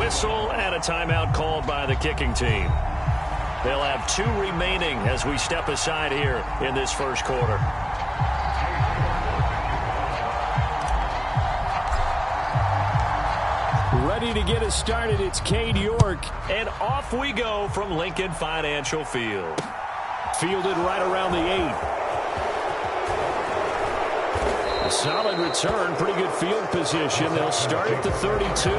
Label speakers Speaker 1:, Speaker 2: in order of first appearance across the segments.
Speaker 1: whistle and a timeout called by the kicking team. They'll have 2 remaining as we step aside here in this first quarter. Ready to get us started, it's Cade York. And off we go from Lincoln Financial Field. Fielded right around the 8. A solid return, pretty good field position. They'll start at the 32.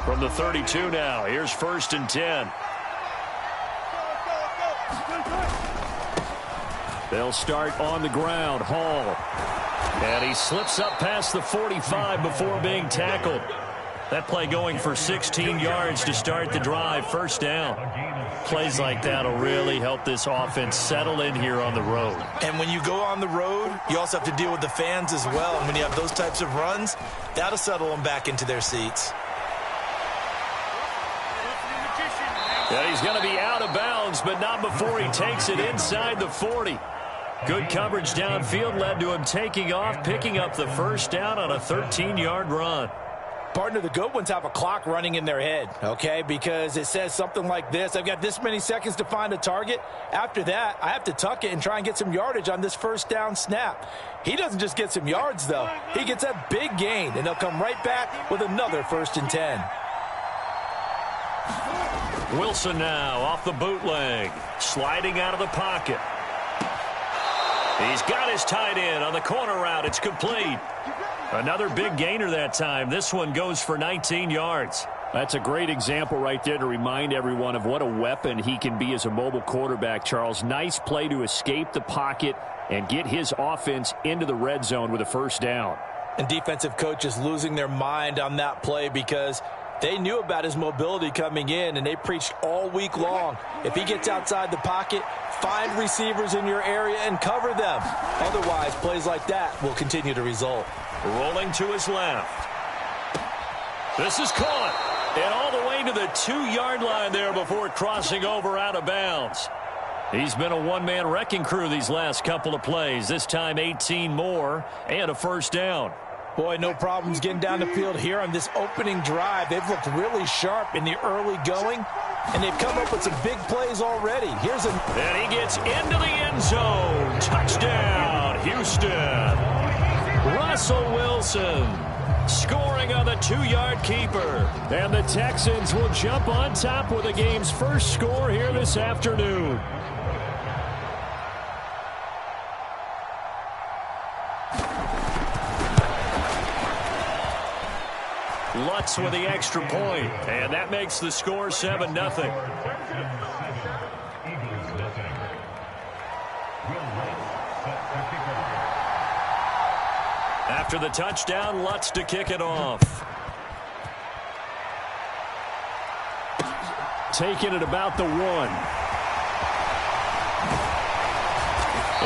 Speaker 1: From the 32 now, here's 1st and 10. They'll start on the ground. Hall. And he slips up past the 45 before being tackled. That play going for 16 yards to start the drive. 1st down. Plays like that will really help this offense settle in here on the road.
Speaker 2: And when you go on the road, you also have to deal with the fans as well. And when you have those types of runs, that'll settle them back into their seats.
Speaker 1: Yeah, he's going to be out of bounds, but not before he takes it inside the 40. Good coverage downfield led to him taking off, picking up the 1st down on a 13-yard run.
Speaker 3: Partner, the good ones have a clock running in their head, okay, because it says something like this: I've got this many seconds to find a target. After that, I have to tuck it and try and get some yardage on this 1st down snap. He doesn't just get some yards, though. He gets a big gain, and they'll come right back with another 1st and 10.
Speaker 1: Wilson now off the bootleg, sliding out of the pocket. He's got his tight end on the corner route. It's complete. Another big gainer that time. This one goes for 19 yards. That's a great example right there to remind everyone of what a weapon he can be as a mobile quarterback, Charles. Nice play to escape the pocket and get his offense into the red zone with a 1st down.
Speaker 3: And defensive coaches losing their mind on that play because they knew about his mobility coming in, and they preached all week long. If he gets outside the pocket, find receivers in your area and cover them. Otherwise, plays like that will continue to result.
Speaker 1: Rolling to his left. This is caught. And all the way to the 2-yard line there before crossing over out of bounds. He's been a one-man wrecking crew these last couple of plays. This time 18 more and a 1st down.
Speaker 3: Boy, no problems getting down the field here on this opening drive. They've looked really sharp in the early going, and they've come up with some big plays already.
Speaker 1: And he gets into the end zone. Touchdown, Houston. Russell Wilson scoring on the 2-yard keeper. And the Texans will jump on top with the game's first score here this afternoon. Lutz with the extra point, and that makes the score 7-0. After the touchdown, Lutz to kick it off. Taking it about the 1.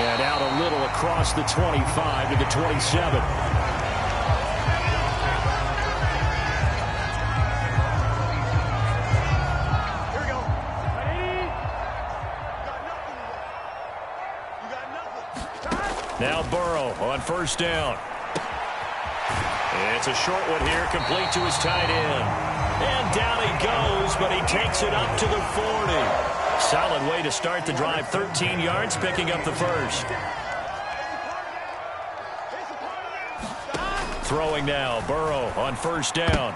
Speaker 1: And out a little across the 25 to the 27. Now Burrow on 1st down. It's a short one here, complete to his tight end. And down he goes, but he takes it up to the 40. Solid way to start the drive. 13 yards, picking up the 1st. Throwing now, Burrow on 1st down.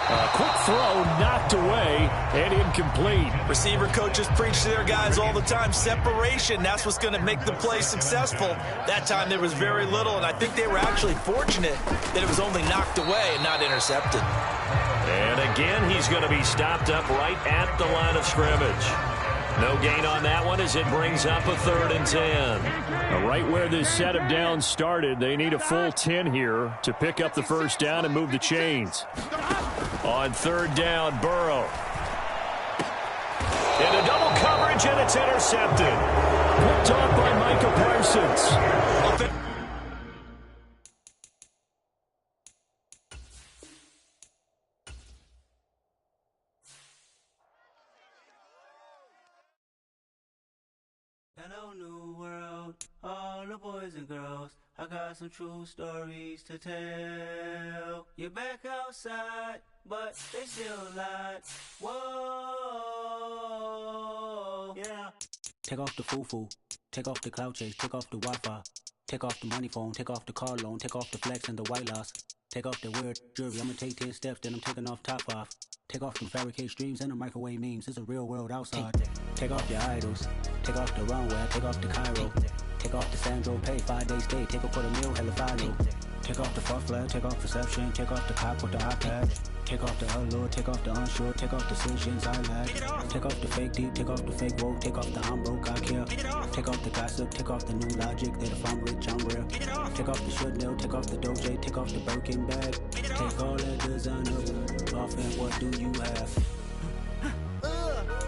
Speaker 1: A quick throw, knocked away, and incomplete.
Speaker 2: Receiver coaches preach to their guys all the time. Separation, that's what's going to make the play successful. That time there was very little, and I think they were actually fortunate that it was only knocked away and not intercepted.
Speaker 1: And again, he's going to be stopped up right at the line of scrimmage. No gain on that one as it brings up a 3rd and 10. Right where this set of downs started, they need a full 10 here to pick up the 1st down and move the chains. On 3rd down, Burrow. Into double coverage, and it's intercepted. Picked off by Micah Parsons.
Speaker 4: Hello, new world, all the boys and girls. I got some true stories to tell. You're back outside, but they still lied. Whoa, yeah. Take off the foo-foo, take off the cloud chase, take off the Wi-Fi. Take off the money phone, take off the car loan, take off the flex and the white loss. Take off the weird jewelry, I'ma take 10 steps, then I'm taking off top 5. Take off them fabricate streams and the microwave memes, it's a real world outside. Take off your idols, take off the runway, take off the Cairo. Take off the Sandro pay, 5-day stay, take off for the meal, hella final. Take off the fuck flag, take off perception, take off the cop with the iPad. Take off the allure, take off the unsure, take off decisions I lack. Take off the fake deep, take off the fake woke, take off the I'm broke, I care. Take off the gossip, take off the new logic, that if I'm rich, I'm real. Take off the should know, take off the doje, take off the Birkin bag. Take all that designer off and what do you have?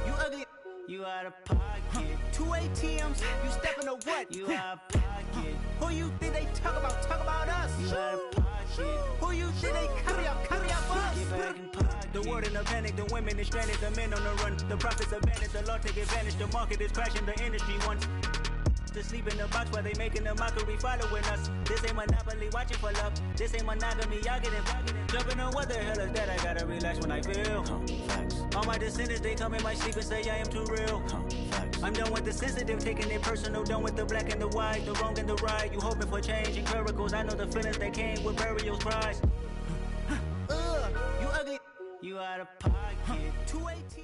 Speaker 5: You ugly.
Speaker 4: You out of pocket.
Speaker 5: 2 ATMs, you stepping to what?
Speaker 4: You out of pocket.
Speaker 5: Who you think they talk about? Talk about us.
Speaker 4: You out of pocket.
Speaker 5: Who you think they carry up us?
Speaker 4: Get back in pocket.
Speaker 5: The world in a panic, the women is stranded, the men on the run. The profits are vanished, the law take advantage. The market is crashing, the industry wants to sleep in the box while they making a mockery following us. This ain't monopoly, watching for love. This ain't monogamy, y'all getting jumping on what the hell is that? I gotta relax when I feel. All my descendants, they come in my sleep and say I am too real. I'm done with the sensitive, taking it personal. Done with the black and the white, the wrong and the right. You hoping for change and miracles. I know the feelings that came with burial cries. You ugly.
Speaker 4: You out of pocket.
Speaker 5: 2 ATMs.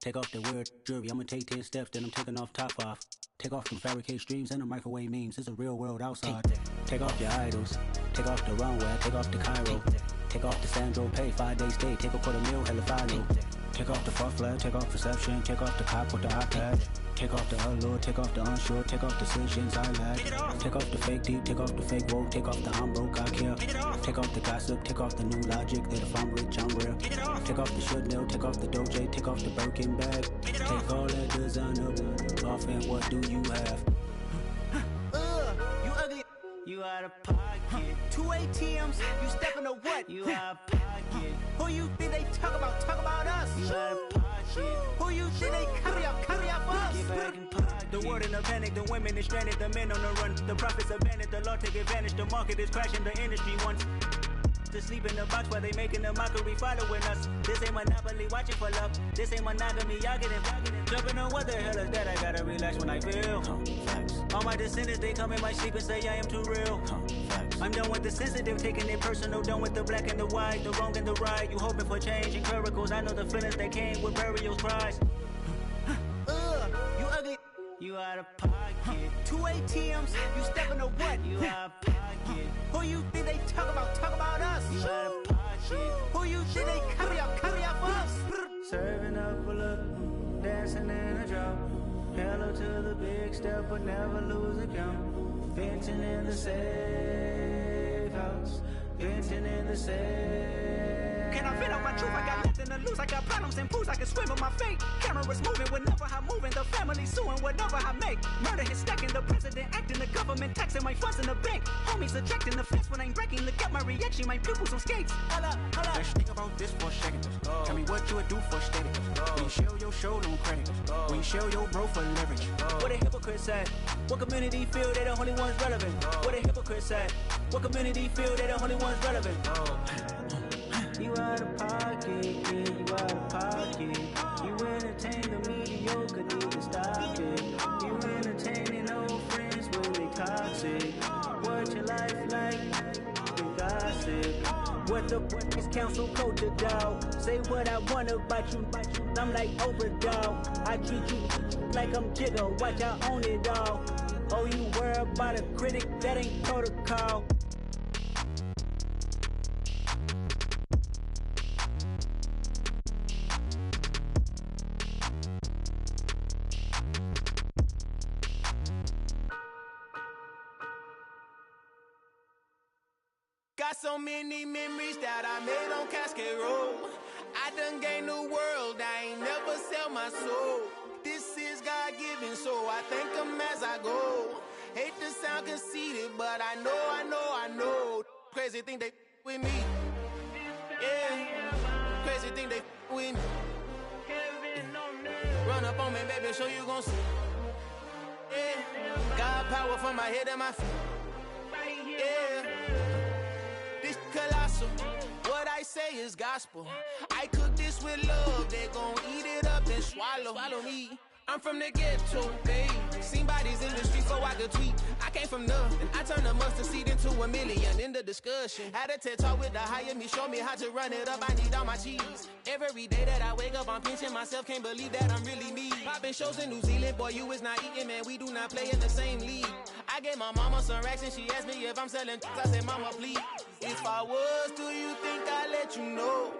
Speaker 4: Take off the weird jewelry, I'ma take 10 steps, then I'm taking off top off. Take off them fabricated streams and the microwave memes. It's a real world outside. Take off your idols. Take off the runway. Take off the Cairo. Take off the Sandro Pay. 5 days stay. Take a $250,000. Hella follow. Take off the fuck flag. Take off perception. Take off the cop with the iPad. Take off the allure. Take off the unsure. Take off decisions I lack. Take off the fake deep. Take off the fake woke. Take off the I'm broke. I care. Take off the gossip. Take off the new logic that if I'm rich I'm real. Take off the Chanel. Take off the Doja. Take off the Birkin bag. Take all that designer off and what do you have?
Speaker 5: You ugly. You out of pocket. 2 ATMs. You stepping to what? You out of pocket. Who you think they talk about? Talk about us. You out of pocket. Who you think they carry up for us? Get back in pocket. The world in a panic. The women is stranded. The men on the run. The profits abandoned. The law take advantage. The market is crashing. The industry wants to sleep in the box while they making a mockery following us. This ain't monopoly watching for love. This ain't monogamy. Y'all getting jumping on what the hell is that? I gotta relax when I feel. All my descendants, they come in my sleep and say I am too real. I'm done with the sensitive, taking it personal. Done with the black and the white, the wrong and the right. You hoping for change and miracles. I know the feelings that came with burial cries. You ugly. You out of pocket. 2 ATMs. You stepping to what? You out of pocket. Who you think they talk about? Talk about us. You out of pocket. Who you think they carry up for us? Serving up a look, dancing in a drop. Hello to the big step, but never lose a count. Venting in the safe house. Venting in the safe. Can I vent on my truth? I got nothing to lose. I got problems and pools. I can swim with my fate. Cameras moving whenever I'm moving. The family suing whatever I make. Murder is stacking. The president acting. The government taxing my funds in the bank. Homies ejecting the fence when I'm breaking. Look at my reaction. My pupils on skates. Holla.
Speaker 6: Let's think about this for a second. Tell me what you would do for status. When you show your show, no credit. When you show your bro for leverage.
Speaker 5: What a hypocrite said. What community feel they the only ones relevant? What a hypocrite said. What community feel they the only ones relevant? You out of pocket, yeah, you out of pocket. You entertain the mediocre, need to stop it. You entertaining old friends when they toxic. What your life like? You gossip. What the fuck is council culture, dog? Say what I want about you. I'm like overdog. I treat you like I'm Jigga. Watch I own it all. Oh, you worry about a critic? That ain't protocol.
Speaker 7: Got so many memories that I made on Cascade Road. I done gained the world, I ain't never sell my soul. This is God-given, so I thank him as I go. Hate to sound conceited, but I know. Crazy thing they with me. Yeah, crazy thing they with me. Run up on me, baby, so you gon' see. Yeah, got power from my head and my feet. Yeah. Colossal. What I say is gospel. I cook this with love. They gon' eat it up and swallow me. I'm from the ghetto, babe. Seen bodies in the streets so I could tweet. I came from nothing. I turned a mustard seed into a million. In the discussion, had a TED talk with the higher me. Show me how to run it up. I need all my cheese. Every day that I wake up, I'm pinching myself. Can't believe that I'm really me. Popping shows in New Zealand. Boy, you is not eating, man. We do not play in the same league. I gave my mama some racks and she asked me if I'm selling. I said, mama, please. If I was, do you think I'd let you know?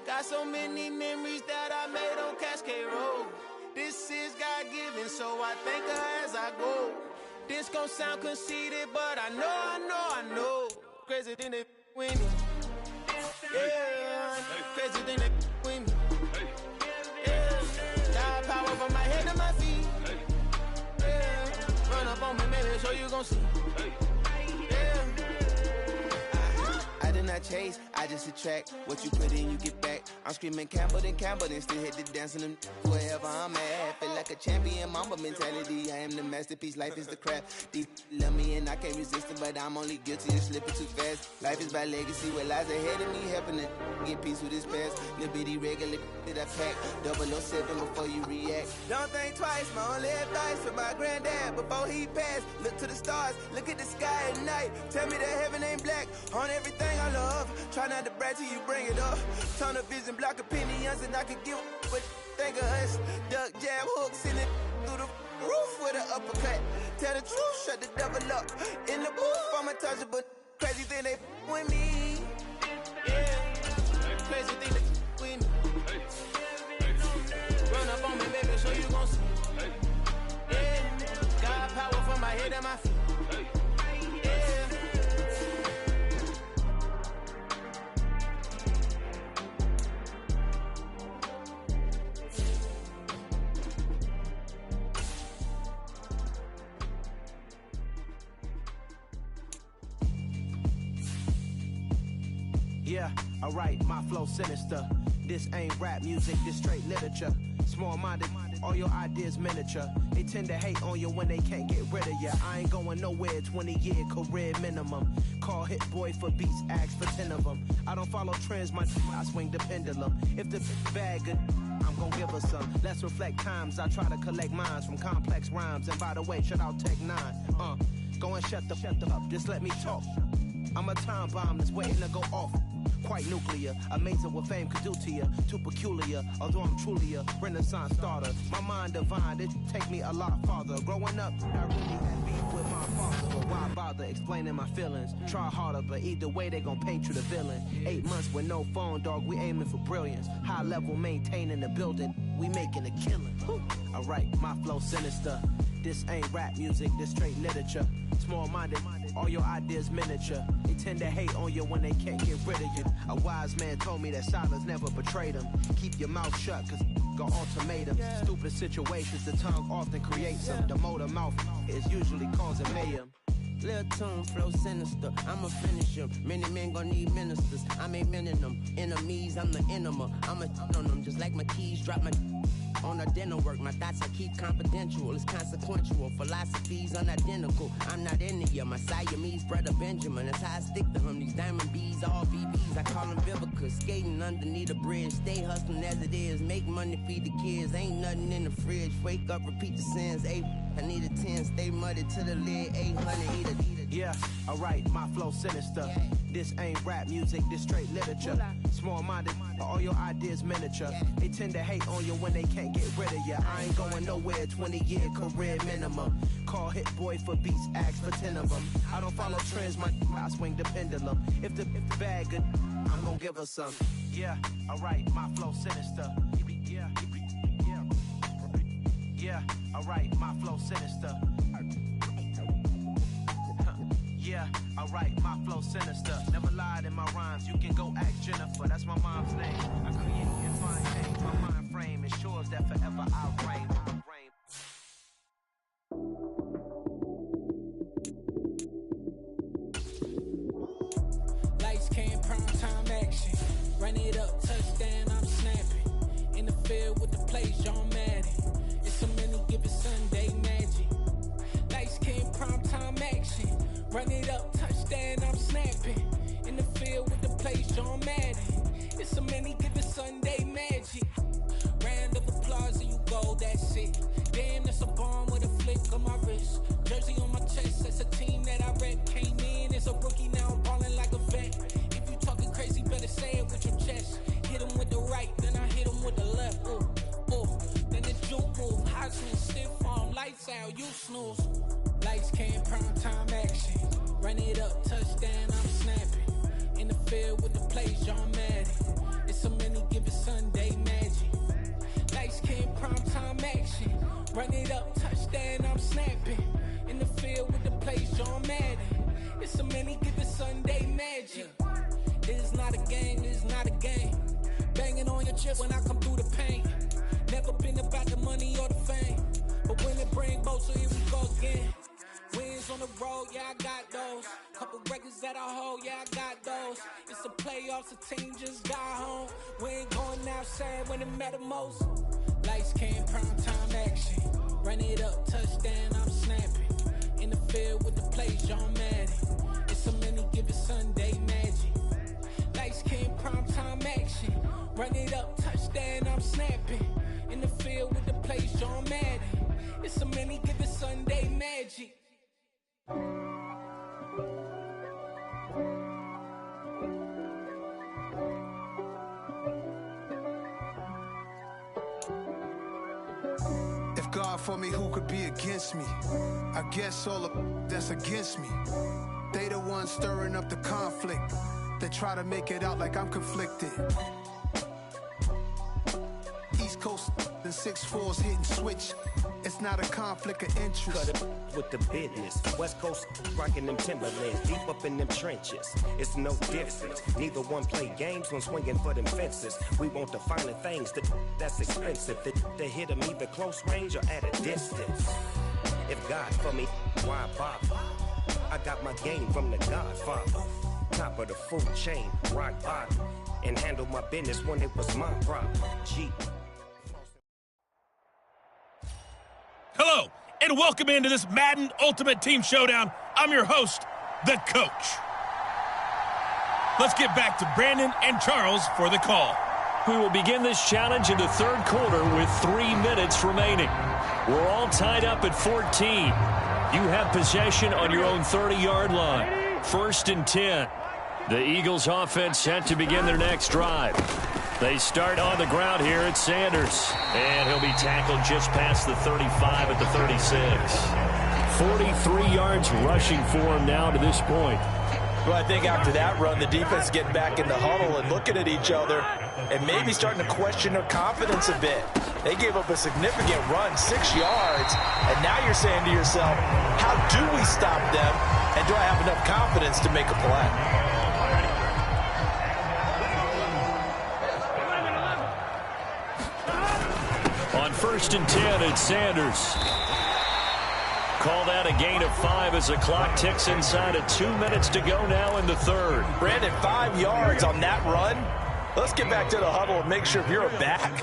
Speaker 7: Got so many memories that I made on Cascade Road. This is God-given, so I thank her as I go. This gon' sound conceited, but I know. Crazy thing they with me. Yeah, crazy thing they with me. Yeah, got power from my head to my feet. Yeah, run up on me, maybe so you gon' see. Yeah. I did not chase, I just attract. What you put in, you get back. I'm screaming Campbell, then still hit the dance and them wherever I'm at. Feel like a champion, mamba mentality. I am the masterpiece, life is the crap. Deep love me and I can't resist it, but I'm only guilty of slipping too fast. Life is by legacy, what lies ahead of me, helping to get peace with this past. Little bitty regular that I pack. 007 before you react. Don't think twice, my only advice for my granddad before he passed. Look to the stars, look at the sky at night. Tell me that heaven ain't black on everything I love. Try not to brag till you bring it up. Tunnel vision, block opinions, and I could give what
Speaker 8: think of us. Duck jab hooks in it through the roof with an uppercut. Tell the truth, shut the devil up. In the booth, I'm untouchable. Crazy thing they with me. Yeah, crazy thing they with me. Run up on me, baby, so you gon' see. Yeah, got power from my head and my feet.
Speaker 9: Yeah, alright, my flow sinister. This ain't rap music, this straight literature. Small-minded, all your ideas miniature. They tend to hate on you when they can't get rid of you. I ain't going nowhere, 20-year career minimum. Call Hit Boy for beats, ask for 10 of them. I don't follow trends, I swing the pendulum. If the bag good, I'm gon' give her some. Let's reflect times, I try to collect minds from complex rhymes. And by the way, shout out Tech 9. Go and shut the up, just let me talk. I'm a time bomb that's waiting to go off. Quite nuclear, amazing what fame could do to you. Too peculiar, although I'm truly a renaissance starter. My mind divine, it take me a lot farther. Growing up, I really had beef with my father. But why bother explaining my feelings? Try harder, but either way they gon' paint you the villain. 8 months with no phone, dog, we aiming for brilliance. High level maintaining the building, we making a killing. Alright, my flow sinister. This ain't rap music, this straight literature. Small-minded, all your ideas miniature. They tend to hate on you when they can't get rid of you. A wise man told me that silence never betrayed him. Keep your mouth shut, cause got ultimatums. Stupid situations, the tongue often creates them. The motor mouth is usually causing mayhem.
Speaker 10: Lil' tune, flow sinister, I'ma finish him. Many men gon' need ministers, I'm aiming them. Enemies, I'm the enema. I'ma on them, just like my keys, drop my on a dinner work. My thoughts I keep confidential, it's consequential. Philosophies unidentical, I'm not into you. My Siamese brother Benjamin, that's how I stick to him. These diamond bees, all BBs, I call them Vivica. Skating underneath a bridge, stay hustling as it is. Make money, feed the kids, ain't nothing in the fridge. Wake up, repeat the sins, I need a 10, stay muddy to the lid, 800, eat a.
Speaker 9: Yeah, alright, my flow sinister. This ain't rap music, this straight literature. Small-minded, all your ideas miniature. They tend to hate on you when they can't get rid of you. I ain't going nowhere, 20-year career minimum. Call Hit Boy for beats, ask for 10 of them. I don't follow trends, I swing the pendulum. If the bag good, I'm gon' give her some. Yeah, alright, my flow sinister. Yeah, alright, my flow sinister. Yeah, alright, my flow sinister. Never lied in my rhymes, you can go ask Jennifer. That's my mom's name. I create and find change. My mind frame ensures that forever I reign.
Speaker 11: Lights, cam, prime time action. Run it up, touchdown, I'm snapping. In the field with the plays, John Madden. It's so many, give it Sunday magic. Lights, cam, prime time action. Run it up, touchdown, I'm snapping. In the field with the plays, John Madden. It's so many, give it Sunday magic. Round of applause and you go, that's it. Damn, that's a bomb with a flick on my wrist. Jersey on my chest, that's a team that I rep. Came in as a rookie, now I'm ballin' like a vet. If you talking crazy, better say it with your chest. Hit him with the right, then I hit him with the left. Ooh, ooh, then the juke move. Heisman, stiff arm, lights out, you snooze. Lights, cam, prime time action. Run it up, touchdown, I'm snapping. In the field with the plays, John Madden. It's so many, give it Sunday magic. Lights, cam, prime time action. Run it up, touchdown, I'm snapping. In the field with the plays, John Madden. It's so many, give it Sunday magic. This is not a game, this is not a game. Banging on your chip when I come through the paint. Never been about the money or the fame. But when it bring both, so here we go again. Wins on the road, yeah, I got those. Couple records that I hold, yeah, I got those. It's the playoffs, the team just got home. We ain't going outside when it matter most. Lights, cam, prime time action. Run it up, touchdown, I'm snapping. In the field with the plays, John Madden. It's so many, give it Sunday magic. Lights, cam, prime time action. Run it up, touchdown, I'm snapping. In the field with the plays, John Madden. It's so many, give it Sunday magic.
Speaker 12: God for me, who could be against me? I guess all the that's against me. They the ones stirring up the conflict. They try to make it out like I'm conflicted. East Coast and 6'4's hitting switch. It's not a conflict of interest.
Speaker 13: Cut it with the business. West Coast rocking them Timberlands, deep up in them trenches. It's no difference. Neither one play games when swinging for them fences. We want the finer things that's expensive. They hit them either close range or at a distance. If God for me, why bother? I got my game from the Godfather. Top of the food chain, rock bottom. And handle my business when it was my problem. G.
Speaker 7: Hello, and welcome into this Madden Ultimate Team Showdown. I'm your host, the Coach. Let's get back to Brandon and Charles for the call.
Speaker 1: We will begin this challenge in the third quarter with 3 minutes remaining. We're all tied up at 14. You have possession on your own 30-yard line. 1st and 10. The Eagles offense set to begin their next drive. They start on the ground here at Sanders. And he'll be tackled just past the 35 at the 36. 43 yards rushing for him now to this point.
Speaker 3: Well, I think after that run, the defense getting back in the huddle and looking at each other and maybe starting to question their confidence a bit. They gave up a significant run, 6 yards, and now you're saying to yourself, how do we stop them, and do I have enough confidence to make a play?
Speaker 1: On 1st and 10, it's Sanders. Call that a gain of 5 as the clock ticks inside of 2 minutes to go now in the third.
Speaker 3: Brandon, 5 yards on that run. Let's get back to the huddle and make sure if you're a back,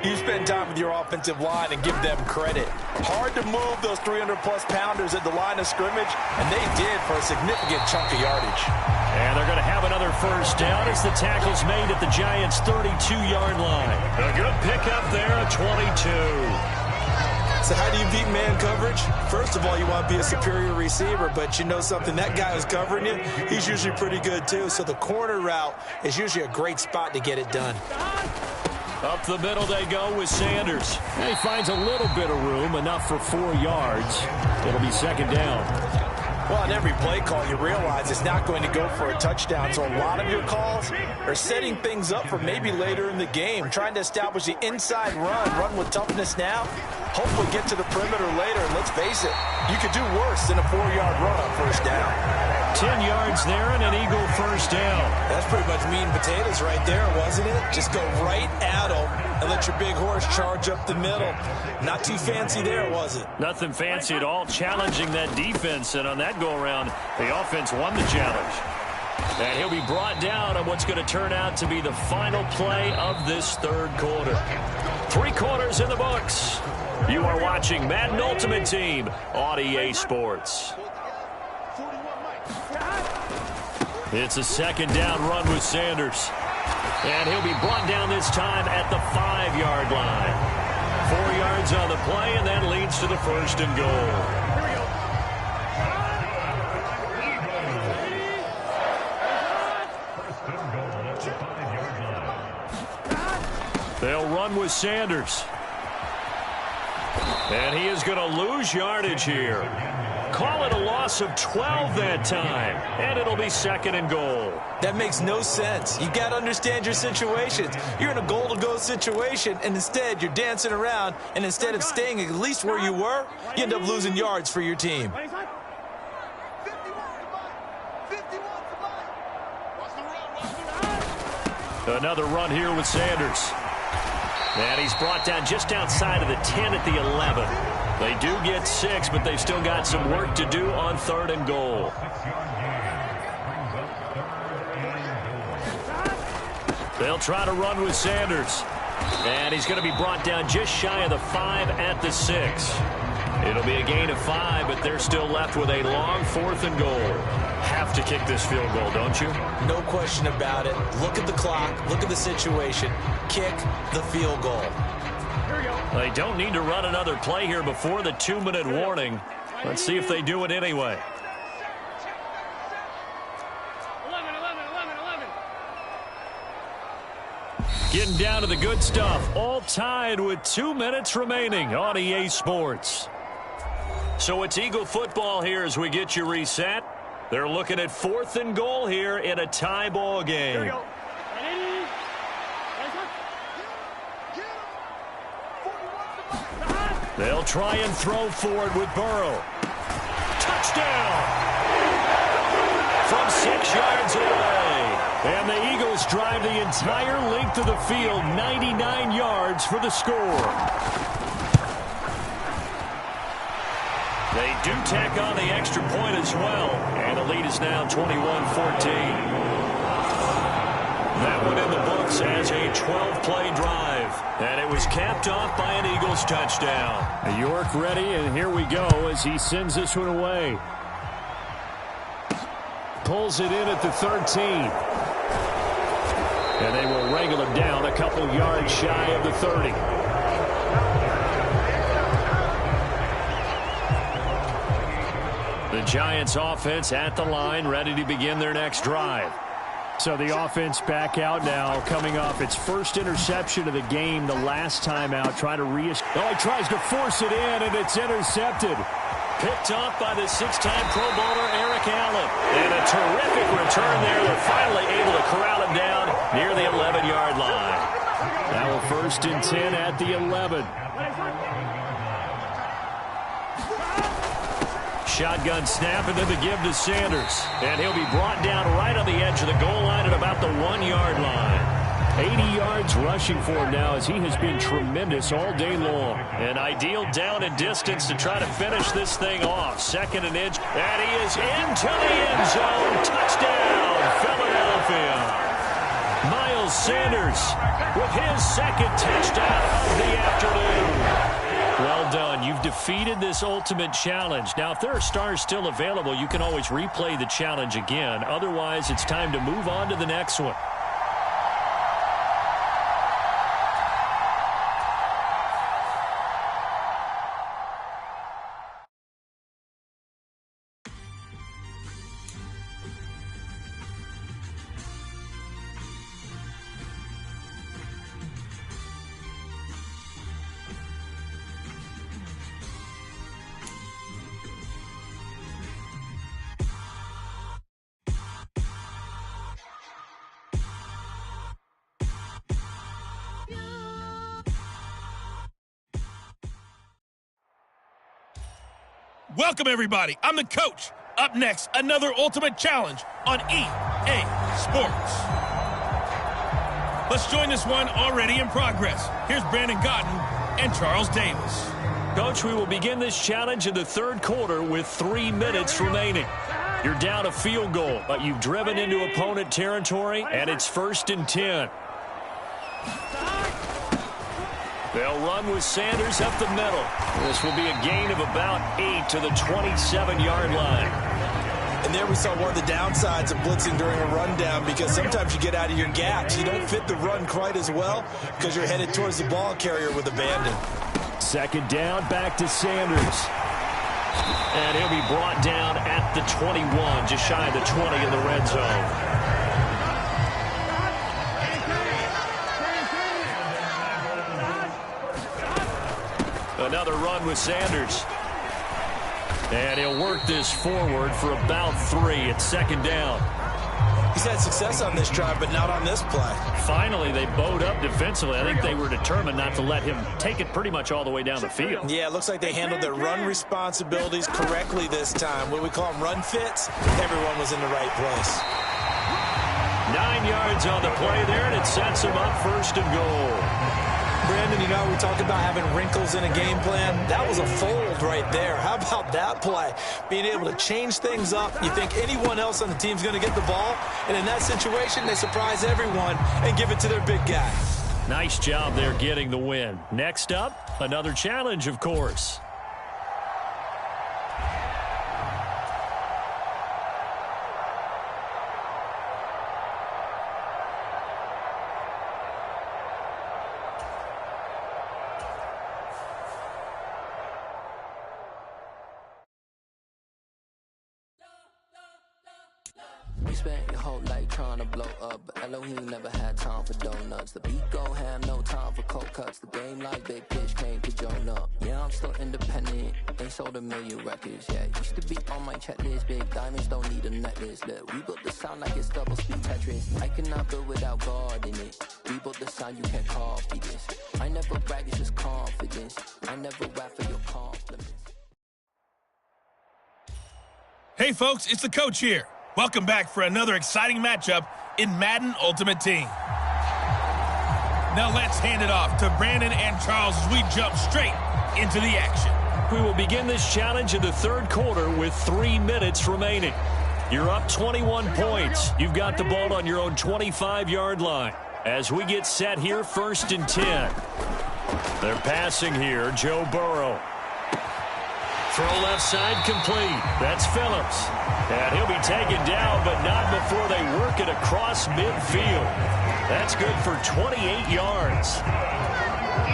Speaker 3: you spend time with your offensive line and give them credit. Hard to move those 300-plus pounders at the line of scrimmage, and they did for a significant chunk of yardage.
Speaker 1: And they're going to have another first down as the tackle's made at the Giants' 32-yard line. A good pickup there at 22.
Speaker 3: So how do you beat man coverage? First of all, you want to be a superior receiver, but you know something, that guy who's covering you, he's usually pretty good too. So the corner route is usually a great spot to get it done.
Speaker 1: Up the middle they go with Sanders. And he finds a little bit of room, enough for 4 yards. It'll be 2nd down.
Speaker 3: Well, on every play call, you realize it's not going to go for a touchdown. So a lot of your calls are setting things up for maybe later in the game, trying to establish the inside run with toughness now, hopefully get to the perimeter later. And let's face it, you could do worse than a 4-yard run on first down.
Speaker 1: 10 yards there and an Eagle first down.
Speaker 3: That's pretty much meat and potatoes right there, wasn't it? Just go right at them and let your big horse charge up the middle. Not too fancy there, was it?
Speaker 1: Nothing fancy at all, challenging that defense. And on that go-around, the offense won the challenge. And he'll be brought down on what's going to turn out to be the final play of this third quarter. 3 quarters in the books. You are watching Madden Ultimate Team on EA Sports. It's a 2nd down run with Sanders. And he'll be brought down this time at the 5-yard line. 4 yards on the play, and that leads to the 1st and goal. They'll run with Sanders. And he is going to lose yardage here. Call it a loss of 12 that time. And it'll be 2nd and goal.
Speaker 3: That makes no sense. You got to understand your situations. You're in a goal-to-go situation, and instead you're dancing around, and instead of staying at least where you were, you end up losing yards for your team.
Speaker 1: Another run here with Sanders. And he's brought down just outside of the 10 at the 11. They do get 6, but they've still got some work to do on 3rd and goal. They'll try to run with Sanders. And he's going to be brought down just shy of the 5 at the 6. It'll be a gain of 5, but they're still left with a long 4th and goal. Have to kick this field goal, don't you?
Speaker 3: No question about it. Look at the clock. Look at the situation. Kick the field goal.
Speaker 1: They don't need to run another play here before the 2-minute warning. Let's see if they do it anyway.
Speaker 7: 11.
Speaker 1: Getting down to the good stuff. All tied with 2 minutes remaining on EA Sports. So it's Eagle football here as we get you reset. They're looking at 4th and goal here in a tie ball game.
Speaker 14: Here we go.
Speaker 1: They'll try and throw for it with Burrow. Touchdown! From 6 yards away. And the Eagles drive the entire length of the field, 99 yards for the score. They do tack on the extra point as well. And the lead is now 21-14. That one in the books as a 12-play drive. And it was capped off by an Eagles touchdown.
Speaker 15: York ready, and here we go as he sends this one away. Pulls it in at the 13. And they will wrangle him down a couple yards shy of the 30.
Speaker 1: The Giants offense at the line, ready to begin their next drive.
Speaker 15: So the offense back out now, coming off its first interception of the game the last time out. Trying to he tries to force it in, and it's intercepted.
Speaker 1: Picked off by the 6-time Pro Bowler Eric Allen. And a terrific return there. They're finally able to corral him down near the 11-yard line.
Speaker 15: Now a 1st and 10 at the 11.
Speaker 1: Shotgun snap, and then the give to Sanders. And he'll be brought down right on the edge of the goal line at about the 1-yard line.
Speaker 15: 80 yards rushing for him now as he has been tremendous all day long.
Speaker 1: An ideal down and distance to try to finish this thing off. 2nd and inch, and he is into the end zone. Touchdown, Philadelphia. Miles Sanders with his 2nd touchdown of the afternoon. Well done. You've defeated this ultimate challenge. Now, if there are stars still available, you can always replay the challenge again. Otherwise, it's time to move on to the next one.
Speaker 7: Welcome, everybody. I'm the coach. Up next, another ultimate challenge on EA Sports. Let's join this one already in progress. Here's Brandon Godden and Charles Davis.
Speaker 1: Coach, we will begin this challenge in the 3rd quarter with 3 minutes remaining. You're down a field goal, but you've driven into opponent territory, and it's 1st and 10. They'll run with Sanders up the middle. This will be a gain of about 8 to the 27-yard line.
Speaker 2: And there we saw one of the downsides of blitzing during a rundown, because sometimes you get out of your gaps. You don't fit the run quite as well because you're headed towards the ball carrier with abandon.
Speaker 15: 2nd down, back to Sanders.
Speaker 1: And he'll be brought down at the 21, just shy of the 20 in the red zone. Another run with Sanders. And he'll work this forward for about 3 at 2nd down.
Speaker 2: He's had success on this drive, but not on this play.
Speaker 1: Finally, they bowed up defensively. I think they were determined not to let him take it pretty much all the way down the field.
Speaker 2: Yeah, it looks like they handled their run responsibilities correctly this time. What we call them run fits, everyone was in the right place.
Speaker 1: 9 yards on the play there, and it sets them up 1st and goal.
Speaker 3: Brandon, you know, we talked about having wrinkles in a game plan. That was a fold right there. How about that play? Being able to change things up. You think anyone else on the team's going to get the ball, and in that situation, they surprise everyone and give it to their big guy.
Speaker 1: Nice job there getting the win. Next up, another challenge, of course.
Speaker 14: You spent your whole life trying to blow up, but Elohim never had time for donuts. The beat go ham, no time for cold cuts. The game like big pitch came to Jonah. Yeah, I'm still independent. They sold 1 million records. Yeah, used to be on my checklist. Big diamonds don't need a necklace. Look, we built the sound like it's double speed Tetris. I cannot build without God in it. We built the sound, you can't copy this. I never brag, it's just confidence. I never rap for your compliments.
Speaker 7: Hey folks, it's the coach here. Welcome back for another exciting matchup in Madden Ultimate Team. Now let's hand it off to Brandon and Charles as we jump straight into the action.
Speaker 1: We will begin this challenge in the third quarter with 3 minutes remaining. You're up 21 points. You've got the ball on your own 25-yard line. As we get set here, 1st and 10. They're passing here, Joe Burrow. Throw left side complete. That's Phillips. And he'll be taken down, but not before they work it across midfield. That's good for 28 yards.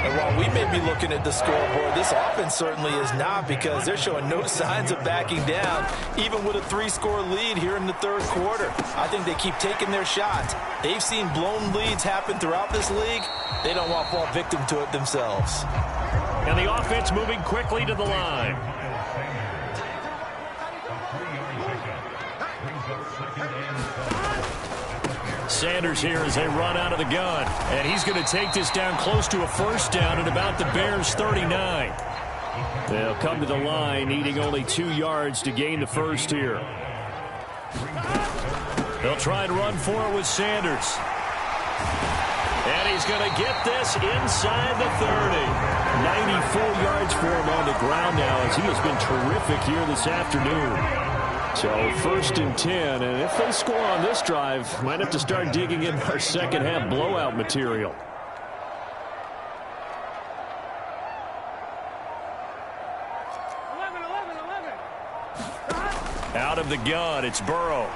Speaker 3: And while we may be looking at the scoreboard, this offense certainly is not, because they're showing no signs of backing down, even with a 3-score lead here in the third quarter. I think they keep taking their shots. They've seen blown leads happen throughout this league. They don't want to fall victim to it themselves.
Speaker 1: And the offense moving quickly to the line. Sanders here as they run out of the gun. And he's going to take this down close to a first down at about the Bears' 39. They'll come to the line, needing only 2 yards to gain the first here. They'll try and run for it with Sanders. And he's going to get this inside the 30. 94 yards for him on the ground now, as he has been terrific here this afternoon. So 1st and 10, and if they score on this drive, might have to start digging in our second half blowout material. Out of the gun, it's Burrow.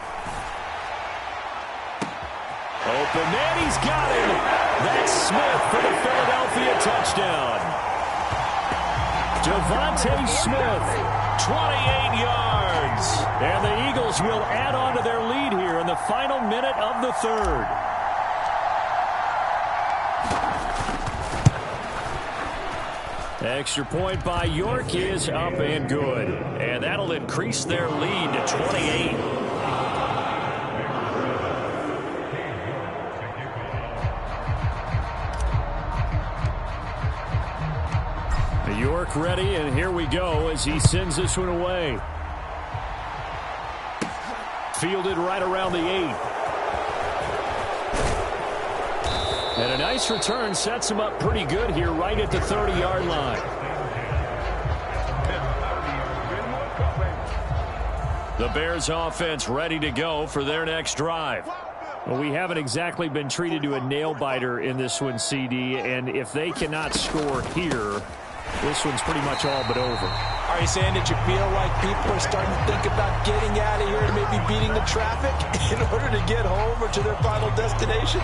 Speaker 1: Open man, he's got him. That's Smith for the Philadelphia touchdown. Devontae Smith, 28 yards. And the Eagles will add on to their lead here in the final minute of the third. Extra point by York is up and good. And that'll increase their lead to 28. York ready, and here we go as he sends this one away. Fielded right around the 8. And a nice return sets him up pretty good here right at the 30-yard line. The Bears offense ready to go for their next drive. Well, we haven't exactly been treated to a nail-biter in this one, CD, and if they cannot score here, this one's pretty much all but over.
Speaker 3: Are you saying that you feel like people are starting to think about getting out of here and maybe beating the traffic in order to get home or to their final destination?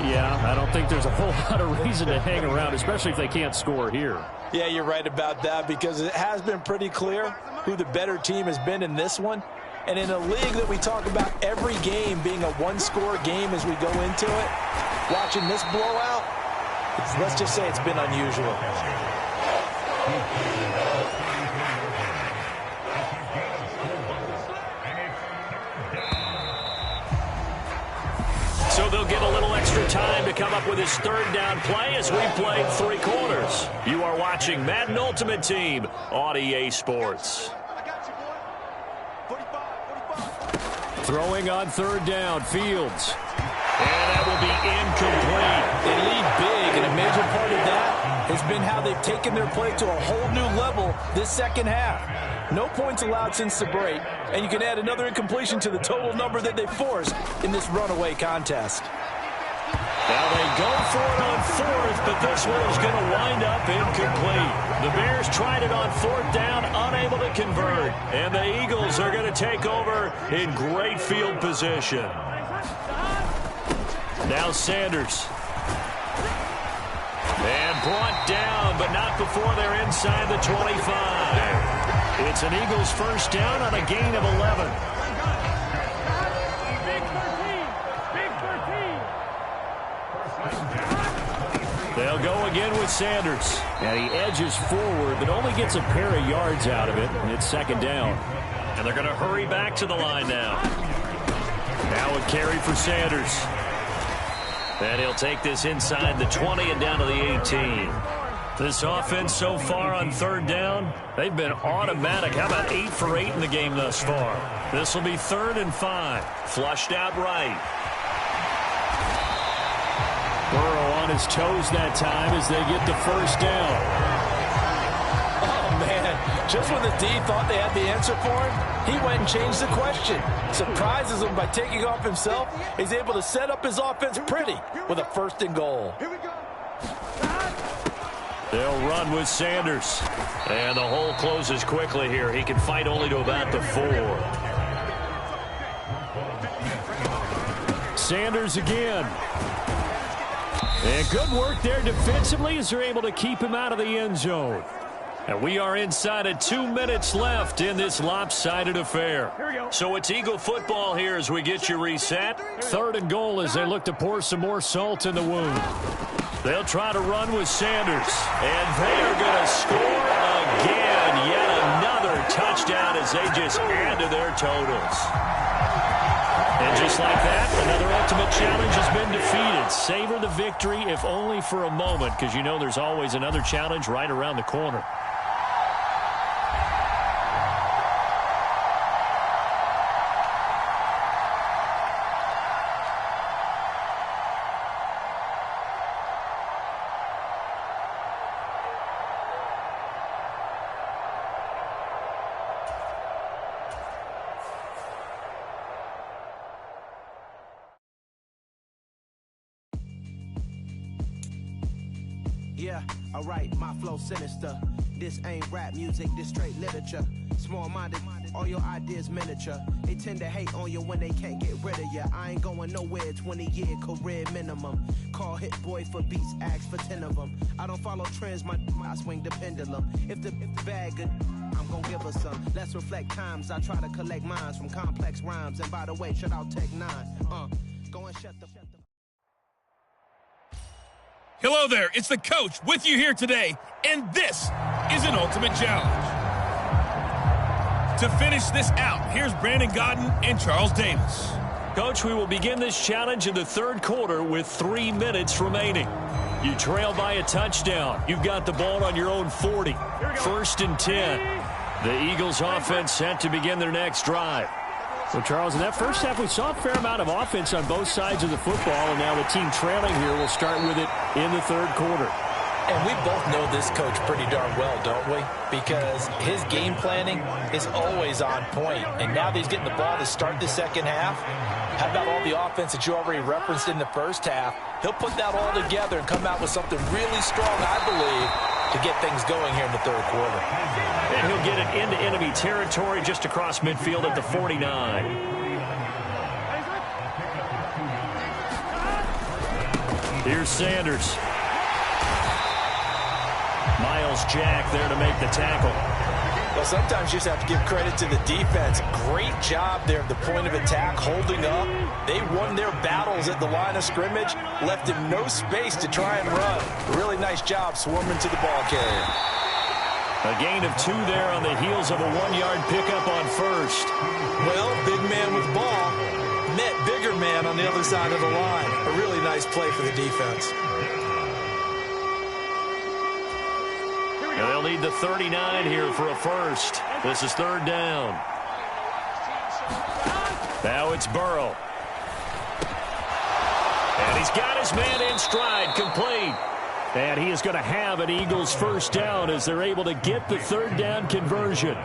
Speaker 15: Yeah, I don't think there's a whole lot of reason to hang around, especially if they can't score here.
Speaker 3: Yeah, you're right about that, because it has been pretty clear who the better team has been in this one. And in a league that we talk about every game being a one-score game as we go into it, watching this blowout, let's just say it's been unusual.
Speaker 1: So they'll get a little extra time to come up with his third down play as we played 3 quarters. You are watching Madden Ultimate Team on EA Sports. Throwing on 3rd down, Fields. And that will be incomplete.
Speaker 3: They lead big, and a major part of that has been how they've taken their play to a whole new level this second half. No points allowed since the break, and you can add another incompletion to the total number that they forced in this runaway contest.
Speaker 1: Now they go for it on 4th, but this one is going to wind up incomplete. The Bears tried it on 4th down, unable to convert, and the Eagles are going to take over in great field position. Now Sanders. And brought down, but not before they're inside the 25. It's an Eagles first down on a gain of 11.
Speaker 15: They'll go again with Sanders. And he edges forward, but only gets a pair of yards out of it. And it's second down.
Speaker 1: And they're going to hurry back to the line now. Now a carry for Sanders. And he'll take this inside the 20 and down to the 18. This offense so far on third down, they've been automatic. How about 8 for 8 in the game thus far? This will be 3rd and 5. Flushed out right.
Speaker 15: Burrow on his toes that time as they get the first down.
Speaker 3: Oh, man. Just when the D thought they had the answer for him, he went and changed the question. Surprises him by taking off himself. He's able to set up his offense pretty with a 1st and goal.
Speaker 1: They'll run with Sanders. And the hole closes quickly here. He can fight only to about the 4.
Speaker 15: Sanders again. And good work there defensively as they're able to keep him out of the end zone. And we are inside of 2 minutes left in this lopsided affair. So it's Eagle football here as we get you reset. 3rd and goal as they look to pour some more salt in the wound.
Speaker 1: They'll try to run with Sanders. And they are going to score again. Yet another touchdown as they just add to their totals. And just like that, another ultimate challenge has been defeated. Savor the victory, if only for a moment, because you know there's always another challenge right around the corner.
Speaker 9: Yeah, alright, my flow sinister. This ain't rap music, this straight literature. Small-minded, all your ideas miniature. They tend to hate on you when they can't get rid of you. I ain't going nowhere, 20-year career minimum. Call Hit Boy for beats, ask for 10 of them. I don't follow trends, I swing the pendulum. If the bag good, I'm gonna give her some. Let's reflect times, I try to collect minds from complex rhymes. And by the way, shout out Tech 9. Go and shut the...
Speaker 7: Hello there, it's the coach with you here today, and this is an ultimate challenge. To finish this out, here's Brandon Godden and Charles Davis.
Speaker 1: Coach, we will begin this challenge in the 3rd quarter with 3 minutes remaining. You trail by a touchdown. You've got the ball on your own 40. 1st and 10. The Eagles offense set to begin their next drive.
Speaker 15: Well, Charles, in that first half, we saw a fair amount of offense on both sides of the football, and now the team trailing here will start with it in the 3rd quarter.
Speaker 3: And we both know this coach pretty darn well, don't we? Because his game planning is always on point. And now that he's getting the ball to start the second half, how about all the offense that you already referenced in the first half? He'll put that all together and come out with something really strong, I believe, to get things going here in the 3rd quarter.
Speaker 1: And he'll get it into enemy territory just across midfield at the 49. Here's Sanders. Miles Jack there to make the tackle.
Speaker 3: Well, sometimes you just have to give credit to the defense. Great job there at the point of attack, holding up. They won their battles at the line of scrimmage, left him no space to try and run. Really nice job swarming to the ball carrier.
Speaker 1: A gain of 2 there on the heels of a 1-yard pickup on 1st.
Speaker 3: Well, big man with ball met bigger man on the other side of the line. A really nice play for the defense.
Speaker 1: And they'll need the 39 here for a 1st. This is 3rd down. Now it's Burrow. And he's got his man in stride, complete.
Speaker 15: And he is going to have an Eagles 1st down as they're able to get the 3rd down conversion.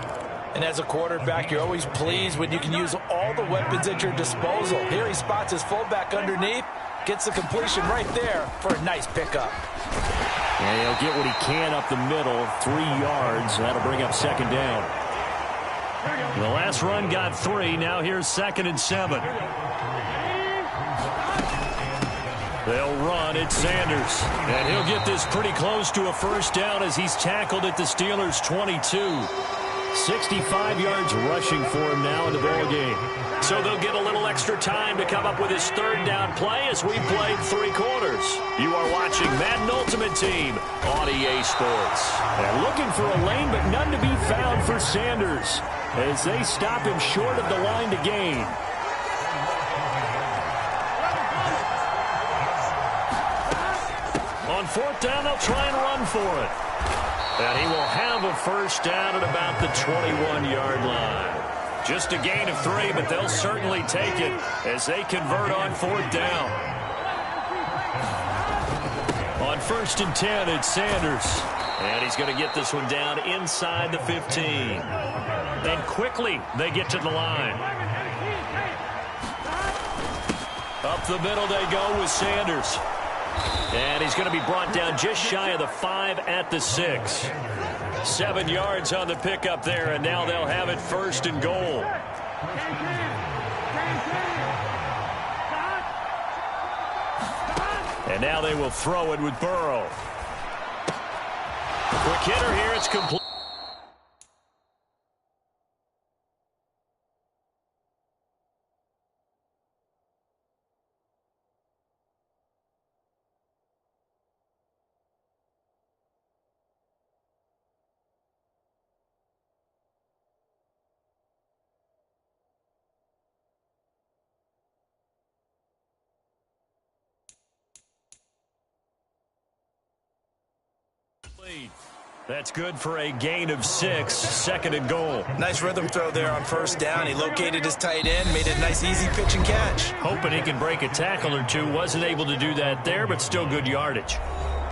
Speaker 3: And as a quarterback, you're always pleased when you can use all the weapons at your disposal. Here he spots his fullback underneath, gets the completion right there for a nice pickup.
Speaker 15: And he'll get what he can up the middle, 3 yards. That'll bring up 2nd down.
Speaker 1: The last run got 3. Now here's 2nd and 7. They'll run. It's Sanders. And he'll get this pretty close to a 1st down as he's tackled at the Steelers' 22.
Speaker 15: 65 yards rushing for him now in the ball game.
Speaker 1: So they'll get a little extra time to come up with his third down play as we played 3 quarters. You are watching Madden Ultimate Team on EA Sports.
Speaker 15: And looking for a lane, but none to be found for Sanders as they stop him short of the line to gain.
Speaker 1: On 4th down, they'll try and run for it. And he will have a first down at about the 21-yard line. Just a gain of 3, but they'll certainly take it as they convert on 4th down. On 1st and 10, it's Sanders. And he's going to get this one down inside the 15. And quickly, they get to the line. Up the middle they go with Sanders. And he's going to be brought down just shy of the 5 at the 6. 7 yards on the pickup there, and now they'll have it 1st and goal. And now they will throw it with Burrow. Quick hitter here, it's complete. That's good for a gain of 6, 2nd and goal.
Speaker 2: Nice rhythm throw there on 1st down. He located his tight end, made it a nice easy pitch and catch.
Speaker 1: Hoping he can break a tackle or two. Wasn't able to do that there, but still good yardage.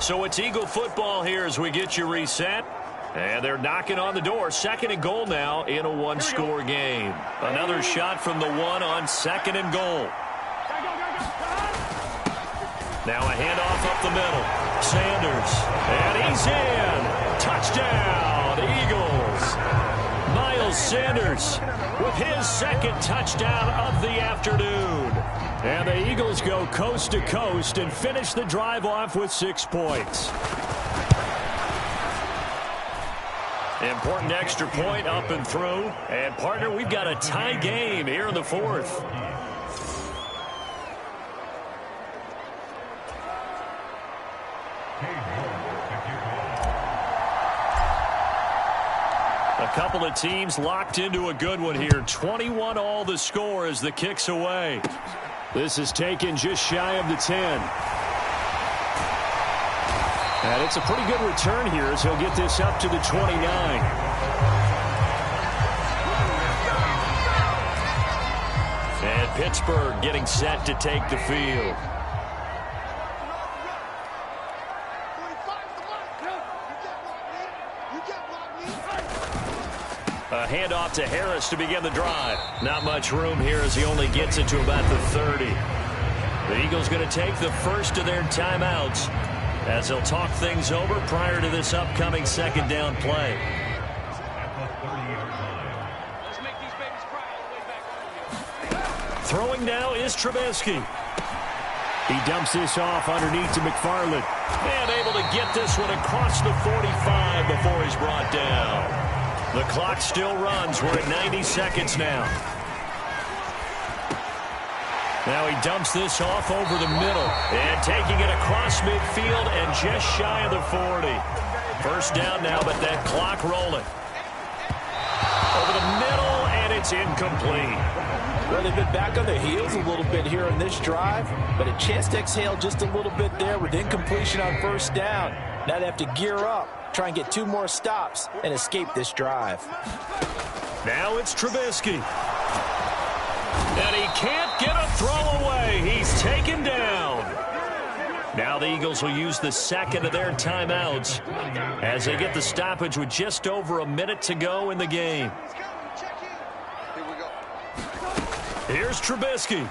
Speaker 1: So it's Eagle football here as we get you reset. And they're knocking on the door. 2nd and goal now in a 1-score game. Another shot from the 1 on 2nd and goal. Now a handoff up the middle. Sanders. And he's in. Touchdown, Eagles. Miles Sanders with his 2nd touchdown of the afternoon.
Speaker 15: And the Eagles go coast to coast and finish the drive off with 6 points.
Speaker 1: Important extra point up and through. And, partner, we've got a tie game here in the 4th. A couple of teams locked into a good one here. 21 all the score as the kick's away.
Speaker 15: This is taken just shy of the 10. And it's a pretty good return here as he'll get this up to the 29.
Speaker 1: And Pittsburgh getting set to take the field. A handoff to Harris to begin the drive. Not much room here as he only gets it to about the 30. The Eagles going to take the first of their timeouts as they'll talk things over prior to this upcoming 2nd down play. Throwing now is Trubisky.
Speaker 15: He dumps this off underneath to McFarland.
Speaker 1: And able to get this one across the 45 before he's brought down. The clock still runs. We're at 90 seconds now. Now he dumps this off over the middle. And taking it across midfield and just shy of the 40. 1st down now, but that clock rolling. Over the middle, and it's incomplete.
Speaker 3: Well, they've been back on their heels a little bit here in this drive, but a chance to exhale just a little bit there with incompletion on 1st down. Now they have to gear up, try and get 2 more stops, and escape this drive.
Speaker 1: Now it's Trubisky. And he can't get a throw away. He's taken down. Now the Eagles will use the 2nd of their timeouts as they get the stoppage with just over a minute to go in the game. Here's Trubisky.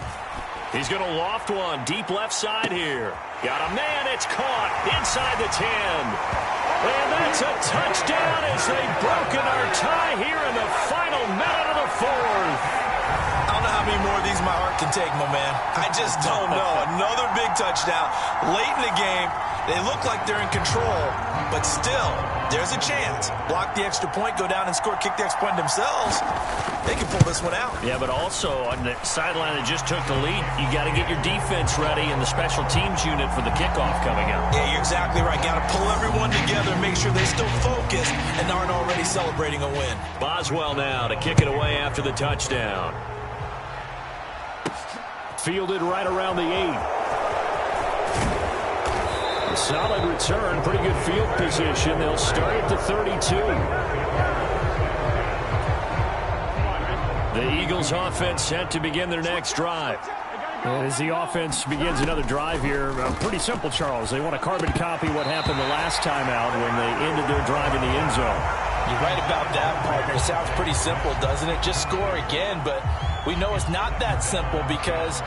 Speaker 1: He's going to loft one deep left side here. Got a man. It's caught inside the 10. And that's a touchdown as they've broken our tie here in the final minute of the 4th.
Speaker 2: I don't know how many more of these my heart can take, my man. I just don't know. Another big touchdown. Late in the game, they look like they're in control, but still, there's a chance. Block the extra point, go down and score, kick the extra point themselves. They can pull this one out.
Speaker 1: Yeah, but also on the sideline that just took the lead, you got to get your defense ready and the special teams unit for the kickoff coming up.
Speaker 2: Yeah, you're exactly right. Got to pull everyone together, make sure they're still focused and aren't already celebrating a win.
Speaker 1: Boswell now to kick it away after the touchdown. Fielded right around the 8. A solid return, pretty good field position. They'll start at the 32. The Eagles offense set to begin their next drive.
Speaker 15: As the offense begins another drive here, pretty simple, Charles. They want to carbon copy what happened the last time out when they ended their drive in the end zone.
Speaker 3: You're right about that, partner. It sounds pretty simple, doesn't it? Just score again, but we know it's not that simple because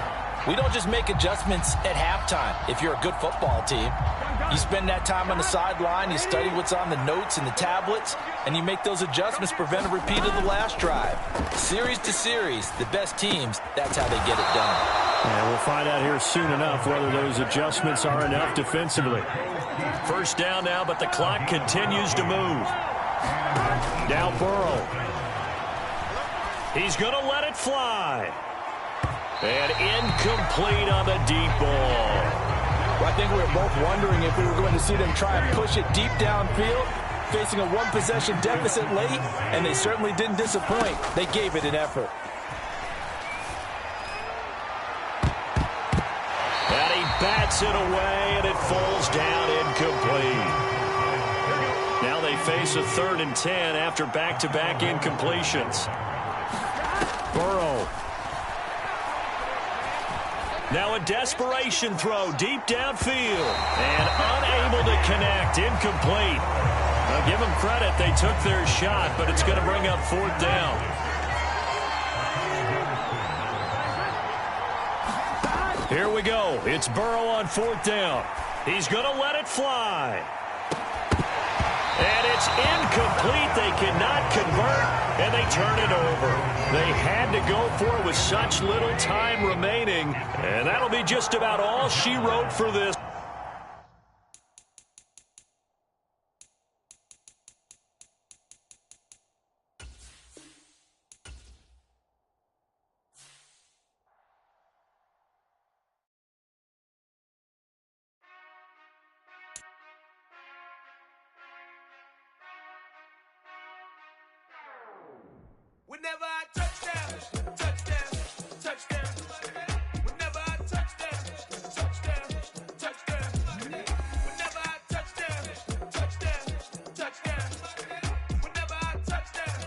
Speaker 3: we don't just make adjustments at halftime. If you're a good football team, you spend that time on the sideline, you study what's on the notes and the tablets, and you make those adjustments, prevent a repeat of the last drive. Series to series, the best teams, that's how they get it done.
Speaker 15: And we'll find out here soon enough whether those adjustments are enough defensively.
Speaker 1: First down now, but the clock continues to move. Now Burrow. He's going to let it fly. And incomplete on the deep ball.
Speaker 3: Well, I think we were both wondering if we were going to see them try and push it deep downfield, facing a one-possession deficit late, and they certainly didn't disappoint. They gave it an effort.
Speaker 1: And he bats it away, and it falls down incomplete. Now they face a 3rd and 10 after back-to-back incompletions. Burrow. Now a desperation throw deep downfield. And unable to connect. Incomplete. Now give them credit. They took their shot, but it's going to bring up 4th down. Here we go. It's Burrow on 4th down. He's going to let it fly. And it's incomplete. They cannot convert, and they turn it over. They had to go for it with such little time remaining, and that'll be just about all she wrote for this.
Speaker 7: Whenever I touchdown, touchdown, touchdown. Whenever I touchdown, touchdown, touchdown. Whenever I touchdown, touchdown, touchdown. Whenever I touchdown,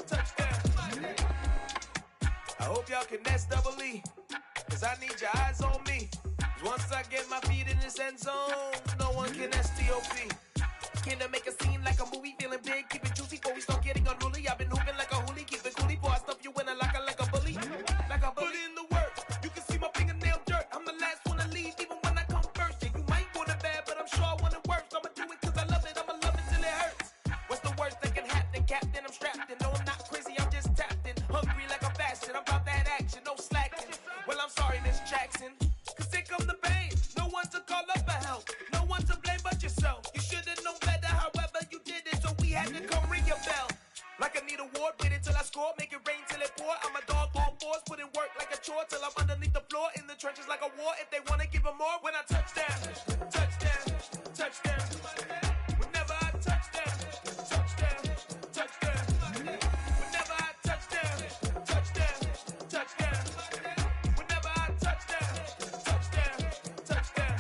Speaker 7: touchdown. I hope y'all can nest double E, cause I need your eyes on me. Once I get my feet in this end zone, no one can STOP. Can I make a scene like a movie, feeling big, keep it juicy before we start getting unruly. I've been hooping like a hoolie, keep it coolie, before I stuff you in a locker like a bully. Like a bully in the work, you can see my fingernail dirt. I'm the last one to leave, even when I come first. Yeah, you might want it bad, but I'm sure I want it worse. I'ma do it cause I love it, I'ma love it till it hurts. What's the worst that can happen, Captain? I'm strapped in, no I'm not crazy, I'm just tapped in. Hungry like a fashion, I'm about that action, no slacking. Well, I'm sorry, Miss Jackson, cause here come the pain. No one to call up for help, no one to blame but yourself. You should've known better, however you did it, so we had to come ring your bell. Like I need a ward, wait until I score, make it rain till it pour. I'm a dog on fours, put in work like a chore till I'm underneath the floor, in the trenches like a war. If they wanna give them more, when I touchdown, touchdown, touchdown. Whenever I touchdown, touchdown, touchdown. Whenever I touchdown, touchdown, touchdown. Whenever I touchdown, touchdown, touchdown.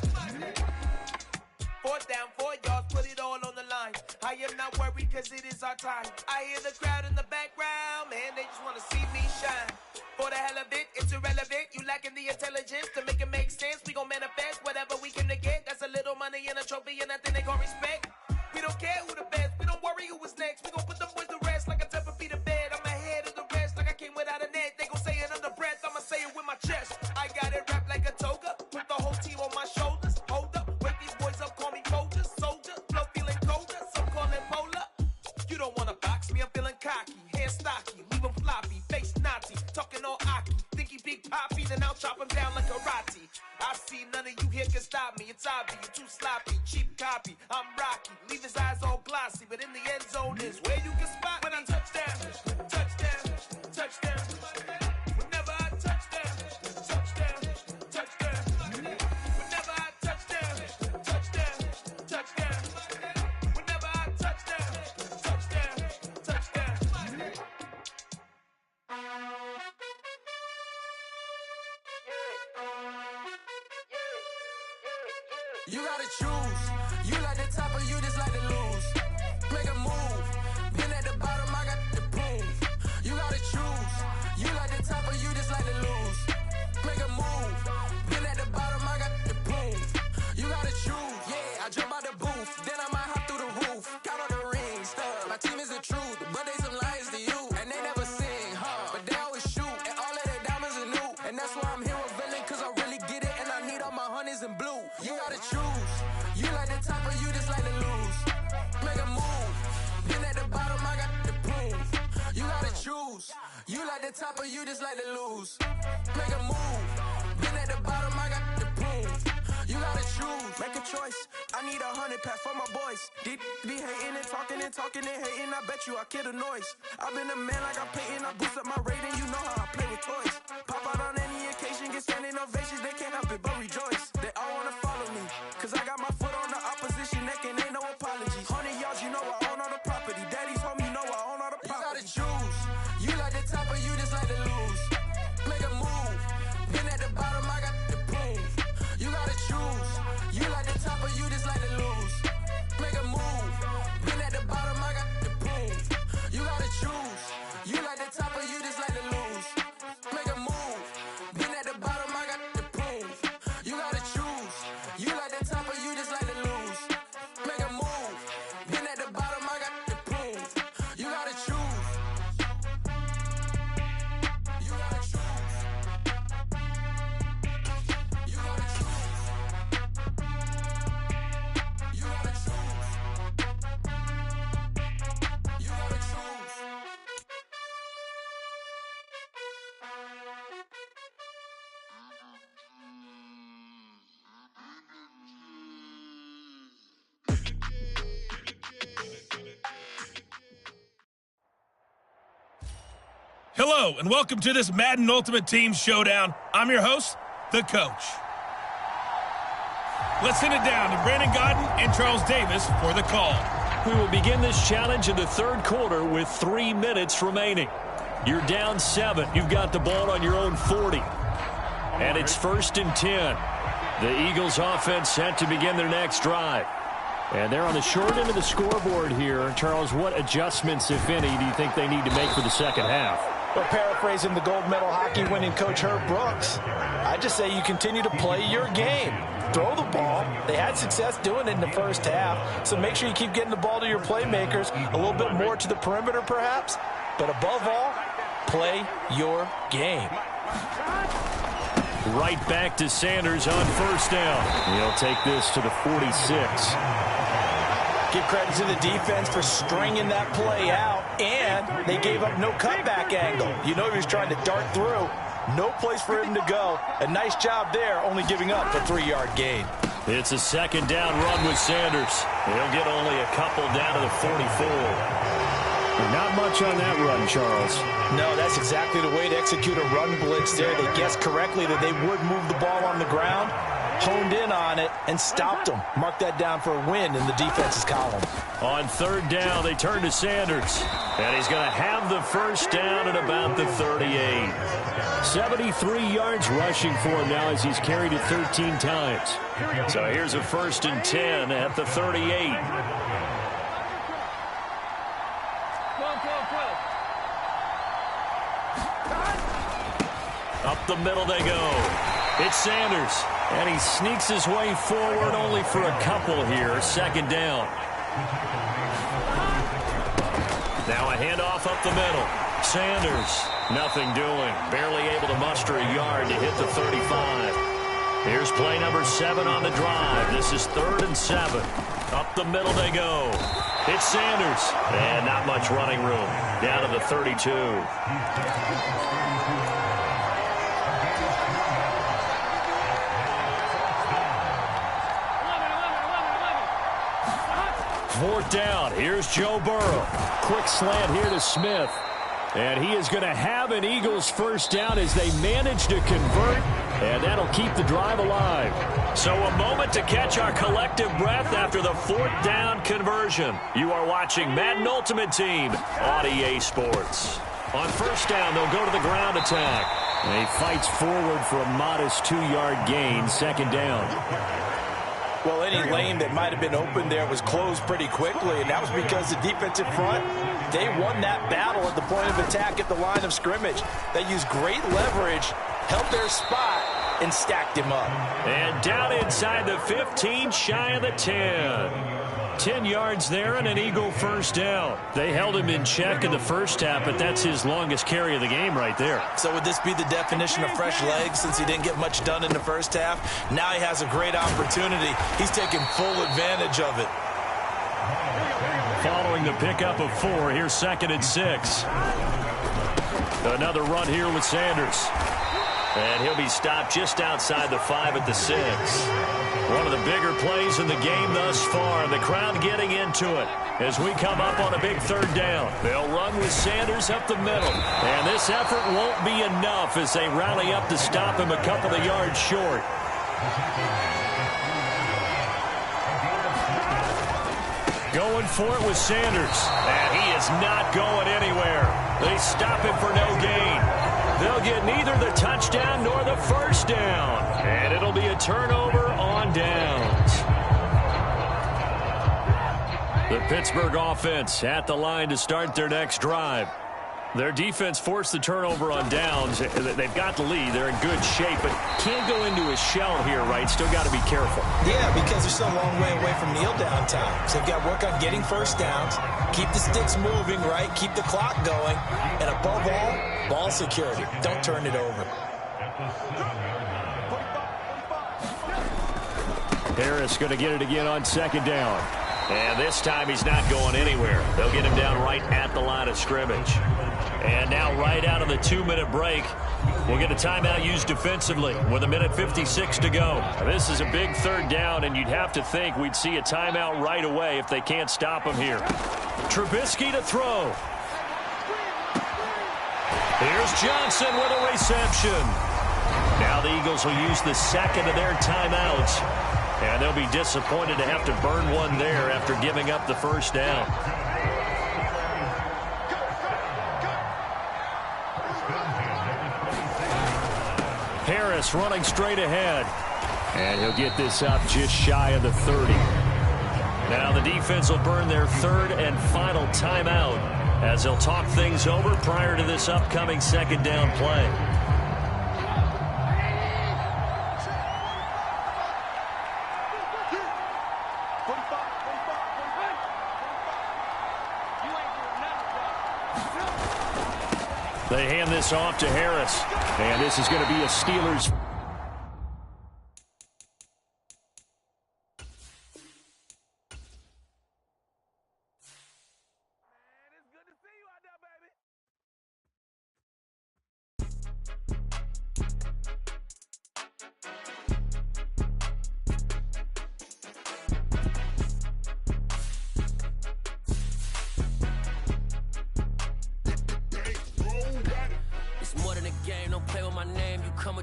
Speaker 7: 4th down, 4 yards, put it all on the line. I am not worried cause it is our time. I hear the crowd in the background, man, they just wanna see me shine. For the hell of it, it's irrelevant. You lacking the intelligence to make it make sense. We gon' manifest whatever we came to get. That's a little money and a trophy and nothing they gon' respect. We don't care who the best, we don't worry who is next. We gon' put them boys to rest like a Tempur-Pedic to bed. I'm ahead of the rest like I came without a net. They gon' say it under breath, I'ma say it with my chest. I got it wrapped like a toga, put the whole team on my shoulders. Hold up, wake these boys up, call me Folger, soldier, flow feeling colder, some call it polar. You don't wanna box me, I'm feeling cocky, hair stocky, leave them floppy, face naughty, talking all
Speaker 16: it's obvious. You too sloppy, cheap copy. I'm Rocky, leave his eyes all glossy, but in the end zone is where you can spot when I touchdown, touchdown, touchdown. Whenever I touchdown, touchdown, touchdown. Whenever I touchdown, touchdown, touchdown. Whenever I touchdown, touchdown, touchdown.
Speaker 17: You gotta choose. You like the top or you just like to lose. Make a move. Been at the bottom, I got the prove. You gotta choose. You like the top or you just like to lose. Make a move. Been at the bottom, I got the prove. You gotta choose. Yeah, I jump out the booth. Then I might hop through the roof. Count on the rings. My team is the truth, but they some liars to you. And they never sing, but they always shoot. And all of their diamonds are new. And that's why I'm here with villain, cause I really get it. And I need all my honeys in blue. You gotta choose. You like the top or you just like to lose. Make a move. Been at the bottom, I got the proof. You gotta choose. You like the top or you just like to lose. Make a move. Been at the bottom, I got the proof. You gotta choose.
Speaker 16: Make a choice. I need 100 pack for my boys. Deep be hating and talking and hating. I bet you I kill the noise. I've been a man like I'm Peyton. I boost up my rating. You know how I play with toys. Pop out on any occasion, get standing ovations. They can't help it but rejoice. They all wanna follow me, cause I got my foot on the opposition neck and ain't no apologies. 100 yards, you know I own all the property. Daddy's home, you know I own all the property.
Speaker 17: You gotta choose. You like the top or you just like to lose. Make a move. Been at the bottom, I got the proof. You gotta choose. You like the top or you just like to lose. Make a move. Been at the bottom, I got the proof. You gotta choose. You like the top or you just like to lose. Make a move. Been at the bottom, I got the proof. You gotta choose. You like the top or you just like to lose. Make a move. Been at the bottom, I got the proof. You gotta choose. You gotta choose. You gotta choose. You gotta choose. You gotta choose.
Speaker 18: Hello, and welcome to this Madden Ultimate Team Showdown. I'm your host, the Coach. Let's send it down to Brandon Godden and Charles Davis for the call.
Speaker 15: We will begin this challenge in the third quarter with 3 minutes remaining. You're down 7. You've got the ball on your own 40. And it's 1st and 10. The Eagles offense set to begin their next drive. And they're on the short end of the scoreboard here. Charles, what adjustments, if any, do you think they need to make for the second half?
Speaker 3: Well, paraphrasing the gold medal hockey winning coach Herb Brooks, I just say you continue to play your game. Throw the ball. They had success doing it in the first half, so make sure you keep getting the ball to your playmakers, a little bit more to the perimeter perhaps, but above all, play your game.
Speaker 15: Right back to Sanders on 1st down. He'll take this to the 46.
Speaker 3: Give credit to the defense for stringing that play out, and they gave up no cutback angle. You know he was trying to dart through. No place for him to go. A nice job there, only giving up a 3-yard gain.
Speaker 15: It's a 2nd down run with Sanders. He'll get only a couple down to the 44. Not much on that run, Charles.
Speaker 3: No, that's exactly the way to execute a run blitz there. They guessed correctly that they would move the ball on the ground, honed in on it, and stopped them. Mark that down for a win in the defense's column.
Speaker 15: On 3rd down, they turn to Sanders. And he's going to have the 1st down at about the 38. 73 yards rushing for him now as he's carried it 13 times. So here's a 1st and 10 at the 38. Up the middle they go. It's Sanders. And he sneaks his way forward only for a couple here. 2nd down. Now a handoff up the middle. Sanders, nothing doing. Barely able to muster a yard to hit the 35. Here's play number 7 on the drive. This is 3rd and 7. Up the middle they go. It's Sanders. And not much running room. Down to the 32. 4th down. Here's Joe Burrow. Quick slant here to Smith. And he is going to have an Eagles first down as they manage to convert, and that'll keep the drive alive.
Speaker 1: So a moment to catch our collective breath after the 4th down conversion. You are watching Madden Ultimate Team on EA Sports. On first down, they'll go to the ground attack. And he fights forward for a modest 2-yard gain, 2nd down.
Speaker 3: Well, any lane that might have been open there was closed pretty quickly, and that was because the defensive front, they won that battle at the point of attack at the line of scrimmage. They used great leverage, held their spot, and stacked him up.
Speaker 1: And down inside the 15, shy of the 10.
Speaker 15: 10 yards there and an Eagle first down. They held him in check in the first half, but that's his longest carry of the game right there.
Speaker 2: So would this be the definition of fresh legs since he didn't get much done in the first half? Now he has a great opportunity. He's taking full advantage of it.
Speaker 15: Following the pickup of 4, here's 2nd and 6. Another run here with Sanders.
Speaker 1: And he'll be stopped just outside the 5 at the 6.
Speaker 15: One of the bigger plays in the game thus far. The crowd getting into it as we come up on a big 3rd down. They'll run with Sanders up the middle. And this effort won't be enough as they rally up to stop him a couple of yards short. Going for it with Sanders.
Speaker 1: And he is not going anywhere.
Speaker 15: They stop him for no gain. They'll get neither the touchdown nor the first down. And it'll be a turnover on downs. The Pittsburgh offense at the line to start their next drive. Their defense forced the turnover on downs. They've got the lead. They're in good shape, but can't go into a shell here, right? Still got to be careful.
Speaker 2: Yeah, because they're still a long way away from kneel down time. So they've got to work on getting first downs, keep the sticks moving, right? Keep the clock going. And above all, ball security. Don't turn it over.
Speaker 15: Harris going to get it again on 2nd down.
Speaker 1: And this time he's not going anywhere. They'll get him down right at the line of scrimmage. And now right out of the 2-minute break, we'll get a timeout used defensively with 1:56 to go.
Speaker 15: This is a big 3rd down, and you'd have to think we'd see a timeout right away if they can't stop him here. Trubisky to throw.
Speaker 1: Here's Johnson with a reception. Now the Eagles will use the 2nd of their timeouts. And they'll be disappointed to have to burn one there after giving up the first down.
Speaker 15: Harris running straight ahead. And he'll get this up just shy of the 30.
Speaker 1: Now the defense will burn their 3rd and final timeout as they'll talk things over prior to this upcoming 2nd down play.
Speaker 15: They hand this off to Harris. And this is going to be a Steelers.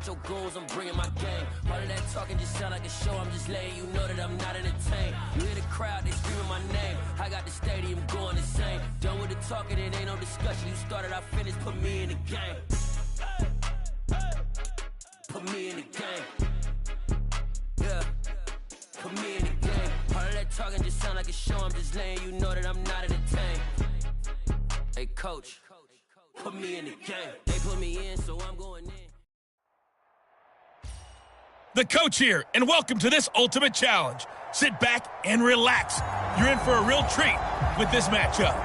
Speaker 19: Your goals, I'm bringing my game. All of that talking just sound like a show. I'm just letting you know that I'm not entertained. You hear the crowd, they screaming my name. I got the stadium going insane. Done with the talking, it ain't no discussion. You started, I finished, put me in the game. Put me in the game. Yeah, put me in the game. All of that talking just sound like a show. I'm just letting you know that I'm not entertained. Hey, coach, put me in the game. They put me in, so I'm going in.
Speaker 18: The coach here, and welcome to this Ultimate Challenge. Sit back and relax. You're in for a real treat with this matchup.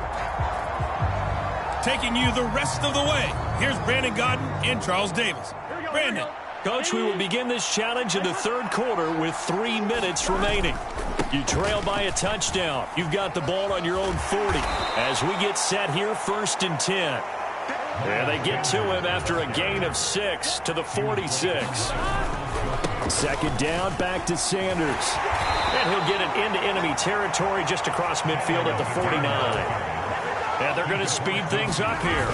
Speaker 18: Taking you the rest of the way, here's Brandon Godden and Charles Davis. Brandon.
Speaker 15: Coach, we will begin this challenge in the 3rd quarter with 3 minutes remaining. You trail by a touchdown. You've got the ball on your own 40. As we get set here, 1st and 10. And they get to him after a gain of 6 to the 46. Second down, back to Sanders.
Speaker 1: And he'll get it into enemy territory just across midfield at the 49. And they're going to speed things up here.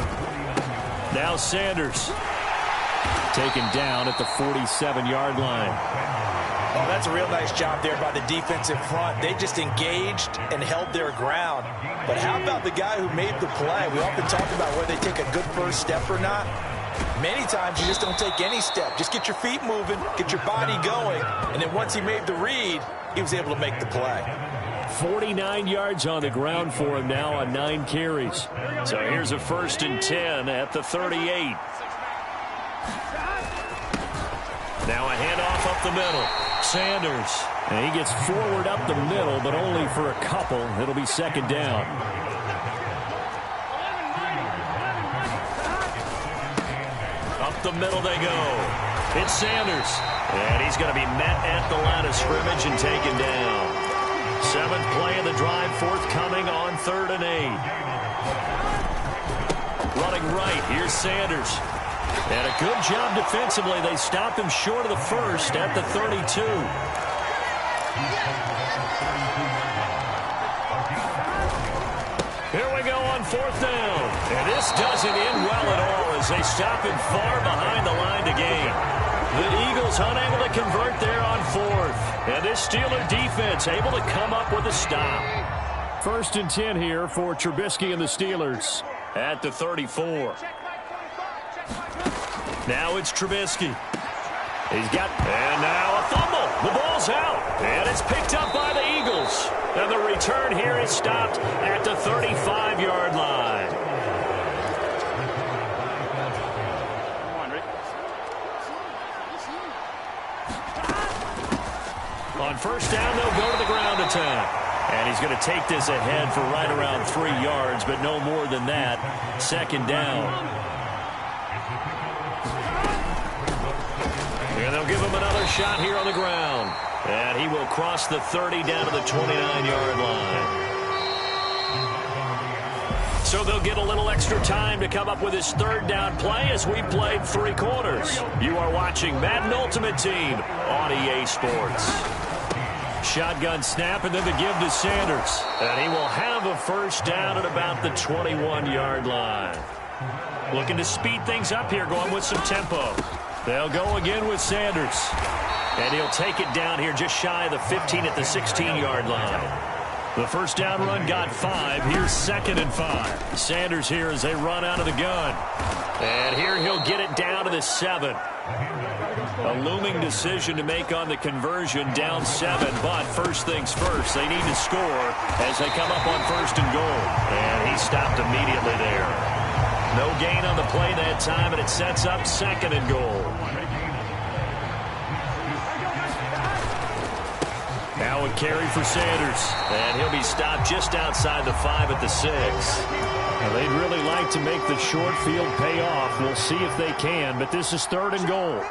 Speaker 1: Now Sanders. Taken down at the 47-yard line.
Speaker 3: Oh, that's a real nice job there by the defensive front. They just engaged and held their ground. But how about the guy who made the play? We often talk about whether they take a good first step or not. Many times you just don't take any step. Just get your feet moving, get your body going, and then once he made the read, he was able to make the play.
Speaker 15: 49 yards on the ground for him now on 9 carries.
Speaker 1: So here's a 1st and 10 at the 38. Now a handoff up the middle. Sanders.
Speaker 15: And he gets forward up the middle, but only for a couple. It'll be second down.
Speaker 1: Up the middle they go. It's Sanders. And he's going to be met at the line of scrimmage and taken down. 7th play of the drive forthcoming on 3rd and 8. Running right. Here's Sanders. And a good job defensively. They stopped him short of the first at the 32. Here we go on 4th down. And this doesn't end well at all as they stop him far behind the line to gain. The Eagles unable to convert there on 4th. And this Steeler defense able to come up with a stop.
Speaker 15: 1st and 10 here for Trubisky and the Steelers.
Speaker 1: At the 34. Now it's Trubisky. He's got, and now a fumble. The ball's out, and it's picked up by the Eagles. And the return here is stopped at the 35-yard line. On 1st down, they'll go to the ground attack. And he's going to take this ahead for right around 3 yards, but no more than that. 2nd down. And they'll give him another shot here on the ground. And he will cross the 30 down to the 29-yard line. So they'll get a little extra time to come up with his 3rd down play as we played 3 quarters. You are watching Madden Ultimate Team on EA Sports. Shotgun snap and then the give to Sanders. And he will have a 1st down at about the 21-yard line. Looking to speed things up here, going with some tempo. They'll go again with Sanders. And he'll take it down here just shy of the 15 at the 16-yard line. The 1st down run got 5. Here's 2nd and 5. Sanders here as they run out of the gun. And here he'll get it down to the 7. A looming decision to make on the conversion, down 7. But first things first, they need to score as they come up on 1st and goal. And he stopped immediately there. No gain on the play that time, and it sets up 2nd and goal. Now a carry for Sanders. And he'll be stopped just outside the 5 at the 6.
Speaker 15: Well, they'd really like to make the short field pay off. We'll see if they can, but this is 3rd and goal.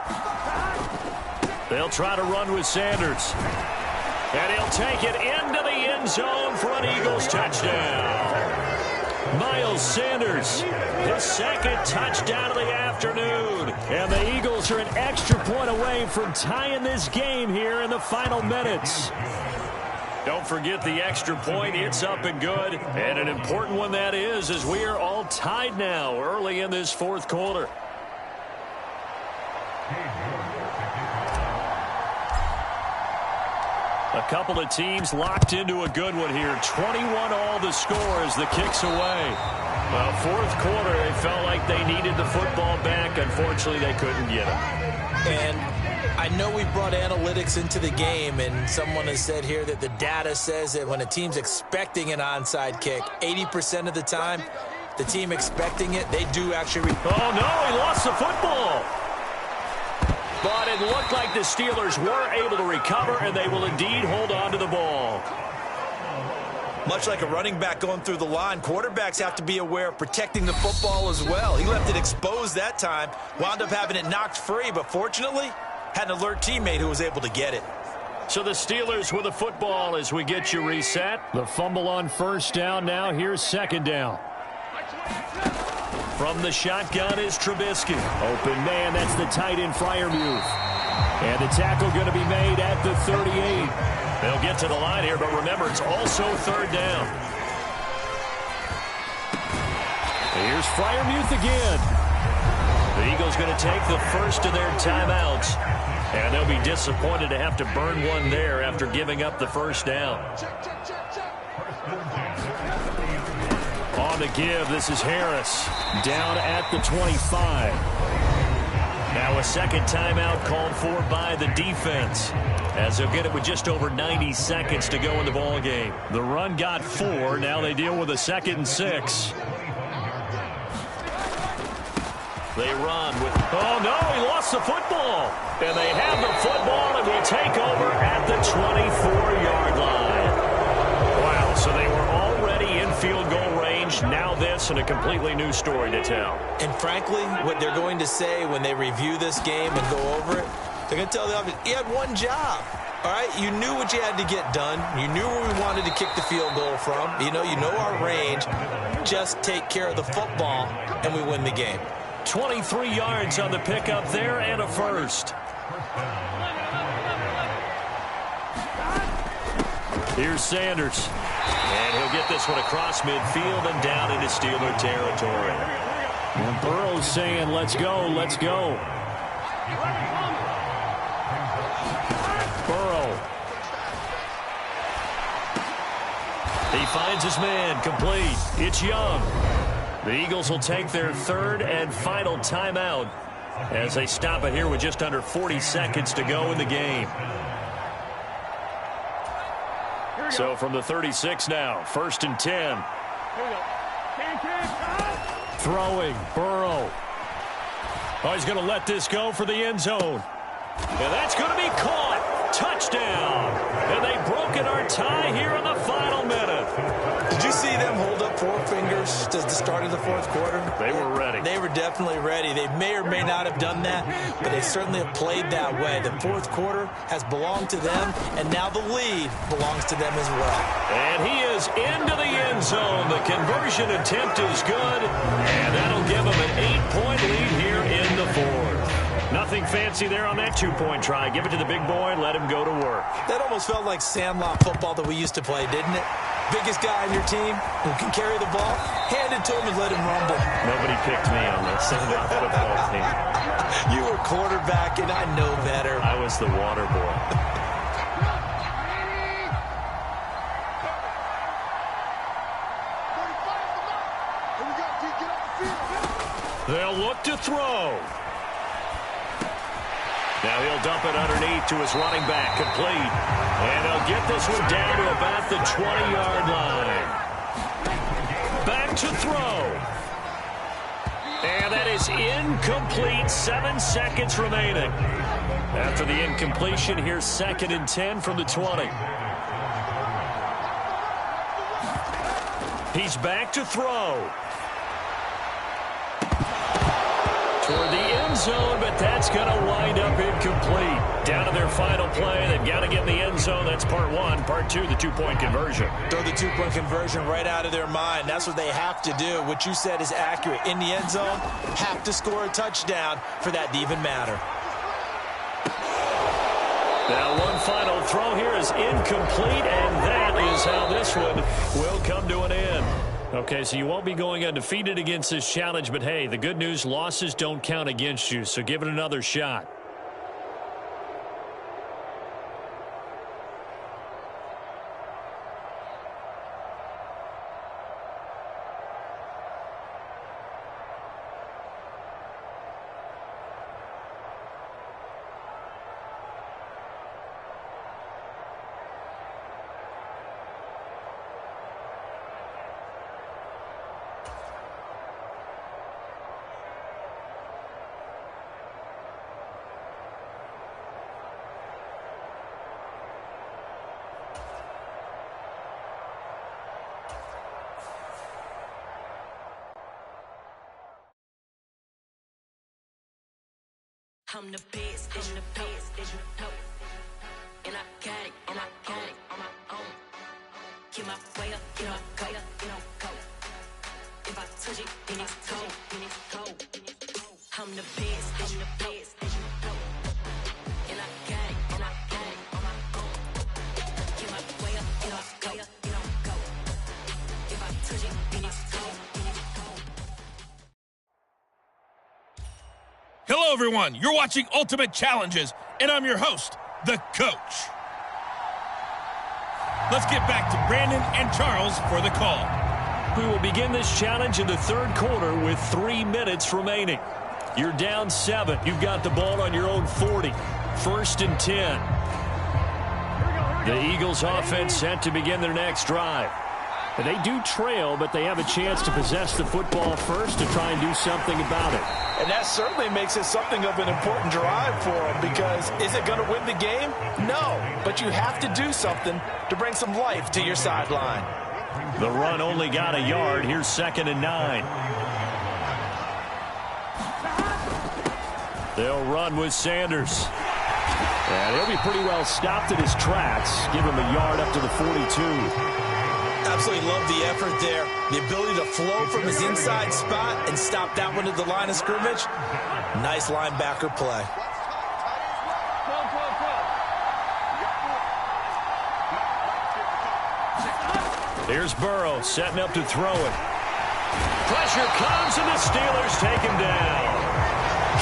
Speaker 1: They'll try to run with Sanders. And he'll take it into the end zone for an Eagles touchdown. Miles Sanders, his 2nd touchdown of the afternoon.
Speaker 15: And the Eagles are an extra point away from tying this game here in the final minutes.
Speaker 1: Don't forget the extra point. It's up and good. And an important one that is, as we are all tied now early in this 4th quarter. A couple of teams locked into a good one here. 21 all the score as the kick's away. Well, 4th quarter, they felt like they needed the football back. Unfortunately, they couldn't get it.
Speaker 3: And I know we brought analytics into the game, and someone has said here that the data says that when a team's expecting an onside kick, 80% of the time, the team expecting it, they do actually...
Speaker 1: Oh, no, he lost the football. But it looked like the Steelers were able to recover, and they will indeed hold on to the ball.
Speaker 2: Much like a running back going through the line, quarterbacks have to be aware of protecting the football as well. He left it exposed that time, wound up having it knocked free, but fortunately, had an alert teammate who was able to get it.
Speaker 1: So the Steelers with the football as we get you reset.
Speaker 15: The fumble on 1st down now. Here's 2nd down.
Speaker 1: From the shotgun is Trubisky.
Speaker 15: Open man, that's the tight end Freiermuth. And the tackle going to be made at the 38. They'll get to the line here, but remember, it's also third down. Here's Freiermuth again. The Eagles going to take the first of their timeouts. And they'll be disappointed to have to burn one there after giving up the first down. On the give, this is Harris. Down at the 25. Now a second timeout called for by the defense, as they'll get it with just over 90 seconds to go in the ball game. The run got 4. Now they deal with a 2nd and 6. They run with, oh no, he lost the football. And they have the football and will take over at the 24-yard line. Wow, so they were already in field goal range. Now this, and a completely new story to tell.
Speaker 2: And frankly, what they're going to say when they review this game and go over it, they're going to tell the offense, you had one job. All right, you knew what you had to get done. You knew where we wanted to kick the field goal from. You know our range. Just take care of the football, and we win the game.
Speaker 15: 23 yards on the pickup there and a first. Here's Sanders. And he'll get this one across midfield and down into Steeler territory. And Burrow's saying, let's go, let's go. Burrow. He finds his man, complete. It's Young. The Eagles will take their third and final timeout as they stop it here with just under 40 seconds to go in the game. So from the 36 now, 1st and 10. Throwing, Burrow. Oh, he's going to let this go for the end zone. And that's going to be caught. Touchdown. And they've broken our tie here in the final minute.
Speaker 2: Did you see them hold up 4 fingers to the start of the 4th quarter?
Speaker 15: They were ready.
Speaker 2: They were definitely ready. They may or may not have done that, but they certainly have played that way. The 4th quarter has belonged to them, and now the lead belongs to them as well.
Speaker 15: And he is into the end zone. The conversion attempt is good, and that'll give them an 8-point lead here in the 4th. Nothing fancy there on that 2-point try. Give it to the big boy and let him go to work.
Speaker 2: That almost felt like sandlot football that we used to play, didn't it? Biggest guy on your team who can carry the ball, hand it to him and let him rumble.
Speaker 15: Nobody picked me on the sandlot football team.
Speaker 2: You were quarterback, and I know better.
Speaker 15: I was the water boy. They'll look to throw. Now he'll dump it underneath to his running back, complete. And they'll get this one down to about the 20-yard line. Back to throw. And that is incomplete. 7 seconds remaining. After the incompletion, here's 2nd and 10 from the 20. He's back to throw. Toward the end zone, but that's going to wind up incomplete. Down to their final play. They've got to get in the end zone. That's part 1. Part 2, the 2-point conversion.
Speaker 2: Throw the 2-point conversion right out of their mind. That's what they have to do. What you said is accurate. In the end zone, have to score a touchdown for that to even matter.
Speaker 15: Now one final throw here is incomplete, and that is how this one will come to an end. Okay, so you won't be going undefeated against this challenge, but hey, the good news, losses don't count against you, so give it another shot.
Speaker 19: I'm the best, I'm the best, and I got it, on my own. Get my way up, get my go, go. If I touch it, then it's cold, I'm the best, and I
Speaker 18: everyone. You're watching Ultimate Challenges, and I'm your host, the Coach. Let's get back to Brandon and Charles for the call.
Speaker 15: We will begin this challenge in the third quarter with 3 minutes remaining. You're down 7. You've got the ball on your own 40. 1st and 10. The Eagles offense set to begin their next drive. They do trail, but they have a chance to possess the football first to try and do something about it.
Speaker 3: And that certainly makes it something of an important drive for them, because is it going to win the game? No, but you have to do something to bring some life to your sideline.
Speaker 15: The run only got a yard. Here's 2nd and 9. They'll run with Sanders. And he'll be pretty well stopped in his tracks. Give him a yard up to the 42.
Speaker 2: Absolutely love the effort there. The ability to flow from his inside spot and stop that one at the line of scrimmage. Nice linebacker play.
Speaker 15: Here's Burrow setting up to throw it. Pressure comes and the Steelers take him down.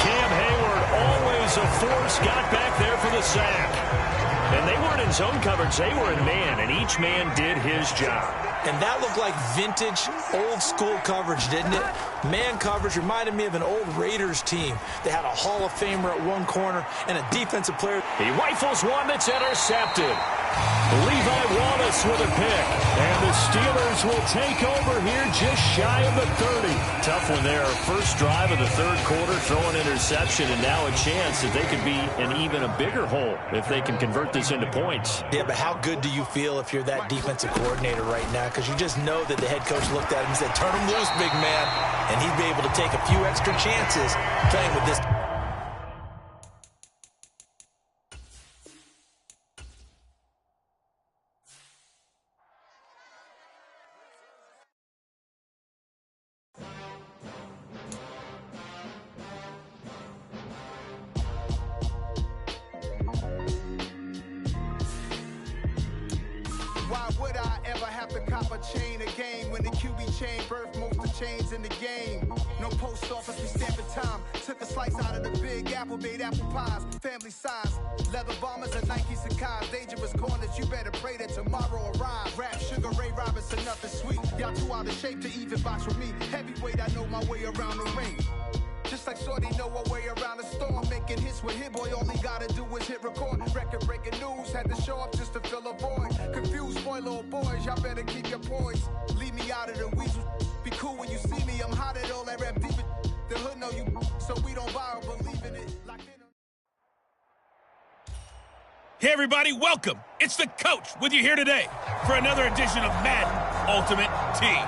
Speaker 15: Cam Hayward, always a force, got back there for the sack. And they weren't in zone coverage, they were in man, and each man did his job.
Speaker 2: And that looked like vintage, old-school coverage, didn't it? Man coverage reminded me of an old Raiders team. They had a Hall of Famer at one corner and a defensive player.
Speaker 15: He rifles one that's intercepted. Levi Wallace with a pick. And the Steelers will take over here just shy of the 30. Tough one there. First drive of the third quarter, throw an interception, and now a chance that they could be in even a bigger hole if they can convert this into points.
Speaker 3: Yeah, but how good do you feel if you're that defensive coordinator right now? Because you just know that the head coach looked at him and said, turn him loose, big man. And he'd be able to take a few extra chances playing with this.
Speaker 12: Why would I ever have to cop a chain a game when the QB chain birthed most of chains in the game? No post office, we stamping time. Took a slice out of the big apple, made apple pies, family size. Leather bombers and Nike Sacai's, dangerous corners, you better pray that tomorrow arrives. Rap, Sugar Ray Robinson, nothing sweet. Y'all too out of shape to even box with me. Heavyweight, I know my way around the ring. Just like Shorty know her way around the storm, making hits with Hit Boy, all he gotta do is hit record. Record-breaking news, had to show up just to fill a void. Confused boy, little boys, y'all better keep your poise. Leave me out of the weasel. Be cool when you see me, I'm hot at all that rap deep. The hood know you, so we don't borrow, believe in it. Like
Speaker 18: Hey, everybody, welcome. It's the Coach with you here today for another edition of Madden Ultimate Team.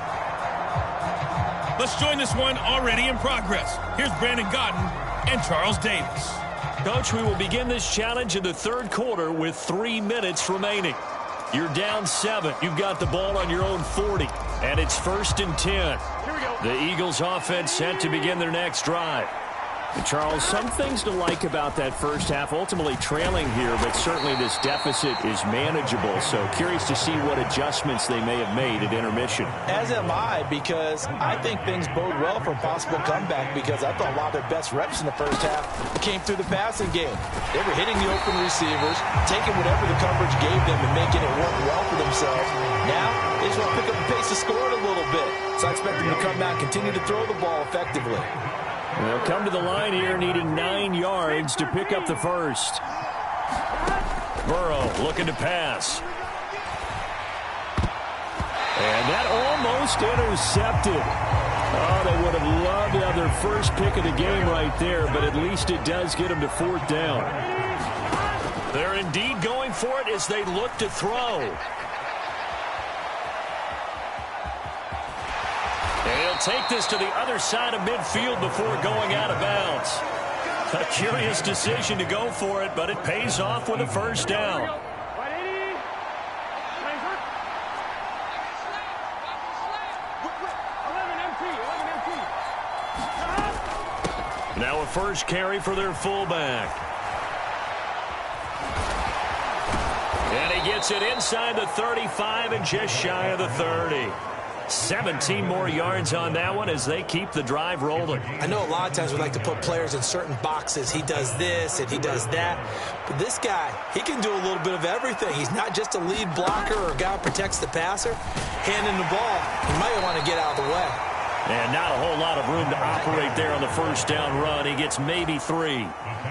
Speaker 18: Let's join this one already in progress. Here's Brandon Godden and Charles Davis.
Speaker 15: Coach, we will begin this challenge in the third quarter with 3 minutes remaining. You're down 7. You've got the ball on your own 40. And it's 1st and 10. Here we go. The Eagles offense set to begin their next drive. And Charles, some things to like about that first half, ultimately trailing here, but certainly this deficit is manageable. So curious to see what adjustments they may have made at intermission.
Speaker 3: As am I, because I think things bode well for a possible comeback, because I thought a lot of their best reps in the first half came through the passing game. They were hitting the open receivers, taking whatever the coverage gave them and making it work well for themselves. Now, they just want to pick up the pace of scoring a little bit. So I expect them to come out and continue to throw the ball effectively.
Speaker 15: They'll come to the line here needing 9 yards to pick up the first. Burrow looking to pass. And that almost intercepted. Oh, they would have loved to have their first pick of the game right there, but at least it does get them to 4th down. They're indeed going for it as they look to throw. And he'll take this to the other side of midfield before going out of bounds. A curious decision to go for it, but it pays off with a first down. Now a first carry for their fullback. And he gets it inside the 35 and just shy of the 30. 17 more yards on that one as they keep the drive rolling.
Speaker 3: I know a lot of times we like to put players in certain boxes. He does this and he does that. But this guy, he can do a little bit of everything. He's not just a lead blocker or a guy who protects the passer. Handing the ball, he might want to get out of the way.
Speaker 15: And not a whole lot of room to operate there on the first down run. He gets maybe 3.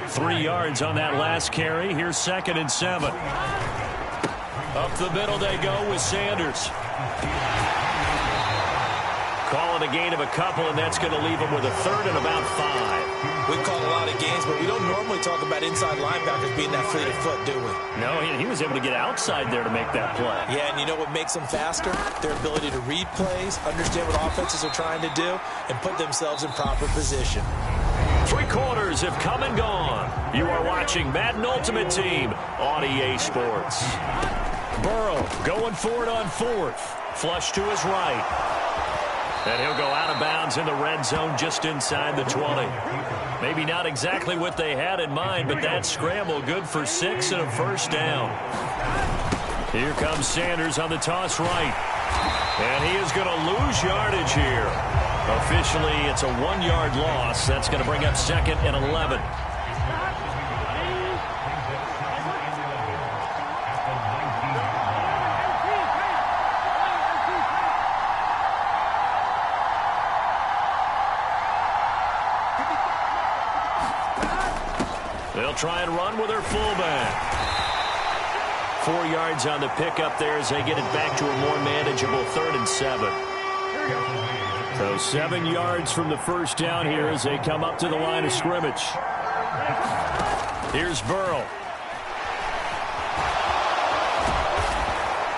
Speaker 15: 3 yards on that last carry. Here's 2nd and 7. Up the middle they go with Sanders. Call it a gain of a couple, and that's going to leave him with a 3rd and about 5.
Speaker 3: We call a lot of games, but we don't normally talk about inside linebackers being that fleet of foot, do we?
Speaker 15: No, he was able to get outside there to make that play.
Speaker 3: Yeah, and you know what makes them faster? Their ability to read plays, understand what offenses are trying to do, and put themselves in proper position.
Speaker 15: 3 quarters have come and gone. You are watching Madden Ultimate Team on EA Sports. Burrow going for it on 4th. Flush to his right. And he'll go out of bounds in the red zone just inside the 20. Maybe not exactly what they had in mind, but that scramble good for 6 and a first down. Here comes Sanders on the toss right. And he is going to lose yardage here. Officially, it's a 1-yard loss. That's going to bring up 2nd and 11. They'll try and run with their fullback. 4 yards on the pickup there as they get it back to a more manageable 3rd and 7. So 7 yards from the first down here as they come up to the line of scrimmage. Here's Burrow.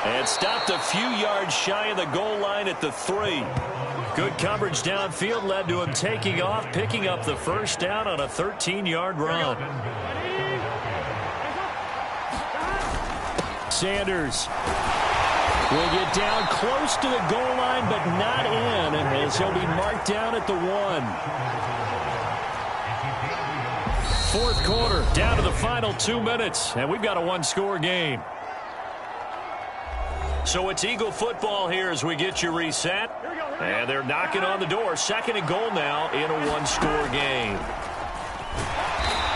Speaker 15: And stopped a few yards shy of the goal line at the 3. Good coverage downfield led to him taking off, picking up the first down on a 13-yard run. Sanders will get down close to the goal line, but not in, as he'll be marked down at the 1. 4th quarter, down to the final 2 minutes, and we've got a 1-score game. So it's Eagle football here as we get you reset. And they're knocking on the door. 2nd and goal now in a 1-score game.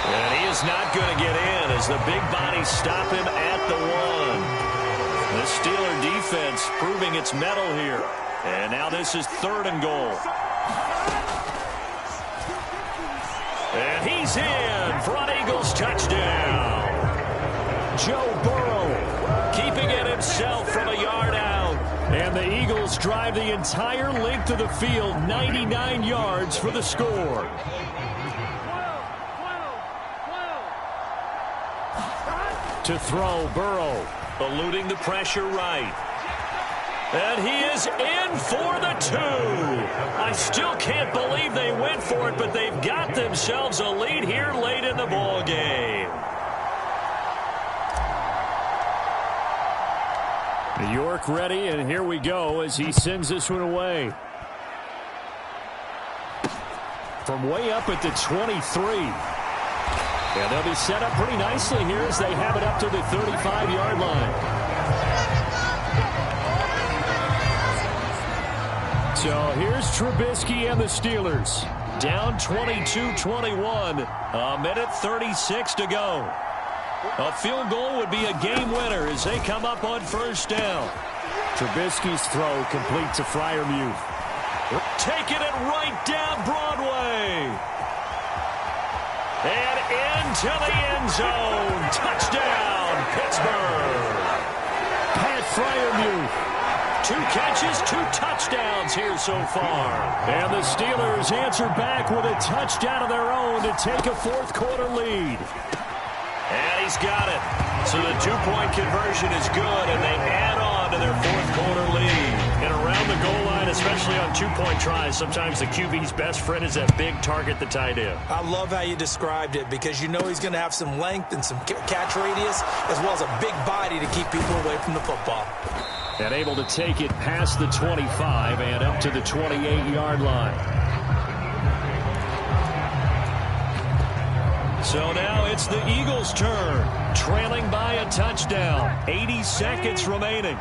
Speaker 15: And he is not going to get in as the big bodies stop him at the 1. The Steeler defense proving its mettle here. And now this is 3rd and goal. And he's in for an Eagles touchdown. Joe Burrow keeping it himself from a yard out. And the Eagles drive the entire length of the field, 99 yards for the score. To throw, Burrow, eluding the pressure right. And he is in for the 2. I still can't believe they went for it, but they've got themselves a lead here late in the ball game. York ready, and here we go as he sends this one away. From way up at the 23. And they'll be set up pretty nicely here as they have it up to the 35-yard line. So here's Trubisky and the Steelers. Down 22-21. A minute 36 to go. A field goal would be a game winner as they come up on first down. Trubisky's throw complete to Freiermuth. Taking it right down Broadway. And into the end zone. Touchdown, Pittsburgh. Pat Freiermuth. 2 catches, 2 touchdowns here so far. And the Steelers answer back with a touchdown of their own to take a 4th quarter lead. And he's got it. So the 2-point conversion is good, and they add on to their 4th quarter lead. And around the goal line, especially on 2-point tries, sometimes the QB's best friend is that big target, the tight end.
Speaker 3: I love how you described it because you know he's going to have some length and some catch radius as well as a big body to keep people away from the football.
Speaker 15: And able to take it past the 25 and up to the 28-yard line. So now it's the Eagles' turn, trailing by a touchdown. 80 seconds remaining.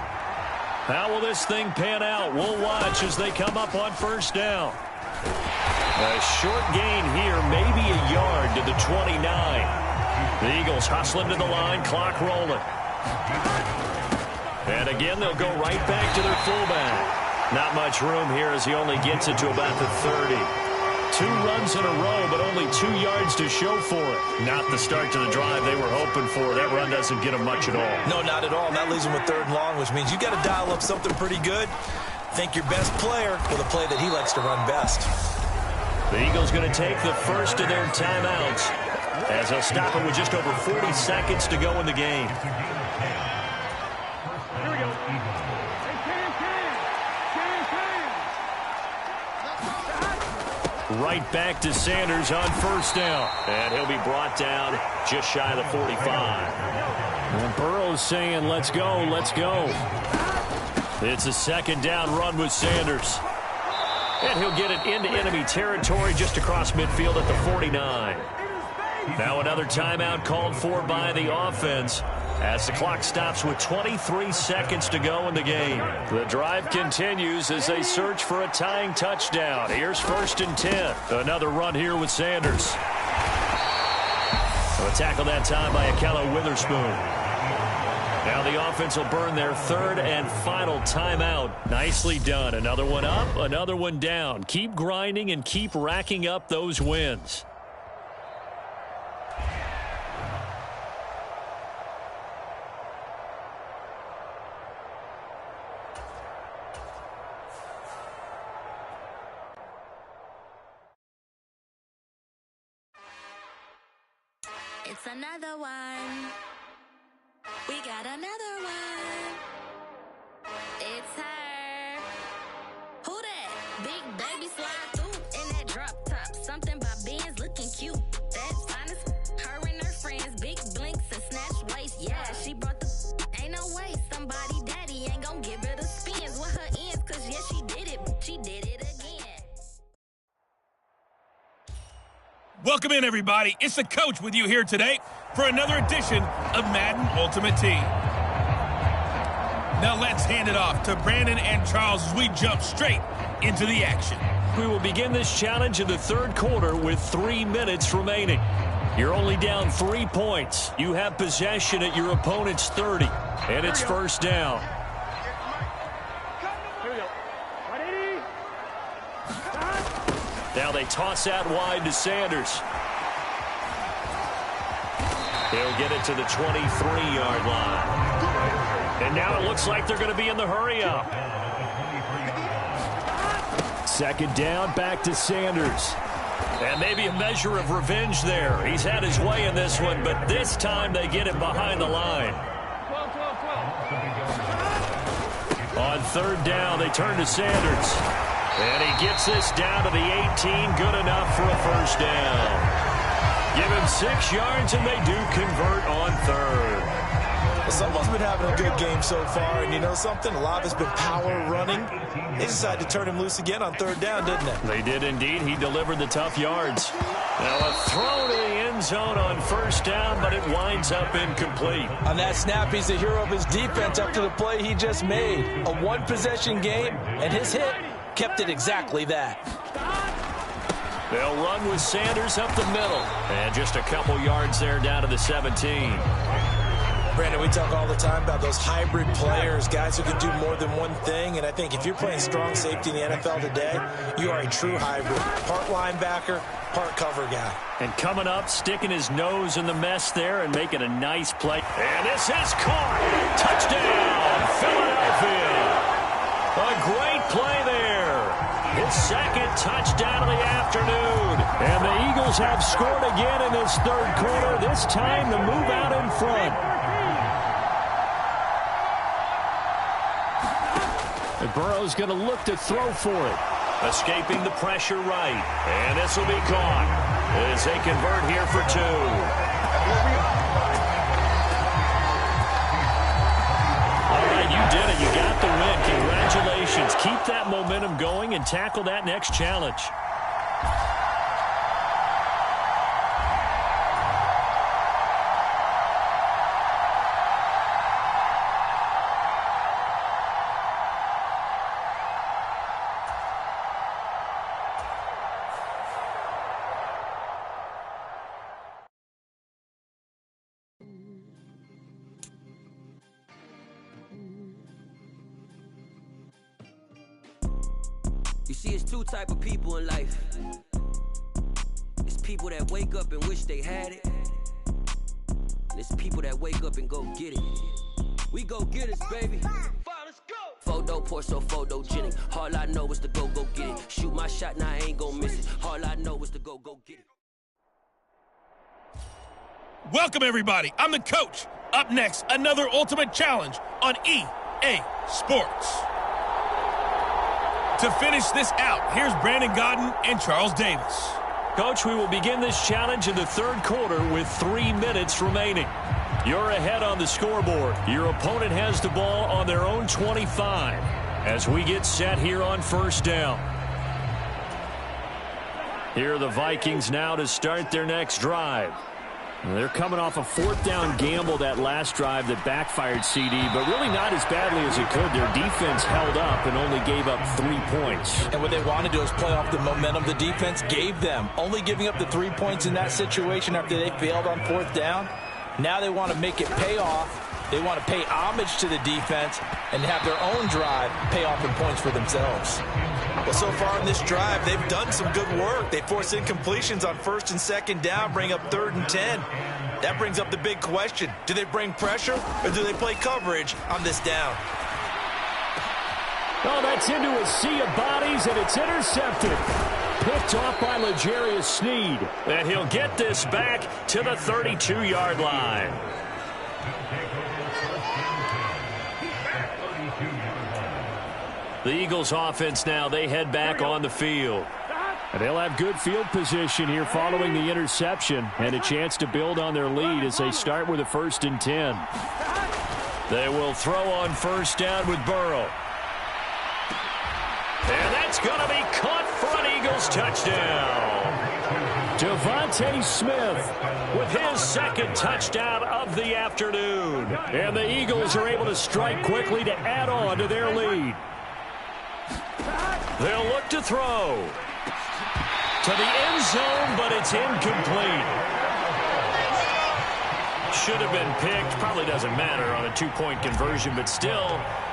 Speaker 15: How will this thing pan out? We'll watch as they come up on first down. A short gain here, maybe a yard to the 29. The Eagles hustling to the line, clock rolling. And again, they'll go right back to their fullback. Not much room here as he only gets it to about the 30. 2 runs in a row, but only 2 yards to show for it. Not the start to the drive they were hoping for. That run doesn't get them much at all.
Speaker 2: No, not at all. And that leaves them with 3rd and long, which means you got to dial up something pretty good. Think your best player with a play that he likes to run best.
Speaker 15: The Eagles going to take the first of their timeouts as they'll stop it with just over 40 seconds to go in the game. Right back to Sanders on first down. And he'll be brought down just shy of the 45. And Burrow's saying, let's go, let's go. It's a 2nd down run with Sanders. And he'll get it into enemy territory just across midfield at the 49. Now another timeout called for by the offense as the clock stops with 23 seconds to go in the game. The drive continues as they search for a tying touchdown. Here's 1st and 10. Another run here with Sanders. A tackle that time by Akello Witherspoon. Now the offense will burn their 3rd and final timeout. Nicely done. Another one up, another one down. Keep grinding and keep racking up those wins.
Speaker 20: It's another one. We got another one. It's her. Who that? Big baby slide through in that drop top. Something about Benz looking cute. That's honest. Her and her friends, big blinks and snatch waist. Yeah, she brought the. Ain't no way somebody daddy ain't gonna give her the spins with her ends. Cause yeah, she did it. She did it again.
Speaker 18: Welcome in, everybody. It's the coach with you here today for another edition of Madden Ultimate Team. Now let's hand it off to Brandon and Charles as we jump straight into the action.
Speaker 15: We will begin this challenge in the 3rd quarter with 3 minutes remaining. You're only down 3 points. You have possession at your opponent's 30, and it's 1st down. Now they toss out wide to Sanders. He'll get it to the 23-yard line. And now it looks like they're going to be in the hurry-up. 2nd down, back to Sanders. And maybe a measure of revenge there. He's had his way in this one, but this time they get him behind the line. On 3rd down, they turn to Sanders. And he gets this down to the 18, good enough for a 1st down. Give him 6 yards, and they do convert on 3rd.
Speaker 2: Well, someone's been having a good game so far, and you know something? A lot of it's been power running. They decided to turn him loose again on 3rd down, didn't they?
Speaker 15: They did indeed. He delivered the tough yards. Now a throw to the end zone on 1st down, but it winds up incomplete.
Speaker 3: On that snap, he's the hero of his defense up to the play he just made. A 1-possession game, and his hit kept it exactly that.
Speaker 15: They'll run with Sanders up the middle. And just a couple yards there down to the 17.
Speaker 2: Brandon, we talk all the time about those hybrid players, guys who can do more than one thing. And I think if you're playing strong safety in the NFL today, you are a true hybrid. Part linebacker, part cover guy.
Speaker 15: And coming up, sticking his nose in the mess there and making a nice play. And this is caught. Touchdown, Philadelphia. A great play there. His 2nd touchdown of the afternoon. And the Eagles have scored again in this 3rd quarter, this time to move out in front. And Burrow's going to look to throw for it. Escaping the pressure right. And this will be caught as they convert here for 2. All right, you did it. You got the win. Congratulations. Keep that momentum going and tackle that next challenge.
Speaker 19: see, it's two type of people in life. It's people that wake up and wish they had it. And it's people that wake up and go get it. We go get it, baby. Photo poor, so photogenic. All I know is to go get it. Shoot my shot, now I ain't gon' miss it. All I know is to go get it.
Speaker 18: Welcome, everybody. I'm the coach. Up next, another ultimate challenge on EA Sports. To finish this out, here's Brandon Godden and Charles Davis.
Speaker 15: Coach, we will begin this challenge in the third quarter with 3 minutes remaining. You're ahead on the scoreboard. Your opponent has the ball on their own 25 as we get set here on first down. Here are the Vikings now to start their next drive. They're coming off a fourth down gamble that last drive that backfired CD, but really not as badly as it could. Their defense held up and only gave up 3 points.
Speaker 3: And what they want to do is play off the momentum the defense gave them. Only giving up the 3 points in that situation after they failed on fourth down. Now they want to make it pay off. They want to pay homage to the defense and have their own drive pay off in points for themselves.
Speaker 2: Well, so far in this drive, they've done some good work. They force incompletions on first and second down, bring up 3rd and 10. That brings up the big question. Do they bring pressure or do they play coverage on this down?
Speaker 15: Oh, that's into a sea of bodies, and it's intercepted. Picked off by L'Jarius Sneed. And he'll get this back to the 32-yard line. The Eagles offense now, they head back on the field. And they'll have good field position here following the interception and a chance to build on their lead as they start with a 1st and 10. They will throw on first down with Burrow. And that's going to be caught for an Eagles touchdown. Devontae Smith with his second touchdown of the afternoon. And the Eagles are able to strike quickly to add on to their lead. They'll look to throw to the end zone, but it's incomplete. Should have been picked. Probably doesn't matter on a 2-point conversion, but still,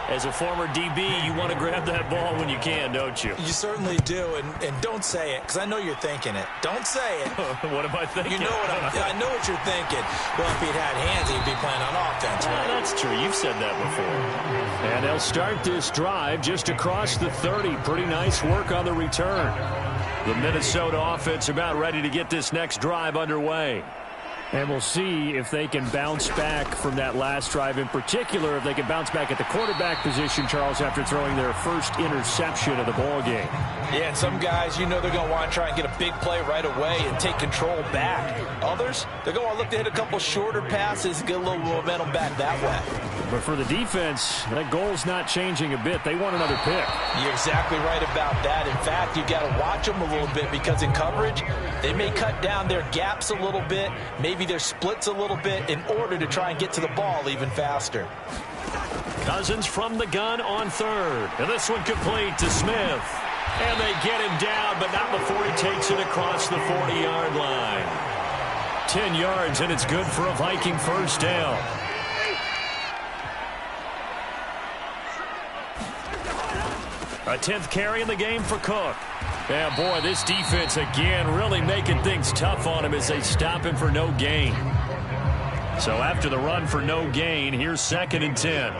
Speaker 15: as a former DB, you want to grab that ball when you can, don't you?
Speaker 3: You certainly do, and don't say it, because I know you're thinking it. Don't say it.
Speaker 15: What am I thinking?
Speaker 3: You know what I know what you're thinking. Well, if he'd had hands, he'd be playing on offense. Right?
Speaker 15: That's true. You've said that before. And they'll start this drive just across the 30. Pretty nice work on the return. The Minnesota offense about ready to get this next drive underway. And we'll see if they can bounce back from that last drive, in particular, if they can bounce back at the quarterback position, Charles, after throwing their first interception of the ball game.
Speaker 3: Yeah, and some guys, you know they're going to want to try and get a big play right away and take control back. Others, they're going to want to look to hit a couple shorter passes and get a little momentum back that way.
Speaker 15: But for the defense, that goal's not changing a bit. They want another pick.
Speaker 3: You're exactly right about that. In fact, you've got to watch them a little bit because in coverage, they may cut down their gaps a little bit, maybe their splits a little bit in order to try and get to the ball even faster.
Speaker 15: Cousins from the gun on third. And this one complete to Smith. And they get him down, but not before he takes it across the 40-yard line. 10 yards, and it's good for a Viking first down. A 10th carry in the game for Cook. Yeah, boy, this defense again really making things tough on him as they stop him for no gain. So after the run for no gain, here's 2nd and 10.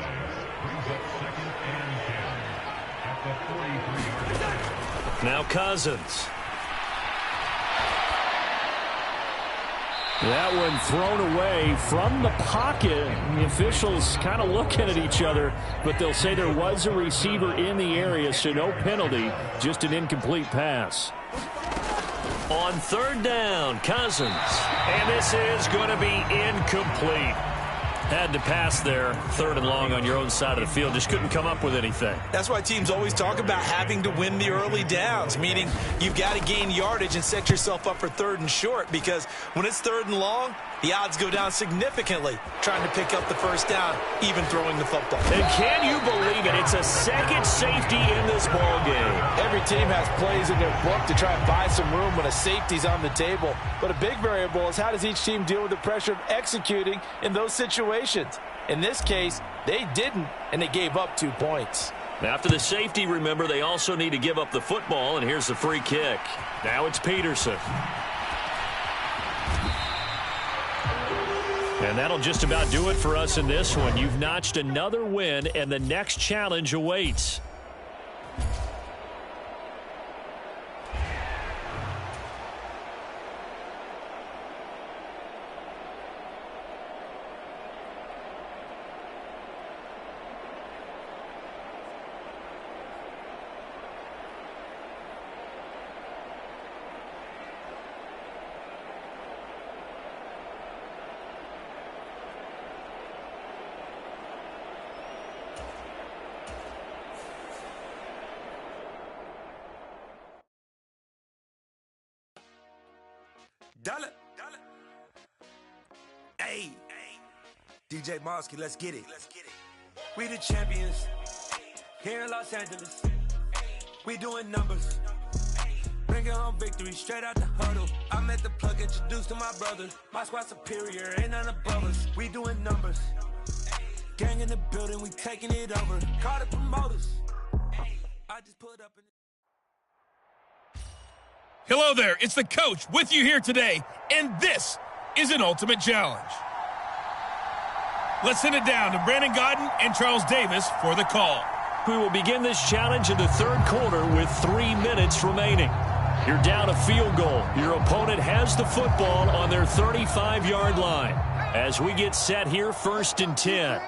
Speaker 15: Now Cousins. That one thrown away from the pocket. The officials kind of looking at each other, but they'll say there was a receiver in the area, so no penalty, just an incomplete pass. On 3rd down, Cousins. And this is going to be incomplete. Had to pass there, 3rd and long on your own side of the field. Just couldn't come up with anything.
Speaker 2: That's why teams always talk about having to win the early downs, meaning you've got to gain yardage and set yourself up for 3rd and short, because when it's 3rd and long, the odds go down significantly trying to pick up the first down, even throwing the football.
Speaker 15: And can you believe it? It's a second safety in this ball game.
Speaker 3: Every team has plays in their book to try and buy some room when a safety's on the table. But a big variable is how does each team deal with the pressure of executing in those situations? In this case, they didn't, and they gave up 2 points.
Speaker 1: After the safety, remember, they also need to give up the football, and here's the free kick. Now it's Peterson. And that'll just about do it for us in this one. You've notched another win, and the next challenge awaits.
Speaker 21: Dollar. Hey, DJ Mosky, let's get it. We the champions here in Los Angeles. We doing numbers. Bringing home victory straight out the huddle. I met the plug, introduced to my brothers. My squad superior, ain't none above us. We doing numbers. Gang in the building, we taking it over. Call the promoters. I just put up in.
Speaker 18: Hello there, it's the coach with you here today, and this is an ultimate challenge. Let's send it down to Brandon Godden and Charles Davis for the call.
Speaker 1: We will begin this challenge in the third quarter with 3 minutes remaining. You're down a field goal. Your opponent has the football on their 35-yard line. As we get set here, 1st and 10.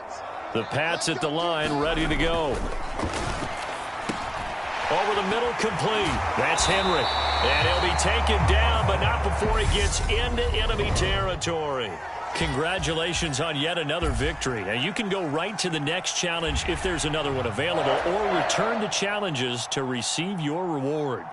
Speaker 1: The Pats at the line, ready to go. Over the middle, complete. That's Henry. And he'll be taken down, but not before he gets into enemy territory. Congratulations on yet another victory. Now, you can go right to the next challenge if there's another one available, or return to challenges to receive your reward.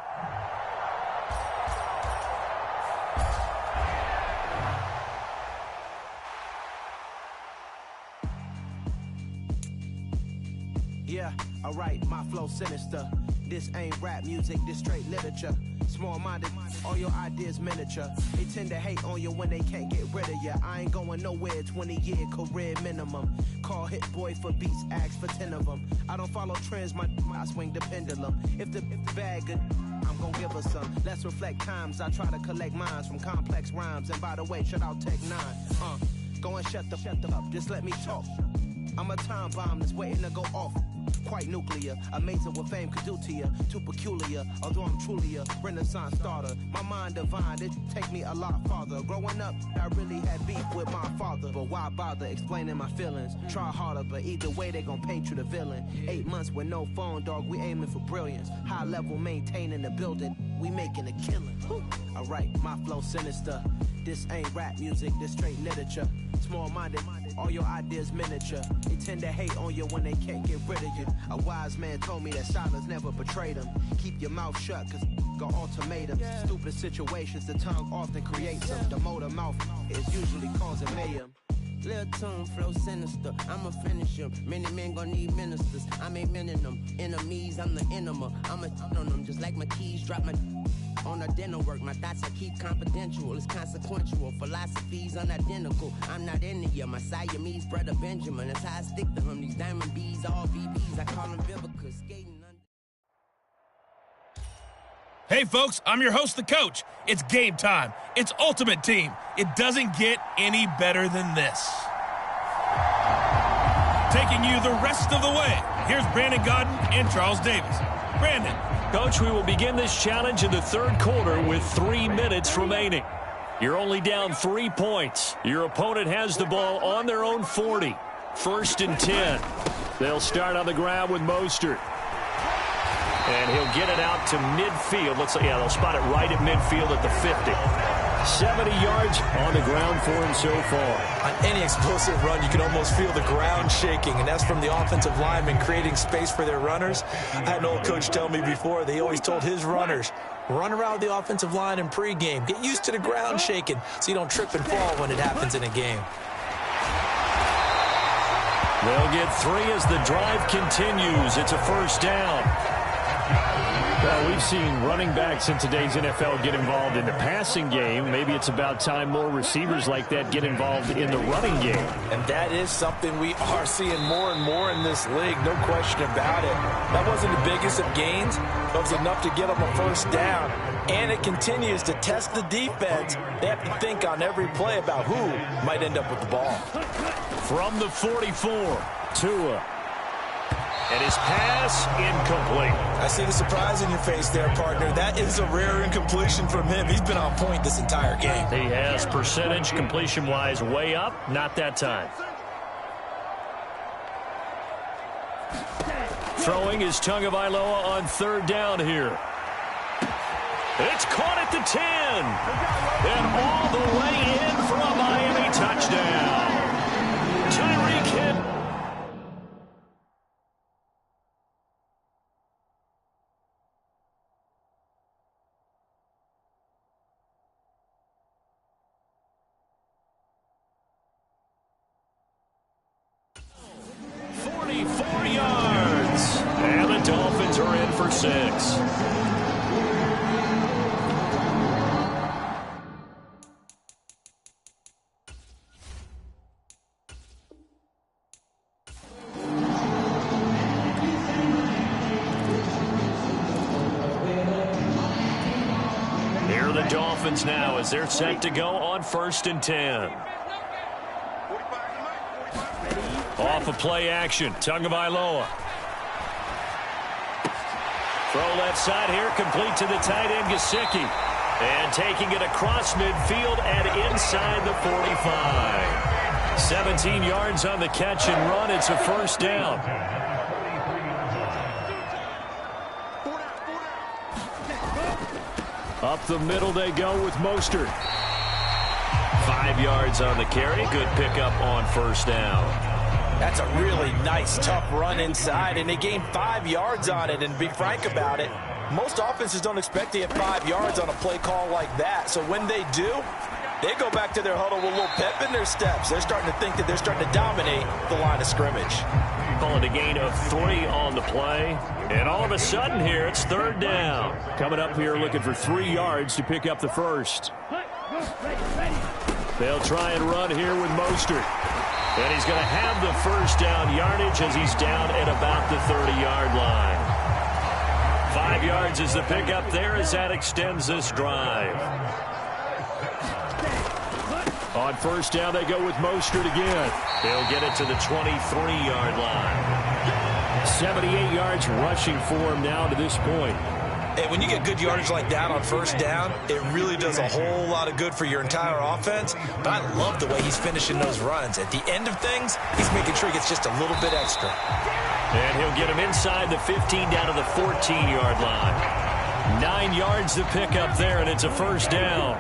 Speaker 9: Yeah, alright, my flow sinister. This ain't rap music, this straight literature. Small-minded, all your ideas miniature. They tend to hate on you when they can't get rid of you. I ain't going nowhere, 20-year career minimum. Call Hit Boy for beats, ask for 10 of them. I don't follow trends, I swing the pendulum. If the bag good, I'm gonna give her some. Let's reflect times, I try to collect minds from complex rhymes. And by the way, shout out Tech 9. Go and shut the up, just let me talk. I'm a time bomb that's waiting to go off. Quite nuclear, amazing what fame could do to you. Too peculiar, although I'm truly a renaissance starter. My mind divine, it take me a lot farther. Growing up, I really had beef with my father. But why bother explaining my feelings? Try harder, but either way they gon' paint you the villain. 8 months with no phone, dog, we aiming for brilliance. High level maintaining the building, we making a killing. Alright, my flow sinister. This ain't rap music, this straight literature. Small-minded, all your ideas miniature. They tend to hate on you when they can't get rid of you. A wise man told me that silence never betrayed them. Keep your mouth shut, cause got ultimatums. Stupid situations, the tongue often creates them. The motor mouth is usually causing mayhem.
Speaker 10: Lil' tune, flow sinister, I'ma finish him. Many men gon' need ministers, I'm a men in them. Enemies, I'm the enema, I'ma on them. Just like my keys, drop my on the dental work. My thoughts I keep confidential, it's consequential. Philosophies unidentical, I'm not in you. My Siamese brother Benjamin, that's how I stick to him. These diamond bees, all BBs, I call them Vivica, skating under.
Speaker 18: Hey, folks, I'm your host, the coach. It's game time. It's Ultimate Team. It doesn't get any better than this. Taking you the rest of the way, here's Brandon Godden and Charles Davis. Brandon.
Speaker 1: Coach, we will begin this challenge in the third quarter with 3 minutes remaining. You're only down 3 points. Your opponent has the ball on their own 40. 1st and 10. They'll start on the ground with Mostert. And he'll get it out to midfield. They'll spot it right at midfield at the 50. 70 yards on the ground for him so far.
Speaker 2: On any explosive run, you can almost feel the ground shaking, and that's from the offensive linemen creating space for their runners. I had an old coach tell me before, they always told his runners, run around the offensive line in pregame. Get used to the ground shaking so you don't trip and fall when it happens in a game.
Speaker 1: They'll get 3 as the drive continues. It's a 1st down.
Speaker 15: Well, we've seen running backs in today's NFL get involved in the passing game. Maybe it's about time more receivers like that get involved in the running game.
Speaker 3: And that is something we are seeing more and more in this league, no question about it. That wasn't the biggest of gains, but it was enough to get them a first down. And it continues to test the defense. They have to think on every play about who might end up with the ball.
Speaker 15: From the 44, Tua. And his pass incomplete.
Speaker 2: I see the surprise in your face there, partner. That is a rare incompletion from him. He's been on point this entire game.
Speaker 15: He has percentage completion-wise way up. Not that time. Throwing is Tagovailoa on third down here. It's caught at the 10. And all the way in for a Miami touchdown. Tyreek Hill. Dolphins are in for 6. Here are the Dolphins now as they're set to go on 1st and 10. Off of play action, Tagovailoa. Throw left side here, complete to the tight end, Gesicki. And taking it across midfield and inside the 45. 17 yards on the catch and run. It's a first down. Up the middle they go with Mostert. 5 yards on the carry. Good pickup on first down.
Speaker 3: That's a really nice, tough run inside, and they gained 5 yards on it. And to be frank about it, most offenses don't expect to get 5 yards on a play call like that. So when they do, they go back to their huddle with a little pep in their steps. They're starting to think that they're starting to dominate the line of scrimmage.
Speaker 15: Calling a gain of 3 on the play. And all of a sudden here, it's third down. Coming up here looking for 3 yards to pick up the first. They'll try and run here with Mostert. And he's going to have the first down yardage as he's down at about the 30-yard line. 5 yards is the pickup there as that extends this drive. On first down, they go with Mostert again. He'll get it to the 23-yard line. 78 yards rushing for him now to this point.
Speaker 2: Hey, when you get good yardage like that on first down, it really does a whole lot of good for your entire offense. But I love the way he's finishing those runs. At the end of things, he's making sure he gets just a little bit extra.
Speaker 15: And he'll get him inside the 15 down to the 14-yard line. 9 yards to pick up there, and it's a first down.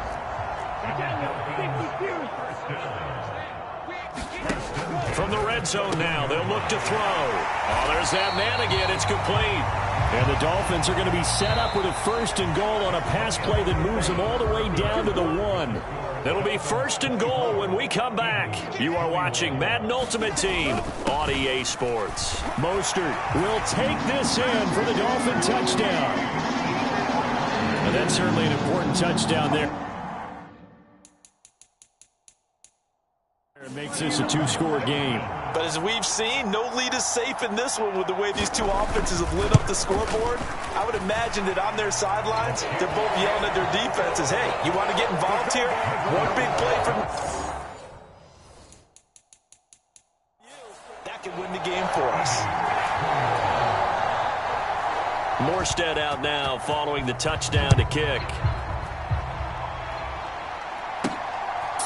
Speaker 15: From the red zone now, they'll look to throw. Oh, there's that man again. It's complete. And the Dolphins are going to be set up with a first and goal on a pass play that moves them all the way down to the 1. It'll be first and goal when we come back. You are watching Madden Ultimate Team on EA Sports. Mostert will take this in for the Dolphin touchdown. And that's certainly an important touchdown there. It makes this a 2-score game.
Speaker 3: But as we've seen, no lead is safe in this one with the way these two offenses have lit up the scoreboard. I would imagine that on their sidelines, they're both yelling at their defenses, hey, you want to get involved here? One big play from that could win the game for us.
Speaker 15: Morstead out now following the touchdown to kick.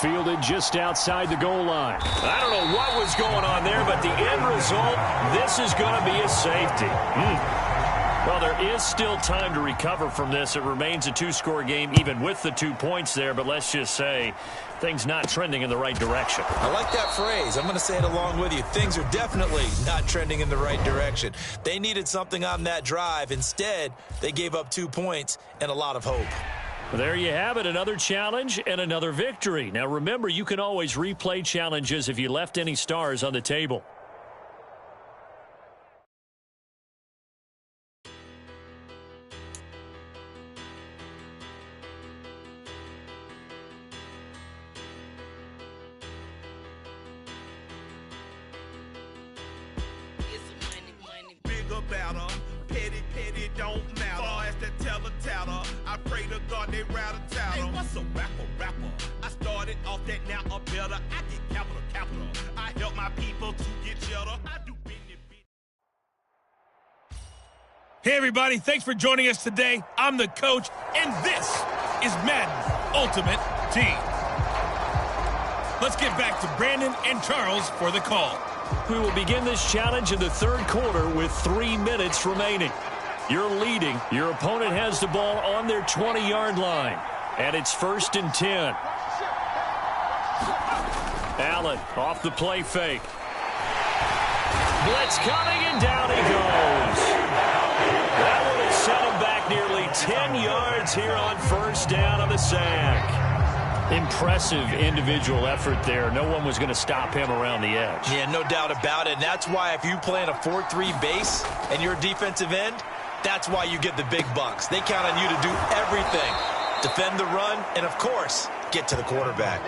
Speaker 15: Fielded just outside the goal line. I don't know what was going on there, but the end result, this is going to be a safety. Well, there is still time to recover from this. It remains a 2-score game, even with the 2 points there, but let's just say things not trending in the right direction.
Speaker 2: I like that phrase. I'm going to say it along with you. Things are definitely not trending in the right direction. They needed something on that drive. Instead, they gave up 2 points and a lot of hope.
Speaker 15: There you have it, another challenge and another victory. Now remember, you can always replay challenges if you left any stars on the table.
Speaker 7: don't matter. Far as the teller, I pray to God they rattle tattle. Hey, what's a rapper? I started off that, now I'm better. I get capital. I help my people to get cheddar. I do business.
Speaker 18: Hey, everybody. Thanks for joining us today. I'm the coach, and this is Madden Ultimate Team. Let's get back to Brandon and Charles for the call.
Speaker 15: We will begin this challenge in the third quarter with 3 minutes remaining. You're leading. Your opponent has the ball on their 20-yard line, and it's 1st and 10. Allen off the play fake. Blitz coming, and down he goes. That would have set him back nearly 10 yards here on 1st down on the sack. Impressive individual effort there. No one was going to stop him around the edge.
Speaker 3: Yeah, no doubt about it. And that's why if you play in a 4-3 base and you're a defensive end, that's why you get the big bucks. They count on you to do everything. Defend the run and, of course, get to the quarterback.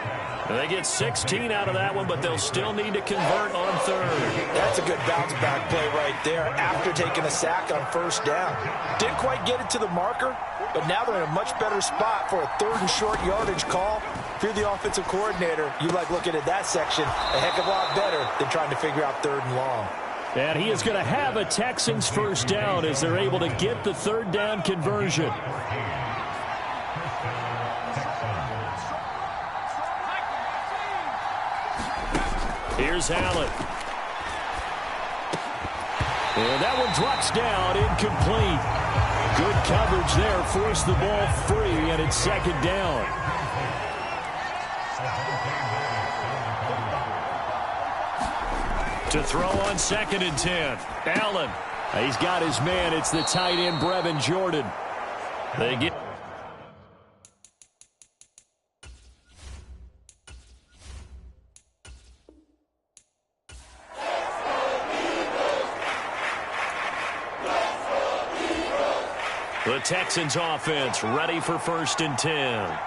Speaker 15: They get 16 out of that one, but they'll still need to convert on 3rd.
Speaker 3: That's a good bounce-back play right there after taking a sack on 1st down. Didn't quite get it to the marker, but now they're in a much better spot for a 3rd and short yardage call. If you're the offensive coordinator, you like looking at that section a heck of a lot better than trying to figure out 3rd and long.
Speaker 15: And he is going to have a Texans 1st down as they're able to get the 3rd down conversion. Here's Allen. And that one drops down, incomplete. Good coverage there, forced the ball free, and it's 2nd down. To throw on 2nd and 10. Allen. He's got his man. It's the tight end, Brevin Jordan. They get... The Texans offense ready for 1st and 10.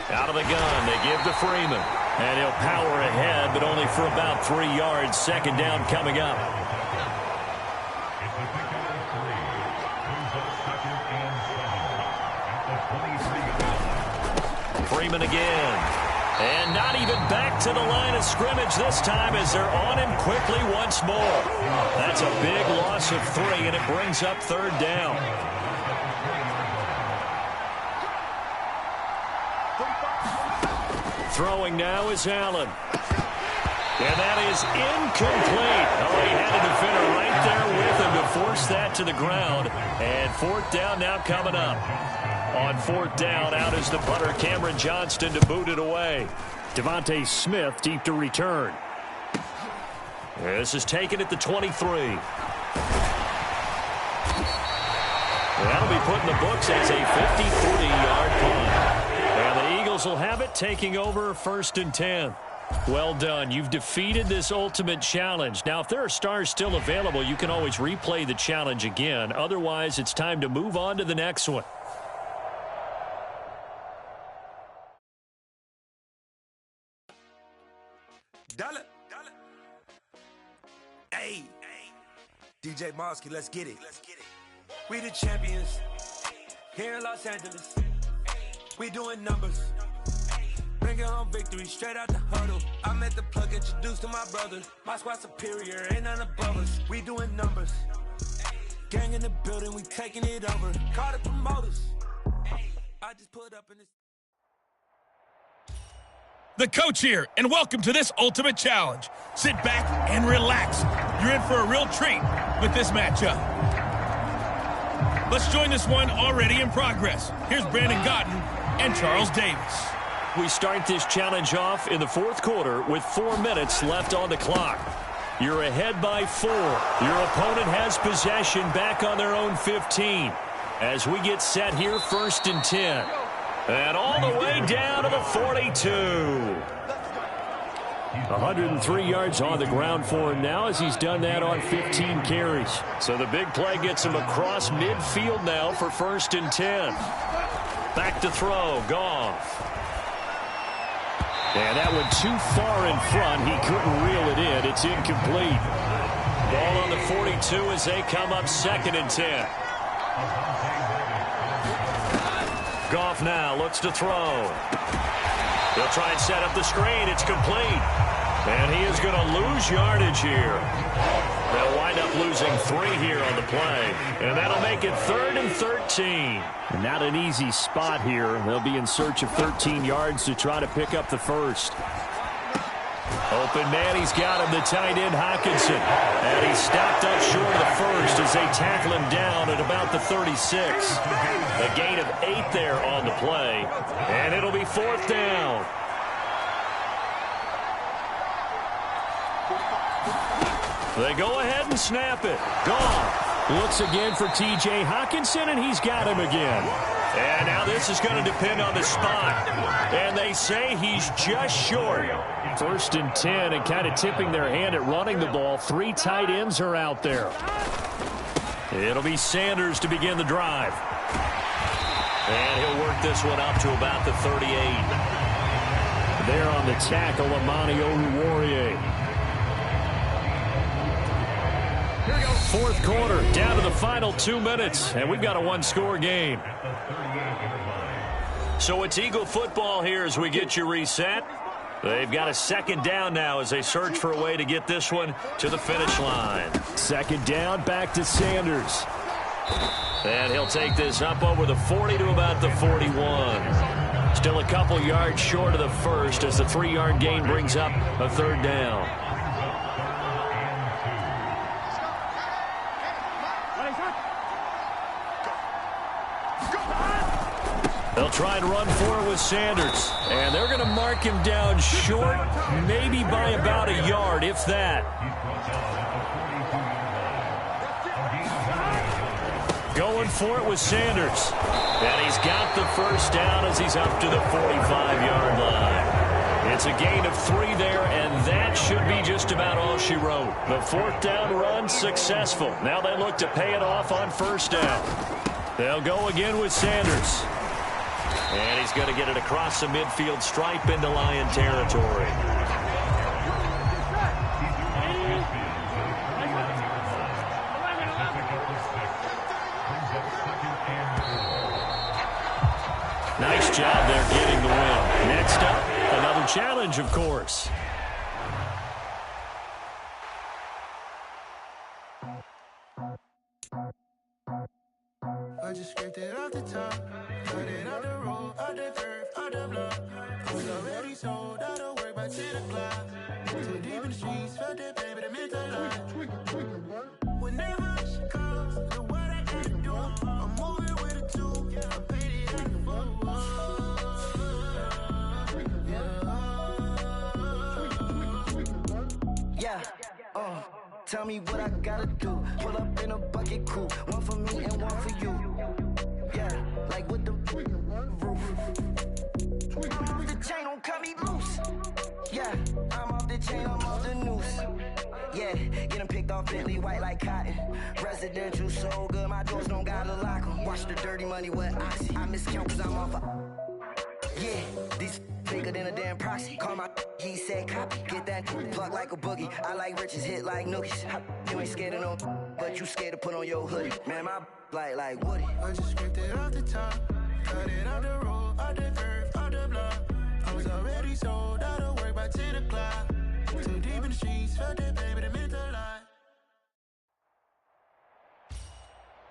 Speaker 15: Out of the gun, they give to Freeman. And he'll power ahead, but only for about 3 yards. 2nd down coming up. Freeman again. And not even back to the line of scrimmage this time as they're on him quickly once more. That's a big loss of 3, and it brings up 3rd down. Throwing now is Allen. And that is incomplete. Oh, he had a defender right there with him to force that to the ground. And 4th down now coming up. On 4th down, out is the punter, Cameron Johnston, to boot it away. Devontae Smith deep to return. This is taken at the 23. That'll be put in the books as a 53-yard punt. And the Eagles will have it, taking over 1st and 10. Well done. You've defeated this ultimate challenge. Now, if there are stars still available, you can always replay the challenge again. Otherwise, it's time to move on to the next one.
Speaker 21: Hey, DJ Mosky, let's get it. We the champions here in Los Angeles. We doing numbers. Bringing home victory straight out the huddle. I'm at the plug, introduced to my brothers. My squad superior, ain't none above us. We doing numbers. Gang in the building, we taking it over. Call the promoters. I just put up in this.
Speaker 18: The coach here, and welcome to this ultimate challenge. Sit back and relax. You're in for a real treat with this matchup. Let's join this one already in progress. Here's Brandon Gotten and Charles Davis.
Speaker 15: We start this challenge off in the 4th quarter with 4 minutes left on the clock. You're ahead by 4. Your opponent has possession back on their own 15. As we get set here, 1st and 10. And all the way down to the 42. 103 yards on the ground for him now as he's done that on 15 carries. So the big play gets him across midfield now for 1st and 10. Back to throw, Goff. And that went too far in front. He couldn't reel it in. It's incomplete. Ball on the 42 as they come up 2nd and 10. Goff now looks to throw. He'll try and set up the screen. It's complete. And he is going to lose yardage here. They'll wind up losing 3 here on the play. And that'll make it 3rd and 13. And not an easy spot here. They'll be in search of 13 yards to try to pick up the first. Open man, he's got him, the tight end Hockenson. And he's stopped up short of the first as they tackle him down at about the 36. A gain of 8 there on the play. And it'll be 4th down. They go ahead and snap it. Goff looks again for T.J. Hockenson, and he's got him again. And now this is going to depend on the spot. And they say he's just short. 1st and 10, and kind of tipping their hand at running the ball. 3 tight ends are out there. It'll be Sanders to begin the drive. And he'll work this one up to about the 38. There on the tackle, Amani Oruwariye. 4th quarter, down to the final 2 minutes, and we've got a 1-score game. So it's Eagle football here as we get you reset. They've got a 2nd down now as they search for a way to get this one to the finish line. 2nd down, back to Sanders. And he'll take this up over the 40 to about the 41. Still a couple yards short of the first as the 3-yard gain brings up a 3rd down. They'll try and run for it with Sanders. And they're going to mark him down short, maybe by about a yard, if that. Going for it with Sanders. And he's got the first down as he's up to the 45-yard line. It's a gain of 3 there, and that should be just about all she wrote. The 4th down run successful. Now they look to pay it off on 1st down. They'll go again with Sanders. And he's going to get it across the midfield stripe into Lion territory. Nice job there getting the win. Next up, another challenge, of course.
Speaker 4: I just scraped it off the top, cut it out the road, out the curve, out the block. I was already sold, out of work by 10 o'clock. Too deep in the streets, felt that baby, the mental lie. Whenever she calls, the what I gotta do, I'm moving with a 2, I paid it out the
Speaker 22: tell me what I gotta do. Pull up in a bucket coupe, one for me and one for you. Yeah, like with the roof. The chain don't cut me loose. Yeah, I'm off the chain, I'm off the noose. Yeah, getting picked off Bentley white like cotton. Residential so good, my doors don't gotta lock 'em. Watch the dirty money with Oxy. I miscount cause I'm off yeah, these bigger than a damn proxy. Call my he said copy. Get that plug like a boogie. I like riches, hit like nookies. You ain't scared of no, but you scared to put on your hoodie. Man, my like Woody.
Speaker 4: I just scraped it off the top, cut it out the road, out the curve, out the block. I was already sold, out of work by 10 o'clock. Too deep in the streets, felt that baby, the mental lie.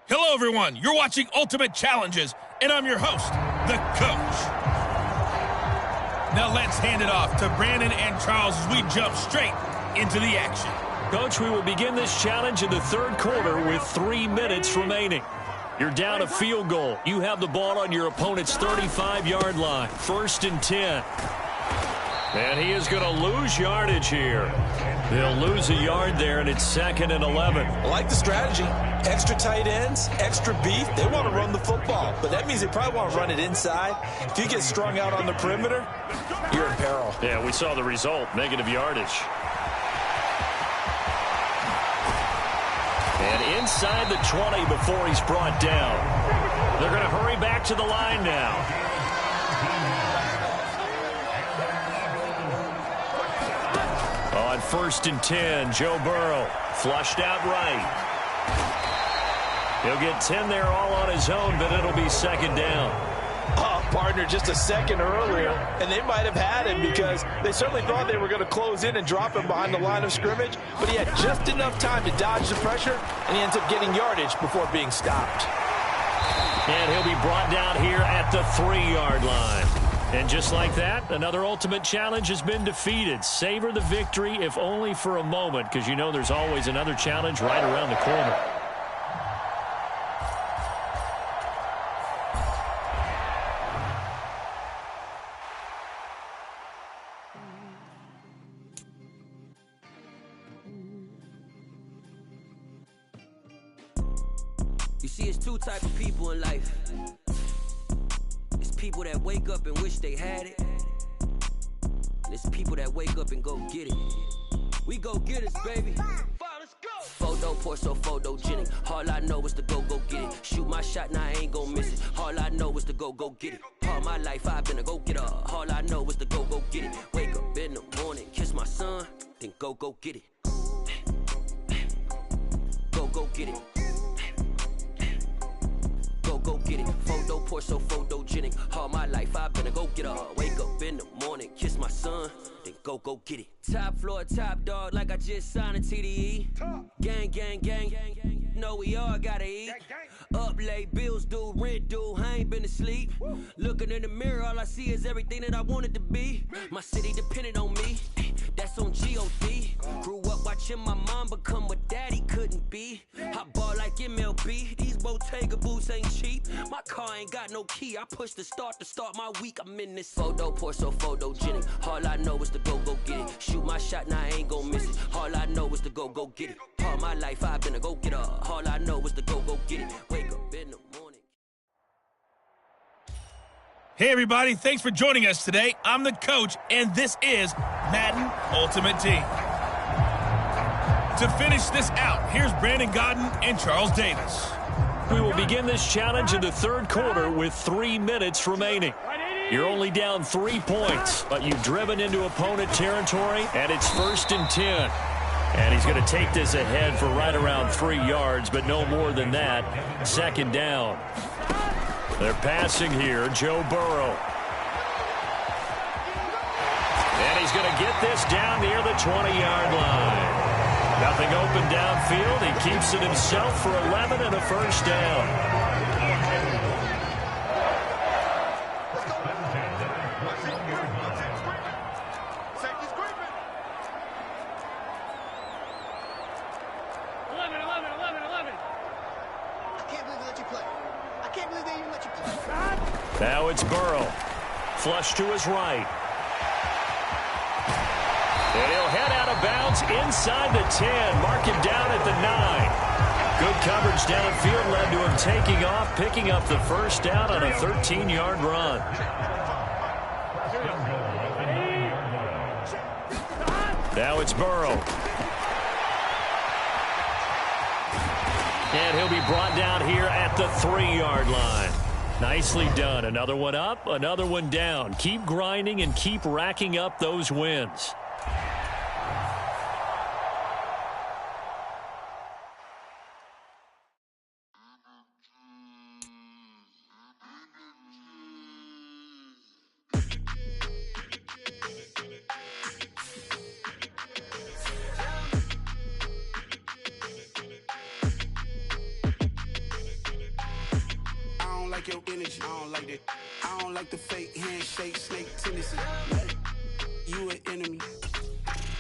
Speaker 18: Hello, everyone. You're watching Ultimate Challenges, and I'm your host, the Coach. Now let's hand it off to Brandon and Charles as we jump straight into the action.
Speaker 15: Coach, we will begin this challenge in the third quarter with 3 minutes remaining. You're down a field goal. You have the ball on your opponent's 35-yard line. 1st and 10. And he is going to lose yardage here. They'll lose a yard there, and it's 2nd and 11.
Speaker 2: I like the strategy. Extra tight ends, extra beef. They want to run the football, but that means they probably want to run it inside. If you get strung out on the perimeter, you're in peril.
Speaker 15: Yeah, we saw the result, negative yardage. And inside the 20 before he's brought down. They're going to hurry back to the line now. On 1st and 10, Joe Burrow flushed out right. He'll get 10 there all on his own, but it'll be 2nd down.
Speaker 3: Partner, just a second earlier, and they might have had him because they certainly thought they were going to close in and drop him behind the line of scrimmage, but he had just enough time to dodge the pressure, and he ends up getting yardage before being stopped.
Speaker 15: And he'll be brought down here at the 3-yard line. And just like that, another ultimate challenge has been defeated. Savor the victory, if only for a moment, because you know there's always another challenge right around the corner.
Speaker 19: You see, it's two type of people in life. It's people that wake up and wish they had it. And it's people that wake up and go get it. We go get it, baby. Photo poor, so photogenic. All I know is to go get it. Shoot my shot, now I ain't gon' miss it. All I know is to go get it. All my life I've been a go-getter. All I know is to go get it. Wake up in the morning, kiss my son, then go get it. Go get it. Go get it. Photo poor, so photogenic. All my life I've been a go-getter. Wake up in the morning, kiss my son, then go get it. Top floor, top dog, like I just signed a TDE. Gang, gang, gang, gang. Know we all gotta eat. Up late, bills due, rent due, I ain't been asleep. Looking in the mirror, all I see is everything that I wanted to be. My city depended on me, that's on G.O.D. Grew up watching my mom become what daddy couldn't be. I ball like MLB, these Bottega boots ain't cheap. My car ain't got no key, I push the start to start my week. I'm in this photo poor, so photogenic. All I know is to go get it. Shoot my shot, now I ain't gon' miss it. All I know is to go get it. All my life I've been a go-getter. All I know is to go get it. Wake up in the morning.
Speaker 18: Hey, everybody. Thanks for joining us today. I'm the coach, and this is Madden Ultimate Team. To finish this out, here's Brandon Godden and Charles Davis.
Speaker 15: We will begin this challenge in the 3rd quarter with 3 minutes remaining. You're only down 3 points, but you've driven into opponent territory, and it's 1st and 10. And he's going to take this ahead for right around 3 yards, but no more than that. 2nd down. They're passing here, Joe Burrow. And he's going to get this down near the 20-yard line. Nothing open downfield. He keeps it himself for 11 and a 1st down. Now it's Burrow. Flush to his right. And he'll head out of bounds inside the 10. Mark him down at the 9. Good coverage downfield led to him taking off, picking up the 1st down on a 13-yard run. Now it's Burrow. And he'll be brought down here at the 3-yard line. Nicely done. Another one up, another one down. Keep grinding and keep racking up those wins.
Speaker 12: Your energy, I don't like that. I don't like the fake handshake, snake tendency. You an enemy.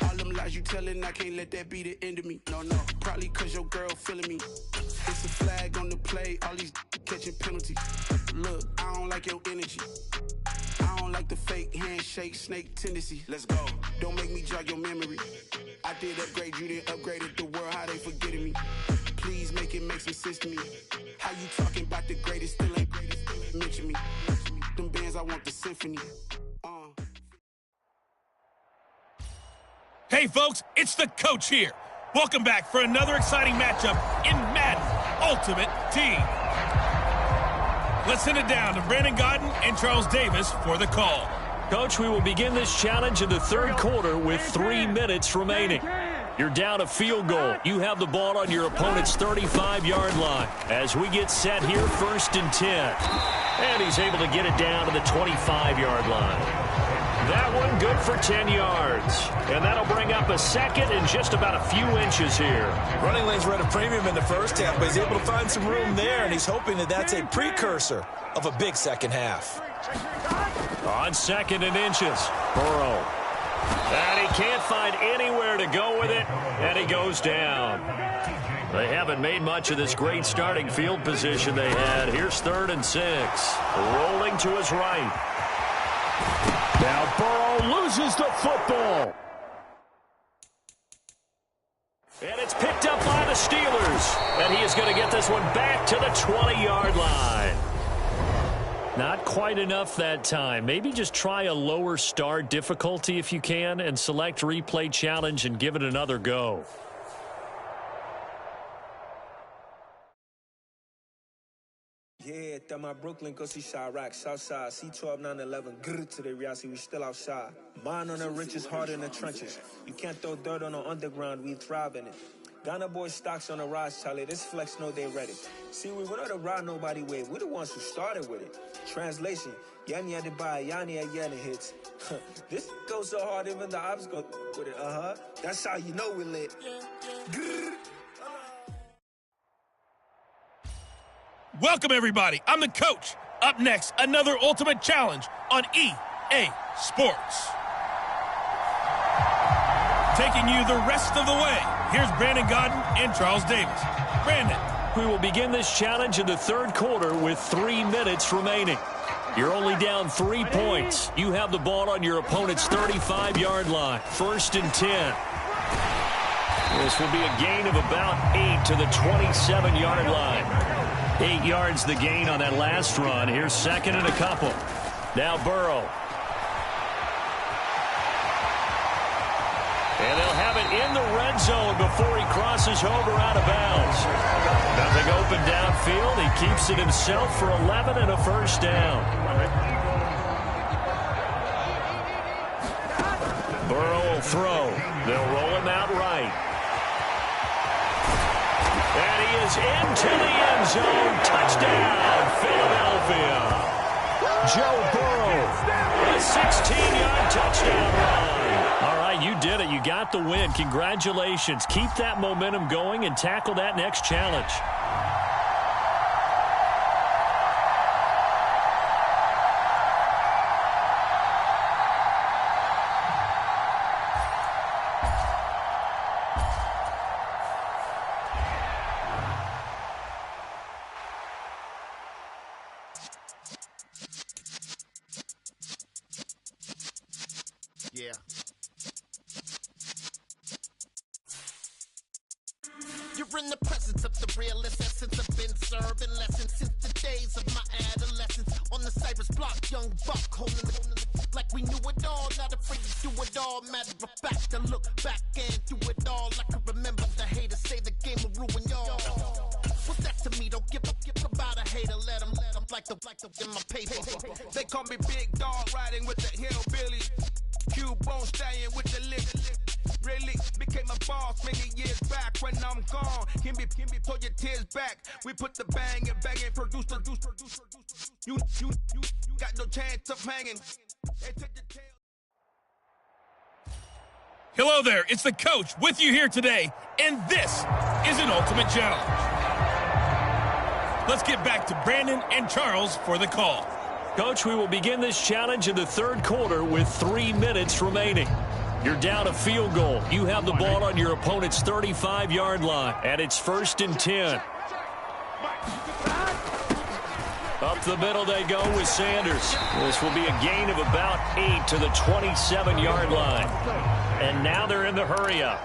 Speaker 12: All them lies you telling, I can't let that be the end of me. No, probably cause your girl feeling me. It's a flag on the play, all these catching penalties. Look, I don't like your energy. I don't like the fake handshake, snake tendency. Let's go. Don't make me jog your memory. I did upgrade, you didn't upgrade it. The world, how they forgetting me. Please make it make some sense to me. How you talking about the greatest, still ain't greatest, mention me. Them bands, I want the symphony.
Speaker 18: Hey, folks, it's the coach here. Welcome back for another exciting matchup in Madden Ultimate Team. Let's send it down to Brandon Godden and Charles Davis for the call.
Speaker 15: Coach, we will begin this challenge in the third quarter with 3 minutes remaining. You're down a field goal. You have the ball on your opponent's 35-yard line. As we get set here, 1st and 10. And he's able to get it down to the 25-yard line. That one good for 10 yards. And that'll bring up a second and just about a few inches here.
Speaker 3: Running lanes were at a premium in the first half, but he's able to find some room there, and he's hoping that that's a precursor of a big second half.
Speaker 15: On 2nd and inches, Burrow. And he can't find anywhere to go with it, and he goes down. They haven't made much of this great starting field position they had. Here's 3rd and 6. Rolling to his right. Now Burrow loses the football. And it's picked up by the Steelers. And he is going to get this one back to the 20-yard line. Not quite enough that time. Maybe just try a lower start difficulty if you can and select replay challenge and give it another go.
Speaker 5: Yeah, that my Brooklyn, go see Chirac, Southside, C12, 911, grrr to the reality, we still outside. Mine on the riches, heart in the trenches. You can't throw dirt on the underground, we thrive in it. Ghana boys stocks on the rise, Charlie, this flex know they ready. See, we were not the ride nobody with, we're the ones who started with it. Translation, Yanni had to buy, Yanni had Yanni hits. This goes so hard, even the ops go with it, That's how you know we lit. Grrr.
Speaker 18: Welcome, everybody. I'm the coach. Up next, another ultimate challenge on EA Sports. Taking you the rest of the way, here's Brandon Godden and Charles Davis. Brandon.
Speaker 15: We will begin this challenge in the third quarter with 3 minutes remaining. You're only down 3 points. You have the ball on your opponent's 35-yard line. 1st and 10. This will be a gain of about 8 to the 27-yard line. 8 yards the gain on that last run. Here's 2nd and a couple. Now Burrow. And they'll have it in the red zone before he crosses over out of bounds. Nothing open downfield. He keeps it himself for 11 and a first down. Burrow will throw. They'll roll him out right. And he is into the end zone. Touchdown, Philadelphia. Joe Burrow, a 16-yard touchdown run. All right, you did it. You got the win. Congratulations. Keep that momentum going and tackle that next challenge.
Speaker 6: Yeah. You're in the presence of the realest essence. I've been serving lessons since the days of my adolescence. On the Cypress block, young buck holding the like we knew it all. Not afraid to do it all. Matter of fact, to look back and do it all. I can remember the haters say the game will ruin y'all. What's that to me? Don't give about a hater. Let them like the in my paper.
Speaker 12: They call me Big Dog, riding with the hillbillies. Q-Bone staying with the lick. Really became a boss many years back. When I'm gone, can be pull your tears back. We put the bang and produce. You got no chance of hanging.
Speaker 18: Hello there, it's the coach with you here today, and this is an ultimate challenge. Let's get back to Brandon and Charles for the call.
Speaker 15: Coach, we will begin this challenge in the third quarter with 3 minutes remaining. You're down a field goal. You have the ball on your opponent's 35-yard line, and it's 1st and 10. Up the middle they go with Sanders. This will be a gain of about 8 to the 27-yard line. And now they're in the hurry-up.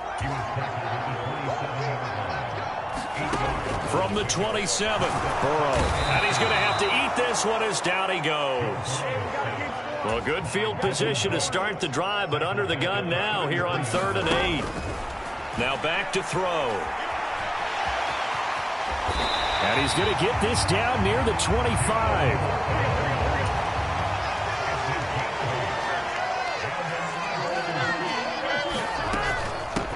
Speaker 15: From the 27, Burrow. And he's going to have to eat this one as down he goes. Well, good field position to start the drive, but under the gun now here on 3rd and 8. Now back to throw. And he's going to get this down near the 25.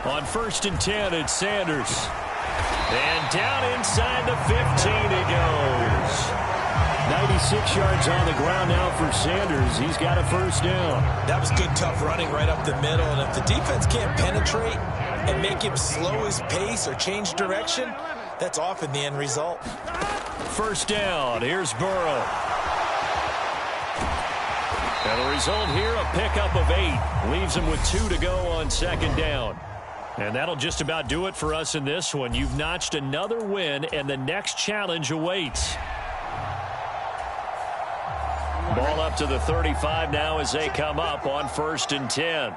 Speaker 15: On 1st and 10, it's Sanders. And down inside the 15 he goes. 96 yards on the ground now for Sanders. He's got a first down.
Speaker 2: That was good, tough running right up the middle. And if the defense can't penetrate and make him slow his pace or change direction, that's often the end result.
Speaker 15: First down. Here's Burrow. And the result here, a pickup of 8. Leaves him with 2 to go on 2nd down. And that'll just about do it for us in this one. You've notched another win, and the next challenge awaits. Ball up to the 35 now as they come up on 1st and 10.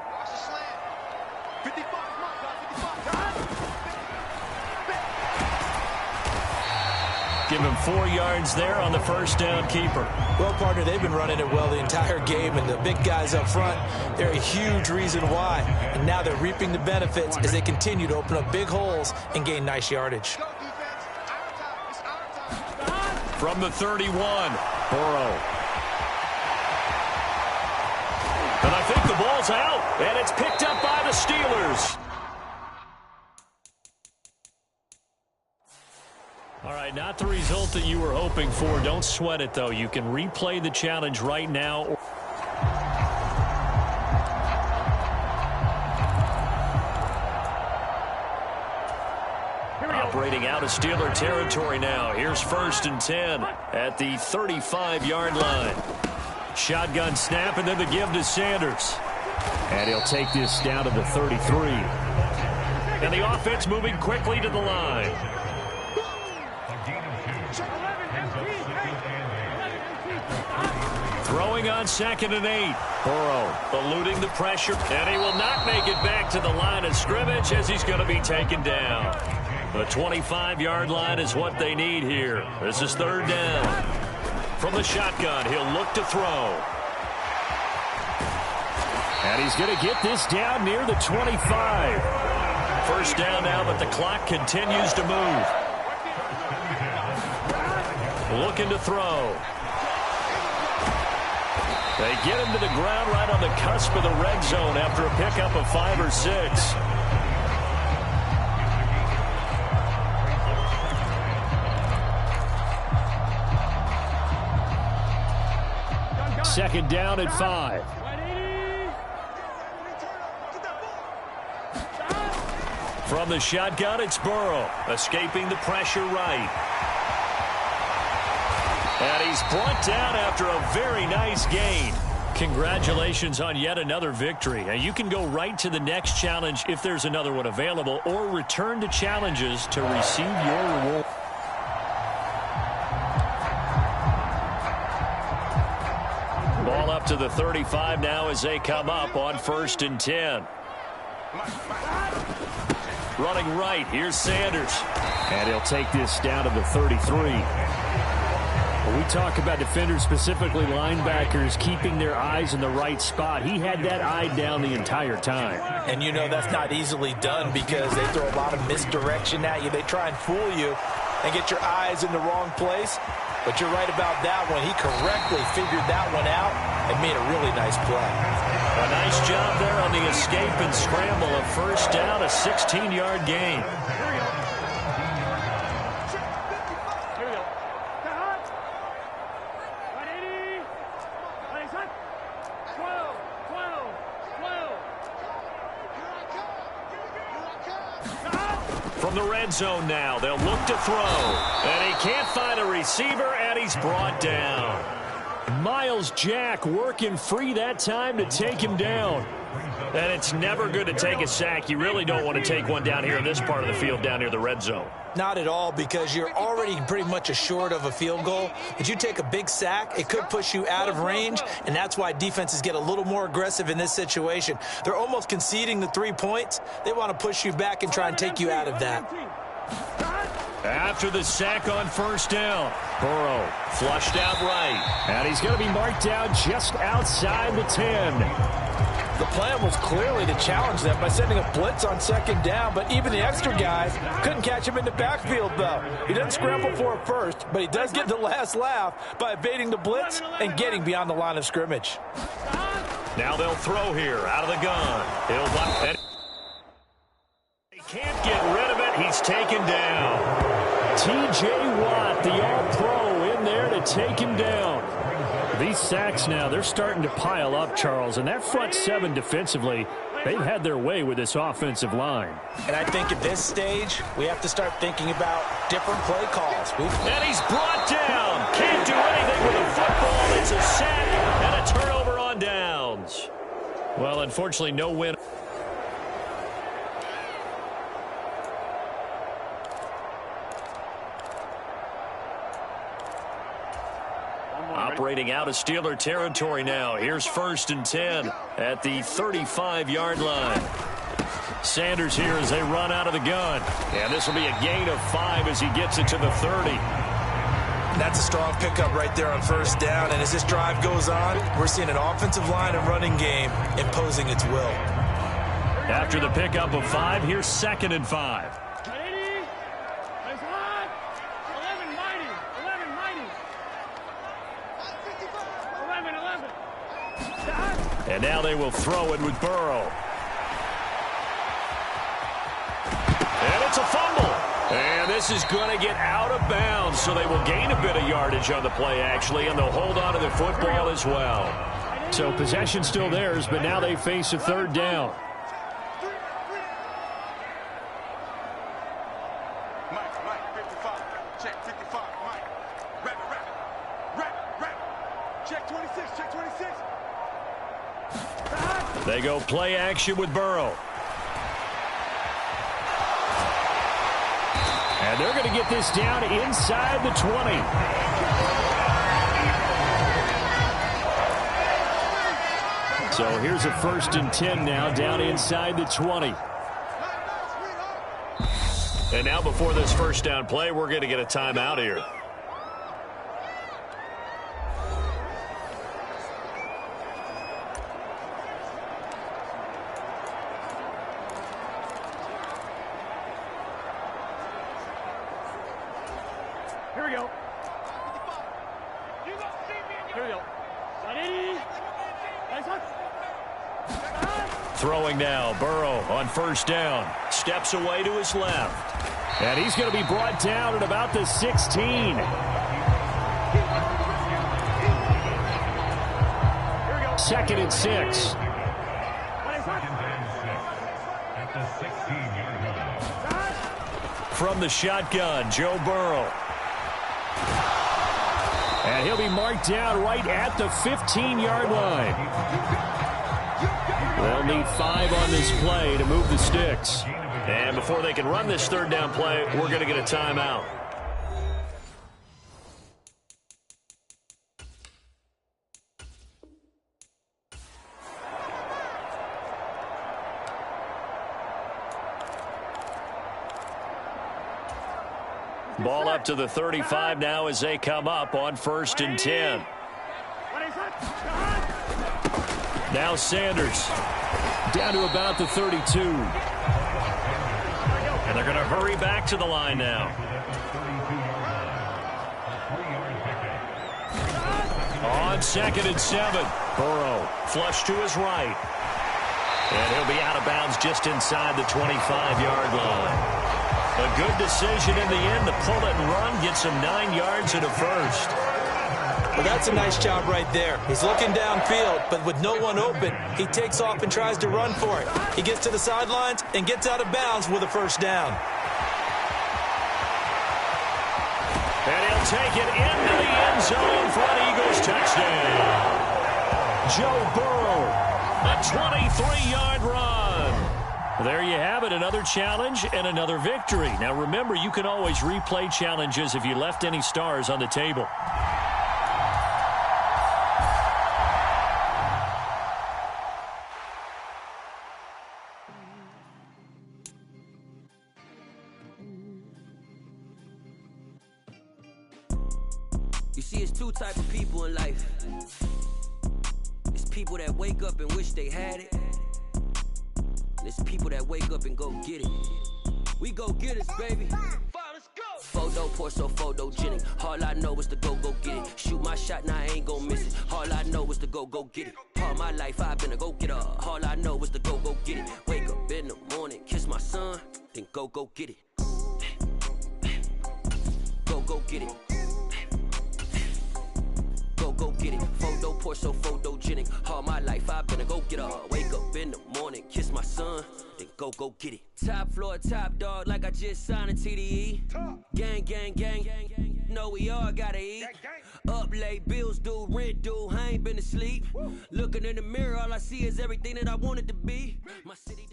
Speaker 15: Give him 4 yards there on the first down keeper.
Speaker 2: Well, partner, they've been running it well the entire game, and the big guys up front, they're a huge reason why. And now they're reaping the benefits as they continue to open up big holes and gain nice yardage.
Speaker 15: From the 31, Burrow. And I think the ball's out, and it's picked up by the Steelers. All right, not the result that you were hoping for. Don't sweat it, though. You can replay the challenge right now. Operating out of Steeler territory now. Here's 1st and 10 at the 35-yard line. Shotgun snap, and then the give to Sanders. And he'll take this down to the 33. And the offense moving quickly to the line. Throwing on 2nd and 8. Burrow eluding the pressure, and he will not make it back to the line of scrimmage as he's going to be taken down. The 25-yard line is what they need here. This is 3rd down. From the shotgun, he'll look to throw. And he's going to get this down near the 25. First down now, but the clock continues to move. Looking to throw. They get him to the ground right on the cusp of the red zone after a pickup of 5 or 6. Second down at 5. From the shotgun, it's Burrow, escaping the pressure right. And he's brought down after a very nice gain. Congratulations on yet another victory. Now you can go right to the next challenge if there's another one available, or return to challenges to receive your reward. Ball up to the 35 now as they come up on 1st and 10. Running right, here's Sanders. And he'll take this down to the 33. When we talk about defenders, specifically linebackers, keeping their eyes in the right spot, he had that eye down the entire time.
Speaker 3: And you know that's not easily done because they throw a lot of misdirection at you. They try and fool you and get your eyes in the wrong place. But you're right about that one. He correctly figured that one out and made a really nice play.
Speaker 15: A nice job there on the escape and scramble. A first down, a 16-yard gain. From the red zone now, they'll look to throw. And he can't find a receiver, and he's brought down. Miles Jack working free that time to take him down. And it's never good to take a sack. You really don't want to take one down here in this part of the field down near the red zone.
Speaker 2: Not at all, because you're already pretty much assured of a field goal. If you take a big sack, it could push you out of range, and that's why defenses get a little more aggressive in this situation. They're almost conceding the 3 points. They want to push you back and try and take you out of that.
Speaker 15: After the sack on first down, Burrow flushed out right. And he's going to be marked down just outside the 10.
Speaker 3: The plan was clearly to challenge them by sending a blitz on second down, but even the extra guys couldn't catch him in the backfield, though. He doesn't scramble for it first, but he does get the last laugh by evading the blitz and getting beyond the line of scrimmage.
Speaker 15: Now they'll throw here out of the gun. He'll He's taken down. T.J. Watt, the All-Pro, in there to take him down. These sacks now, they're starting to pile up, Charles. And that front seven defensively, they've had their way with this offensive line.
Speaker 3: And I think at this stage, we have to start thinking about different play calls.
Speaker 15: And he's brought down. Can't do anything with a football. It's a sack and a turnover on downs. Well, unfortunately, no win. Operating out of Steeler territory now. Here's 1st and 10 at the 35-yard line. Sanders here as they run out of the gun. And this will be a gain of 5 as he gets it to the 30.
Speaker 2: That's a strong pickup right there on 1st down. And as this drive goes on, we're seeing an offensive line and running game imposing its will.
Speaker 15: After the pickup of 5, here's 2nd and 5. And now they will throw it with Burrow. And it's a fumble. And this is going to get out of bounds, so they will gain a bit of yardage on the play, actually, and they'll hold on to the football as well. So possession still theirs, but now they face a 3rd down.
Speaker 12: Mike, 55. Check 55. Mike. Rap. Check 26. Check 26.
Speaker 15: They go play action with Burrow. And they're going to get this down inside the 20. So here's a 1st and 10 now down inside the 20. And now before this 1st down play, we're going to get a timeout here. Throwing now, Burrow on 1st down. Steps away to his left. And he's going to be brought down at about the 16. Second and 6. From the shotgun, Joe Burrow. And he'll be marked down right at the 15-yard line. They'll need 5 on this play to move the sticks. And before they can run this 3rd down play, we're going to get a timeout. Ball up to the 35 now as they come up on 1st and 10. Now Sanders down to about the 32. And they're going to hurry back to the line now. On 2nd and 7. Burrow flush to his right. And he'll be out of bounds just inside the 25-yard line. A good decision in the end to pull it and run, get some 9 yards and a 1st.
Speaker 2: Well, that's a nice job right there. He's looking downfield, but with no one open, he takes off and tries to run for it. He gets to the sidelines and gets out of bounds with a 1st down.
Speaker 15: And he'll take it into the end zone for an Eagles touchdown. Joe Burrow, a 23-yard run. There you have it, another challenge and another victory. Now remember, you can always replay challenges if you left any stars on the table.
Speaker 19: You see, it's 2 types of people in life. It's people that wake up and wish they had it. There's people that wake up and go get it. We go get it, baby. Photo poor, so photogenic. All I know is to go get it. Shoot my shot, now I ain't gon' miss it. All I know is to go get it. All my life I've been a go-getter. All I know is to go get it. Wake up in the morning, kiss my son, then go get it. go get it. Go get it. Photo poor, so photogenic. All my life I've been a go-getter. Wake up in the morning, kiss my son, then go get it. Top floor, top dog, like I just signed a TDE. Gang, gang, gang, gang, gang. No, we all gotta eat. Up late, bills due, rent due, I ain't been asleep. Looking in the mirror, all I see is everything that I wanted to be. My city.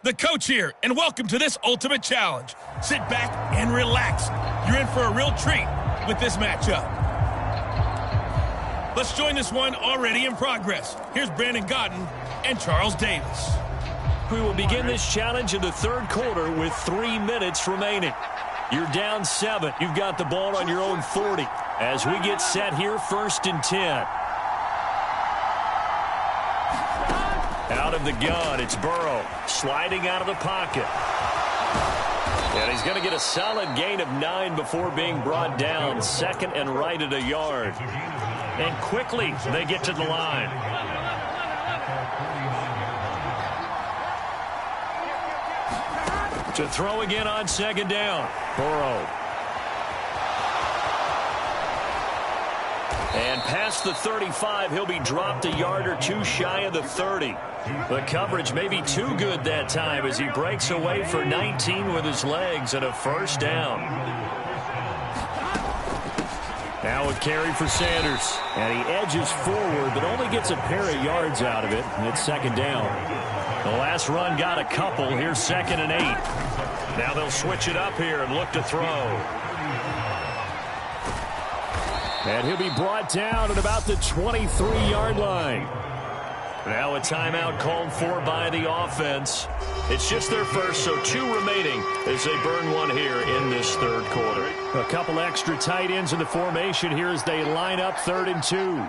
Speaker 18: The coach here, and welcome to this ultimate challenge. Sit back and relax. You're in for a real treat with this matchup. Let's join this one already in progress. Here's Brandon Godden and Charles Davis.
Speaker 15: We will begin this challenge in the third quarter with 3 minutes remaining. You're down 7. You've got the ball on your own 40. As we get set here, 1st and 10. Out of the gun, it's Burrow sliding out of the pocket. And he's going to get a solid gain of 9 before being brought down. 2nd and right at a yard. And quickly, they get to the line. To throw again on 2nd down. Burrow. And past the 35, he'll be dropped a yard or 2 shy of the 30. The coverage may be too good that time as he breaks away for 19 with his legs and a 1st down. Now a carry for Sanders. And he edges forward, but only gets a pair of yards out of it. And it's 2nd down. The last run got a couple. Here's 2nd and 8. Now they'll switch it up here and look to throw. And he'll be brought down at about the 23-yard line. Now a timeout called for by the offense. It's just their first, so 2 remaining as they burn one here in this third quarter. A couple extra tight ends in the formation here as they line up 3rd and 2.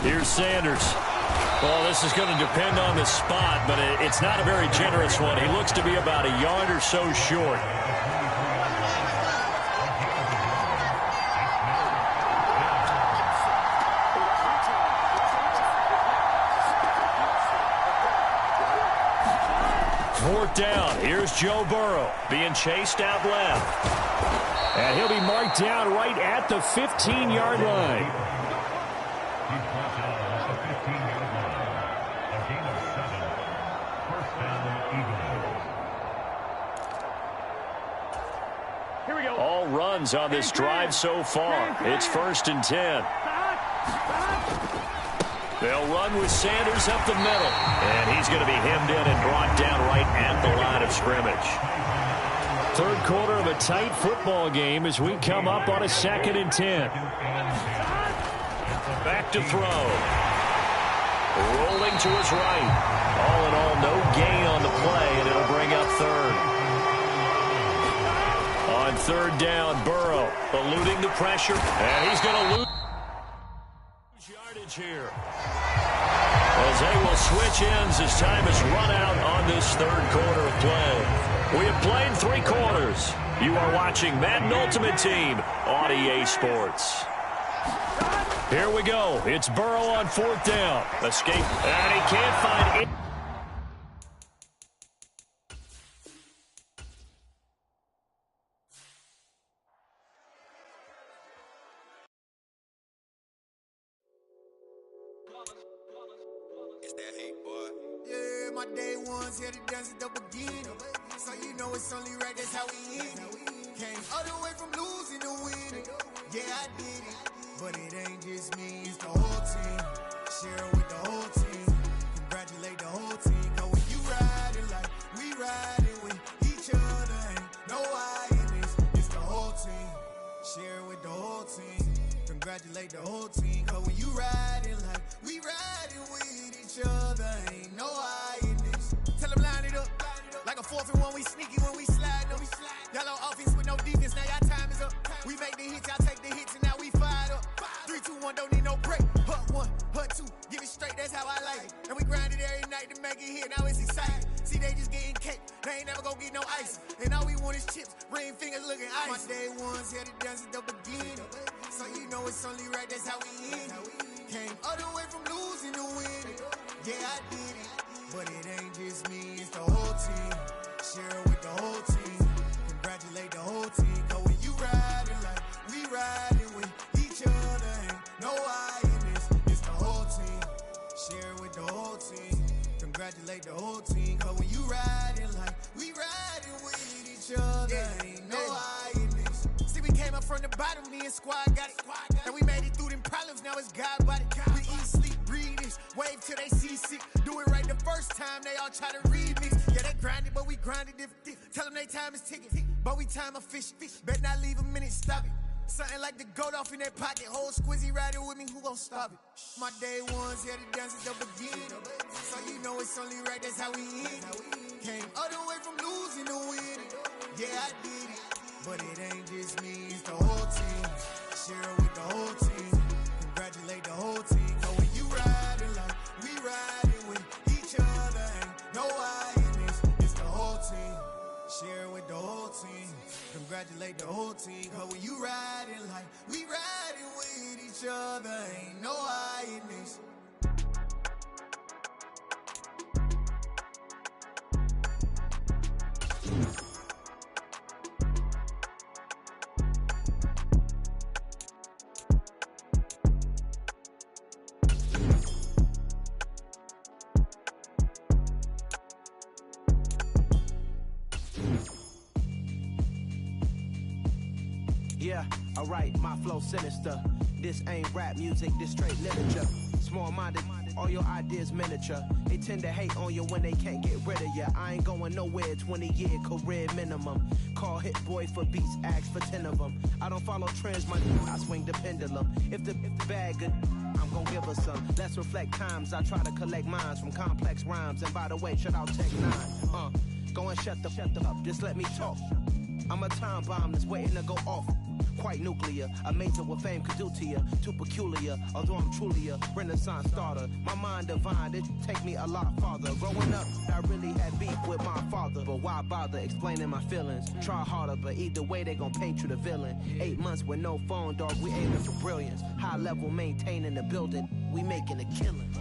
Speaker 15: Here's Sanders. Well, this is going to depend on the spot, but it's not a very generous one. He looks to be about a yard or so short. Fourth down. Here's Joe Burrow being chased out left. And he'll be marked down right at the 15-yard line. Here we go. All runs on this drive so far. It's 1st and 10. They'll run with Sanders up the middle. And he's going to be hemmed in and brought down right at the line of scrimmage. Third quarter of a tight football game as we come up on a 2nd and 10. Back to throw. Rolling to his right. All in all, no gain on the play, and it'll bring up 3rd. On 3rd down, Burrow eluding the pressure. And he's going to lose yardage here. As they will switch ends as time has run out on this third quarter of play. We have played 3 quarters. You are watching Madden Ultimate Team on EA Sports. Here we go. It's Burrow on 4th down. Escape, and he can't find it.
Speaker 4: Yeah, my day ones here to dance at the beginning. So you know it's only right, that's how we end it. Came all the way from losing to winning. Yeah, I did it. But it ain't just me, it's the whole team. Share it with the whole team. Congratulate the whole team. Cause when you riding like we riding with each other, ain't no I in this. It's the whole team. Share it with the whole team. Congratulate the whole team. Cause when you riding like we riding with each other, ain't no I in this. Tell them line it up. Like a 4th and 1, we sneaky when we slide them. Y'all on offense with no defense, now y'all time is up. We make the hits, y'all take the hits, and now we fired up. 3, 2, 1, don't need no break. Hut 1, hut 2, give it straight, that's how I like it. And we grind it every night to make it hit, now it's exciting. See, they just getting cake, they ain't never gonna get no ice. And all we want is chips, ring fingers looking ice. My day ones here to dance at the beginning. So you know it's only right, that's how we end it. Came all the way from losing to winning. Yeah, I did it. But it ain't just me, it's the whole team. Share it with the whole team.
Speaker 11: and squad got it. And we made it through them problems, now it's God body. We eat, sleep, breathe this, wave till they see sick. Do it right the first time, they all try to remix. Yeah, they grinded, but we grinded different. Tell them they time is ticking, but we time a fish. Bet not leave a minute, stop it. Something like the goat off in their pocket. Whole squizzy riding with me, who gon' stop it? My day ones here to dance at the beginning. So you know it's only right, that's how we end. Came all the way from losing to winning. Yeah, I did it. But it ain't just me, it's the whole team. Share it with the whole team. Congratulate the whole team. Cause when you riding like we riding with each other, ain't no I in this. It's the whole team. Share it with the whole team. Congratulate the whole team. Cause when you riding like we riding with each other, ain't no I in this.
Speaker 9: Yeah, alright, my flow sinister. This ain't rap music, this straight literature. Small-minded, all your ideas miniature. They tend to hate on you when they can't get rid of you. I ain't going nowhere, 20-year career minimum. Call hit boy for beats, ask for 10 of them. I don't follow trends, I swing the pendulum. If the bag good, I'm gon' give her some. Let's reflect times, I try to collect minds from complex rhymes. And by the way, shout out Tech 9. Go and shut the up, just let me talk. I'm a time bomb that's waiting to go off. Quite nuclear, amazing what fame could do to you. Too peculiar, although I'm truly a renaissance starter. My mind divine, it take me a lot farther. Growing up, I really had beef with my father. But why bother explaining my feelings? Try harder, but either way they gon' paint you the villain. 8 months with no phone, dog, we aiming for brilliance. High level maintaining the building, we making a killing.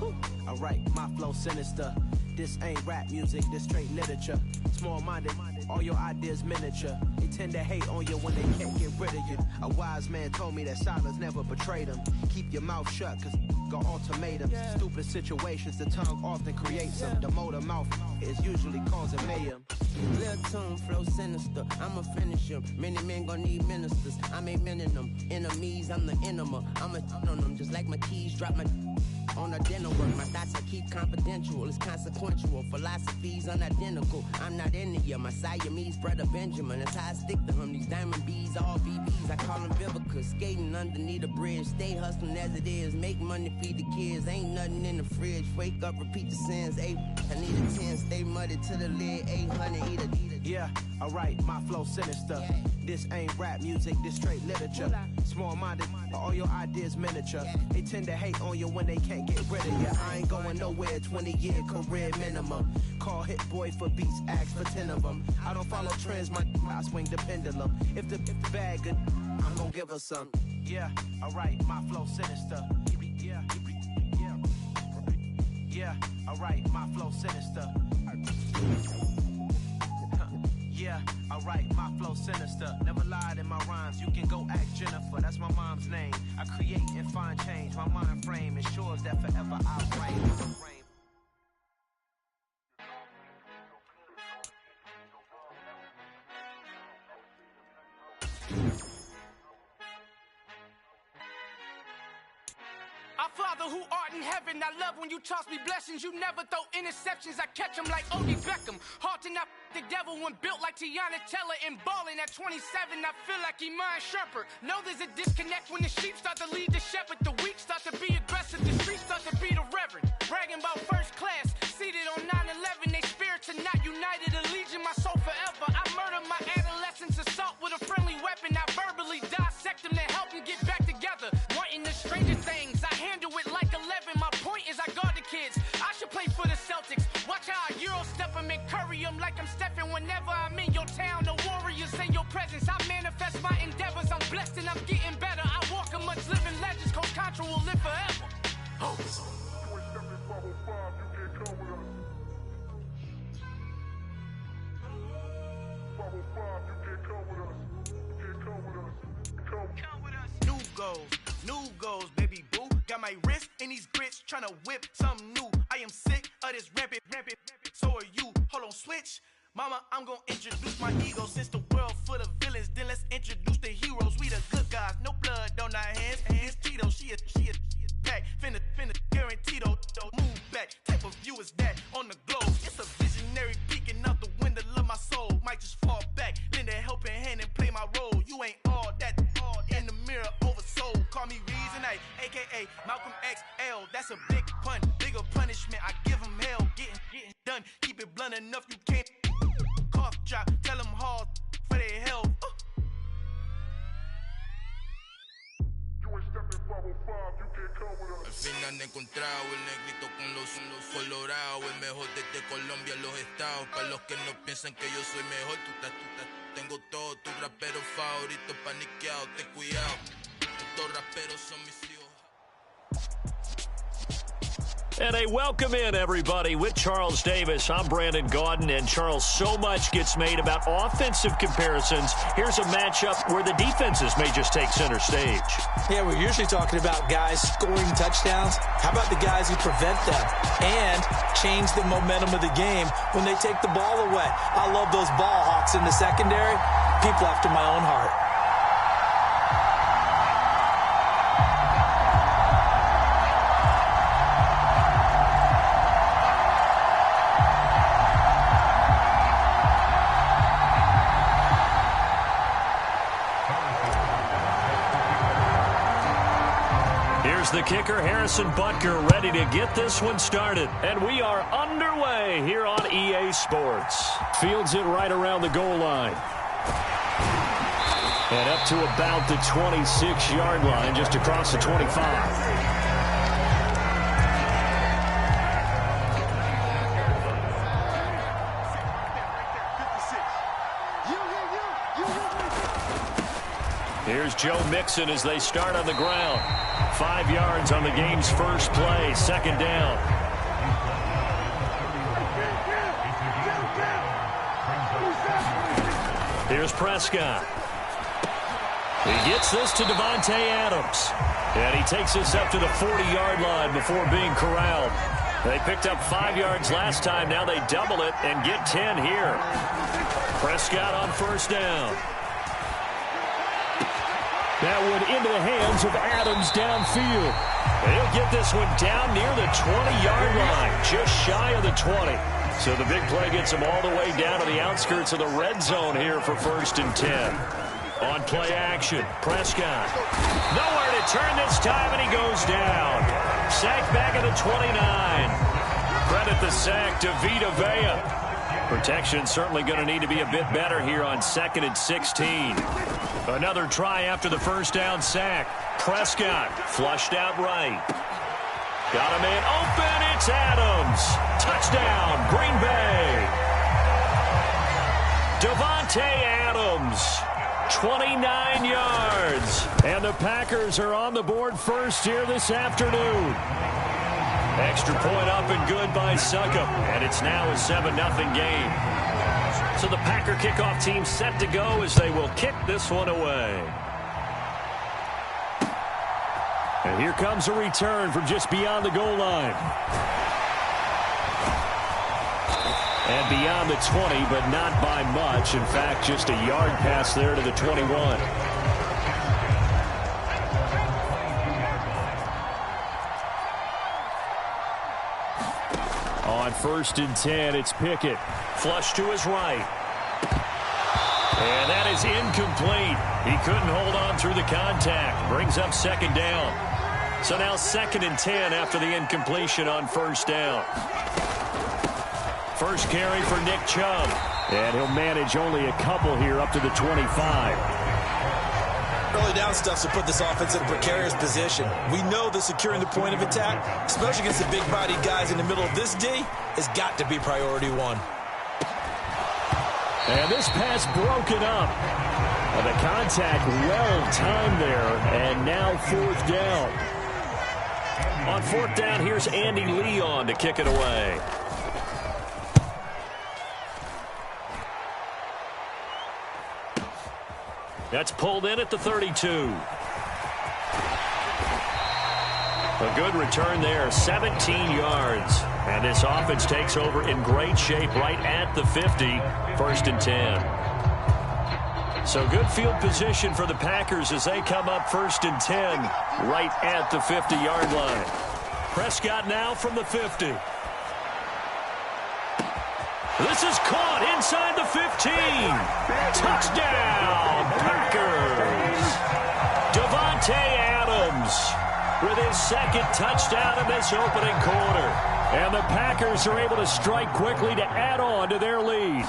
Speaker 9: Alright, my flow sinister. This ain't rap music, this straight literature. Small-minded, all your ideas miniature. They tend to hate on you when they can't get rid of you. A wise man told me that silence never betrayed him. Keep your mouth shut, cause got ultimatums. Stupid situations, the tongue often creates them. The motor mouth is usually causing mayhem.
Speaker 10: Real tune, flow sinister, I'ma finish him. Many men gon' need ministers, I'm a men in them. Enemies, I'm the enema. I'ma on them, just like my keys, drop my on the dinner work. My thoughts I keep confidential, it's consequential. Philosophies unidentical, I'm not into you. My Siamese brother Benjamin, that's how I stick to him. These diamond bees, all BBs, I call them Vivica. Skating underneath a bridge, stay hustling as it is. Make money, feed the kids, ain't nothing in the fridge. Wake up, repeat the sins, I need a 10, stay muddy to the lid, 800, eat a.
Speaker 9: Yeah, alright, my flow sinister. This ain't rap music, this straight literature. Small-minded, all your ideas miniature. They tend to hate on you when they can't get rid of you. I ain't going nowhere, 20-year career minimum. Call hit boy for beats, ask for 10 of them. I don't follow trends, I swing the pendulum. If the bag good, I'm gon' give her some. Yeah, alright, my flow sinister. Yeah, alright, my flow sinister. Yeah, alright, my flow sinister. Never lied in my rhymes, you can go ask Jennifer. That's my mom's name. I create and find change. My mind frame ensures that forever I reign.
Speaker 17: Our Father who art in heaven, I love when you toss me blessings. You never throw interceptions, I catch them like Odie Beckham. Hard to not the devil when built like Tiana Teller and balling at 27. I feel like Iman Shumpert. Know there's a disconnect when the sheep start to lead the shepherd. The weak start to be aggressive, the streets start to be the reverend. Bragging about first class, seated on 9/11. They spirits are not united, a legion, my soul forever. I murder my adolescence, assault with a friendly weapon. I verbally dissect them to help them get back together. Wanting the stranger things, I handle it like 11. My point is I guard the kids. I should play for the Celtics. Watch how I Euro step them and curry them like I'm stepping. Whenever I'm in your town, the warriors in your presence. I manifest my endeavors. I'm blessed and I'm getting better. I walk amongst living legends. Coach Contra will live forever. Oh.
Speaker 8: New goals, baby boo. Got my wrist in these grits, tryna whip something new. I am sick of this rampant. So are you. Hold on, switch. Mama, I'm gonna introduce my ego. Since the world full of villains, then let's introduce the heroes. We the good guys, no blood on our hands. Hands Cheeto, she a pack. Finna, guaranteed, move back. Type of view is that on the globe? It's a visionary peeking out the window of my soul. Might just fall back, lend a helping hand and play my role. You ain't all that in the mirror oversold. Call me Reason A, aka Malcolm XL. That's a big pun, bigger punishment. I give him hell, getting done. Keep it blunt enough, you can't cough drop. Tell them hard for their health.
Speaker 13: Al fin han encontrado el negrito con los colorados, el mejor desde Colombia a los estados. Para los que no piensan que yo soy mejor, tengo todo, tus raperos favoritos paniqueados, ten cuidado. Estos raperos son mis hijos.
Speaker 15: And a welcome in, everybody, with Charles Davis. I'm Brandon Gaudin, and Charles, so much gets made about offensive comparisons. Here's a matchup where the defenses may just take center stage.
Speaker 3: Yeah, we're usually talking about guys scoring touchdowns. How about the guys who prevent them and change the momentum of the game when they take the ball away? I love those ball hawks in the secondary. People after my own heart.
Speaker 15: The kicker, Harrison Butker, ready to get this one started. And we are underway here on EA Sports. Fields it right around the goal line. And up to about the 26-yard line, just across the 25. Here's Joe Mixon as they start on the ground. 5 yards on the game's first play, second down. Here's Prescott. He gets this to Davante Adams. And he takes this up to the 40-yard line before being corralled. They picked up 5 yards last time. Now they double it and get 10 here. Prescott on first down. That one into the hands of Adams downfield. And he'll get this one down near the 20-yard line, just shy of the 20. So the big play gets him all the way down to the outskirts of the red zone here for 1st and 10. On play action, Prescott. Nowhere to turn this time, and he goes down. Sacked back at the 29. Credit the sack to Vita Vea. Protection certainly going to need to be a bit better here on 2nd and 16. Another try after the first down sack. Prescott flushed out right. Got a man open. It's Adams. Touchdown, Green Bay. Davante Adams, 29 yards. And the Packers are on the board first here this afternoon. Extra point up and good by Succop. And it's now a 7-0 game. So the Packer kickoff team set to go as they will kick this one away. And here comes a return from just beyond the goal line. And beyond the 20, but not by much. In fact, just a yard pass there to the 21. On 1st and 10, it's Pickett. Flush to his right. And that is incomplete. He couldn't hold on through the contact. Brings up 2nd down. So now 2nd and 10 after the incompletion on 1st down. First carry for Nick Chubb. And he'll manage only a couple here up to the 25.
Speaker 3: Early down stuff to put this offense in a precarious position. We know that securing the point of attack, especially against the big-bodied guys in the middle of this D, has got to be priority one.
Speaker 15: And this pass broken up. And the contact well timed there. And now 4th down. On 4th down, here's Andy Leon to kick it away. That's pulled in at the 32. A good return there, 17 yards. And this offense takes over in great shape right at the 50, 1st and 10. So good field position for the Packers as they come up 1st and 10 right at the 50-yard line. Prescott now from the 50. This is caught inside the 15. Touchdown, Packers. Davante Adams with his 2nd touchdown in this opening quarter. And the Packers are able to strike quickly to add on to their lead.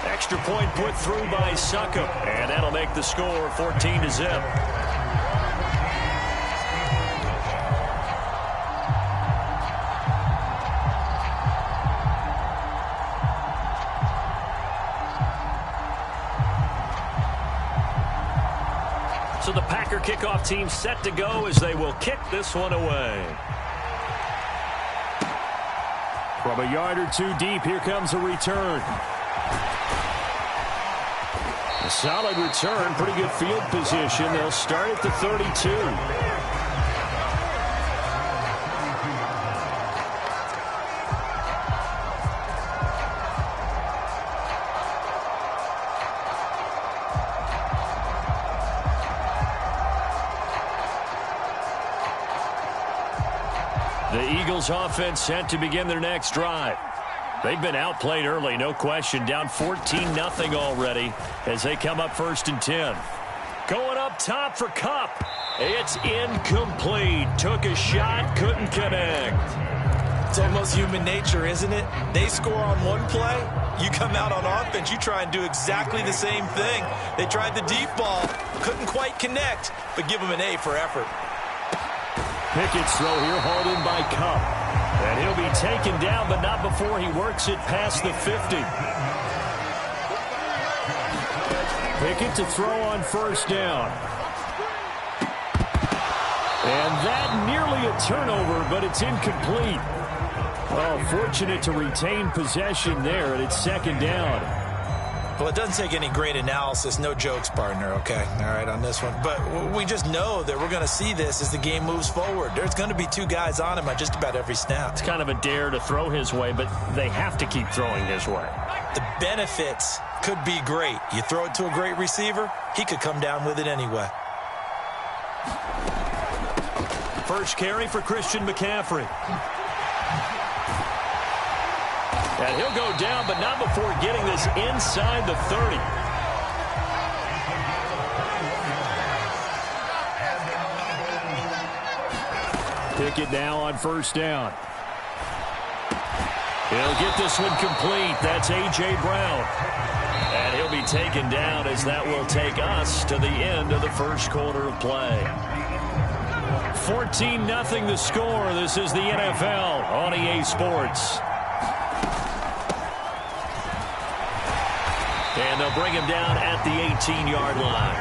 Speaker 15: Extra point put through by Succop. And that'll make the score 14-0. So the Packer kickoff team set to go as they will kick this one away. From a yard or two deep, here comes a return. A solid return, pretty good field position. They'll start at the 32. The Eagles offense set to begin their next drive. They've been outplayed early, no question. Down 14-0 already as they come up 1st and 10. Going up top for Kupp. It's incomplete. Took a shot, couldn't connect.
Speaker 2: It's almost human nature, isn't it? They score on one play. You come out on offense, you try and do exactly the same thing. They tried the deep ball, couldn't quite connect, but give them an A for effort.
Speaker 15: Pickett's throw here, hauled in by Kupp. And he'll be taken down, but not before he works it past the 50. Pickett to throw on 1st down. And that nearly a turnover, but it's incomplete. Oh, fortunate to retain possession there, and it's 2nd down.
Speaker 2: Well, it doesn't take any great analysis. No jokes, partner, okay? All right, on this one. But we just know that we're going to see this as the game moves forward. There's going to be 2 guys on him on just about every snap.
Speaker 15: It's kind of a dare to throw his way, but they have to keep throwing his way.
Speaker 2: The benefits could be great. You throw it to a great receiver, he could come down with it anyway.
Speaker 15: First carry for Christian McCaffrey. And he'll go down, but not before getting this inside the 30. Pickett now on 1st down. He'll get this one complete. That's A.J. Brown. And he'll be taken down as that will take us to the end of the 1st quarter of play. 14-0 the score. This is the NFL on EA Sports. And they'll bring him down at the 18-yard line.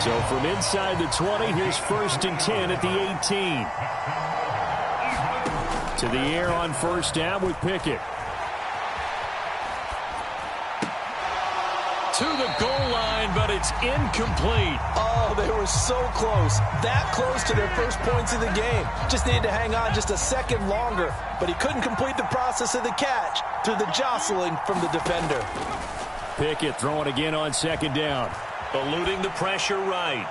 Speaker 15: So from inside the 20, here's 1st and 10 at the 18. To the air on 1st down with Pickett. To the goal line, but it's incomplete.
Speaker 3: Oh, they were so close. That close to their first points of the game. Just needed to hang on just a second longer. But he couldn't complete the process of the catch through the jostling from the defender.
Speaker 15: Pickett throwing again on 2nd down. Eluding the pressure right.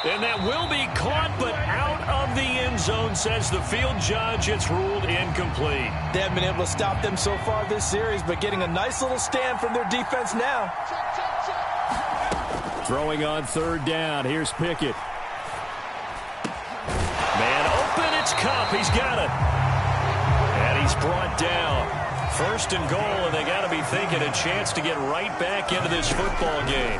Speaker 15: And that will be caught, but out of the end zone, says the field judge. It's ruled incomplete.
Speaker 3: They haven't been able to stop them so far this series, but getting a nice little stand from their defense now.
Speaker 15: Throwing on 3rd down. Here's Pickett. Man open, it's Kupp. He's got it. And he's brought down. 1st and goal, and they got to be thinking a chance to get right back into this football game.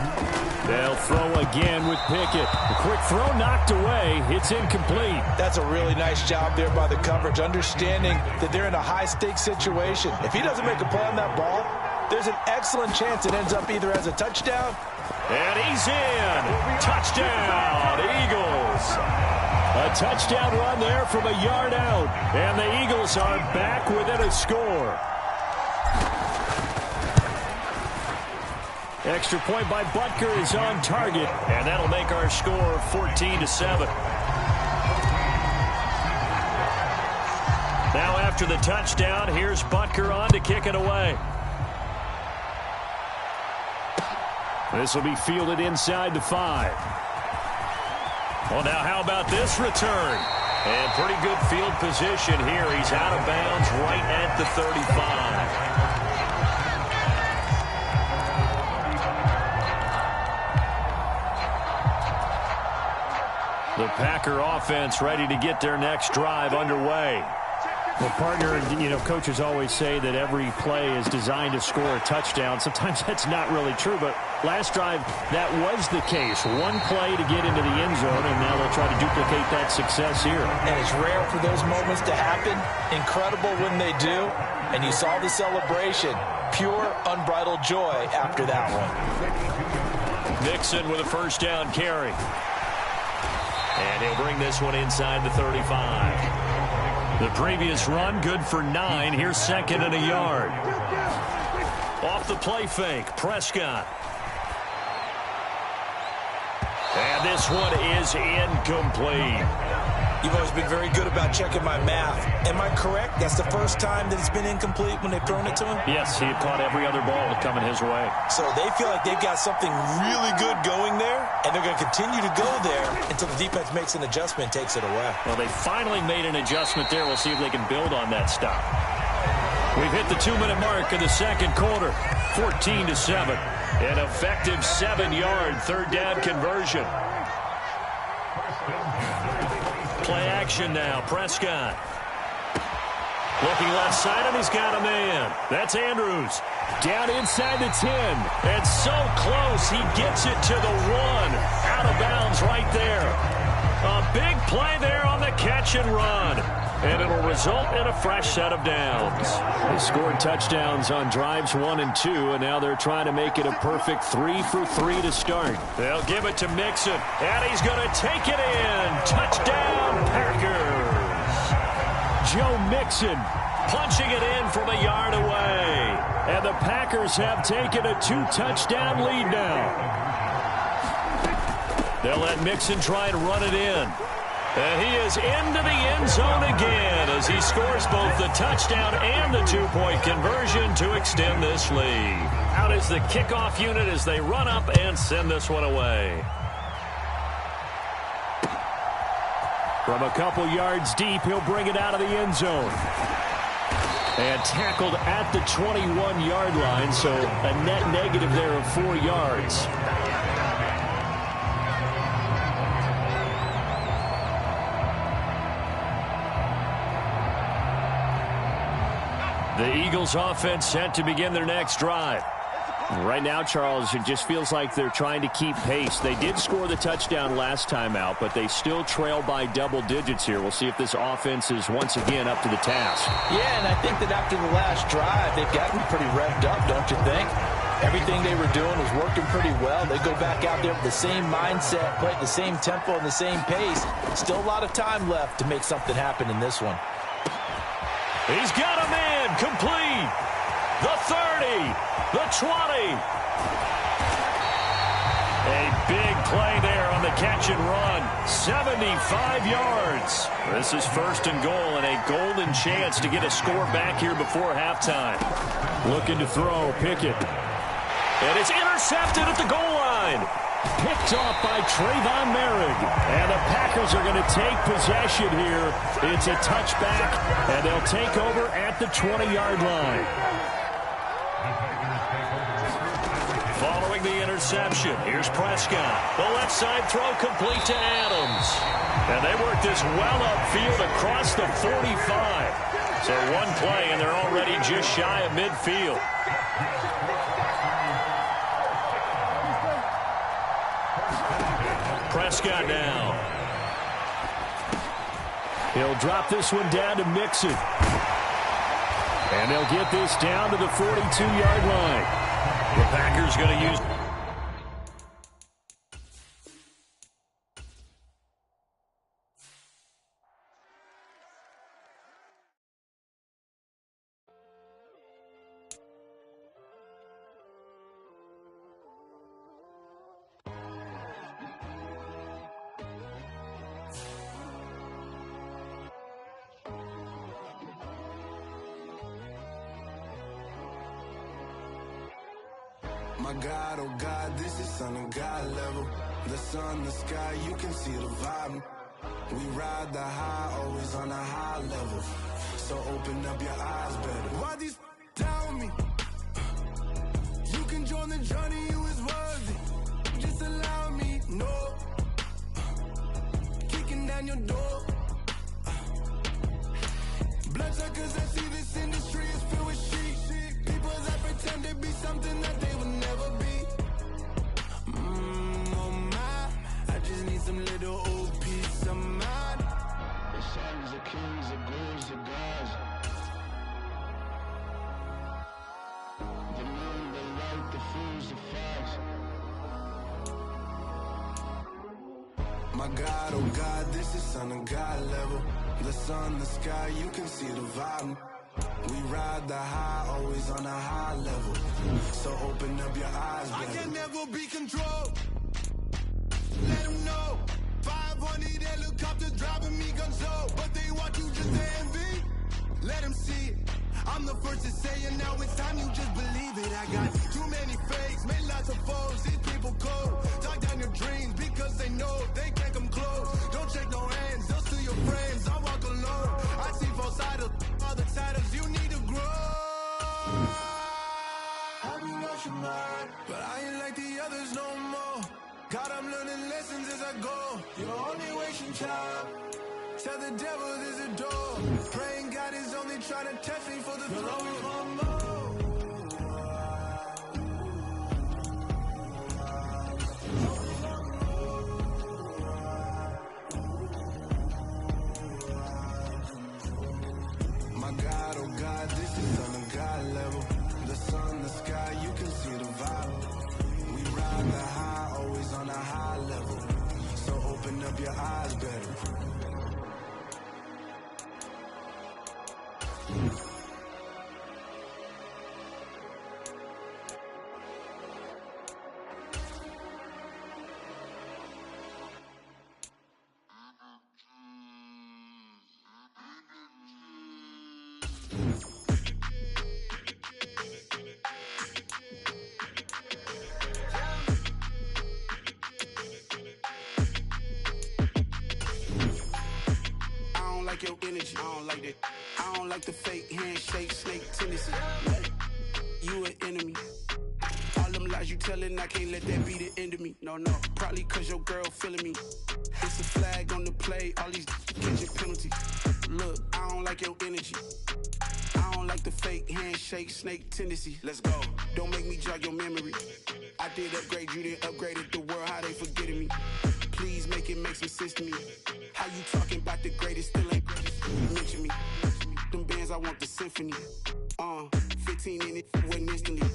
Speaker 15: They'll throw again with Pickett. A quick throw knocked away. It's incomplete.
Speaker 3: That's a really nice job there by the coverage, understanding that they're in a high-stakes situation. If he doesn't make a play on that ball, there's an excellent chance it ends up either as a touchdown.
Speaker 15: And he's in. Touchdown, Eagles. A touchdown run there from a yard out. And the Eagles are back within a score. Extra point by Butker is on target, and that'll make our score 14-7. Now after the touchdown, here's Butker on to kick it away. This will be fielded inside the 5. Well, now how about this return? And pretty good field position here. He's out of bounds right at the 35. The Packer offense ready to get their next drive underway.
Speaker 14: Well, partner, coaches always say that every play is designed to score a touchdown. Sometimes that's not really true, but last drive, that was the case. One play to get into the end zone, and now they'll try to duplicate that success here.
Speaker 3: And it's rare for those moments to happen. Incredible when they do. And you saw the celebration. Pure, unbridled joy after that one.
Speaker 15: Mixon with a first down carry. And he'll bring this one inside the 35. The previous run, good for 9. Here's second and a yard. Off the play fake, Prescott. And this one is incomplete.
Speaker 2: You've always been very good about checking my math. Am I correct? That's the first time that it's been incomplete when they've thrown it to him?
Speaker 15: Yes, he had caught every other ball coming his way.
Speaker 2: So they feel like they've got something really good going there, and they're going to continue to go there until the defense makes an adjustment and takes it away.
Speaker 15: Well, they finally made an adjustment there. We'll see if they can build on that stop. We've hit the 2-minute mark in the second quarter. 14-7. An effective 7-yard third down conversion. Play action now. Prescott. Looking left side, and he's got a man. That's Andrews. Down inside the 10. And so close, he gets it to the 1. Out of bounds right there. A big play there on the catch and run. And it'll result in a fresh set of downs. They scored touchdowns on drives 1 and 2, and now they're trying to make it a perfect 3 for 3 to start. They'll give it to Mixon, and he's going to take it in. Touchdown, Packers. Joe Mixon punching it in from a yard away. And the Packers have taken a 2-touchdown lead now. They'll let Mixon try and run it in. And he is into the end zone again as he scores both the touchdown and the 2-point conversion to extend this lead. Out is the kickoff unit as they run up and send this one away. From a couple yards deep, he'll bring it out of the end zone. And tackled at the 21-yard line, so a net negative there of 4 yards. The Eagles offense set to begin their next drive.
Speaker 14: Right now, Charles, it just feels like they're trying to keep pace. They did score the touchdown last time out, but they still trail by double digits here. We'll see if this offense is once again up to the task.
Speaker 3: Yeah, and I think that after the last drive, they've gotten pretty revved up, don't you think? Everything they were doing was working pretty well. They go back out there with the same mindset, play at the same tempo and the same pace. Still a lot of time left to make something happen in this one.
Speaker 15: He's got a man complete. The 30, the 20. A big play there on the catch and run. 75 yards. This is first and goal and a golden chance to get a score back here before halftime.
Speaker 14: Looking to throw, Pickett.
Speaker 15: And it's intercepted at the goal line.
Speaker 14: Picked off by Trayvon Merrick.
Speaker 15: And the Packers are going to take possession here. It's a touchback, and they'll take over at the 20-yard line. Following the interception, here's Prescott. The left side throw complete to Adams. And they work this well upfield across the 45. So one play, and they're already just shy of midfield. Prescott now.
Speaker 14: He'll drop this one down to Mixon. And they'll get this down to the 42-yard line.
Speaker 15: The Packers going to use...
Speaker 4: My God, oh God, this is Son of God level. The sun, the sky, you can see the vibe. We ride the high, always on a high level. So open up your eyes better.
Speaker 12: Why these tell me? You can join the journey, you is worthy. Just allow me, no. Kicking down your door. Bloodsuckers, I see this industry is filled with sheep. People that pretend to be something that they will never be. Oh my, I just need some little old peace of mind.
Speaker 4: The sons of kings, the gurus, the gods. The moon, the light, the fools, the facts. My God, oh God, this is Son of God level. The sun, the sky, you can see the vibe. We ride the high, always on a high level. So open up your eyes, baby.
Speaker 12: I can never be controlled. Let them know. 500 helicopters driving me gonzo. But they want you just to envy. Let them see it. I'm the first to say it, now it's time you just believe it. I got too many fakes, made lots of foes. These people cold. Talk down your dreams because they know they can't come close. Don't shake no hands, they'll steal your friends. I walk alone. I see false idols, other titles. You need to grow.
Speaker 4: Have you lost your mind?
Speaker 12: But I ain't like the others no more. God, I'm learning lessons as I go.
Speaker 4: You're only wasting time.
Speaker 12: Tell the devil there's a door. Praying God is only trying to test me for the
Speaker 4: You'll
Speaker 12: throne.
Speaker 4: always want more. My God, oh God, this is Son of God level. The sun, the sky, you can see the vibe. We ride the high, always on a high level. So open up your eyes better.
Speaker 12: Your energy, I don't like that. I don't like the fake handshake, snake tendency. You an enemy. All them lies you telling, I can't let that be the end of me. No, probably cause your girl feeling me. It's a flag on the play, all these catching penalties. Look, I don't like your energy. I don't like the fake handshake, snake tendency. Let's go. Don't make me jog your memory. I did upgrade, you didn't upgrade it. The world, how they forgetting me. Please make it make some sense to me. How you talking about the greatest, still ain't mention me. Them bands, I want the symphony. 15 in it, wasn't instantly.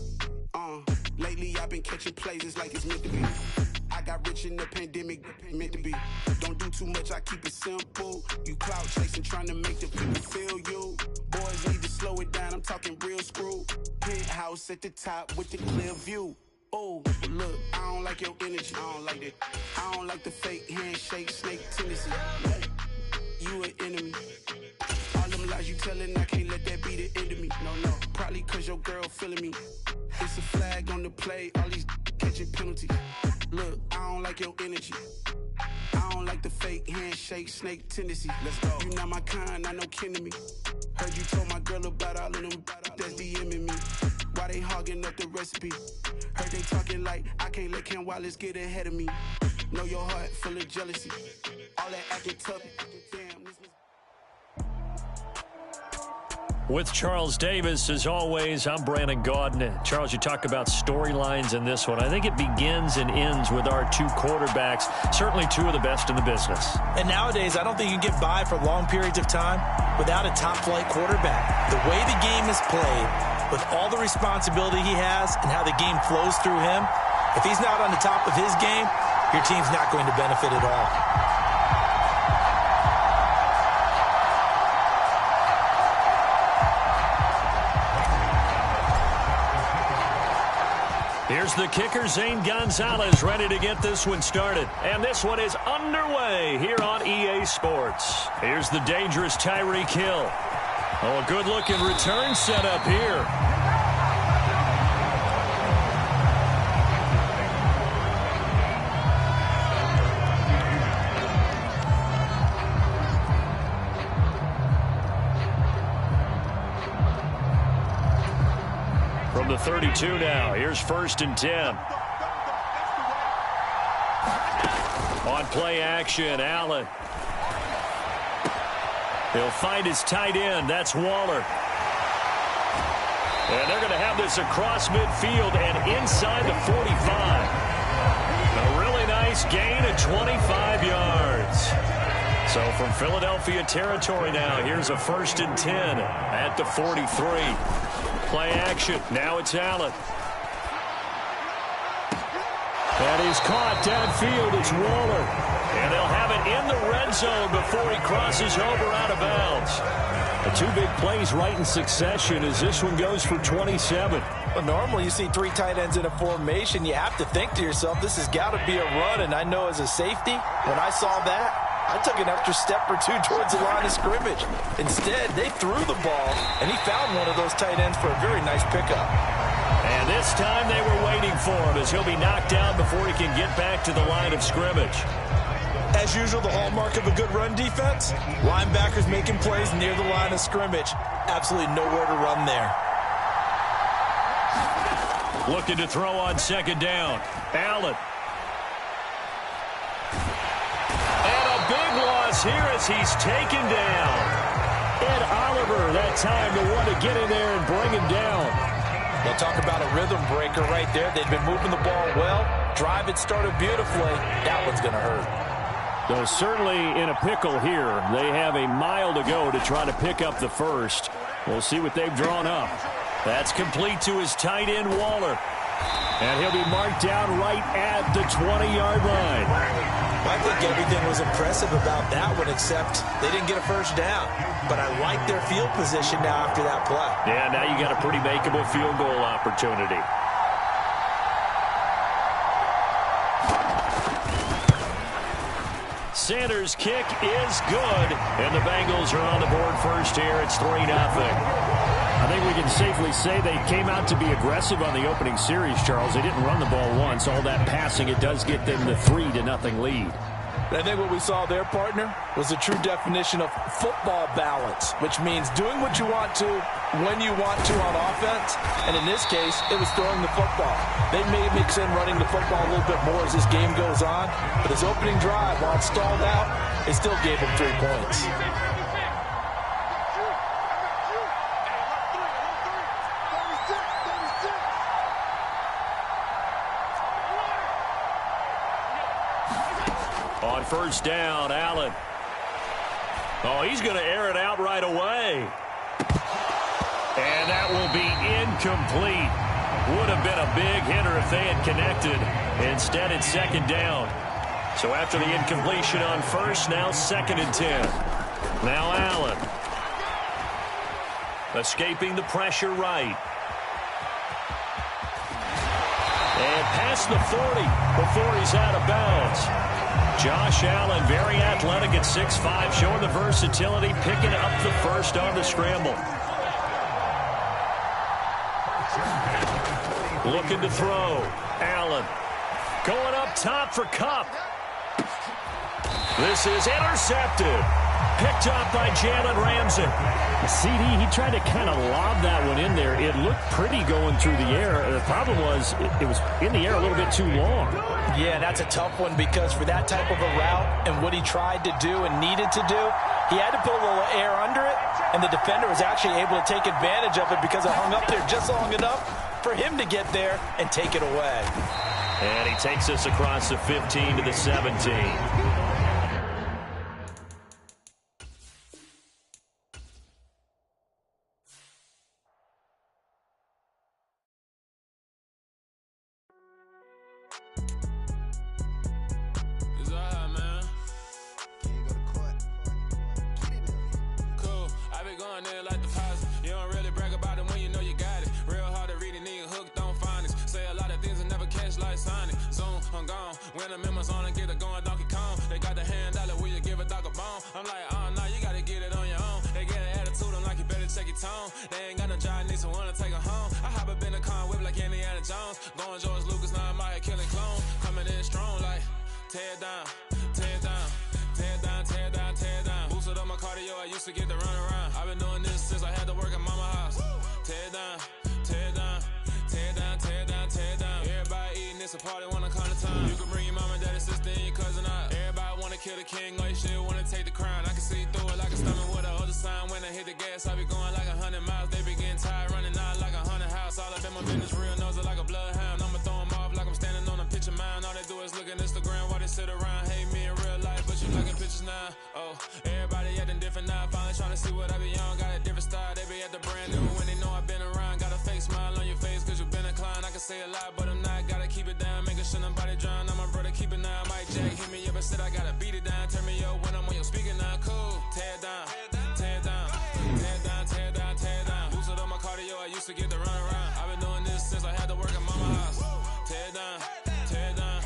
Speaker 12: Lately I've been catching plays, it's like it's meant to be. I got rich in the pandemic, meant to be. Don't do too much, I keep it simple. You clout chasing, trying to make the people feel you. Boys need to slow it down, I'm talking real screw. Penthouse at the top with the clear view. Oh, look, I don't like your energy, I don't like that. I don't like the fake handshake, snake tendency. You an enemy. All them lies you telling, I can't let that be the end of me. No, probably cause your girl feeling me. It's a flag on the play, all these catching penalties. Look, I don't like your energy. I don't like the fake handshake, snake tendency. Let's go. You not my kind, I know kin to me. Heard you told my girl about all of them that's DMing me. Why they hogging up the recipe? Heard they talking like I can't let Ken Wallace get ahead of me. Know your heart full of jealousy. All that acting tough. Damn, this was...
Speaker 15: With Charles Davis, as always, I'm Brandon Gaudin. Charles, you talk about storylines in this one. I think it begins and ends with our two quarterbacks, certainly two of the best in the business.
Speaker 3: And nowadays, I don't think you can get by for long periods of time without a top-flight quarterback. The way the game is played, with all the responsibility he has and how the game flows through him, if he's not on the top of his game, your team's not going to benefit at all.
Speaker 15: Here's the kicker, Zane Gonzalez, ready to get this one started. And this one is underway here on EA Sports. Here's the dangerous Tyreek Hill. Oh, a good-looking return setup here.
Speaker 1: the 32 now. Here's 1st and 10. On play action, Allen. He'll find his tight end. That's Waller. And they're going to have this across midfield and inside the 45. A really nice gain of 25 yards. So from Philadelphia territory now, here's a 1st and 10 at the 43. Play action. Now it's Allen.
Speaker 14: That is caught downfield. It's Waller.
Speaker 1: And they'll have it in the red zone before he crosses over out of bounds.
Speaker 14: The 2 big plays right in succession as this one goes for 27.
Speaker 3: Well, normally you see 3 tight ends in a formation. You have to think to yourself, this has got to be a run. And I know as a safety, when I saw that, I took an extra step or 2 towards the line of scrimmage. Instead, they threw the ball, and he found one of those tight ends for a very nice pickup.
Speaker 1: And this time they were waiting for him as he'll be knocked down before he can get back to the line of scrimmage.
Speaker 3: As usual, the hallmark of a good run defense, linebackers making plays near the line of scrimmage. Absolutely nowhere to run there.
Speaker 1: Looking to throw on 2nd down. Allen. And a big loss here as he's taken down.
Speaker 14: Ed Oliver, that time the one to get in there and bring him down.
Speaker 3: They'll talk about a rhythm breaker right there. They've been moving the ball well. Drive had started beautifully. That one's going to hurt.
Speaker 14: Though certainly in a pickle here. They have a mile to go to try to pick up the first. We'll see what they've drawn up.
Speaker 1: That's complete to his tight end, Waller.
Speaker 14: And he'll be marked down right at the 20-yard line.
Speaker 3: I think everything was impressive about that one, except they didn't get a first down. But I like their field position now after that play.
Speaker 1: Yeah, now you got a pretty makeable field goal opportunity. Sanders' kick is good, and the Bengals are on the board first here. It's 3-0.
Speaker 14: I think we can safely say they came out to be aggressive on the opening series, Charles. They didn't run the ball once. All that passing, it does get them the 3-0 lead.
Speaker 3: I think what we saw there, partner, was the true definition of football balance, which means doing what you want to, when you want to on offense. And in this case, it was throwing the football. They may mix in running the football a little bit more as this game goes on. But his opening drive, while it stalled out, it still gave him 3 points.
Speaker 1: On 1st down, Allen. Oh, he's going to air it out right away. And that will be incomplete. Would have been a big hitter if they had connected. Instead, it's 2nd down. So after the incompletion on 1st, now 2nd and 10. Now Allen. Escaping the pressure right. And past the 40 before he's out of bounds. Josh Allen, very athletic at 6'5", showing the versatility, picking up the first on the scramble. Looking to throw. Allen going up top for Kupp. This is intercepted. Picked up by Jalen Ramsey.
Speaker 14: CD, he tried to kind of lob that one in there. It looked pretty going through the air. The problem was it was in the air a little bit too long.
Speaker 3: Yeah, that's a tough one because for that type of a route and what he tried to do and needed to do, he had to put a little air under it, and the defender was actually able to take advantage of it because it hung up there just long enough for him to get there and take it away.
Speaker 1: And he takes us across the 15 to the 17.
Speaker 16: it's a party, wanna count the time. You can bring your mama, daddy, sister, and your cousin out. Everybody wanna kill the king, like shit, wanna take the crown. I can see through it like a stomach with a other sign. When I hit the gas, I be going like 100 miles. They be getting tired, running out like 100 house. All up in my business, real nose like a bloodhound. I'ma throw them off like I'm standing on a picture mound. All they do is look at Instagram while they sit around. Hate me in real life, but you liking pictures now. Oh, everybody acting different now. Finally trying to see what I be on. Got a different style, they be at the brand new. When they know I've been around, got a fake smile on your face, cause you been inclined. I can say a lot, but I'm not. Gotta keep it down, making sure nobody drown. I'm my brother, keep it now. Mike Jack hit me up and said I gotta beat it down. Turn me up when I'm on your speaker now. Cool, tear it down, tear it down, tear it down, tear it down, tear it down. Boosted on my cardio, I used to get the run around. I've been doing this since I had to work at mama house. Tear it down, tear it down,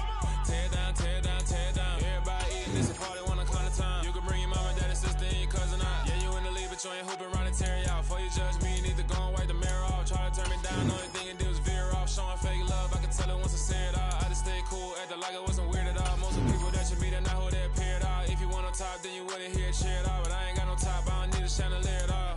Speaker 16: tear it down, tear it down, tear it down. Everybody eating this a party, wanna count the time. You can bring your mama, daddy, sister, and your cousin out. Yeah, you in the league, but you ain't hooping around and tear you out. Before you judge me, you need to go and wipe the mirror off. Try to turn me down, only thing you did was veer off. Showing fake love, I can tell it once I say it all. I just stay cool, acting like it wasn't weird at all. Most of the people that you meet are not who they appear at all. If you want on top, then you wouldn't hear it cheer at all. But I ain't got no top, I don't need a chandelier at all.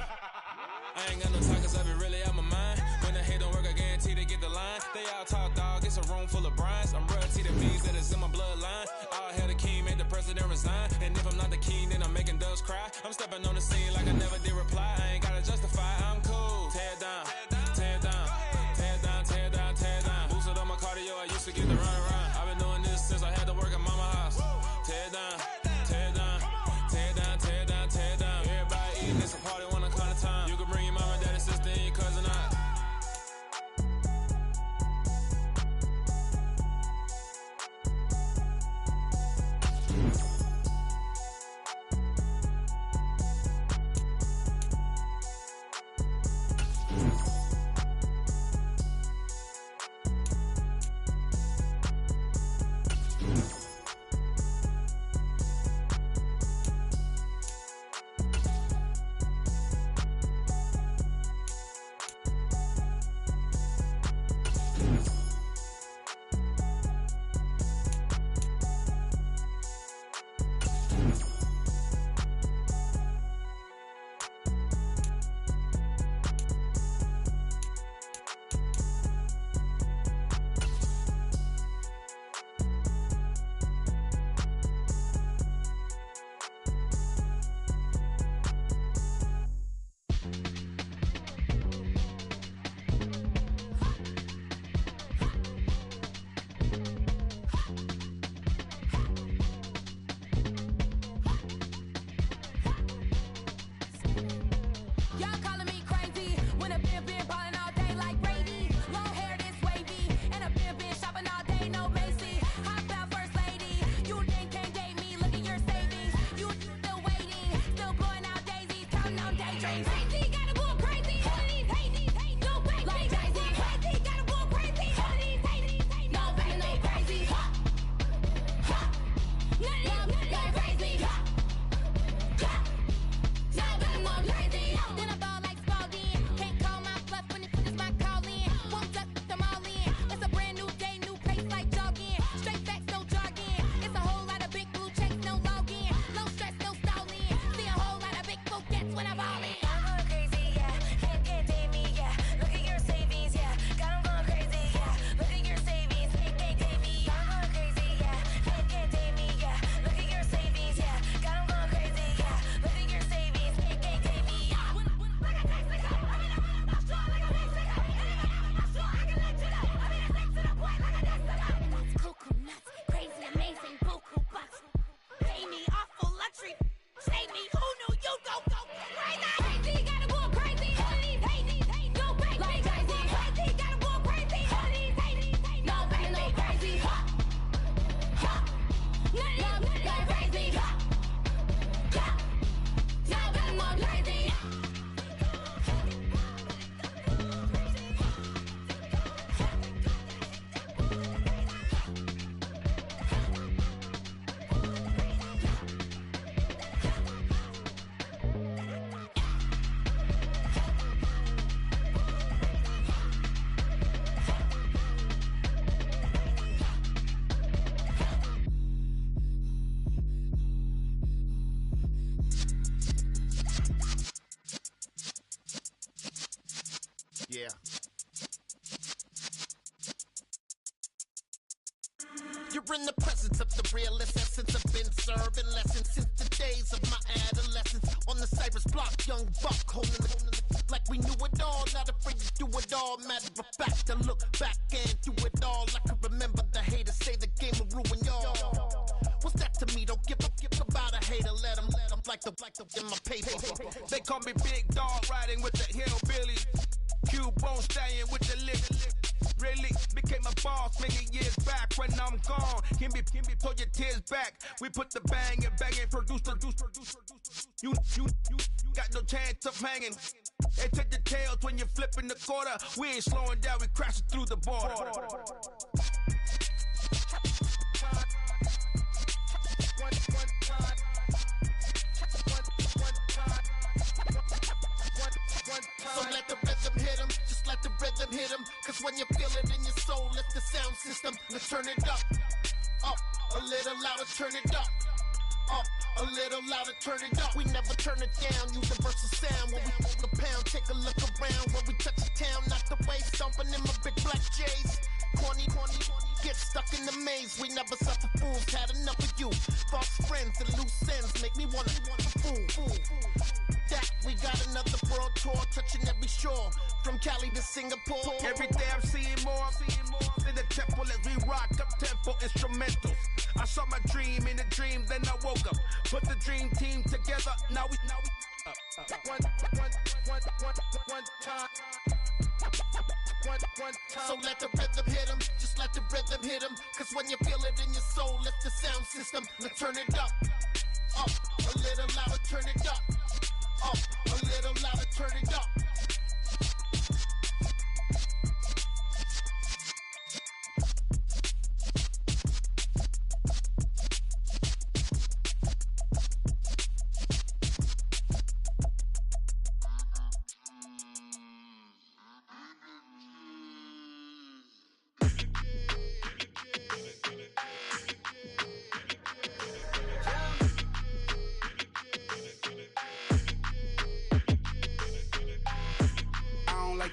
Speaker 16: I ain't got no talk, cause I be really out my mind. When the hate don't work, I guarantee they get the line. They all talk, dog, it's a room full of brines. I'm royalty, that means that it's in my bloodline. All hail the king, make the president resign. And if I'm not the king, then I'm making doves cry. I'm stepping on the scene like I never did reply. I ain't gotta justify, I'm cool. Tear it down, tear it down, tear it down, tear it down, tear it down. Boosted on my cardio, I used to get the run around. I've been doing this since I had to work at mama house. Tear it down, tear it down, tear it down, tear it down, tear it down. Everybody eating this a party, wanna count the time. You can bring your mama, daddy, sister, and your cousin out.
Speaker 6: in the presence of the realest essence. I've been serving lessons since the days of my adolescence. On the Cypress block, young buck holding the like we knew it all. Not afraid to do it all. Matter of fact, to look back and do it all. I can remember the haters say the game will ruin y'all. What's that to me? Don't give about a hater. Let them like the in my paper.
Speaker 7: They call me Big Dog, riding with the hillbilly. Q-Bone stallion with the lip. Really became a boss many years back. When I'm gone, can be pull your tears back. We put the bang and produce. You got no chance of hanging. They take the tails when you're flipping the quarter. We ain't slowing down, we crashing through the border.
Speaker 6: So let the rhythm hit him, just let the rhythm hit him. Cause when you feel it in your soul, lift the sound system. Let's turn it up, a little louder, turn it up, a little louder, turn it up. We never turn it down, universal sound. When we hold the pound, take a look around. When we touch the town, knock the way, stomping in my big black J's. Corny, get stuck in the maze. We never suffer fools, had enough of you. False friends and loose ends make me wanna fool. That we got another world tour, touching every shore, from Cali to Singapore.
Speaker 7: Every day I'm seeing more in the temple as we rock up tempo instrumentals. I saw my dream in a dream, then I woke up. Put the dream team together. Now we one time.
Speaker 6: So let the rhythm hit him, just let the rhythm hit him. Cause when you feel it in your soul, lift the sound system. Let's turn it up, a little louder, turn it up, a little louder, turn it up.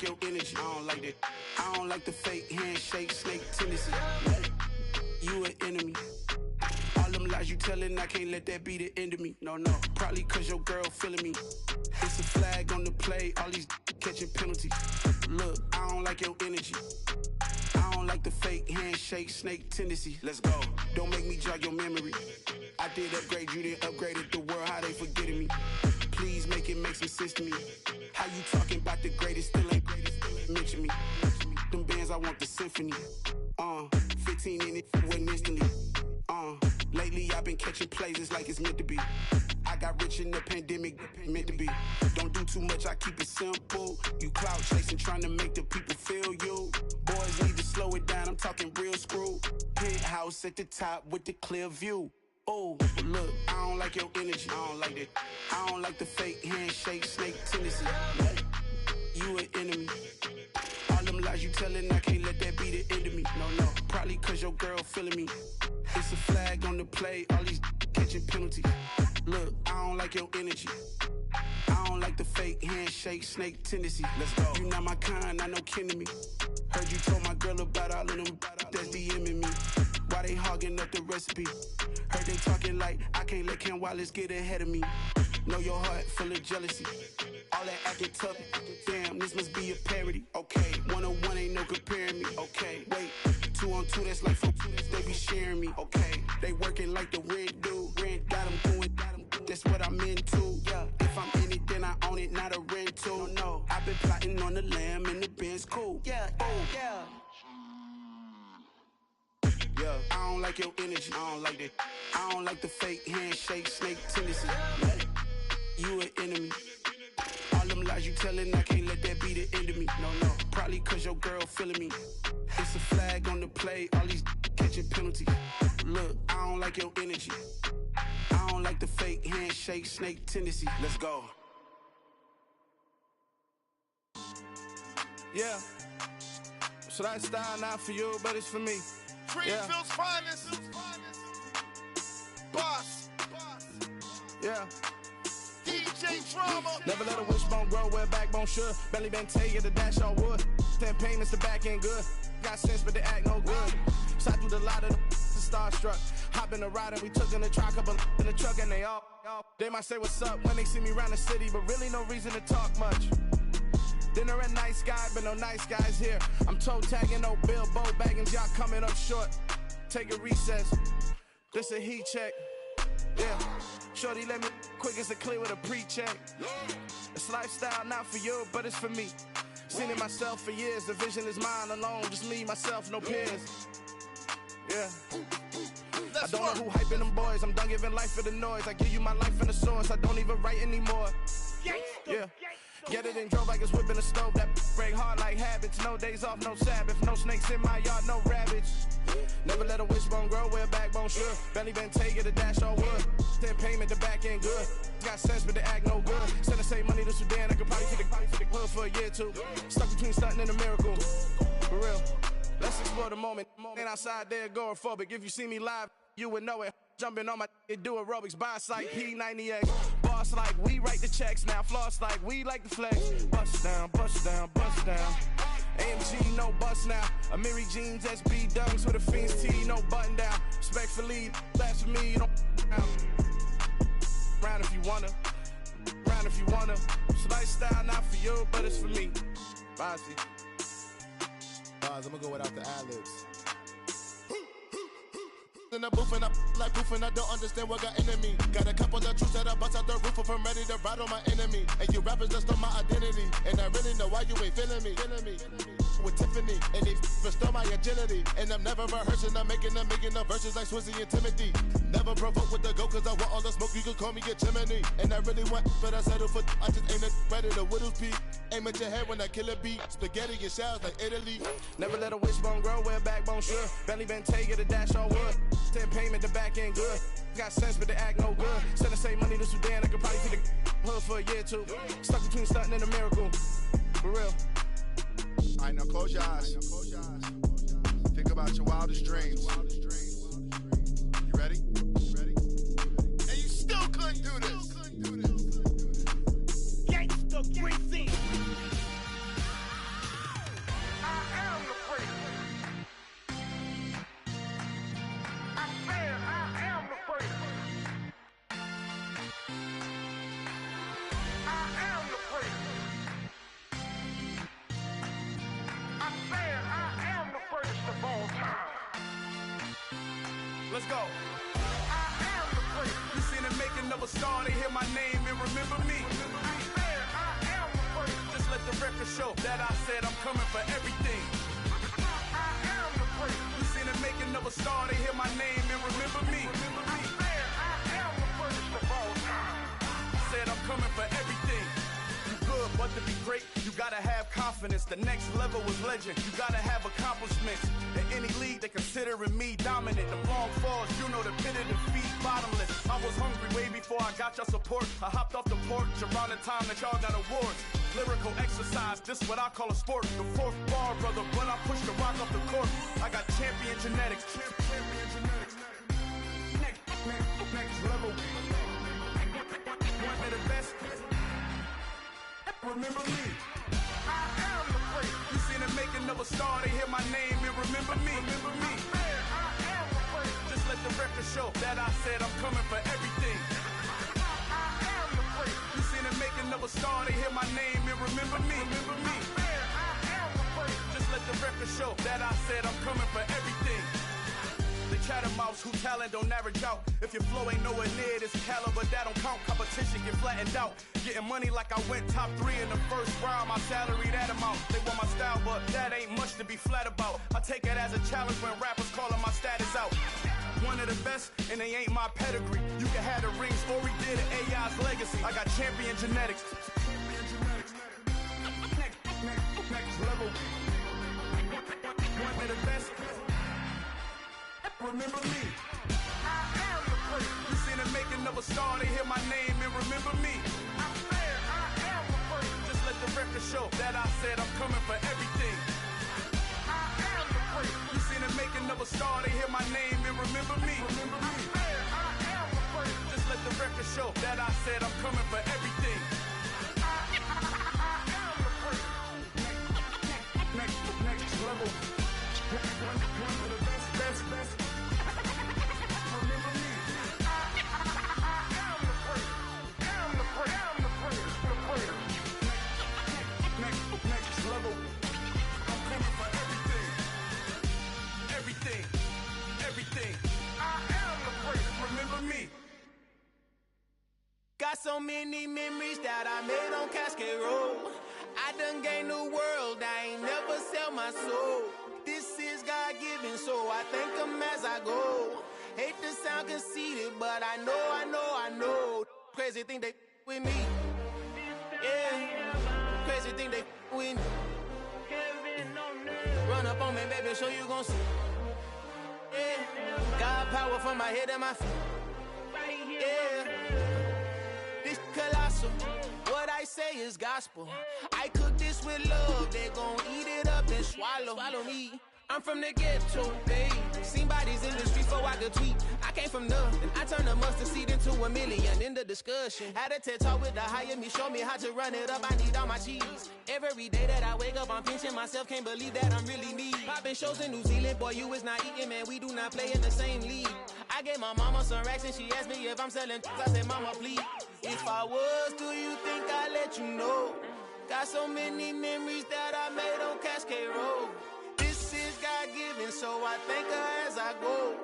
Speaker 7: Your energy, I don't like that. I don't like the fake handshake, snake tendency. You an enemy. All them lies you telling, I can't let that be the end of me. No, probably cause your girl feeling me. It's a flag on the play, all these catching penalties. Look, I don't like your energy. I don't like the fake handshake, snake tendency. Let's go. Don't make me jog your memory. I did upgrade, you didn't upgrade it. The world, how they forgetting me. Please make some sense to me. How you talking about the greatest, still ain't mention me. Them bands, I want the symphony. 15 in it, wasn't instantly. Lately I've been catching plays, it's like it's meant to be. I got rich in the pandemic, meant to be. Don't do too much, I keep it simple. You clout chasing, trying to make the people feel you. Boys need to slow it down, I'm talking real screw. Penthouse at the top with the clear view. Oh, look, I don't like your energy, I don't like that. I don't like the fake handshake, snake tendency. You an enemy. All them lies you telling, I can't let that be the end of me. No, probably cause your girl feeling me. It's a flag on the play, all these catching penalties. Look, I don't like your energy. I don't like the fake handshake, snake tendency. Let's go. You not my kind, I know kin to me. Heard you told my girl about all of them that's DMing me. Why they hogging up the recipe? Heard they talking like I can't let Ken Wallace get ahead of me. Know your heart full of jealousy. All that acting tough, damn, this must be a parody. Okay, 101 ain't no comparing me. Okay, wait, 2 on 2, that's like 4, they be sharing me. Okay, they working like the rent do. Rent got them doing, that's what I'm into. Yeah, if I'm in it, then I own it, not a rental. No, I've been plotting on the lamb and the Benz cool. Yeah, yeah. Yeah, I don't like your energy, I don't like that. I don't like the fake handshake, snake tendency. You an enemy. All them lies you telling, I can't let that be the end of me. No, probably cause your girl feeling me. It's a flag on the play, all these catching penalties. Look, I don't like your energy. I don't like the fake handshake, snake tendency. Let's go.
Speaker 12: Yeah. So that style not for you, but it's for me.
Speaker 20: Greenfield's finest. Boss.
Speaker 12: Yeah.
Speaker 20: DJ Drama.
Speaker 12: Never let a wishbone grow where backbone should. Belly been tell you the dash on wood. 10 payments, the back end good. Got sense, but they act no good. Side through the lot of the starstruck. Hop in the ride and we took in the truck, couple in the truck, and they might say what's up when they see me around the city, but really no reason to talk much. Dinner at Nice Guy, but no nice guys here. I'm toe tagging, no Bilbo Baggins, y'all coming up short. Take a recess, this a heat check. Yeah, shorty let me quick as a clear with a pre-check. It's lifestyle, not for you, but it's for me. Seen it myself for years, the vision is mine alone. Just me, myself, no peers. Yeah. I don't know who hyping them boys. I'm done giving life for the noise. I give you my life in the source. I don't even write anymore. Yeah. Get it and drove like it's whipping the stove. That break hard like habits. No days off, no Sabbath. No snakes in my yard, no rabbits. Never let a wishbone grow where a backbone should. Belly been taking a dash all wood. Then payment, the back end good. Got sense, but the act no good. Send the same money to Sudan. I could probably take the hood for a year or two. Stuck between stunting and a miracle. For real. Let's explore the moment. Ain't outside there agoraphobic. If you see me live, you would know it. Jumping on my do aerobics. Boss like P90X. Boss like we write the checks now. Floss like we like the flex. Bust down, bust down, bust down. AMG, no bust now. Amiri jeans, SB dunks with a Fiends T, no button down. Respectfully, that's for me, you don't down. Round if you wanna. Round if you wanna. It's lifestyle, not for you, but it's for me. Bossy.
Speaker 21: Bars, I'm gonna go without the ad-libs. In the booth and I like proof and I don't understand what got into me. Got a couple of truths that I bust out the roof if I'm ready to ride on my enemy. And you rappers just stole my identity. And I really know why you ain't feeling me. With Tiffany and they restore my agility. And I'm never rehearsing, I'm making up verses like Swizzy and Timothy. Never provoke with the go cause I want all the smoke, you can call me a chimney. And I really want, but I settle for, I just ain't ready to Whittles Peak. Aim at your head when I kill a beat. Spaghetti and shells like Italy.
Speaker 12: Never let a wishbone grow where a backbone should. Belly been taking a dash all wood. Then payment, the back end good. Got sense, but the act no good. Send the same money to Sudan, I could probably see the hood for a year or two. Stuck between stunting and a miracle. For real.
Speaker 21: All right, now close your eyes. Think about your wildest dreams. You ready?
Speaker 20: And you still couldn't do this. Gangsta Greasy. I am the freak. I said I am the freak. I am the freak. I said I am the greatest of all time.
Speaker 12: Let's go.
Speaker 20: I am the freak.
Speaker 12: You seen it making of a star, they hear my name and remember me.
Speaker 20: I said I am the freak.
Speaker 12: Just let the record show that I said I'm coming for everything.
Speaker 20: I am the freak.
Speaker 12: You seen it making of a star, they hear my name and remember me.
Speaker 20: I said I am the greatest of all time.
Speaker 12: Said I'm coming for everything. You good, but to be great, you gotta have confidence. The next level was legend. You gotta have accomplishments. In any league, they considering me dominant. The long falls, you know the pit of defeat, bottomless. I was hungry way before I got your support. I hopped off the porch around the time that y'all got awards. Lyrical exercise, this what I call a sport. The fourth bar, brother, when I push the rock off the court. I got champion genetics. Champion genetics. Next level. One of the best. Remember me.
Speaker 20: I am the freak.
Speaker 12: You seen it making of a star, they hear my name and remember me. Remember me.
Speaker 20: I said I am the freak.
Speaker 12: Just let the record show that I said I'm coming for everything.
Speaker 20: I am the freak.
Speaker 12: You seen it making of a star, they hear my name and remember me. Remember me.
Speaker 20: I said I am the freak.
Speaker 12: Just let the record show that I said I'm coming for everything. The chattermouths who talent don't average out. If your flow ain't nowhere near this caliber, that don't count. Competition get flattened out. Getting money like I went top 3 in the first round. My salary that amount. They want my style, but that ain't much to be flat about. I take it as a challenge when rappers calling my status out. One of the best, and they ain't my pedigree. You can have the rings, or we did it, AI's legacy. I got champion genetics. Next level. One of the best. Remember me.
Speaker 20: I am the freak.
Speaker 12: You seen it making of a star, they hear my name and remember me.
Speaker 20: I said I am the freak.
Speaker 12: Just let the record show that I said I'm coming for everything.
Speaker 20: I am the freak.
Speaker 12: You seen it making of a star, they hear my name and remember me. Remember me.
Speaker 20: I said I am the freak.
Speaker 12: Just let the record show that I said I'm coming for everything.
Speaker 20: I am the freak.
Speaker 12: Next level. One of the best.
Speaker 17: so many memories that I made on Cascade Road. I done gained the world, I ain't never sell my soul. This is God-given, so I thank him as I go. Hate to sound conceited, but I know. Crazy thing they with me. Yeah, crazy thing they with me. Run up on me, baby, so you gon' see. Yeah, God power from my head and my feet. Yeah, this colossal. What I say is gospel. I cook this with love. They gon' eat it up and swallow me. I'm from the ghetto, babe. Seen bodies in the street before I could tweet. I came from nothing. I turned a mustard seed into a million. In the discussion, had a TED talk with the higher me. Show me how to run it up. I need all my cheese. Every day that I wake up, I'm pinching myself. Can't believe that I'm really me. Popping shows in New Zealand. Boy, you is not eating, man. We do not play in the same league. I gave my mama some racks and she asked me if I'm selling. I said, mama, please. If I was, do you think I'd let you know? Got so many memories that I made on Cascade Road. This is God-given, so I thank her as I go.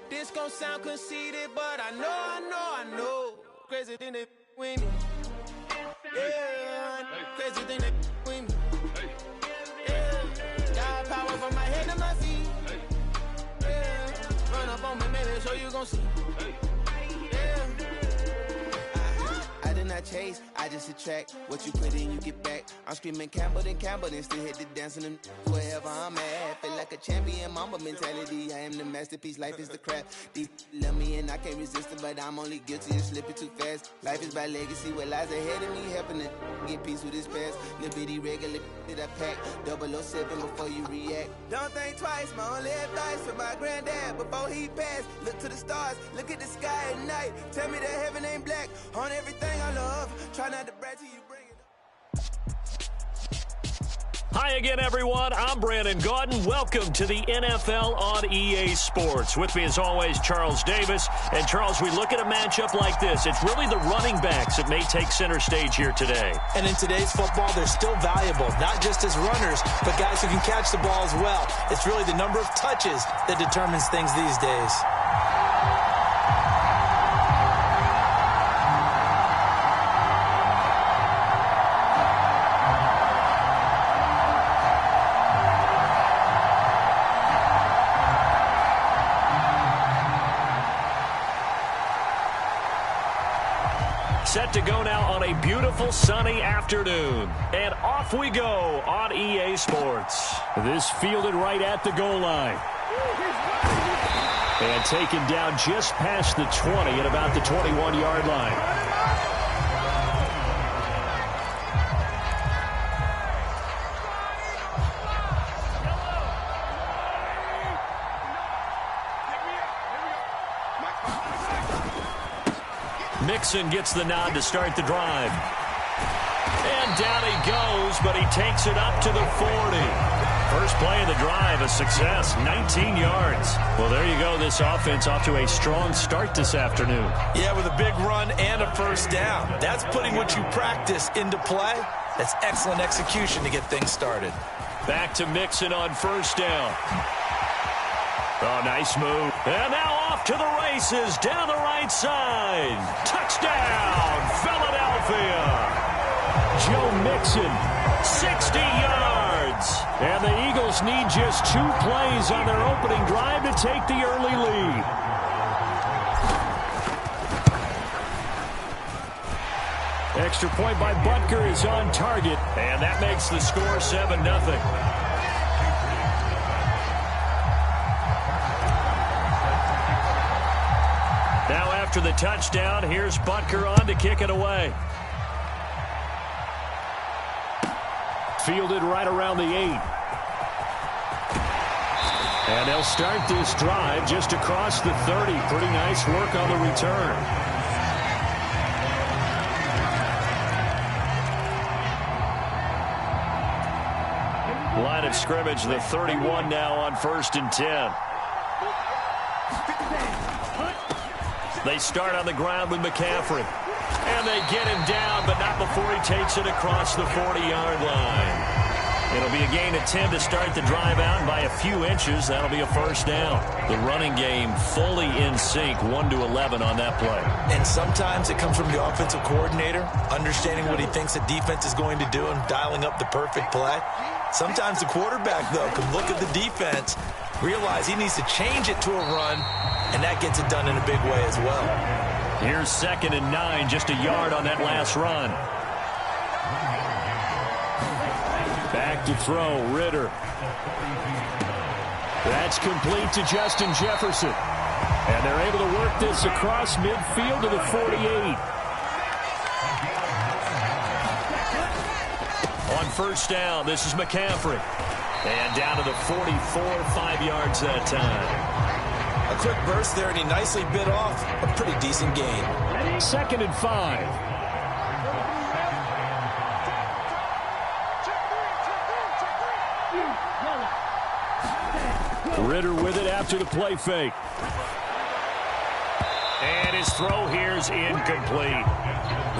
Speaker 17: This gon' sound conceited, but I know. Crazy thing they with me. Yeah, crazy thing they with me. Yeah, got power from my head to my feet. Yeah, run up on me, maybe, so you gon' see. Yeah. I did not chase, I just attract. What you put in, you get back. I'm screaming Campbell, then still hit the dance and them wherever I'm at. Feel like a champion, mamba mentality. I am the masterpiece, life is the crap. Deep love me and I can't resist it, but I'm only guilty of slipping too fast. Life is by legacy, what lies ahead of me, helping to get peace with his past. Little bitty regular that I pack, 007 before you react. Don't think twice, my only advice for my granddad before he passed. Look to the stars, look at the sky at night. Tell me that heaven ain't black on everything I love. Try not to brag till you bring it up.
Speaker 15: Hi again, everyone. I'm Brandon Gaudin. Welcome to the NFL on EA Sports. With me, as always, Charles Davis. And, Charles, we look at a matchup like this. It's really the running backs that may take center stage here today.
Speaker 3: And in today's football, they're still valuable, not just as runners, but guys who can catch the ball as well. It's really the number of touches that determines things these days.
Speaker 15: Set to go now on a beautiful sunny afternoon. And off we go on EA Sports. This fielded right at the goal line. And taken down just past the 20 at about the 21-yard line. Mixon gets the nod to start the drive. And down he goes, but he takes it up to the 40. First play of the drive, a success, 19 yards. Well, there you go. This offense off to a strong start this afternoon.
Speaker 2: Yeah, with a big run and a first down. That's putting what you practice into play. That's excellent execution to get things started.
Speaker 15: Back to Mixon on first down. Oh, nice move. And now off to the races down the right side. Touchdown, Philadelphia. Joe Mixon, 60 yards. And the Eagles need just 2 plays on their opening drive to take the early lead. Extra point by Butker is on target. And that makes the score 7-0. Now after the touchdown, here's Butker on to kick it away. Fielded right around the 8. And they'll start this drive just across the 30. Pretty nice work on the return. Line of scrimmage, the 31 now on 1st and 10. They start on the ground with McCaffrey. And they get him down, but not before he takes it across the 40-yard line.
Speaker 1: It'll be a gain of 10 to start the drive out, and by a few inches, that'll be a first down. The running game fully in sync, 1-11 on that play.
Speaker 2: And sometimes it comes from the offensive coordinator, understanding what he thinks the defense is going to do and dialing up the perfect play. Sometimes the quarterback, though, can look at the defense, realize he needs to change it to a run, and that gets it done in a big way as well.
Speaker 1: Here's 2nd and 9, just a yard on that last run. Back to throw, Ritter. That's complete to Justin Jefferson. And they're able to work this across midfield to the 48. On first down, this is McCaffrey. And down to the 44, 5 yards that time.
Speaker 2: A quick burst there, and he nicely bit off a pretty decent gain.
Speaker 1: 2nd and 5. Ritter with it after the play fake. And his throw here is incomplete.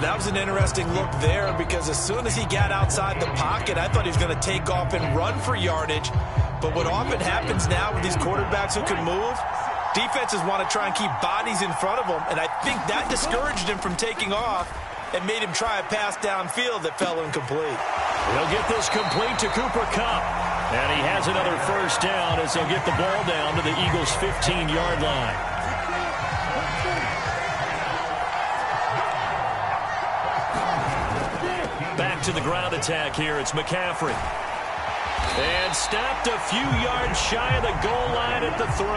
Speaker 2: That was an interesting look there because as soon as he got outside the pocket, I thought he was going to take off and run for yardage. But what often happens now with these quarterbacks who can move, defenses want to try and keep bodies in front of them, and I think that discouraged him from taking off and made him try a pass downfield that fell incomplete.
Speaker 1: He'll get this complete to Cooper Kupp. And he has another first down as they'll get the ball down to the Eagles' 15-yard line. Back to the ground attack here. It's McCaffrey. And stopped a few yards shy of the goal line at the 3.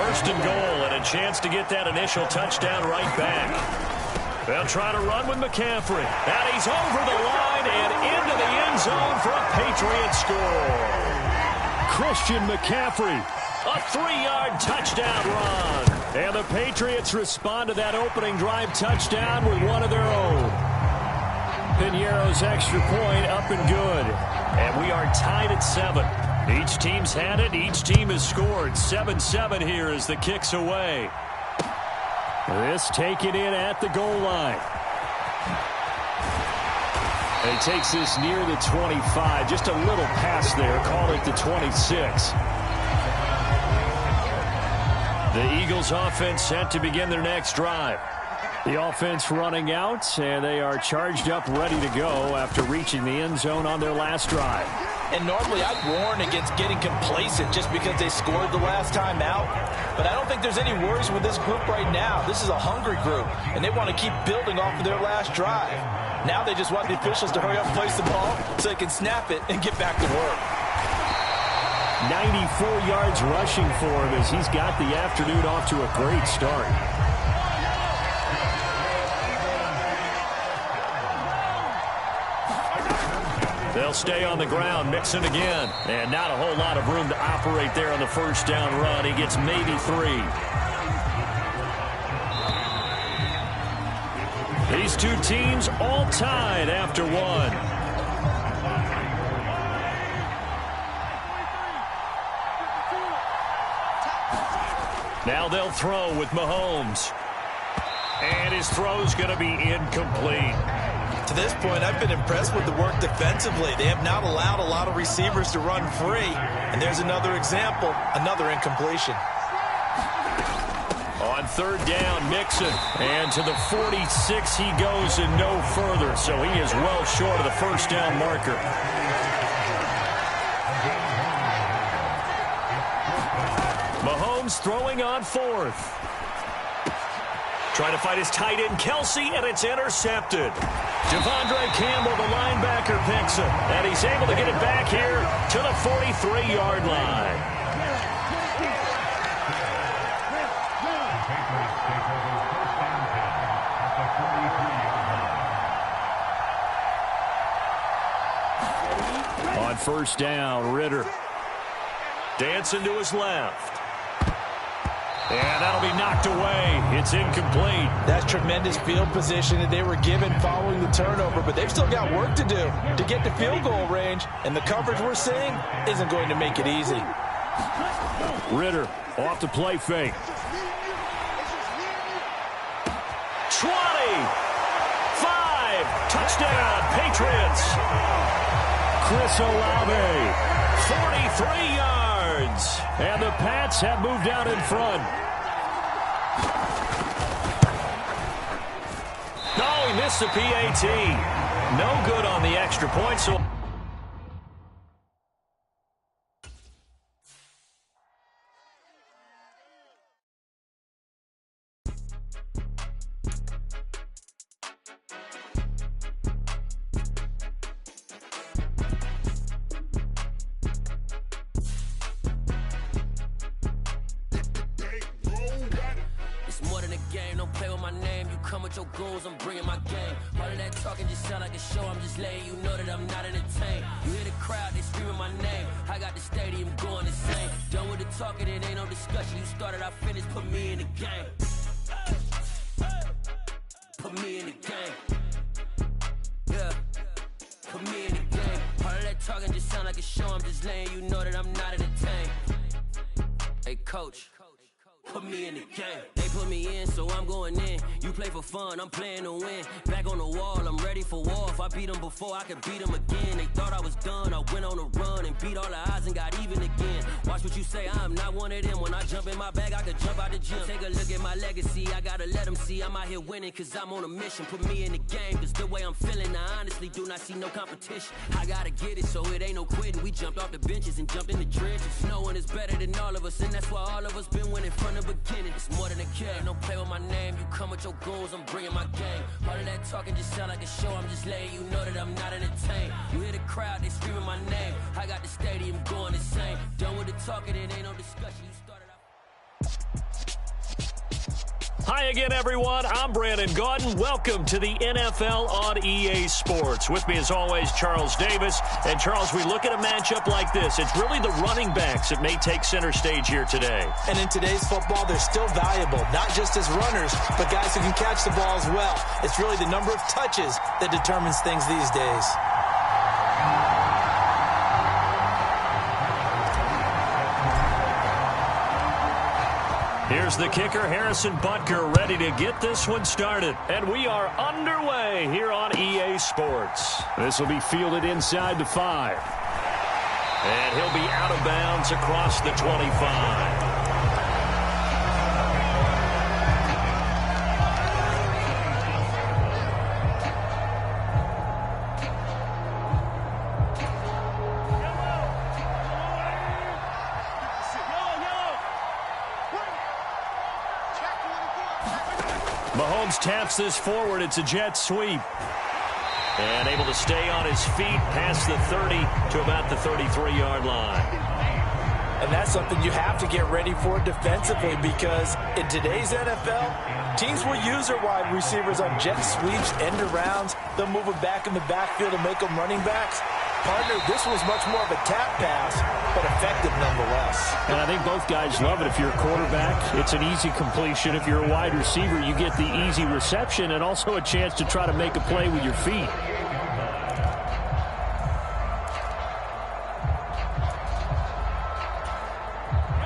Speaker 1: 1st and goal, and a chance to get that initial touchdown right back. They'll try to run with McCaffrey. And he's over the line and into the end zone for a Patriot score. Christian McCaffrey, a 3-yard touchdown run. And the Patriots respond to that opening drive touchdown with one of their own. Piñeiro's extra point up and good. And we are tied at 7. Each team's had it. Each team has scored. 7-7 here as the kick's away. This taken in at the goal line. And he takes this near the 25. Just a little pass there. Call it the 26. The Eagles offense set to begin their next drive. The offense running out, and they are charged up, ready to go after reaching the end zone on their last drive.
Speaker 3: And normally I'd warn against getting complacent just because they scored the last time out. But I don't think there's any worries with this group right now. This is a hungry group, and they want to keep building off of their last drive. Now they just want the officials to hurry up and place the ball so they can snap it and get back to work.
Speaker 1: 94 yards rushing for him as he's got the afternoon off to a great start. They'll stay on the ground, Mixon again. And not a whole lot of room to operate there on the first down run. He gets maybe 3. These two teams all tied after 1. Now they'll throw with Mahomes. And his throw's going to be incomplete.
Speaker 2: To this point, I've been impressed with the work defensively. They have not allowed a lot of receivers to run free. And there's another example, another incompletion.
Speaker 1: On third down, Mixon. And to the 46 he goes and no further. So he is well short of the first down marker. Mahomes throwing on 4th. Trying to fight his tight end, Kelsey, and it's intercepted. Devondre Campbell, the linebacker, picks him. And he's able to get it back here to the 43-yard line. On first down, Ritter. Dancing to his left. And that'll be knocked away. It's incomplete.
Speaker 3: That's tremendous field position that they were given following the turnover, but they've still got work to do to get to field goal range, and the coverage we're seeing isn't going to make it easy.
Speaker 1: Ritter off the play fake. 20. 5. Touchdown, Patriots.
Speaker 15: Chris Olave. 43 yards. And the Pats have moved out in front. No, he missed the PAT. No good on the extra point, so...
Speaker 19: I'm bringing my game. All of that talking just sound like a show. I'm just letting you know that I'm not entertained. You hear the crowd, they screaming my name. I got the stadium going insane. Done with the talking, it ain't no discussion. You started, I finished, put me in the game. Put me in the game. Yeah. Put me in the game. All of that talking just sound like a show. I'm just letting you know that I'm not entertained. Hey, coach. Put me in the game. They put me in, so I'm going in. You play for fun, I'm playing to win. Back on the wall, I'm ready for war. If I beat them before, I could beat them again. They thought I was done, I went on a run and beat all the odds and got even again. Watch what you say, I'm not one of them. When I jump in my bag, I could jump out the gym. Take a look at my legacy, I gotta let them see I'm out here winning, cause I'm on a mission. Put me in the game, cause the way I'm feeling, I honestly do not see no competition. I gotta get it, so it ain't no quitting. We jumped off the benches and jumped in the trenches. No one is better than all of us, and that's why all of us been winning from the beginning. It's more than a game, don't play with my name. You come with your goons, I'm bringing my game. All of that talking just sound like a show. I'm just letting you know that I'm not entertained. You hear the crowd, they screaming my name. I got the stadium going insane. Done with the talking, it ain't no discussion. You started out.
Speaker 15: Hi again, everyone. I'm Brandon Gaudin. Welcome to the NFL on EA Sports. With me, as always, Charles Davis. And, Charles, we look at a matchup like this. It's really the running backs that may take center stage here today.
Speaker 3: And in today's football, they're still valuable, not just as runners, but guys who can catch the ball as well. It's really the number of touches that determines things these days.
Speaker 15: Here's the kicker, Harrison Butker, ready to get this one started. And we are underway here on EA Sports. This will be fielded inside the 5. And he'll be out of bounds across the 25. Mahomes taps this forward. It's a jet sweep. And able to stay on his feet past the 30 to about the 33-yard line.
Speaker 3: And that's something you have to get ready for defensively, because in today's NFL, teams will use their wide receivers on jet sweeps, end arounds. They'll move them back in the backfield and make them running backs. Partner, this was much more of a tap pass, but effective nonetheless.
Speaker 14: And I think both guys love it. If you're a quarterback, it's an easy completion. If you're a wide receiver, you get the easy reception and also a chance to try to make a play with your feet.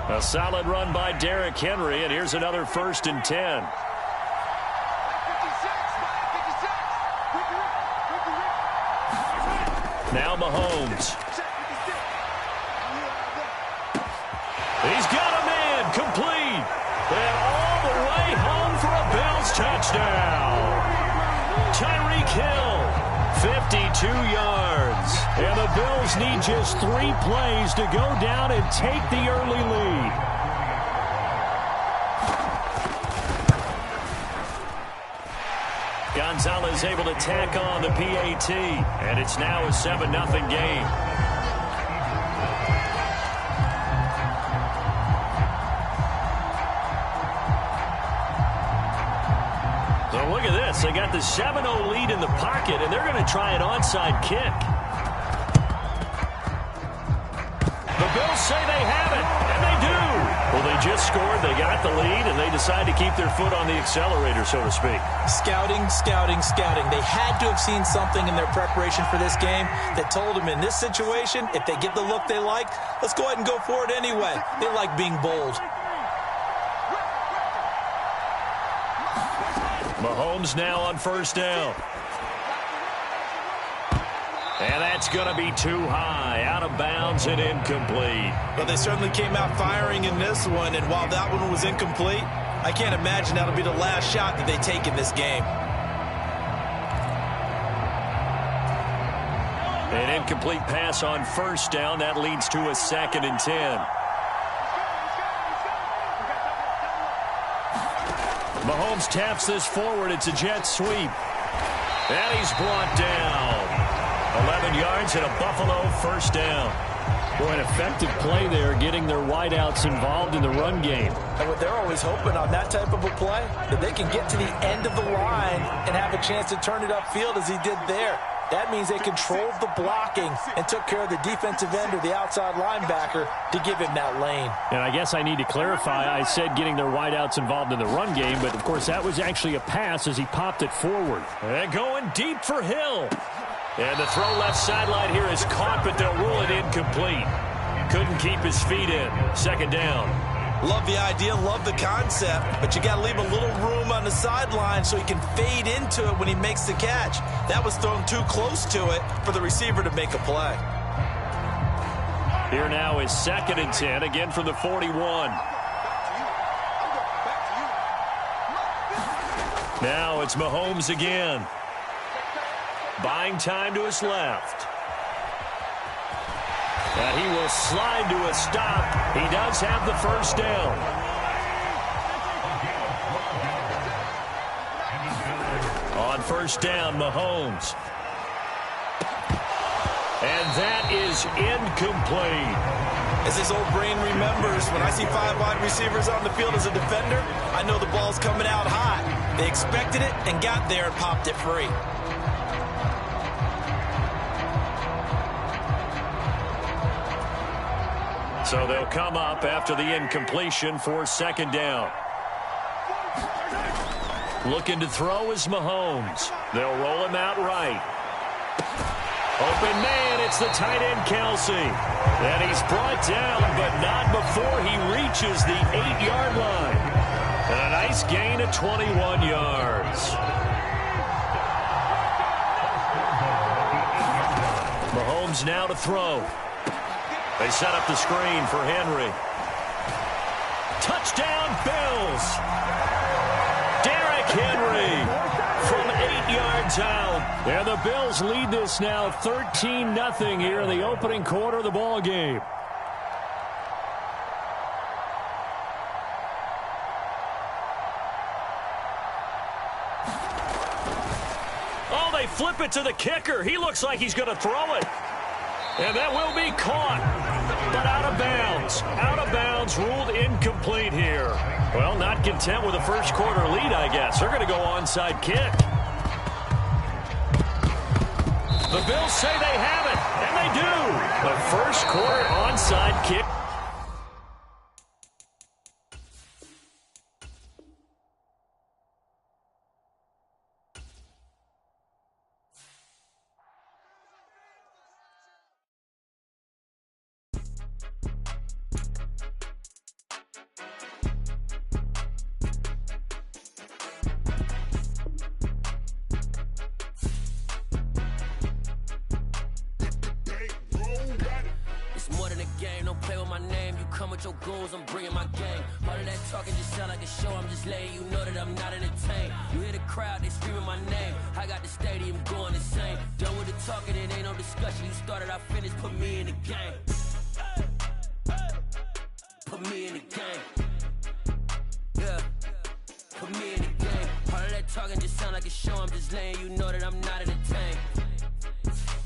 Speaker 15: A solid run by Derrick Henry, and here's another 1st and 10. Now Mahomes. He's got a man complete. And all the way home for a Bills touchdown. Tyreek Hill, 52 yards. And the Bills need just 3 plays to go down and take the early lead. Gonzalez able to tack on the PAT, and it's now a 7-0 game. So look at this. They got the 7-0 lead in the pocket, and they're going to try an onside kick. The Bills say they have it, and they do. Well, they just scored, they got the lead, and they decide to keep their foot on the accelerator, so to speak.
Speaker 3: Scouting, scouting, scouting. They had to have seen something in their preparation for this game that told them in this situation, if they get the look they like, let's go ahead and go for it anyway. They like being bold. Mahomes
Speaker 15: now on 1st down.
Speaker 1: And that's going to be too high, out of bounds and incomplete.
Speaker 2: But they certainly came out firing in this one, and while that one was incomplete, I can't imagine that'll be the last shot that they take in this game.
Speaker 1: An incomplete pass on first down. That leads to a 2nd and 10. Mahomes taps this forward. It's a jet sweep. And he's brought down. 11 yards and a Buffalo first down.
Speaker 14: Boy, an effective play there, getting their wideouts involved in the run game.
Speaker 3: And what they're always hoping on that type of a play, that they can get to the end of the line and have a chance to turn it upfield as he did there. That means they controlled the blocking and took care of the defensive end or the outside linebacker to give him that lane.
Speaker 14: And I guess I need to clarify, I said getting their wideouts involved in the run game, but of course that was actually a pass as he popped it forward.
Speaker 1: And going deep for Hill. And the throw left sideline here is caught, but they'll rule it incomplete. Couldn't keep his feet in. 2nd down.
Speaker 2: Love the idea, love the concept, but you got to leave a little room on the sideline so he can fade into it when he makes the catch. That was thrown too close to it for the receiver to make a play.
Speaker 1: Here now is 2nd and 10, again from the 41. Now it's Mahomes again. Buying time to his left. And he will slide to a stop. He does have the first down. On first down, Mahomes. And that is incomplete.
Speaker 2: As his old brain remembers, when I see 5 wide receivers on the field as a defender, I know the ball's coming out hot. They expected it and got there and popped it free.
Speaker 1: So they'll come up after the incompletion for 2nd down. Looking to throw is Mahomes. They'll roll him out right. Open man, it's the tight end Kelsey. And he's brought down, but not before he reaches the 8-yard line. And a nice gain of 21 yards. Mahomes now to throw. They set up the screen for Henry. Touchdown, Bills. Derrick Henry from 8 yards out. And the Bills lead this now 13-0 here in the opening quarter of the ball game. Oh, they flip it to the kicker. He looks like he's going to throw it. And that will be caught, but out of bounds. Out of bounds, ruled incomplete here. Well, not content with a first quarter lead, I guess. They're going to go onside kick. The Bills say they have it, and they do. The first quarter onside kick.
Speaker 19: Your goals, I'm bringing my gang. All of that talking just sound like a show. I'm just letting you know that I'm not entertained. You hear the crowd, they screaming my name. I got the stadium going insane. Done with the talking, it ain't no discussion. You started, I finished, put me in the game. Put me in the game. Yeah, put me in the game. All of that talking just sound like a show. I'm just letting you know that I'm not entertained.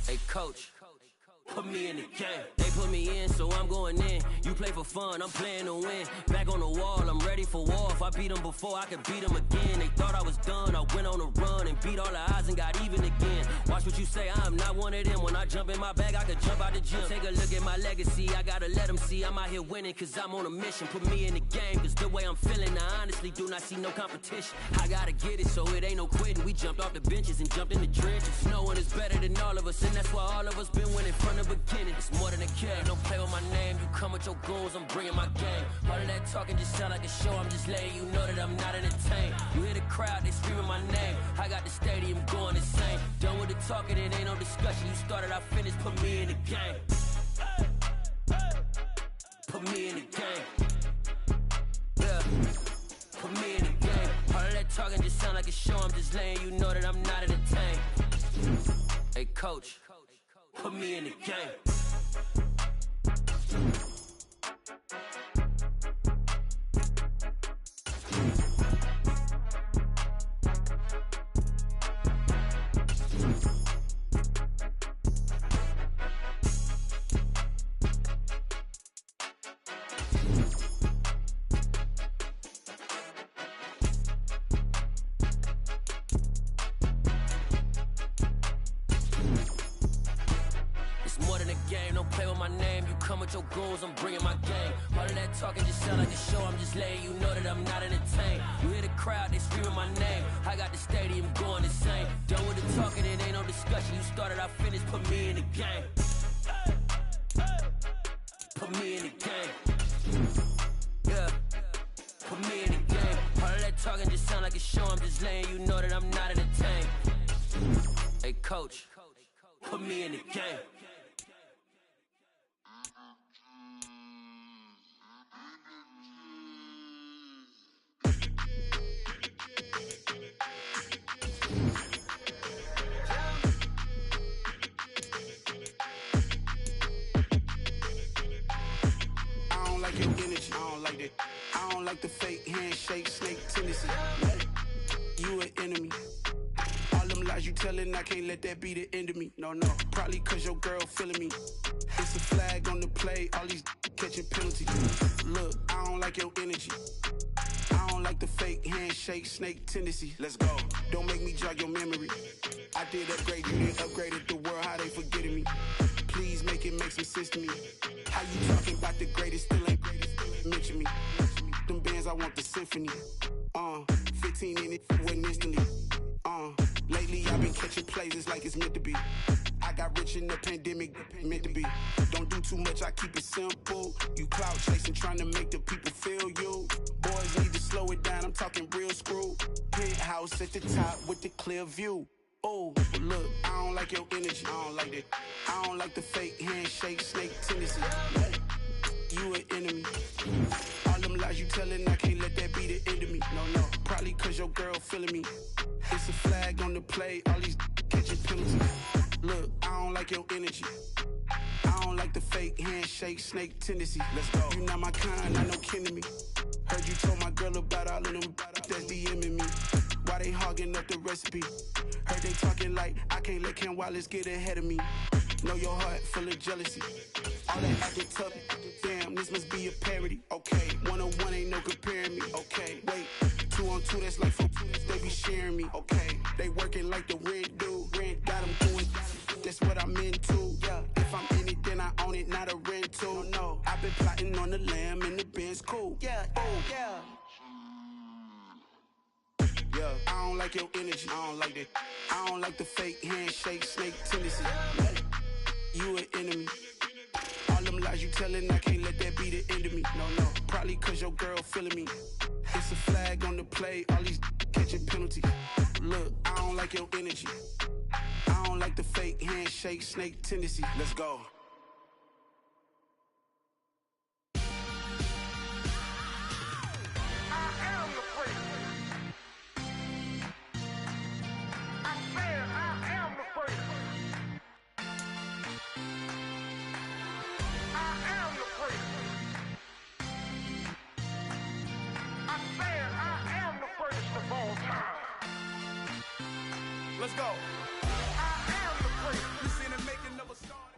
Speaker 19: Hey, coach. Put me in the game. They put me in, so I'm going in. You play for fun, I'm playing to win. Back on the wall, I'm ready for war. If I beat them before, I can beat them again. They thought I was done, I went on a run and beat all the odds and got even again. Watch what you say, I'm not one of them. When I jump in my bag, I could jump out the gym. Take a look at my legacy, I gotta let them see I'm out here winning, cause I'm on a mission. Put me in the game, cause the way I'm feeling, I honestly do not see no competition. I gotta get it, so it ain't no quitting. We jumped off the benches and jumped in the trenches. No one is better than all of us, and that's why all of us been winning from the beginning. It's more than a game, don't play with my name. You come with your goons, I'm bringing my game. All of that talking just sound like a show. I'm just letting you know that I'm not entertained. You hear the crowd, they screaming my name. I got the stadium going insane. Done with the talking, it ain't no discussion. You started, I finished, put me in the game. Put me in the game. Yeah. Put me in the game. All of that talking just sound like a show. I'm just letting you know that I'm not entertained. Hey, coach, put me in the game. Your goals, I'm bringing my game. All of that talking just sound like a show. I'm just letting you know that I'm not entertained. You hear the crowd, they screaming my name. I got the stadium going insane. Done with the talking, it ain't no discussion. You started, I finished, put me in the game. Put me in the game. Yeah. Put me in the game. All of that talking just sound like a show. I'm just letting you know that I'm not entertained. Hey, coach, put me in the game.
Speaker 7: Your energy, I don't like that. I don't like the fake handshake, snake tendency. You an enemy. All them lies you telling, I can't let that be the end of me. No, probably cause your girl feeling me. It's a flag on the play, all these catching penalties. Look, I don't like your energy. I don't like the fake handshake, snake tendency. Let's go. Don't make me jog your memory. I did upgrade, you did upgraded the world, how they forgetting me. Please make it make some sense to me. How you talking about the greatest, still ain't greatest, mention me. Them bands, I want the symphony. 15 in it, wasn't instantly. Lately I've been catching plays, it's like it's meant to be. I got rich in the pandemic, meant to be. Don't do too much, I keep it simple. You clout chasing, trying to make the people feel you. Boys need to slow it down, I'm talking real screw. Penthouse at the top with the clear view. Oh, look, I don't like your energy, I don't like that. I don't like the fake handshake, snake tendency. You an enemy. All them lies you telling, I can't let that be the end of me. No, probably cause your girl feeling me. It's a flag on the play, all these catching penalties. Look, I don't like your energy. I don't like the fake handshake, snake tendency. Let's go. You not my kind, I know kin to me. Heard you told my girl about all of them that's DMing me. Why they hogging up the recipe? Heard they talking like I can't let Ken Wallace get ahead of me. Know your heart full of jealousy. All that acting tough, damn, this must be a parody. Okay, 1-on-1 ain't no comparing me. Okay, wait, 2-on-2, that's like 4, they be sharing me. Okay, they working like the rent do. Rent got them doing, that's what I'm into. Yeah, if I'm in it, then I own it, not a rental. No, I've been plotting on the lamb and the Benz cool. Yeah, oh, yeah. Yeah, I don't like your energy, I don't like that. I don't like the fake handshake, snake tendency. You an enemy. All them lies you telling, I can't let that be the end of me. No, probably cause your girl feeling me. It's a flag on the play, all these catching penalties. Look, I don't like your energy. I don't like the fake handshake, snake tendency. Let's go.
Speaker 12: Let's go. I am the great. You seen it making never started.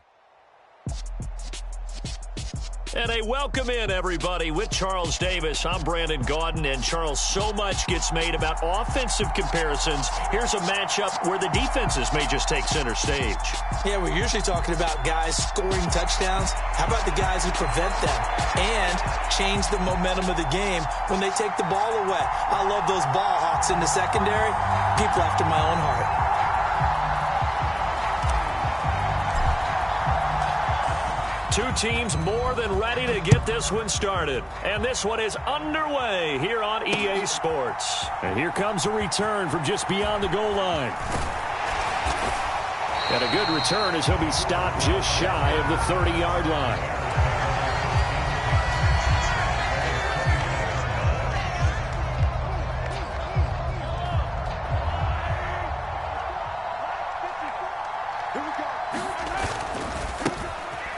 Speaker 1: And a welcome in, everybody, with Charles Davis. I'm Brandon Gaudin, and Charles, so much gets made about offensive comparisons. Here's a matchup where the defenses may just take center stage.
Speaker 3: Yeah, we're usually talking about guys scoring touchdowns. How about the guys who prevent them and change the momentum of the game when they take the ball away? I love those ball hawks in the secondary. People after my own heart.
Speaker 1: Two teams more than ready to get this one started. And this one is underway here on EA Sports. And here comes a return from just beyond the goal line.
Speaker 14: And a good return as he'll be stopped just shy of the 30-yard line.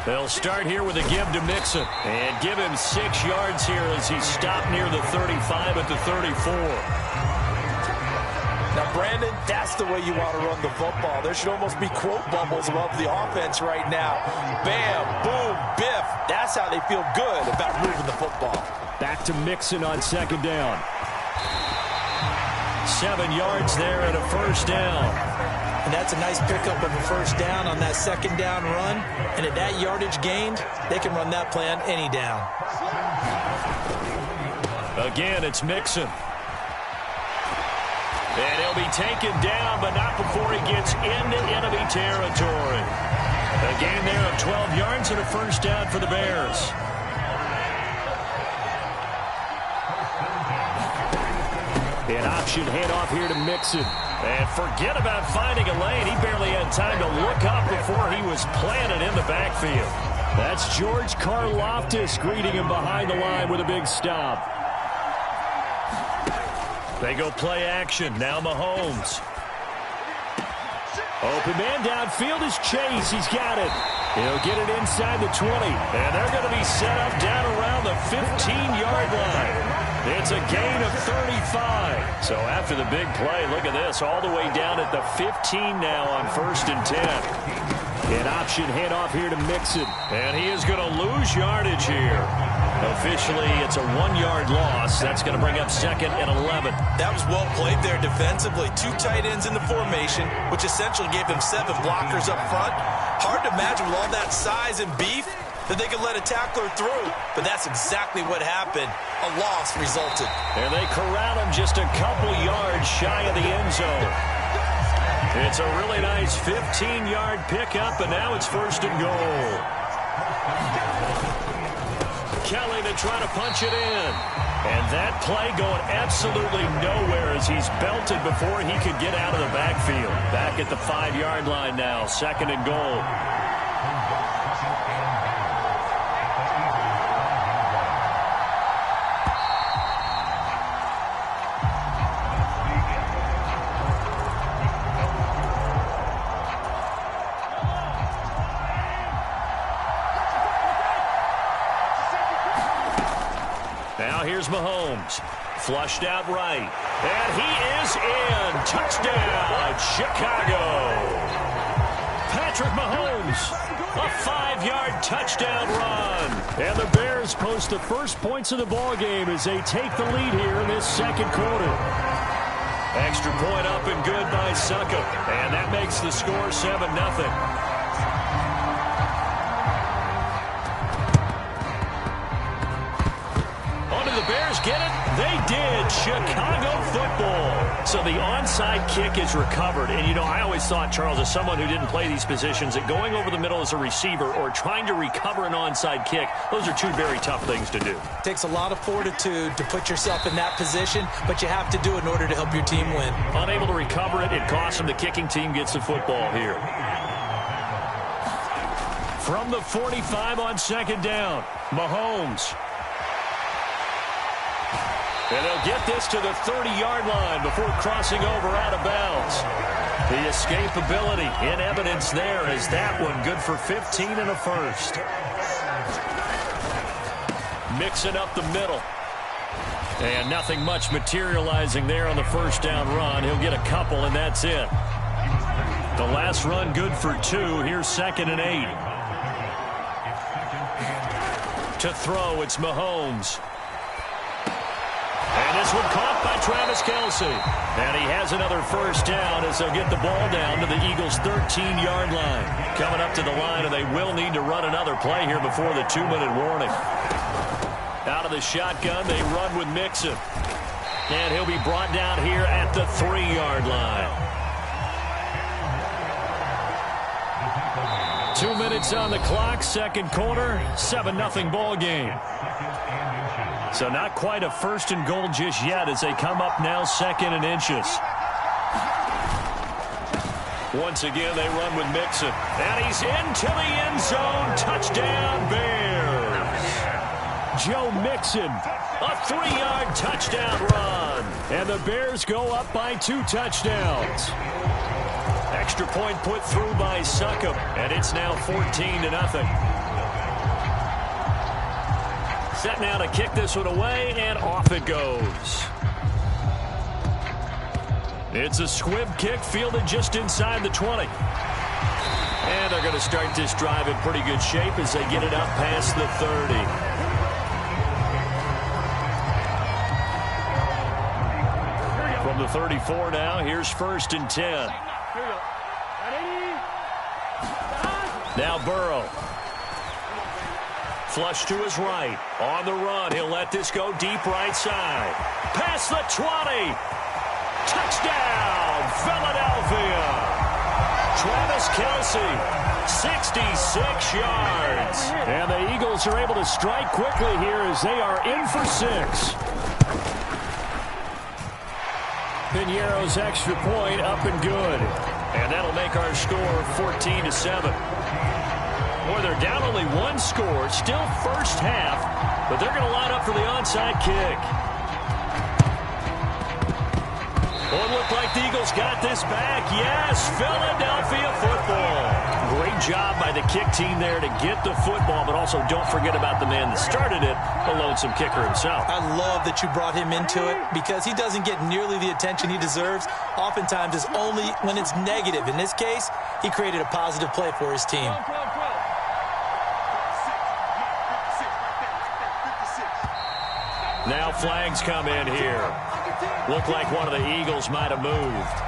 Speaker 14: They'll start here with a give to Mixon and give him 6 yards here as he's stopped near the 35 at the 34.
Speaker 3: Now, Brandon, that's the way you want to run the football. There should almost be quote bubbles above the offense right now. Bam, boom, biff. That's how they feel good about moving the football.
Speaker 14: Back to Mixon on second down. 7 yards there and a first down.
Speaker 3: And that's a nice pickup of a first down on that second down run. And at that yardage gained, they can run that play on any down.
Speaker 14: Again, it's Mixon.
Speaker 1: And he'll be taken down, but not before he gets into enemy territory. A gain there of 12 yards and a first down for the Bears.
Speaker 14: An option handoff here to Mixon.
Speaker 1: And forget about finding a lane. He barely had time to look up before he was planted in the backfield.
Speaker 14: That's George Karlaftis greeting him behind the line with a big stop.
Speaker 1: They go play action. Now Mahomes.
Speaker 14: Open man downfield is Chase. He's got it. He'll get it inside the 20.
Speaker 1: And they're going to be set up down around the 15-yard line. It's a gain of 35. So after the big play, look at this, all the way down at the 15 now on 1st and 10.
Speaker 14: An option handoff here to Mixon.
Speaker 1: And he is going to lose yardage here. Officially, it's a 1-yard loss. That's going to bring up 2nd and 11.
Speaker 2: That was well played there defensively. 2 tight ends in the formation, which essentially gave him 7 blockers up front. Hard to imagine with all that size and beef that they could let a tackler through. But that's exactly what happened. A loss resulted.
Speaker 1: And they corral him just a couple yards shy of the end zone. It's a really nice 15-yard pickup, and now it's 1st and goal. Kelly to try to punch it in. And that play going absolutely nowhere as he's belted before he could get out of the backfield. Back at the 5-yard line now, 2nd and goal. Here's Mahomes. Flushed out right. And he is in. Touchdown, Chicago. Patrick Mahomes. A 5-yard touchdown run.
Speaker 14: And the Bears post the first points of the ball game as they take the lead here in this 2nd quarter.
Speaker 1: Extra point up and good by Succop. And that makes the score 7-0. The Bears get it? They did. Chicago football. So the onside kick is recovered. And, you know, I always thought, Charles, as someone who didn't play these positions, that going over the middle as a receiver or trying to recover an onside kick, those are 2 very tough things to do.
Speaker 3: It takes a lot of fortitude to put yourself in that position, but you have to do it in order to help your team win.
Speaker 1: Unable to recover it, it costs them. The kicking team gets the football here. From the 45 on 2nd down, Mahomes. And they'll get this to the 30-yard line before crossing over out of bounds. The escapability in evidence there as that one good for 15 and a first. Mixing up the middle. And nothing much materializing there on the first down run. He'll get a couple, and that's it. The last run good for 2. Here's 2nd and 8. To throw, it's Mahomes. And this one caught by Travis Kelce. And he has another first down as they'll get the ball down to the Eagles' 13-yard line. Coming up to the line, and they will need to run another play here before the 2-minute warning. Out of the shotgun, they run with Mixon. And he'll be brought down here at the 3-yard line. 2 minutes on the clock, 2nd quarter, 7-0 ball game. So not quite a 1st and goal just yet as they come up now 2nd and inches. Once again, they run with Mixon. And he's into the end zone. Touchdown, Bears.
Speaker 14: Joe Mixon.
Speaker 1: A 3-yard touchdown run.
Speaker 14: And the Bears go up by 2 touchdowns.
Speaker 1: Extra point put through by Succop. And it's now 14-0. Set now to kick this one away, and off it goes. It's a squib kick fielded just inside the 20. And they're going to start this drive in pretty good shape as they get it up past the 30. From the 34 now, here's 1st and 10. Now Burrow. Flush to his right. On the run. He'll let this go deep right side. Past the 20. Touchdown, Philadelphia. Travis Kelce, 66 yards.
Speaker 14: And the Eagles are able to strike quickly here as they are in for 6. Piñeiro's extra point up and good.
Speaker 1: And that'll make our score 14-7. Boy, they're down only 1 score. Still first half, but they're going to line up for the onside kick. Well, it looked like the Eagles got this back. Yes, Philadelphia football. Great job by the kick team there to get the football, but also don't forget about the man that started it, the lonesome kicker himself.
Speaker 3: I love that you brought him into it because he doesn't get nearly the attention he deserves. Oftentimes, it's only when it's negative. In this case, he created a positive play for his team.
Speaker 1: Now flags come in here. Looked like one of the Eagles might have moved.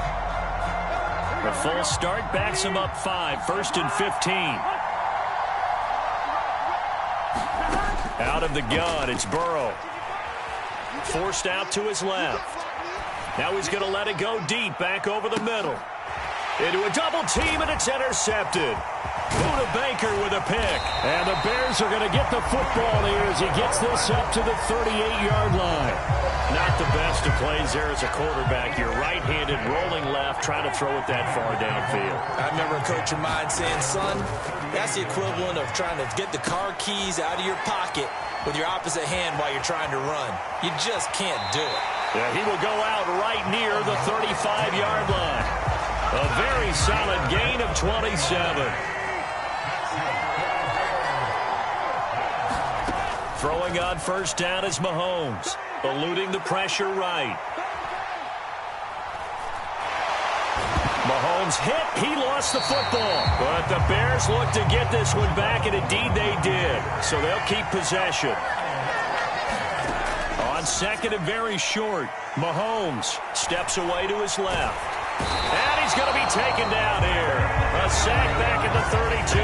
Speaker 1: The full start backs him up 5. 1st and 15. Out of the gun, it's Burrow. Forced out to his left. Now he's going to let it go deep, back over the middle. Into a double team, and it's intercepted. Buda Baker with a pick.
Speaker 14: And the Bears are going to get the football here as he gets this up to the 38-yard line.
Speaker 1: Not the best of plays there as a quarterback. You're right-handed, rolling left, trying to throw it that far downfield.
Speaker 3: I remember a coach of mine saying, son, that's the equivalent of trying to get the car keys out of your pocket with your opposite hand while you're trying to run. You just can't do it.
Speaker 1: Yeah, he will go out right near the 35-yard line. A very solid gain of 27. Throwing on 1st down is Mahomes, eluding the pressure right. Mahomes hit. He lost the football. But the Bears look to get this one back, and indeed they did. So they'll keep possession. On 2nd and very short, Mahomes steps away to his left. And he's going to be taken down here. A sack back at the 32.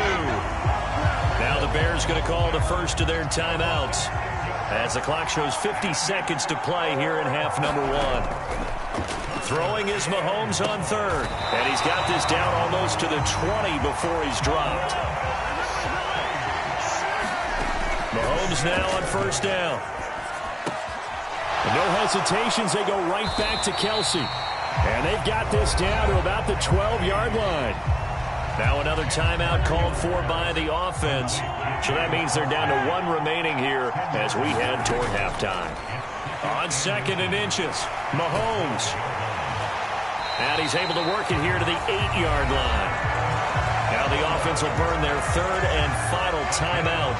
Speaker 1: Now the Bears going to call the first of their timeouts as the clock shows 50 seconds to play here in half number 1. Throwing is Mahomes on 3rd. And he's got this down almost to the 20 before he's dropped. Mahomes now on 1st down.
Speaker 14: No hesitations. They go right back to Kelce. And they've got this down to about the 12-yard line.
Speaker 1: Now another timeout called for by the offense. So that means they're down to 1 remaining here as we head toward halftime. On 2nd and inches, Mahomes. And he's able to work it here to the 8-yard line. Now the offense will burn their 3rd and final timeout.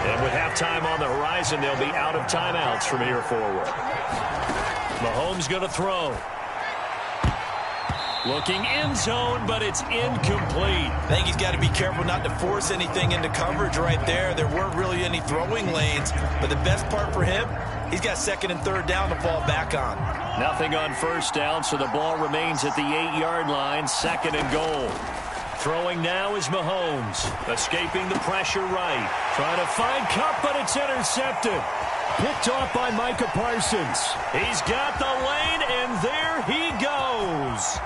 Speaker 1: And with halftime on the horizon, they'll be out of timeouts from here forward. Mahomes going to throw. Looking end zone, but it's incomplete.
Speaker 3: I think he's got to be careful not to force anything into coverage right there. There weren't really any throwing lanes, but the best part for him, he's got 2nd and 3rd down to fall back on.
Speaker 1: Nothing on 1st down, so the ball remains at the 8-yard line, 2nd and goal. Throwing now is Mahomes, escaping the pressure right. Trying to find Kupp, but it's intercepted.
Speaker 14: Picked off by Micah Parsons.
Speaker 1: He's got the lane, and there he goes.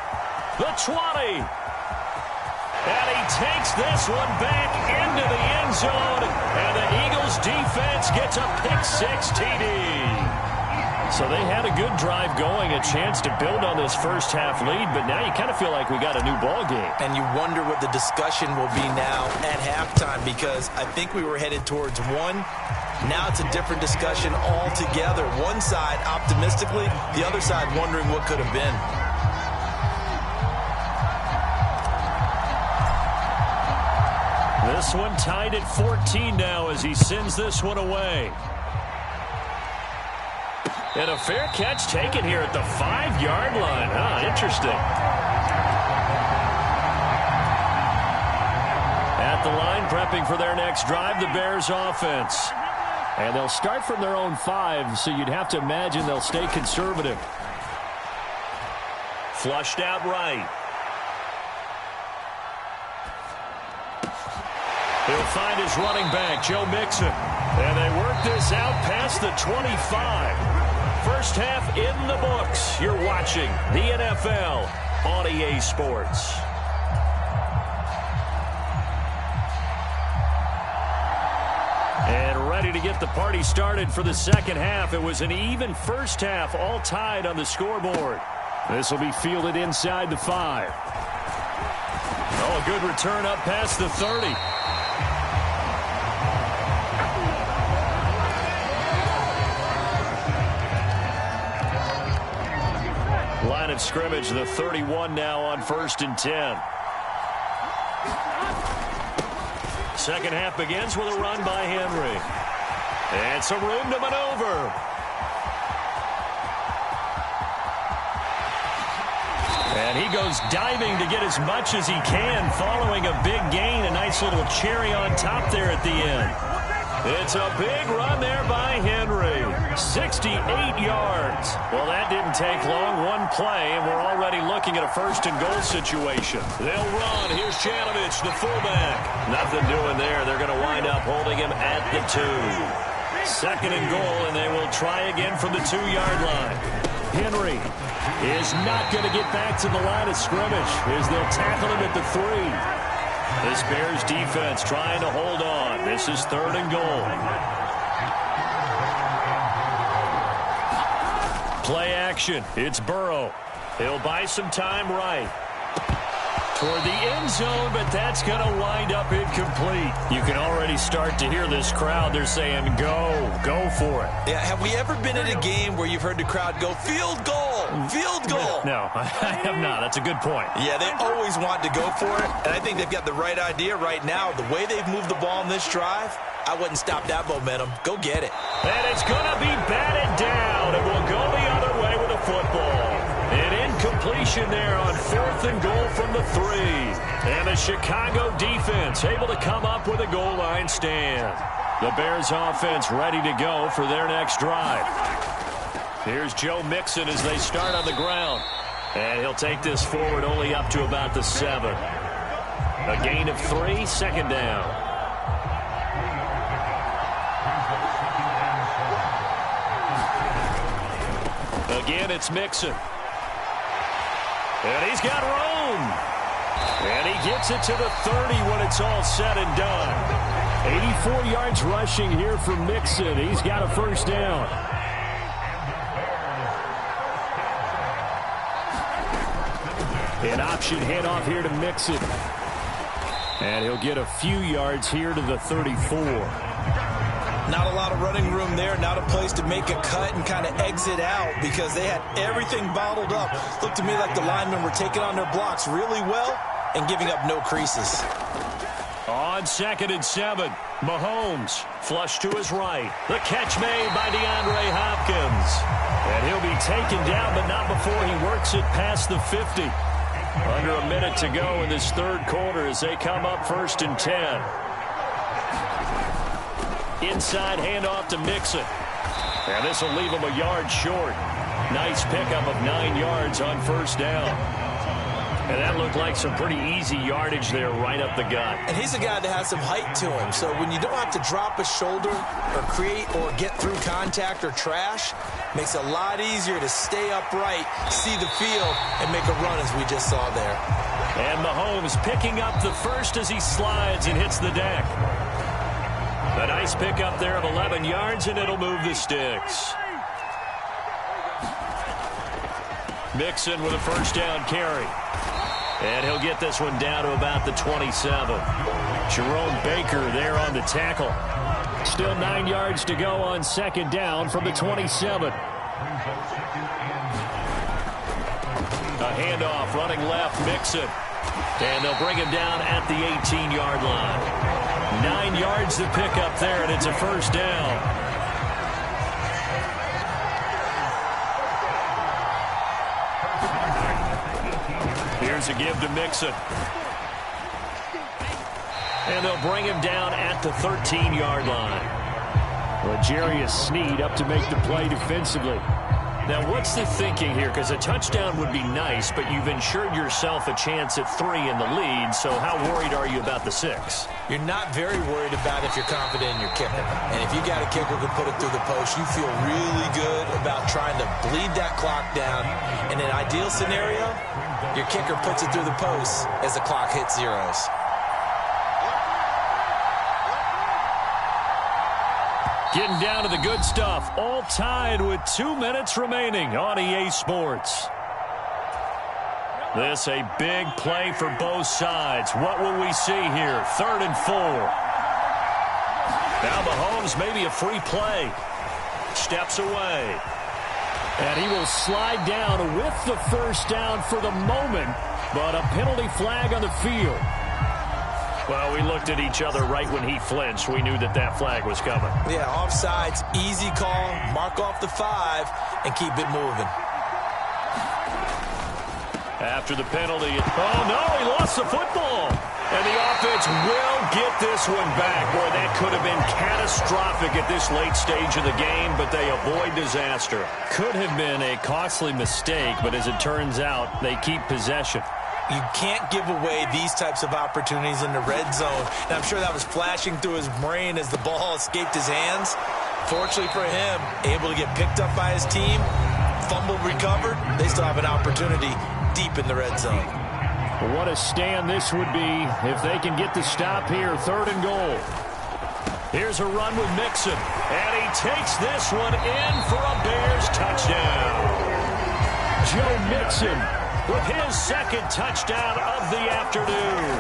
Speaker 1: The 20. And he takes this one back into the end zone. And the Eagles defense gets a pick-6 TD.
Speaker 15: So they had a good drive going, a chance to build on this first half lead, but now you kind of feel like we got a new ball game.
Speaker 2: And you wonder what the discussion will be now at halftime, because I think we were headed towards one. Now it's a different discussion altogether. One side optimistically, the other side wondering what could have been.
Speaker 15: This one tied at 14 now as he sends this one away. And a fair catch taken here at the 5-yard line. Interesting. At the line, prepping for their next drive, the Bears offense. And they'll start from their own 5, so you'd have to imagine they'll stay conservative. Flushed out right. He'll find his running back, Joe Mixon. And they work this out past the 25. First half in the books. You're watching the NFL on EA Sports. And ready to get the party started for the second half. It was an even first half, all tied on the scoreboard. This will be fielded inside the 5. Oh, a good return up past the 30. Line of scrimmage, the 31 now on 1st and 10. Second half begins with a run by Henry. And some room to maneuver. And he goes diving to get as much as he can, following a big gain. A nice little cherry on top there at the end. It's a big run there by Henry. 68 yards. Well, that didn't take long. One play, and we're already looking at a 1st and goal situation. They'll run. Here's Janovich, the fullback. Nothing doing there. They're going to wind up holding him at the 2. 2nd and goal, and they will try again from the 2-yard line. Henry is not going to get back to the line of scrimmage as they'll tackle him at the 3. This Bears defense trying to hold on. This is 3rd and goal. Play action. It's Burrow. He'll buy some time right. Toward the end zone, but that's going to wind up incomplete. You can already start to hear this crowd. They're saying, go for it.
Speaker 2: Yeah, have we ever been at a game where you've heard the crowd go, field goal, field goal?
Speaker 15: No, I have not. That's a good point.
Speaker 2: Yeah, they always want to go for it, and I think they've got the right idea right now. The way they've moved the ball in this drive, I wouldn't stop that momentum. Go get it.
Speaker 15: And it's going to be batted down. It will go the other way with a football. An incompletion there on 4th and goal from the 3. And the Chicago defense able to come up with a goal line stand. The Bears offense ready to go for their next drive. Here's Joe Mixon as they start on the ground. And he'll take this forward only up to about the 7. A gain of 3, 2nd down. Again, it's Mixon. And he's got room. And he gets it to the 30 when it's all said and done. 84 yards rushing here for Mixon. He's got a 1st down. An option handoff here to Mixon. And he'll get a few yards here to the 34.
Speaker 2: Not a lot of running room there. Not a place to make a cut and kind of exit out because they had everything bottled up. Looked to me like the linemen were taking on their blocks really well and giving up no creases.
Speaker 15: On 2nd and 7, Mahomes flush to his right. The catch made by DeAndre Hopkins. And he'll be taken down, but not before he works it past the 50. Under a minute to go in this 3rd quarter as they come up 1st and 10. Inside handoff to Mixon. And this will leave him a yard short. Nice pickup of 9 yards on 1st down. And that looked like some pretty easy yardage there right up the gut.
Speaker 2: And he's a guy that has some height to him. So when you don't have to drop a shoulder or create or get through contact or trash, makes it a lot easier to stay upright, see the field, and make a run as we just saw there.
Speaker 15: And Mahomes picking up the 1st as he slides and hits the deck. A nice pickup there of 11 yards, and it'll move the sticks.
Speaker 1: Mixon with a first down carry. And he'll get this one down to about the 27. Jerome Baker there on the tackle.
Speaker 14: Still 9 yards to go on second down from the 27.
Speaker 1: A handoff running left, Mixon. And they'll bring him down at the 18-yard line. 9 yards to pick up there, and it's a first down. Here's a give to Mixon. And they'll bring him down at the 13-yard line.
Speaker 14: L'Jarius Sneed up to make the play defensively.
Speaker 1: Now, what's the thinking here? Because a touchdown would be nice, but you've ensured yourself a chance at 3 in the lead, so how worried are you about the 6?
Speaker 2: You're not very worried about if you're confident in your kicker. And if you got a kicker who can put it through the post, you feel really good about trying to bleed that clock down. In an ideal scenario, your kicker puts it through the post as the clock hits zeros.
Speaker 1: Getting down to the good stuff. All tied with 2 minutes remaining on EA Sports. This a big play for both sides. What will we see here? 3rd and 4. Now Mahomes, maybe a free play. Steps away.
Speaker 14: And he will slide down with the first down for the moment, but a penalty flag on the field.
Speaker 1: Well, we looked at each other right when he flinched. We knew that flag was coming.
Speaker 2: Yeah, offsides, easy call, mark off the 5, and keep it moving.
Speaker 1: After the penalty, oh no, he lost the football. And the offense will get this one back. Boy, that could have been catastrophic at this late stage of the game, but they avoid disaster.
Speaker 14: Could have been a costly mistake, but as it turns out, they keep possession.
Speaker 2: You can't give away these types of opportunities in the red zone. And I'm sure that was flashing through his brain as the ball escaped his hands. Fortunately for him, able to get picked up by his team, fumble recovered. They still have an opportunity deep in the red zone.
Speaker 14: What a stand this would be if they can get the stop here. 3rd and goal.
Speaker 1: Here's a run with Mixon. And he takes this one in for a Bears touchdown.
Speaker 14: Joe Mixon
Speaker 1: with his 2nd touchdown of the afternoon.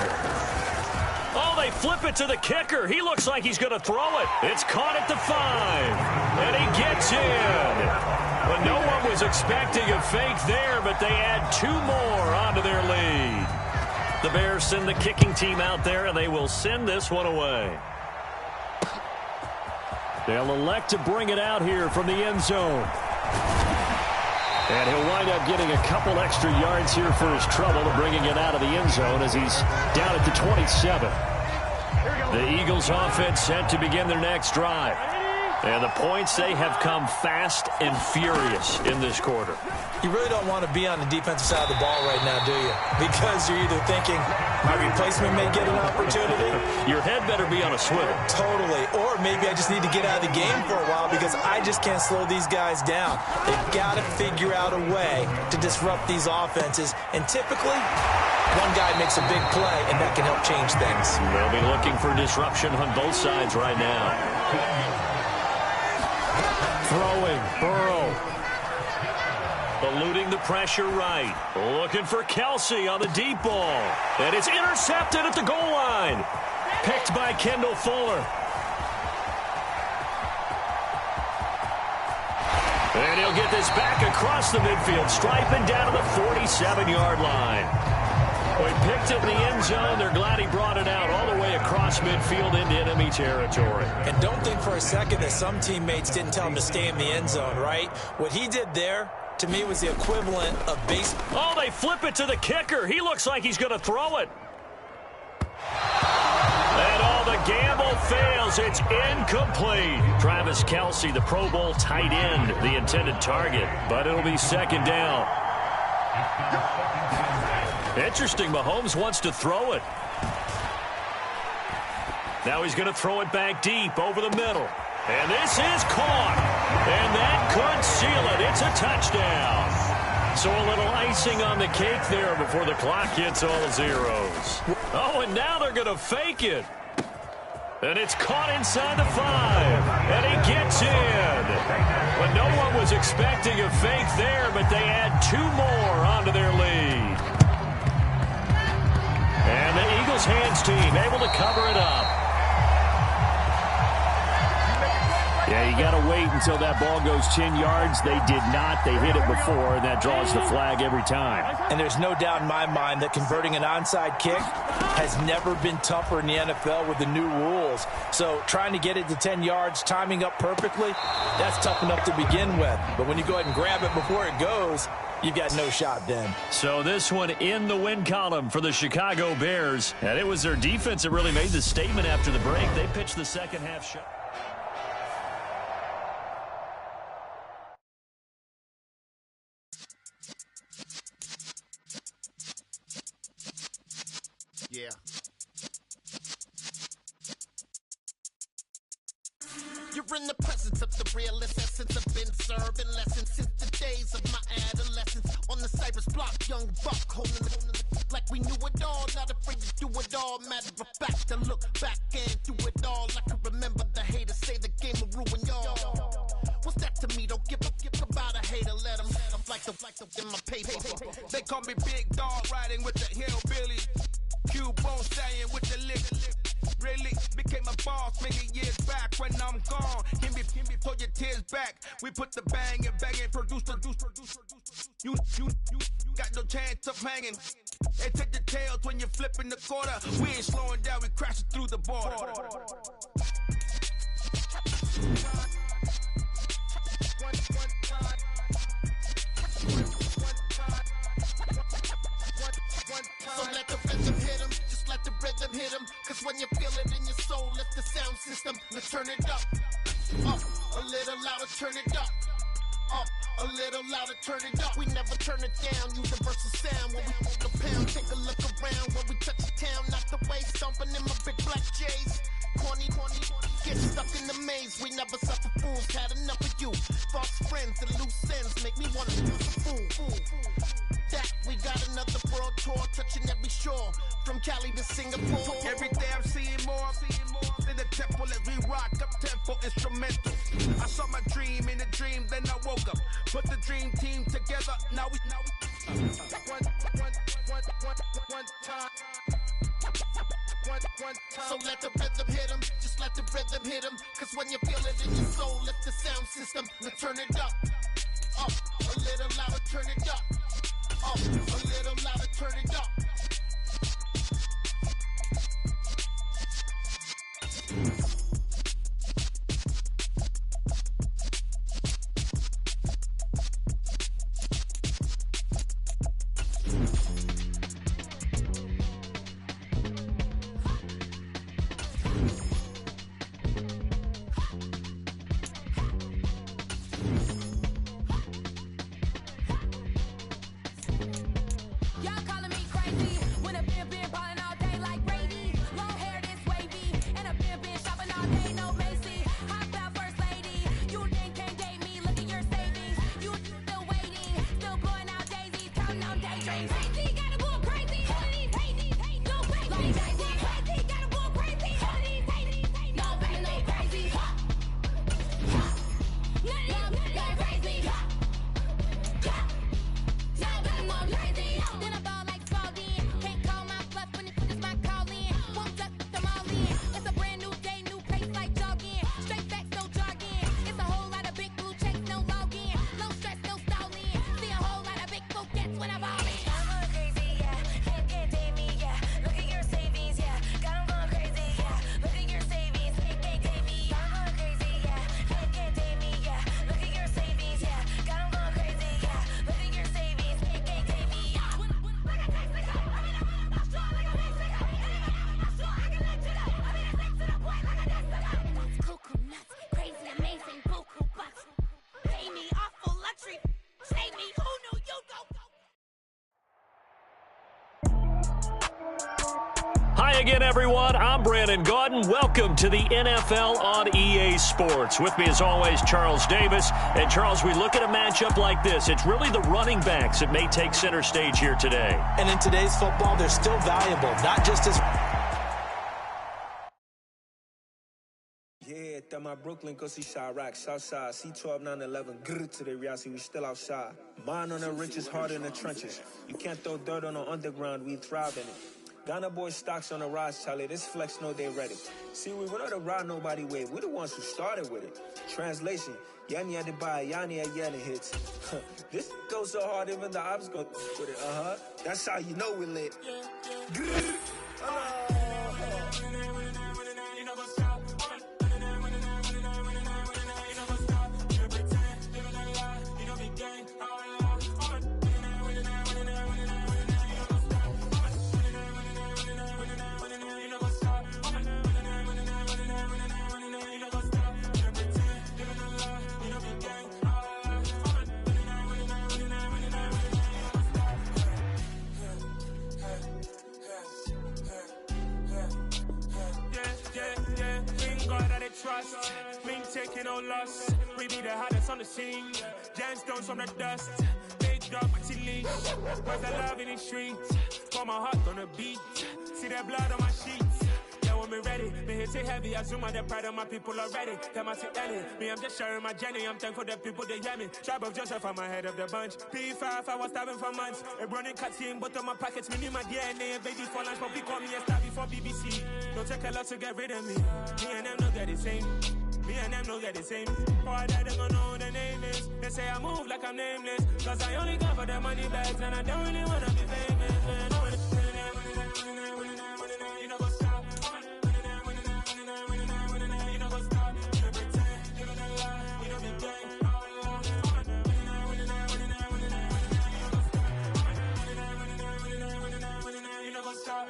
Speaker 1: Oh, they flip it to the kicker. He looks like he's going to throw it. It's caught at the 5. And he gets in. But no one was expecting a fake there, but they add 2 more onto their lead. The Bears send the kicking team out there, and they will send this one away.
Speaker 14: They'll elect to bring it out here from the end zone. And he'll wind up getting a couple extra yards here for his trouble to bringing it out of the end zone as he's down at the 27.
Speaker 1: The Eagles offense set to begin their next drive. And the points, they have come fast and furious in this quarter.
Speaker 2: You really don't want to be on the defensive side of the ball right now, do you? Because you're either thinking, my replacement may get an opportunity.
Speaker 1: Your head better be on a swivel.
Speaker 2: Totally. Or maybe I just need to get out of the game for a while because I just can't slow these guys down. They've got to figure out a way to disrupt these offenses. And typically, one guy makes a big play, and that can help change things.
Speaker 1: They'll be looking for disruption on both sides right now.
Speaker 14: Throwing, Burrow.
Speaker 1: Eluding the pressure right. Looking for Kelsey on the deep ball. And it's intercepted at the goal line. Picked by Kendall Fuller. And he'll get this back across the midfield, striping down to the 47-yard line. Well, he picked it in the end zone. They're glad he brought it out all the way across midfield into enemy territory.
Speaker 2: And don't think for a second that some teammates didn't tell him to stay in the end zone, right? What he did there, to me, was the equivalent of base.
Speaker 1: Oh, they flip it to the kicker. He looks like he's going to throw it. And all the gamble fails. It's incomplete. Travis Kelsey, the Pro Bowl tight end, the intended target. But it'll be 2nd down. Interesting, Mahomes wants to throw it. Now he's going to throw it back deep over the middle. And this is caught. And that could seal it. It's a touchdown. So a little icing on the cake there before the clock hits all zeros. Oh, and now they're going to fake it. And it's caught inside the 5. And he gets in. Well, no one was expecting a fake there, but they add 2 more onto their lead. And the Eagles hands team able to cover it up. Yeah, you got to wait until that ball goes 10 yards. They did not. They hit it before, and that draws the flag every time.
Speaker 3: And there's no doubt in my mind that converting an onside kick has never been tougher in the NFL with the new rules. So trying to get it to 10 yards, timing up perfectly, that's tough enough to begin with. But when you go ahead and grab it before it goes, you've got no shot then.
Speaker 1: So this one in the win column for the Chicago Bears. And it was their defense that really made the statement after the break. They pitched the second half shot.
Speaker 6: Yeah. You're in the presence of the realest essence. I've been serving lessons since the days of my adolescence. On the Cypress block, young buck holding the like we knew it all. Not afraid to do it all. Matter of fact, to look back and do it all. I can remember the haters say the game will ruin y'all. What's that to me? Don't give about a hater. Let them like the in my paper.
Speaker 8: They call me Big Dog, riding with the hillbilly. Q-Bone staying with the lick. Really became a boss many years back. When I'm gone, give me pull your tears back. We put the bang and produce. You got no chance of hanging. They take the tails when you're flipping the quarter. We ain't slowing down, we crashing through the border.
Speaker 6: So let the rhythm hit him, just let the rhythm hit him. Cause when you feel it in your soul, lift the sound system. Let's turn it up, a little louder, turn it up. A little louder, turn it up. We never turn it down, universal sound. When we move the pound, take a look around. When we touch the town, not the way, stomping in my big black J's. Corny, get stuck in the maze. We never suffer fools, had enough of you. False friends and loose ends make me wanna use a fool. That we got another world tour, touching every shore, from Cali to Singapore.
Speaker 8: Every day I'm seeing more in the temple as we rock up tempo instrumental. I saw my dream in a dream, then I woke up. Put the dream team together. Now we one time.
Speaker 6: So let the rhythm hit him, just let the rhythm hit him. Cause when you feel it in your soul, lift the sound system. Let's turn it up, a little louder, turn it up. A little louder, turn it up.
Speaker 1: Again, everyone, I'm Brandon Gaudin. Welcome to the NFL on EA Sports. With me, as always, Charles Davis. And, Charles, we look at a matchup like this. It's really the running backs that may take center stage here today.
Speaker 3: And in today's football, they're still valuable, not just as...
Speaker 5: Yeah, Nick, that my Brooklyn, go see Chirac, Southside, C12, 911, grrr to the reality, we still outside. Mine on the riches, hard in the trenches. You can't throw dirt on the underground, we thrive in it. Ghana boys stocks on the rise, Charlie, this flex know they ready. See, we not to ride nobody wave, we the ones who started with it. Translation, Yanni had to buy, Yanni had Yanni hits. This goes so hard, even the ops go with it, That's how you know we lit.
Speaker 22: Trust, me taking no loss. We be the hottest on the scene. Gemstones from the dust. Big dog, but she leash. Where's the love in the streets? Pour my heart on the beat. See that blood on my sheets. Yeah, when me ready, me hit it heavy. I zoom out the pride of my people already. Tell my sit me, I'm just sharing my journey. I'm thankful that people they hear me. Tribe of Joseph, I'm ahead of the bunch. P5, I was starving for months. A running cutscene, but on my pockets, me need my DNA. Baby for lunch, but we call me a star before BBC. Don't take a lot to get rid of me. Me and them don't get the same. Me and them don't get the same. Boy, that they gonna know who the name is. They say I move like I'm nameless. Cause I only come for the money bags and I don't really wanna be famous. Man. You know go stop. You know go stop. You pretend. You know lie. You know be gang. You know go stop.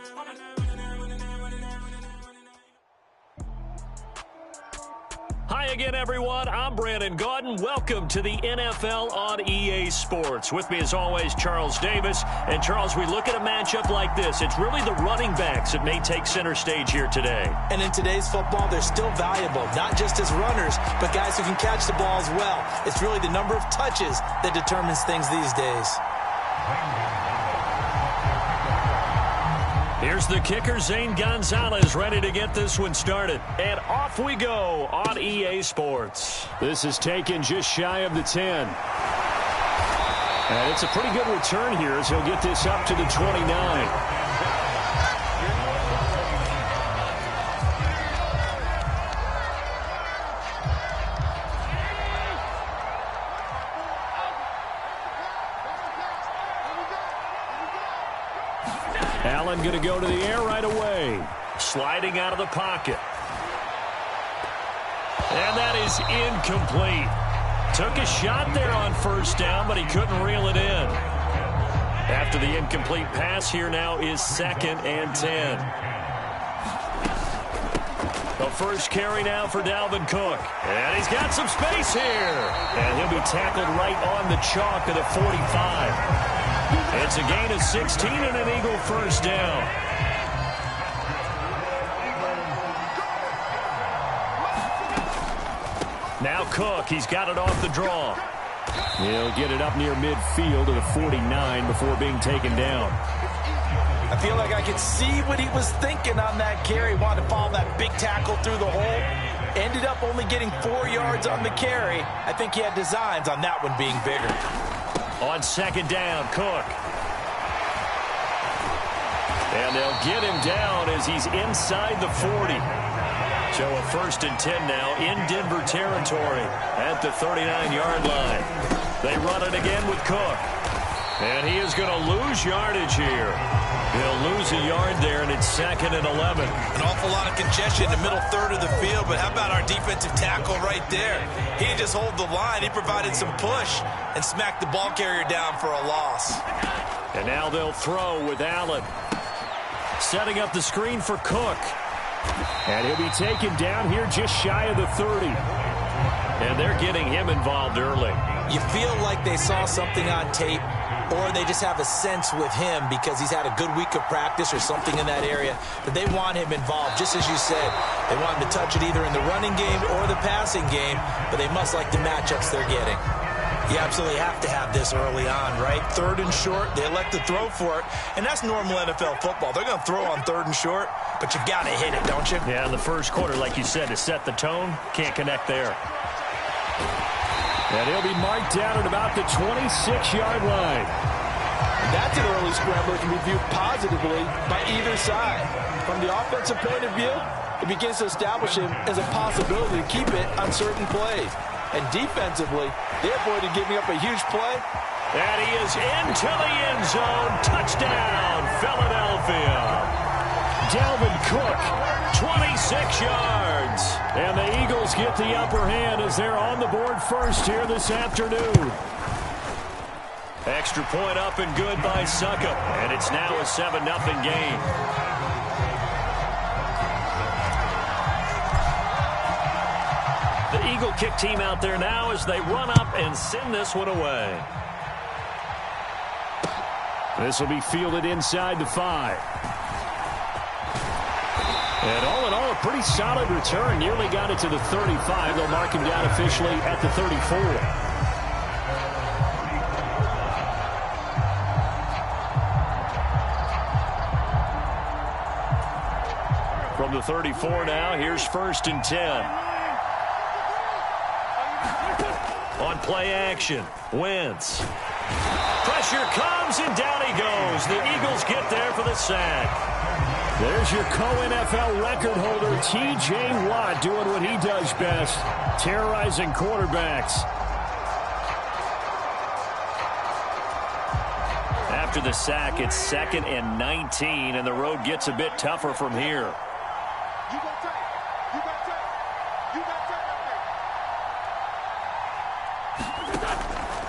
Speaker 1: Hi again, everyone. I'm Brandon Gaudin. Welcome to the NFL on EA Sports. With me, as always, Charles Davis. And, Charles, we look at a matchup like this. It's really the running backs that may take center stage here today.
Speaker 3: And in today's football, they're still valuable, not just as runners, but guys who can catch the ball as well. It's really the number of touches that determines things these days.
Speaker 1: Here's the kicker, Zane Gonzalez, ready to get this one started. And off we go on EA Sports.
Speaker 14: This is taken just shy of the 10. And it's a pretty good return here as he'll get this up to the 29. Allen going to go to the air right away.
Speaker 1: Sliding out of the pocket. And that is incomplete. Took a shot there on first down, but he couldn't reel it in. After the incomplete pass, here now is 2nd and 10. The first carry now for Dalvin Cook. And he's got some space here. And he'll be tackled right on the chalk of the 45. It's a gain of 16 and an Eagle first down. Now Cook, he's got it off the draw.
Speaker 14: He'll get it up near midfield to the 49 before being taken down.
Speaker 3: I feel like I could see what he was thinking on that carry. Wanted to follow that big tackle through the hole. Ended up only getting 4 yards on the carry. I think he had designs on that one being bigger.
Speaker 1: On 2nd down, Cook. And they'll get him down as he's inside the 40. So a 1st and 10 now in Denver territory at the 39-yard line. They run it again with Cook. And he is going to lose yardage here. He'll lose a yard there, and it's 2nd and 11.
Speaker 2: An awful lot of congestion in the middle third of the field, but how about our defensive tackle right there? He didn't just hold the line. He provided some push and smacked the ball carrier down for a loss.
Speaker 1: And now they'll throw with Allen. Setting up the screen for Cook.
Speaker 14: And he'll be taken down here just shy of the 30.
Speaker 1: And they're getting him involved early.
Speaker 3: You feel like they saw something on tape, or they just have a sense with him because he's had a good week of practice or something in that area that they want him involved. Just as you said, they want him to touch it either in the running game or the passing game, but they must like the matchups they're getting.
Speaker 2: You absolutely have to have this early on, right? 3rd and short, they elect to throw for it, and that's normal NFL football. They're going to throw on 3rd and short, but you got to hit it, don't you?
Speaker 14: Yeah, in the first quarter, like you said, to set the tone, can't connect there. And he'll be marked down at about the 26-yard line.
Speaker 3: That's an early scrambler that can be viewed positively by either side. From the offensive point of view, it begins to establish him as a possibility to keep it on certain plays. And defensively, they avoided giving up a huge play.
Speaker 15: And he is into the end zone. Touchdown, Philadelphia.
Speaker 14: Dalvin Cook, 26 yards. And the Eagles get the upper hand as they're on the board first here this afternoon.
Speaker 15: Extra point up and good by Succop. And it's now a 7-0 game. The Eagle kick team out there now as they run up and send this one away.
Speaker 14: This will be fielded inside the 5. And all in all, a pretty solid return. Nearly got it to the 35. They'll mark him down officially at the 34.
Speaker 15: From the 34 now, here's 1st and 10. On play action, Wentz. Pressure comes, and down he goes. The Eagles get there for the sack.
Speaker 14: There's your co-NFL record holder, T.J. Watt, doing what he does best, terrorizing quarterbacks.
Speaker 15: After the sack, it's 2nd and 19, and the road gets a bit tougher from here.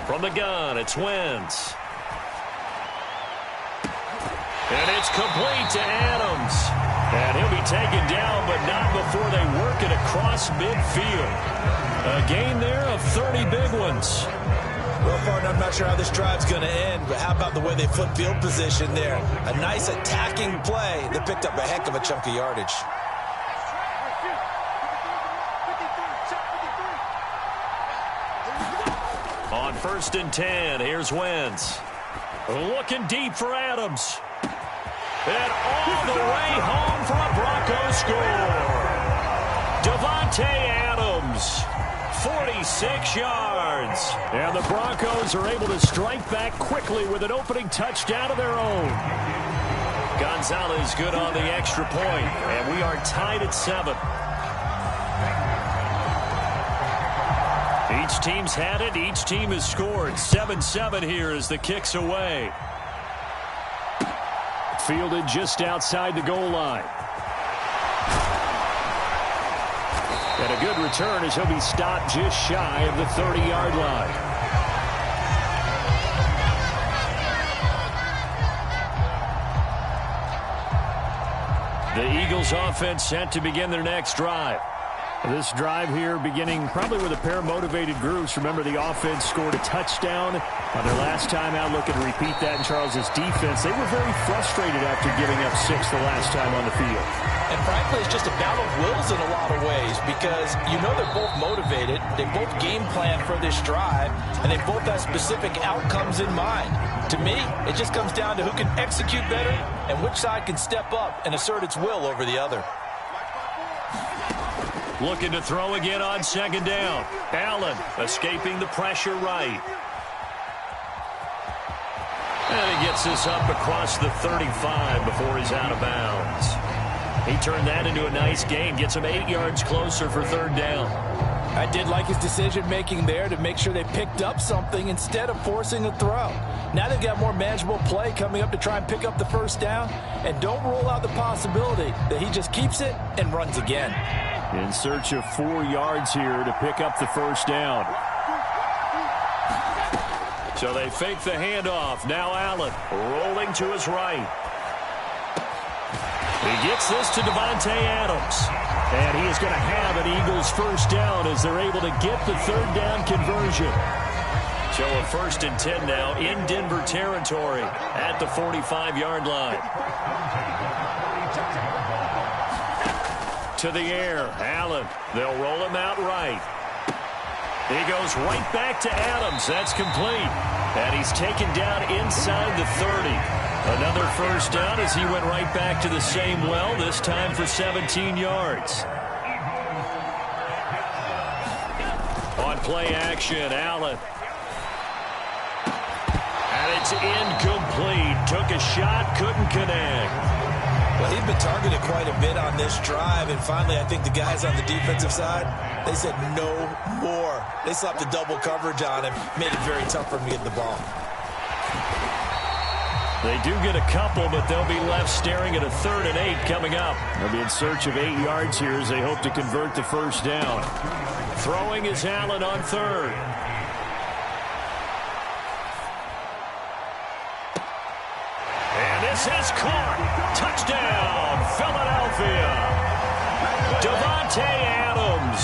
Speaker 15: From the gun, it's Wentz. And it's complete to Adams. And he'll be taken down, but not before they work it across midfield. A gain there of 30 big ones.
Speaker 2: Well, partner, I'm not sure how this drive's going to end, but how about the way they flip field position there? A nice attacking play that picked up a heck of a chunk of yardage.
Speaker 15: On 1st and 10, here's Wentz. Looking deep for Adams. And all the way home for a Broncos score. Davante Adams, 46 yards.
Speaker 14: And the Broncos are able to strike back quickly with an opening touchdown of their own.
Speaker 15: Gonzalez good on the extra point, and we are tied at 7. Each team's had it. Each team has scored. 7-7 here as the kick's away.
Speaker 14: Fielded just outside the goal line. And a good return as he'll be stopped just shy of the 30-yard line.
Speaker 15: The Eagles offense set to begin their next drive.
Speaker 14: This drive here beginning probably with a pair of motivated groups. Remember, the offense scored a touchdown on their last time out. Looking to repeat that in Charles's defense. They were very frustrated after giving up 6 the last time on the field.
Speaker 3: And frankly, it's just a battle of wills in a lot of ways because you know they're both motivated. They both game plan for this drive, and they both have specific outcomes in mind. To me, it just comes down to who can execute better and which side can step up and assert its will over the other.
Speaker 15: Looking to throw again on 2nd down. Allen escaping the pressure right. And he gets this up across the 35 before he's out of bounds. He turned that into a nice gain. Gets him 8 yards closer for 3rd down.
Speaker 3: I did like his decision-making there to make sure they picked up something instead of forcing a throw. Now they've got more manageable play coming up to try and pick up the 1st down. And don't rule out the possibility that he just keeps it and runs again.
Speaker 14: In search of 4 yards here to pick up the 1st down.
Speaker 15: So they fake the handoff. Now Allen rolling to his right. He gets this to Davante Adams.
Speaker 14: And he is going to have an Eagles 1st down as they're able to get the 3rd down conversion.
Speaker 15: So a 1st and 10 now in Denver territory at the 45-yard line. To the air, Allen. They'll roll him out right. He goes right back to Adams. That's complete. And he's taken down inside the 30. Another first down as he went right back to the same well, this time for 17 yards. On play action, Allen. And it's incomplete. Took a shot, couldn't connect.
Speaker 2: Well, he'd been targeted quite a bit on this drive, and finally I think the guys on the defensive side, they said no more. They slapped a double coverage on him, made it very tough for him to get the ball.
Speaker 15: They do get a couple, but they'll be left staring at a 3rd and 8 coming up.
Speaker 14: They'll be in search of 8 yards here as they hope to convert the first down.
Speaker 15: Throwing is Allen on 3rd. And this is caught. Touchdown, Philadelphia. Davante Adams,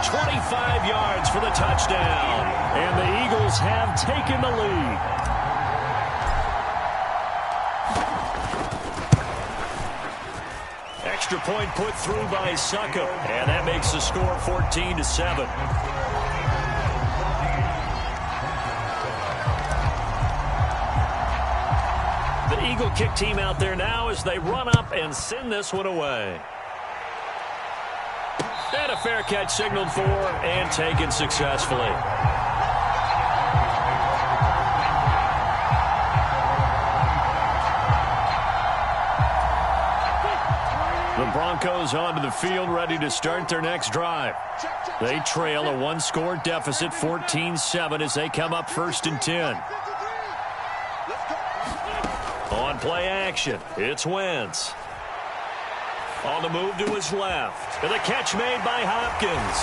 Speaker 15: 25 yards for the touchdown.
Speaker 14: And the Eagles have taken the lead.
Speaker 15: Extra point put through by Suckup, and that makes the score 14-7. The Eagle kick team out there now as they run up and send this one away. And a fair catch signaled for and taken successfully.
Speaker 14: The Broncos onto the field, ready to start their next drive. They trail a one-score deficit, 14-7, as they come up 1st and 10.
Speaker 15: On play action, it's Wentz. On the move to his left. And the catch made by Hopkins.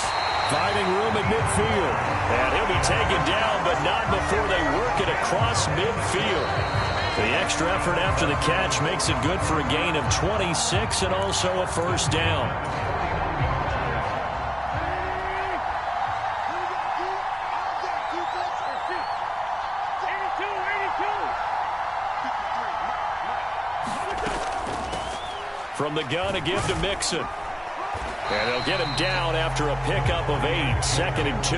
Speaker 14: Finding room at midfield.
Speaker 15: And he'll be taken down, but not before they work it across midfield. The extra effort after the catch makes it good for a gain of 26 and also a first down. From the gun, a give to Mixon. And they'll get him down after a pickup of 8, 2nd and 2.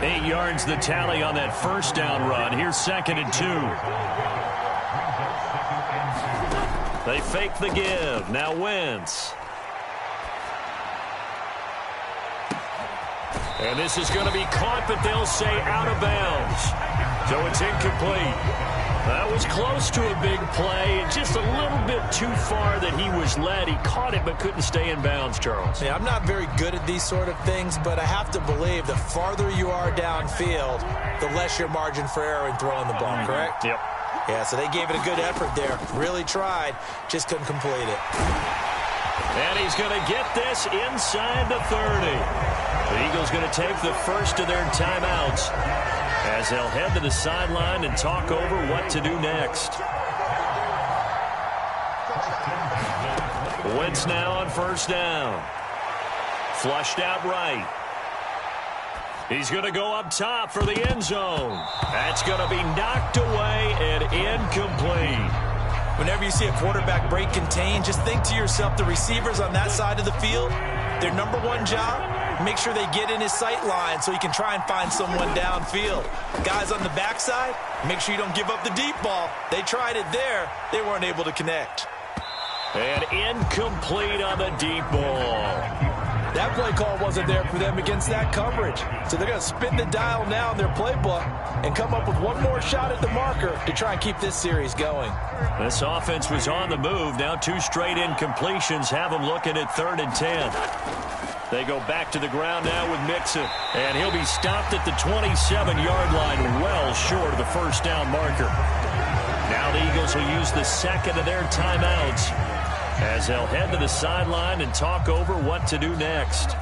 Speaker 15: 8 yards the tally on that first down run. Here's 2nd and 2. They fake the give. Now Wentz. And this is going to be caught, but they'll say out of bounds. So it's incomplete. That was close to a big play. Just a little bit too far that he was led. He caught it but couldn't stay in bounds, Charles.
Speaker 2: Yeah, I'm not very good at these sort of things, but I have to believe the farther you are downfield, the less your margin for error in throwing the ball, correct?
Speaker 15: Yep.
Speaker 2: Yeah, so they gave it a good effort there. Really tried, just couldn't complete it.
Speaker 15: And he's going to get this inside the 30. The Eagles going to take the first of their timeouts as they'll head to the sideline and talk over what to do next. Wentz now on first down. Flushed out right. He's going to go up top for the end zone. That's going to be knocked away and incomplete.
Speaker 2: Whenever you see a quarterback break contain, just think to yourself, the receivers on that side of the field, their number one job, make sure they get in his sight line so he can try and find someone downfield. Guys on the backside, make sure you don't give up the deep ball. They tried it there. They weren't able to connect.
Speaker 15: And incomplete on the deep ball.
Speaker 3: That play call wasn't there for them against that coverage. So they're going to spin the dial now in their playbook and come up with one more shot at the marker to try and keep this series going.
Speaker 15: This offense was on the move. Now 2 straight incompletions have them looking at 3rd and 10. They go back to the ground now with Mixon. And he'll be stopped at the 27-yard line, well short of the first down marker. Now the Eagles will use the second of their timeouts as they'll head to the sideline and talk over what to do next.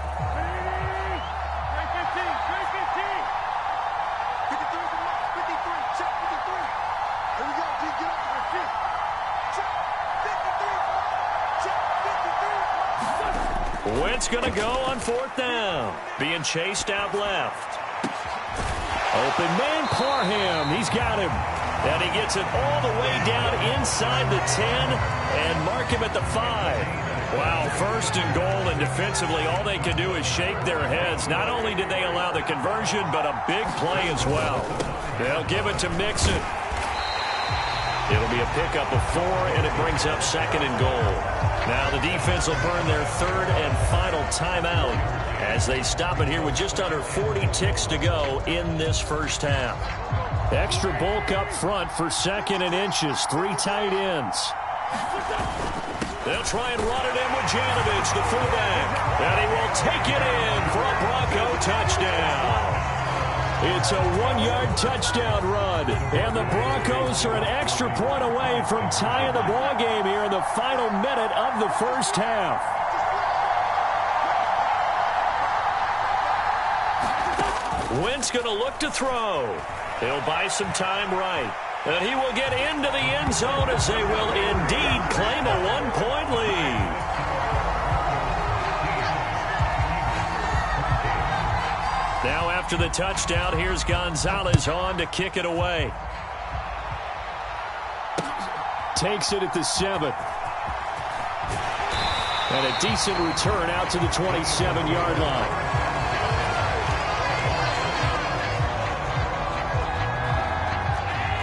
Speaker 15: Wentz going to go on 4th down. Being chased out left.
Speaker 14: Open man, Parham. He's got him.
Speaker 15: And he gets it all the way down inside the 10 and mark him at the 5. Wow, first and goal, and defensively all they can do is shake their heads. Not only did they allow the conversion, but a big play as well. They'll give it to Mixon. It'll be a pickup of 4, and it brings up second and goal. Now the defense will burn their third and final timeout as they stop it here with just under 40 ticks to go in this first half.
Speaker 14: Extra bulk up front for second and inches. 3 tight ends.
Speaker 15: They'll try and run it in with Janovich, the fullback. And he will take it in for a Bronco touchdown. It's a 1-yard touchdown run. And the Broncos are an extra point away from tying the ball game here in the final minute of the first half. Wentz going to look to throw. He'll buy some time right. And he will get into the end zone as they will indeed claim a 1-point lead. Now after the touchdown, here's Gonzalez on to kick it away.
Speaker 14: Takes it at the 7. And a decent return out to the 27-yard line.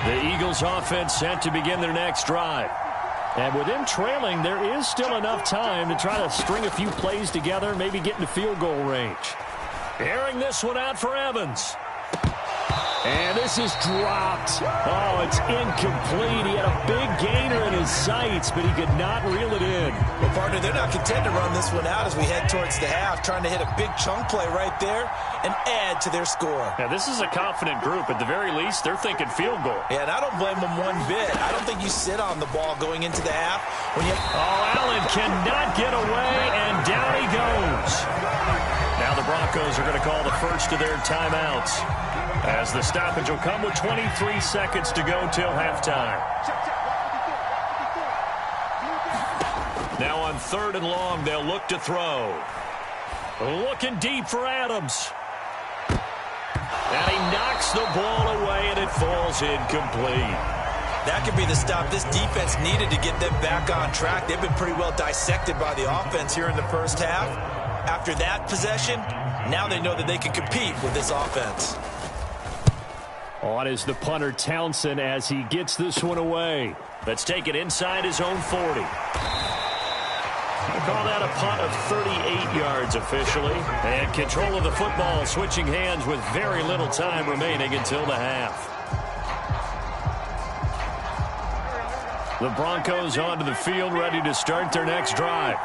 Speaker 15: The Eagles offense set to begin their next drive.
Speaker 14: And with them trailing, there is still enough time to try to string a few plays together, maybe get into field goal range.
Speaker 15: Airing this one out for Evans.
Speaker 14: And this is dropped. Oh, it's incomplete. He had a big gainer in his sights, but he could not reel it in.
Speaker 2: Well, partner, they're not content to run this one out as we head towards the half, trying to hit a big chunk play right there and add to their score.
Speaker 14: Yeah, this is a confident group. At the very least, they're thinking field goal.
Speaker 2: Yeah, and I don't blame them one bit. I don't think you sit on the ball going into the half.
Speaker 15: Allen cannot get away, and down he goes. Now the Broncos are going to call the first of their timeouts, as the stoppage will come with 23 seconds to go till halftime. Now on 3rd and long, they'll look to throw. Looking deep for Adams. And he knocks the ball away, and it falls incomplete.
Speaker 2: That could be the stop this defense needed to get them back on track. They've been pretty well dissected by the offense here in the first half. After that possession, now they know that they can compete with this offense.
Speaker 14: On is the punter Townsend as he gets this one away.
Speaker 15: Let's take it inside his own 40. We'll call that a punt of 38 yards officially. And control of the football switching hands with very little time remaining until the half. The Broncos onto the field ready to start their next drive.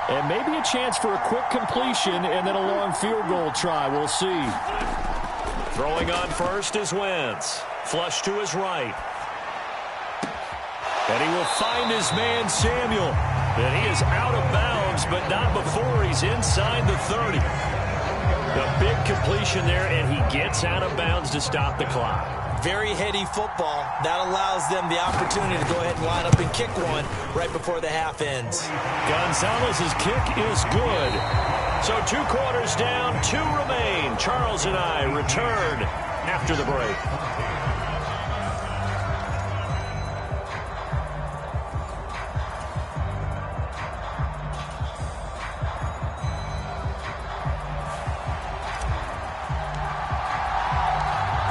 Speaker 14: And maybe a chance for a quick completion and then a long field goal try. We'll see.
Speaker 15: Throwing on first is Wentz. Flush to his right. And he will find his man Samuel. And he is out of bounds, but not before he's inside the 30. A big completion there, and he gets out of bounds to stop the clock.
Speaker 2: Very heady football. That allows them the opportunity to go ahead and line up and kick one right before the half ends.
Speaker 15: Gonzalez's kick is good. So 2 quarters down, 2 remain. Charles and I return after the break.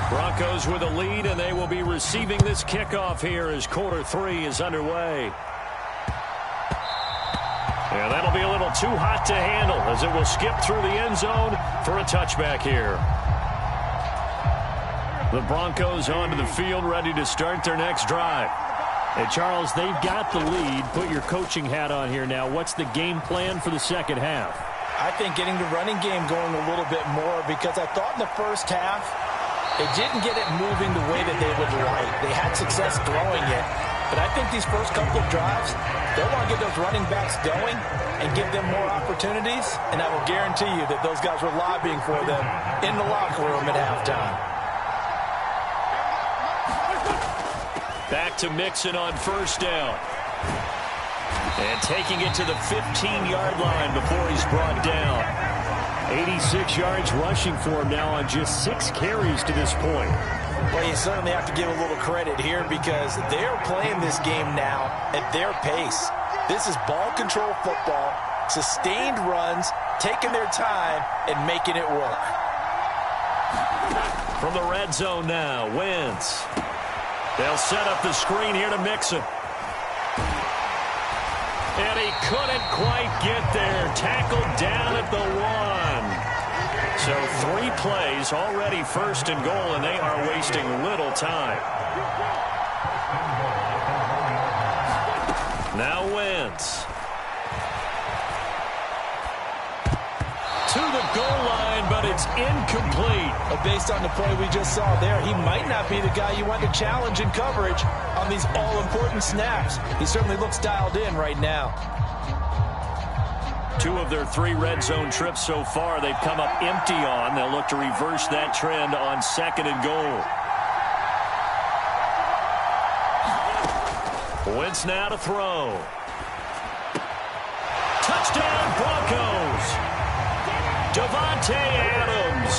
Speaker 15: Broncos with a lead, and they will be receiving this kickoff here as quarter 3 is underway. And that'll be a little too hot to handle as it will skip through the end zone for a touchback here. The Broncos onto the field ready to start their next drive.
Speaker 14: Hey, Charles, they've got the lead. Put your coaching hat on here now. What's the game plan for the second half?
Speaker 3: I think getting the running game going a little bit more, because I thought in the first half they didn't get it moving the way that they would like. They had success throwing it. But I think these first couple of drives, they want to get those running backs going and give them more opportunities. And I will guarantee you that those guys were lobbying for them in the locker room at halftime.
Speaker 15: Back to Mixon on first down. And taking it to the 15-yard line before he's brought down.
Speaker 14: 86 yards rushing for him now on just 6 carries to this point.
Speaker 3: Well, you certainly have to give a little credit here because they're playing this game now at their pace. This is ball control football, sustained runs, taking their time, and making it work.
Speaker 1: From the red zone now, Wentz. They'll set up the screen here to Mixon. And he couldn't quite get there. Tackled down at the 1. So 3 plays, already first and goal, and they are wasting little time. Now Wentz. To the goal line, but it's incomplete.
Speaker 3: But based on the play we just saw there, he might not be the guy you want to challenge in coverage on these all-important snaps. He certainly looks dialed in right now.
Speaker 1: 2 of their 3 red zone trips so far, they've come up empty on. They'll look to reverse that trend on 2nd and goal. Wentz now to throw. Touchdown, Broncos. Davante Adams,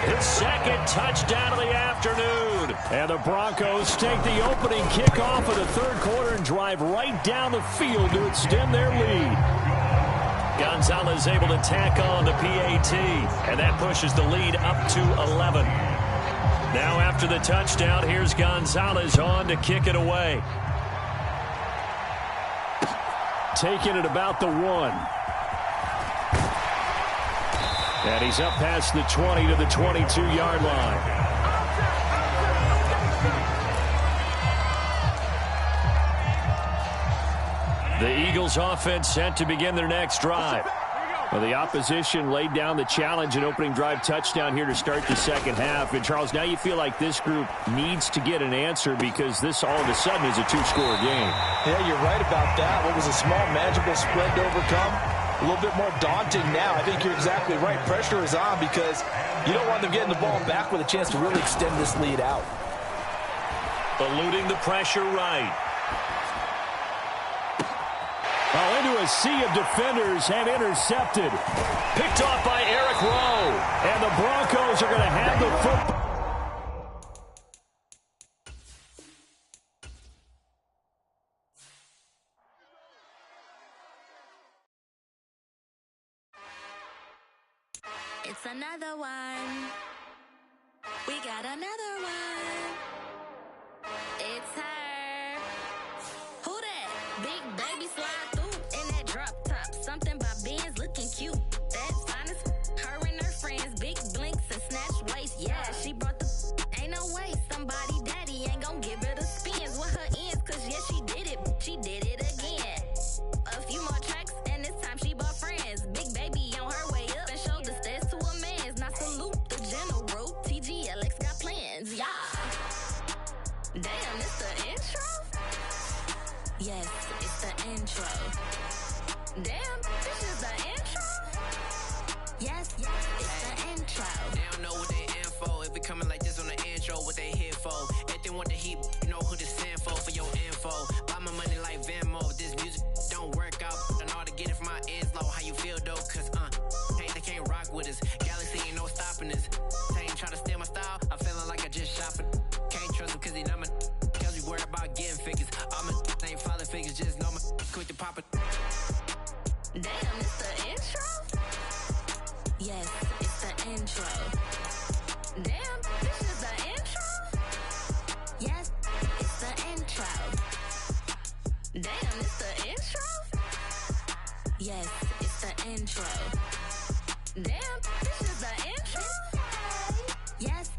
Speaker 1: his 2nd touchdown of the afternoon.
Speaker 14: And the Broncos take the opening kickoff of the 3rd quarter and drive right down the field to extend their lead.
Speaker 1: Gonzalez able to tack on the PAT, and that pushes the lead up to 11. Now after the touchdown, here's Gonzalez on to kick it away.
Speaker 14: Taking it about the 1. And he's up past the 20 to the 22-yard line.
Speaker 1: The Eagles offense set to begin their next drive.
Speaker 14: Well, the opposition laid down the challenge and opening drive touchdown here to start the 2nd half. And, Charles, now you feel like this group needs to get an answer because this all of a sudden is a 2-score game.
Speaker 3: Yeah, you're right about that. What was a small, manageable spread to overcome? A little bit more daunting now. I think you're exactly right. Pressure is on because you don't want them getting the ball back with a chance to really extend this lead out.
Speaker 1: Eluding the pressure right.
Speaker 14: Oh, into a sea of defenders and intercepted.
Speaker 1: Picked off by Eric Rowe.
Speaker 14: And the Broncos are going to have the football.
Speaker 11: It's another one. We got another one. It's her. Who that? Big baby slide through in that drop top. Something by Benz looking cute. That's honest. Her and her friends, big blinks and snatch waist. Yeah, she brought the. Ain't no way somebody daddy ain't gonna give her the spins with her ends. Cause yeah, she did it. She did it again. A few more tracks and this time she bought friends. Big baby on her way up and showed the stairs to a man's. Now salute the general. TGLX got plans. Yeah. Damn, it's the intro? Yes, it's the intro. Damn, this is the intro? Yes, it's the intro.
Speaker 18: They don't know what they in for. If we coming like this on the intro, what they here for? If they want the heat, you know who to send for your info. Buy my money like Venmo. This music don't work out. I know how to get it from my ends low. How you feel though? Cause hey, they can't rock with us. Galaxy ain't no stopping us. They ain't trying to steal my style. I'm feeling like I just shopping. Can't trust them cause they not my cause we worried about getting figures. All my ain't falling figures, just know my quick to pop it.
Speaker 11: Damn, it's the intro? Yes, it's the intro. Damn, this is the intro? Yes, it's the intro. Damn, it's the intro? Yes, it's the intro. Damn, this is the intro? Yes,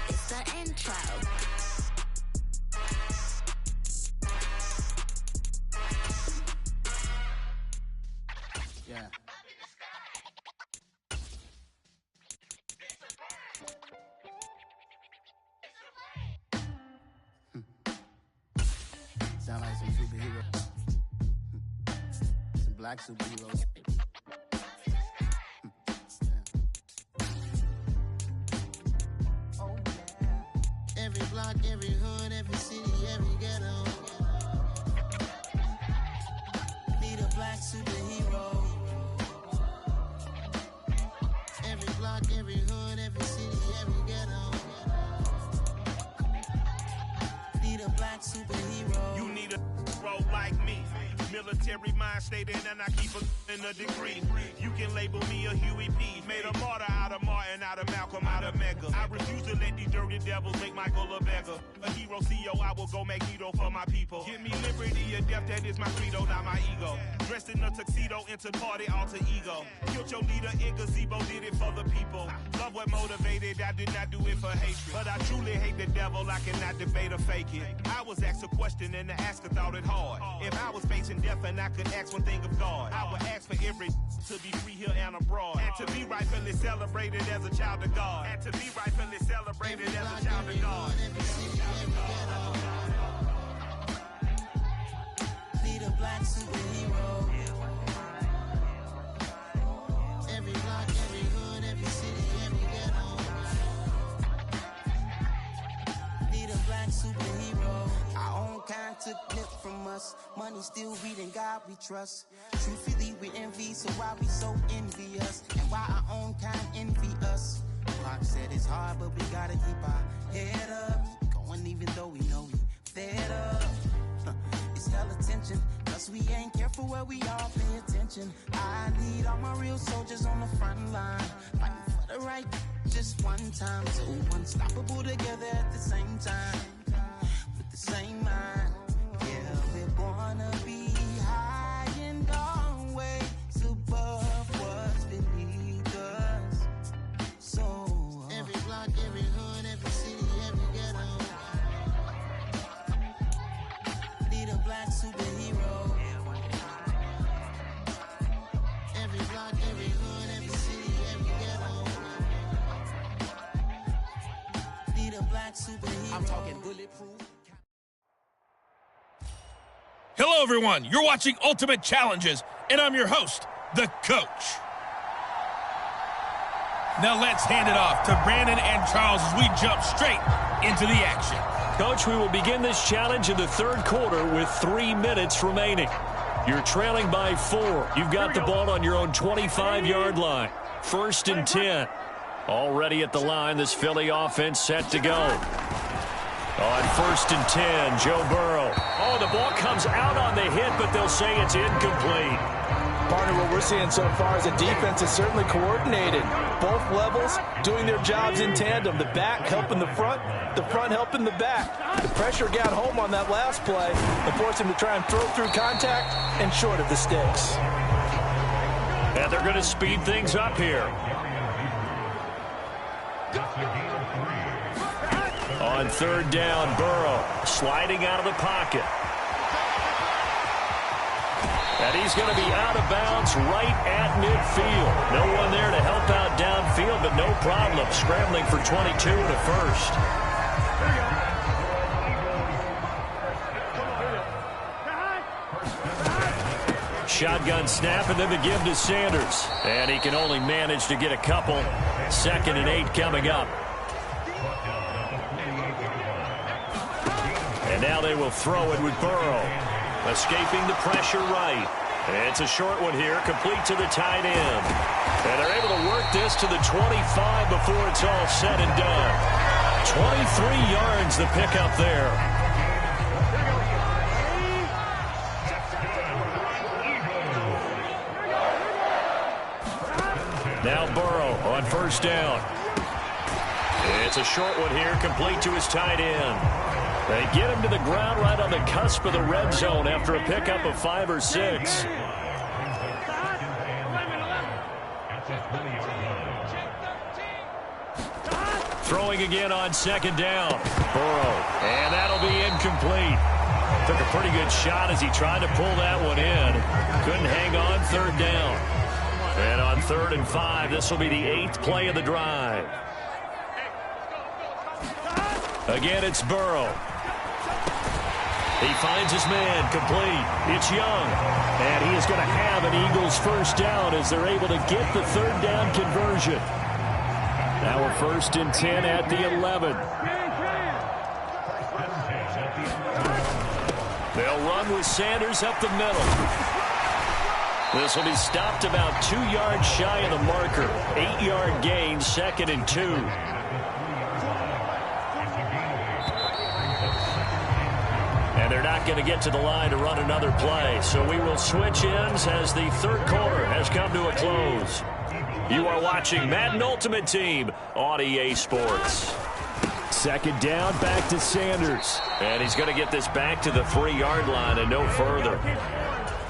Speaker 11: it's the intro.
Speaker 21: Yeah. Sound like some superheroes. Some black superheroes. Every block, every hood, every city, every ghetto. Need a black superhero. Every
Speaker 22: Military mind stated, and I keep in a degree. You can label me a Huey P. Made a martyr out of Martin, out of Malcolm, out of Mega. I refuse to let these dirty devils make Michael a beggar. A hero CEO, I will go Magneto for my people. Give me liberty or death, that is my credo, not my ego. Dressed in a tuxedo, into party, alter ego. Killed your leader in gazebo, did it for the people. Love what motivated, I did not do it for hatred. But I truly hate the devil, I cannot debate or fake it. I was asked a question and the asker thought it hard. If I was facing death and I could ask one thing of God, I would ask for every to be free here and abroad. And to be rightfully celebrated as a child of God. And to be rightfully celebrated as a child of God.
Speaker 17: Need a black superhero. Every block, every hood, every city, every ghetto. Need a black superhero. Our own kind took clip from us. Money still reading God we trust. Truthfully we envy, so why we so envious? And why our own kind envy us? Block said it's hard, but we gotta keep our head up. Going even though we know we fed up. It's hell attention, cause we ain't careful where we all pay attention. I need all my real soldiers on the front line, fighting for the right just one time. So unstoppable together at the same time, with the same mind. Yeah, we're gonna be high and always above what's beneath us. So every block, every hood, every city, every ghetto. Need a black superhero. Every block, every hood, every city, every ghetto. Need a black superhero. I'm talking bulletproof.
Speaker 9: Hello, everyone. You're watching Ultimate Challenges, and I'm your host, The Coach. Now let's hand it off to Brandon and Charles as we jump straight into the action.
Speaker 15: Coach, we will begin this challenge in the third quarter with 3 minutes remaining. You're trailing by 4. You've got the ball on your own 25-yard line. 1st and 10. Already at the line, this Philly offense set to go. On 1st and 10, Joe Burrow. Oh, the ball comes out on the hit, but they'll say it's incomplete.
Speaker 3: Partner, what we're seeing so far is the defense is certainly coordinated. Both levels doing their jobs in tandem. The back helping the front helping the back. The pressure got home on that last play and forced him to try and throw through contact and short of the sticks.
Speaker 15: And they're going to speed things up here. On 3rd down, Burrow sliding out of the pocket. And he's going to be out of bounds right at midfield. No one there to help out downfield, but no problem. Scrambling for 22 and a first. Shotgun snap, and then the give to Sanders. And he can only manage to get a couple. 2nd and 8 coming up. And now they will throw it with Burrow. Escaping the pressure right. It's a short one here, complete to the tight end. And they're able to work this to the 25 before it's all said and done. 23 yards the pickup there. Now Burrow on 1st down. It's a short one here, complete to his tight end. They get him to the ground right on the cusp of the red zone after a pickup of 5 or 6. Throwing again on 2nd down. Burrow. And that'll be incomplete. Took a pretty good shot as he tried to pull that one in. Couldn't hang on 3rd down. And on 3rd and 5, this will be the 8th play of the drive. Again, it's Burrow. He finds his man, complete. It's Young. And he is going to have an Eagles 1st down as they're able to get the 3rd down conversion. Now we're 1st and 10 at the 11. They'll run with Sanders up the middle. This will be stopped about 2 yards shy of the marker. 8-yard gain, 2nd and 2. And they're
Speaker 1: not going to get to the line to run another play. So we will switch ends as the third quarter has come to a close. You are watching Madden Ultimate Team on EA Sports.
Speaker 14: Second down, back to Sanders.
Speaker 1: And he's going to get this back to the 3-yard line and no further.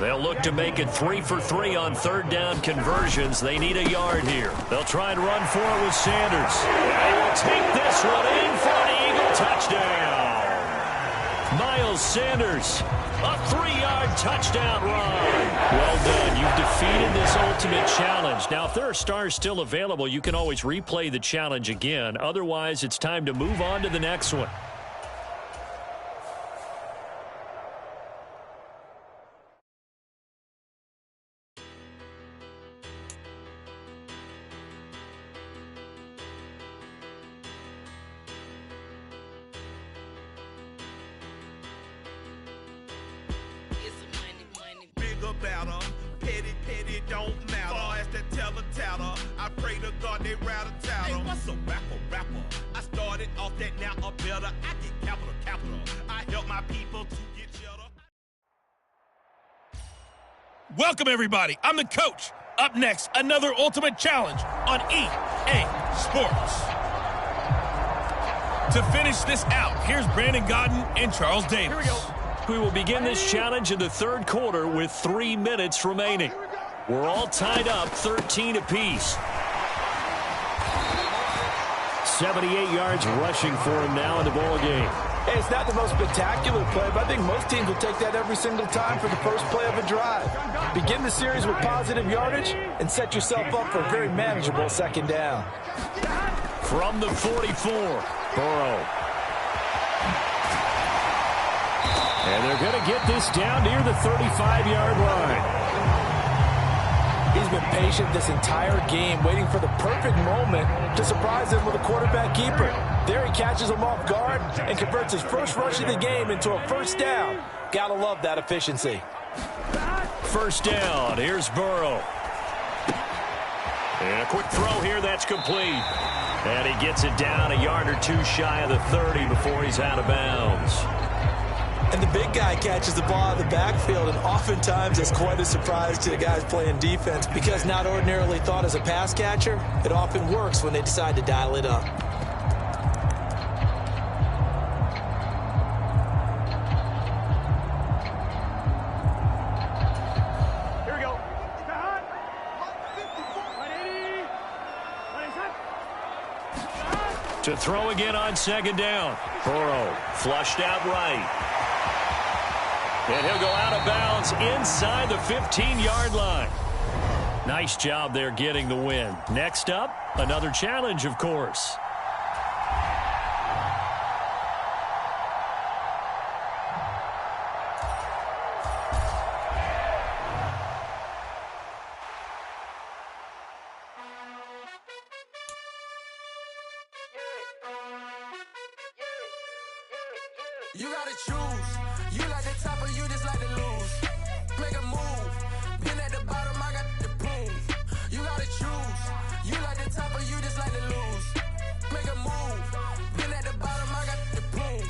Speaker 1: They'll look to make it 3 for 3 on third down conversions. They need a yard here. They'll try and run for it with Sanders. They will take this one in for an Eagle touchdown. Miles Sanders, a 3-yard touchdown run. Well done. You've defeated this ultimate challenge. Now, if there are stars still available, you can always replay the challenge again. Otherwise, it's time to move on to the next one.
Speaker 9: Welcome, everybody. I'm the coach. Up next, another ultimate challenge on EA Sports. To finish this out, here's Brandon Godden and Charles Davis.
Speaker 1: Here we go. We will begin this challenge in the third quarter with 3 minutes remaining. We're all tied up 13 apiece.
Speaker 14: 78 yards rushing for him now in the ball game.
Speaker 3: Hey, it's not the most spectacular play, but I think most teams will take that every single time for the first play of a drive. Begin the series with positive yardage and set yourself up for a very manageable second down.
Speaker 1: From the 44, Burrow.
Speaker 14: And they're going to get this down near the 35-yard line.
Speaker 3: He's been patient this entire game, waiting for the perfect moment to surprise him with a quarterback keeper. There he catches him off guard and converts his first rush of the game into a first down. Gotta love that efficiency.
Speaker 1: First down, here's Burrow. And a quick throw here, that's complete. And he gets it down a yard or two shy of the 30 before he's out of bounds.
Speaker 2: And the big guy catches the ball out of the backfield, and oftentimes it's quite a surprise to the guys playing defense because not ordinarily thought as a pass catcher, it often works when they decide to dial it up.
Speaker 22: Here we go.
Speaker 1: To throw again on second down. Burrow flushed out right. And he'll go out of bounds inside the 15-yard line. Nice job there getting the win. Next up, another challenge, of course.
Speaker 17: You gotta choose. You like the top or you just like to lose. Make a move. Been at the bottom, I got the prove. You gotta choose. You like the top or you just like to lose. Make a move. Been at the bottom, I got the prove.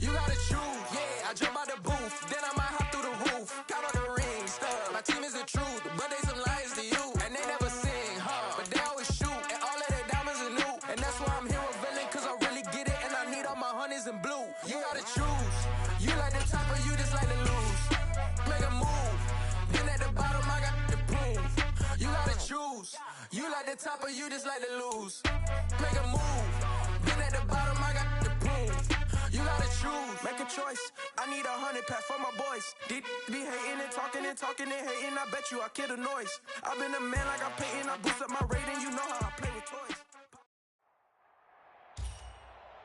Speaker 17: You gotta choose. Yeah, I jump out the booth. Then I might hop through the roof. Count on the ring stuff. My team is the truth, but they some liars to you. And they never sing, but they always shoot. And all of their diamonds are new. And that's why I'm here with villain, cause I really get it. And I need all my honeys in blue. You gotta choose. You like the top or you just like to lose. Make a move. Been at the bottom, I got the prove. You gotta choose. You like the top or you just like to lose. Make a move. Been at the bottom, I got the prove. You gotta choose. Make a choice. I need 100 pack for my boys. Be hating and talking and hating. I bet you I kill the noise. I've been a man like I'm Peyton. I boost up my rating. You know how I play with toys.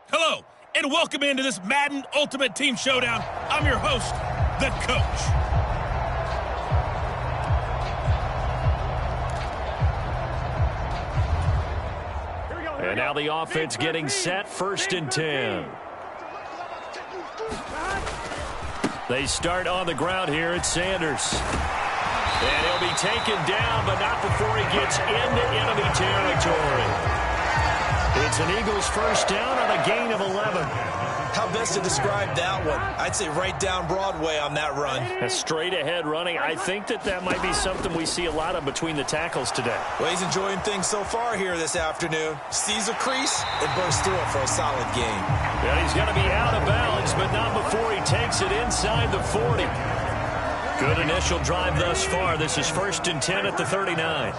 Speaker 9: Hello, and welcome into this Madden Ultimate Team Showdown. I'm your host, the coach.
Speaker 1: And now the offense getting set, 1st and 10. They start on the ground here at Sanders. And he'll be taken down, but not before he gets into enemy territory. It's an Eagles first down on a gain of 11.
Speaker 2: How best to describe that one? I'd say right down Broadway on that run.
Speaker 14: A straight-ahead running. I think that might be something we see a lot of between the tackles today.
Speaker 2: Well, he's enjoying things so far here this afternoon. Sees a crease and bursts through it for a solid game.
Speaker 15: Yeah, he's going to be out of bounds, but not before he takes it inside the 40. Good initial drive thus far. This is 1st and 10 at the 39.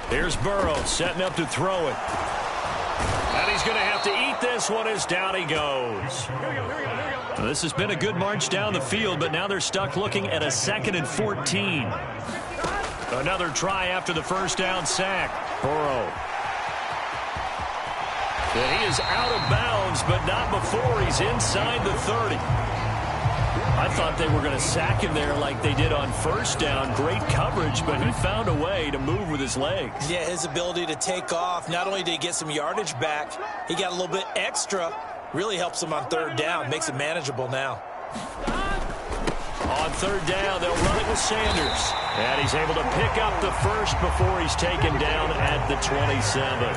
Speaker 15: Here's Burrow setting up to throw it. And he's going to have to eat this one as down he goes. Well, this has been a good march down the field, but now they're stuck looking at a 2nd and 14. Another try after the first down sack. Burrow. And he is out of bounds, but not before he's inside the 30. I thought they were going to sack him there like they did on first down. Great coverage, but he found a way to move with his legs.
Speaker 2: Yeah, his ability to take off. Not only did he get some yardage back, he got a little bit extra. Really helps him on 3rd down. Makes it manageable now.
Speaker 15: On 3rd down, they'll run it with Sanders. And he's able to pick up the first before he's taken down at the 27.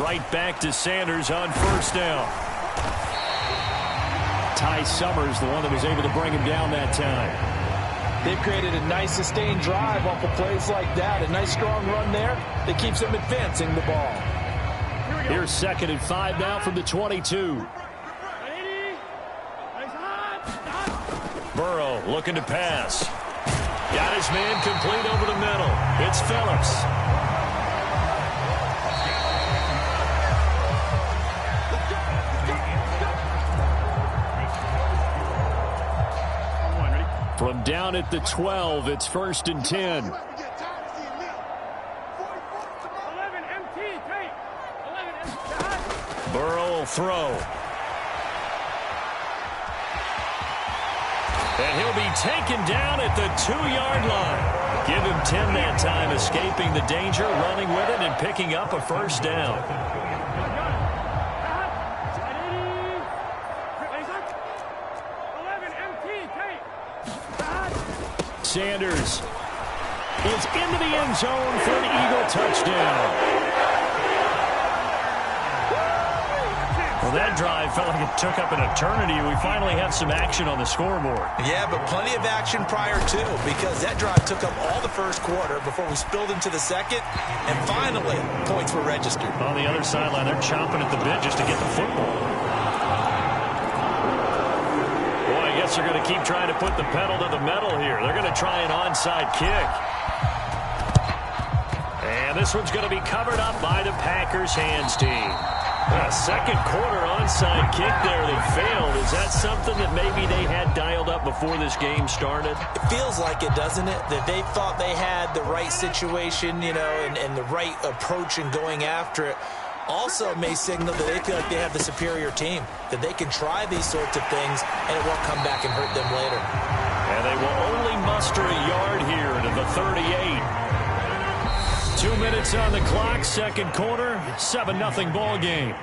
Speaker 15: Right back to Sanders on 1st down.
Speaker 14: Ty Summers, the one that was able to bring him down that time.
Speaker 3: They've created a nice sustained drive off of plays like that. A nice strong run there that keeps them advancing the ball.
Speaker 14: Here's 2nd and 5 now from the 22.
Speaker 15: Burrow looking to pass. Got his man complete over the middle. It's Phillips.
Speaker 14: From down at the 12, it's 1st and 10.
Speaker 15: Burrow will throw. And he'll be taken down at the 2-yard line. Give him 10 that time, escaping the danger, running with it, and picking up a 1st down.
Speaker 14: Sanders is into the end zone for an Eagle touchdown.
Speaker 15: Well, that drive felt like it took up an eternity. We finally have some action on the scoreboard.
Speaker 2: Yeah, but plenty of action prior to, because that drive took up all the first quarter before we spilled into the second, and finally, points were registered.
Speaker 15: On the other sideline, they're chomping at the bit just to get the football. Boy, I guess they're going to keep trying to put the pedal to the metal here. They're going to try an onside kick. And this one's going to be covered up by the Packers hands team. A 2nd quarter onside kick there that failed. Is that something that maybe they had dialed up before this game started?
Speaker 2: It feels like it, doesn't it? That they thought they had the right situation, you know, and the right approach in going after it. Also may signal that they feel like they have the superior team, that they can try these sorts of things and it won't come back and hurt them later.
Speaker 15: And they will only muster a yard here to the 38. 2 minutes on the clock, 2nd quarter, 7-0 ball game.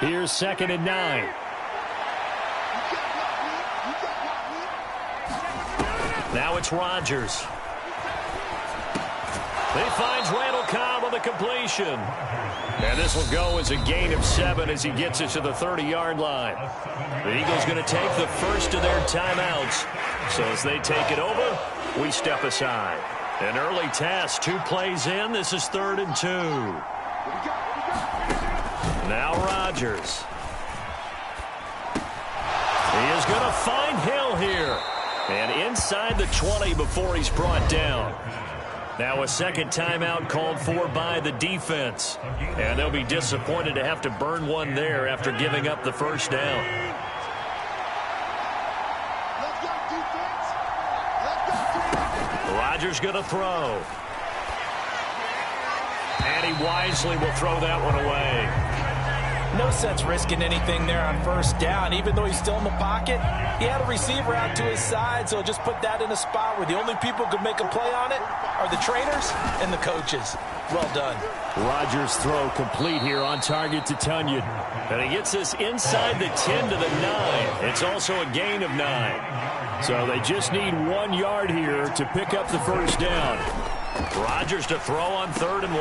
Speaker 14: Here's 2nd and 9.
Speaker 15: Now it's Rodgers. He finds Randall Cobb on the completion. And this will go as a gain of 7 as he gets it to the 30-yard line. The Eagles going to take the first of their timeouts. So as they take it over, we step aside. An early task, 2 plays in. This is 3rd and 2. Now Rodgers. He is going to find Hill here. And inside the 20 before he's brought down. Now a 2nd timeout called for by the defense. And they'll be disappointed to have to burn one there after giving up the first down. Rodgers going to throw. And he wisely will throw that one away.
Speaker 3: No sense risking anything there on first down. Even though he's still in the pocket, he had a receiver out to his side, so just put that in a spot where the only people who could make a play on it are the trainers and the coaches. Well done.
Speaker 15: Rodgers' throw complete here on target to Tunyon. And he gets this inside the 10 to the 9. It's also a gain of 9. So they just need 1 yard here to pick up the first down. Rodgers to throw on 3rd and 1.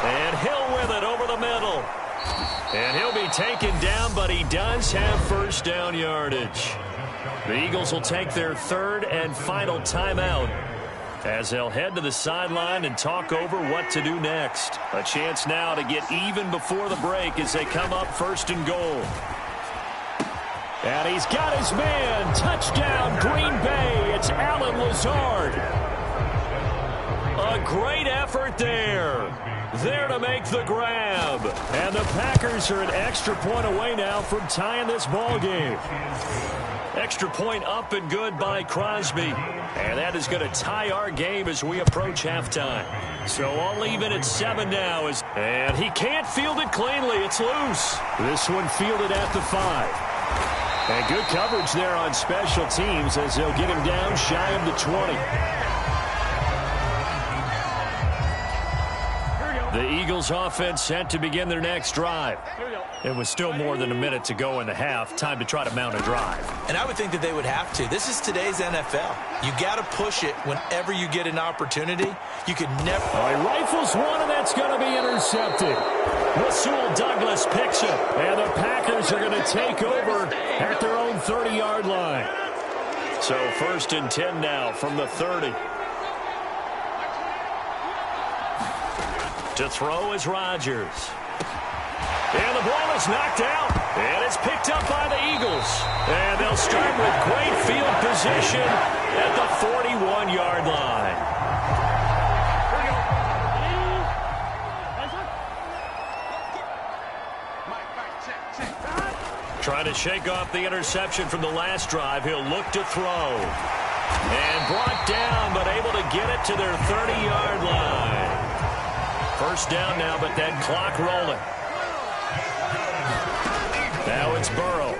Speaker 15: And Hill with it over the middle. And he'll be taken down, but he does have first down yardage. The Eagles will take their 3rd and final timeout as they'll head to the sideline and talk over what to do next. A chance now to get even before the break as they come up 1st and goal. And he's got his man. Touchdown, Green Bay. It's Allen Lazard. A great effort there. There to make the grab. And the Packers are an extra point away now from tying this ball game. Extra point up and good by Crosby. And that is going to tie our game as we approach halftime. So I'll leave it at 7 now. And he can't field it cleanly. It's loose. This one fielded at the 5. And good coverage there on special teams as they'll get him down shy of the 20. The Eagles offense set to begin their next drive. It was still more than a minute to go in the half. Time to try to mount a drive.
Speaker 3: And I would think that they would have to. This is today's NFL. You got to push it whenever you get an opportunity. You could never.
Speaker 15: Oh, he rifles one, and that's going to be intercepted. Rasul Douglas picks it. And the Packers are going to take over at their own 30-yard line. So 1st and 10 now from the 30. To throw is Rodgers. And the ball is knocked out. And it's picked up by the Eagles. And they'll start with great field position at the 41-yard line. Trying to shake off the interception from the last drive. He'll look to throw. And brought down, but able to get it to their 30-yard line. First down now, but that clock rolling. Now it's Burrow.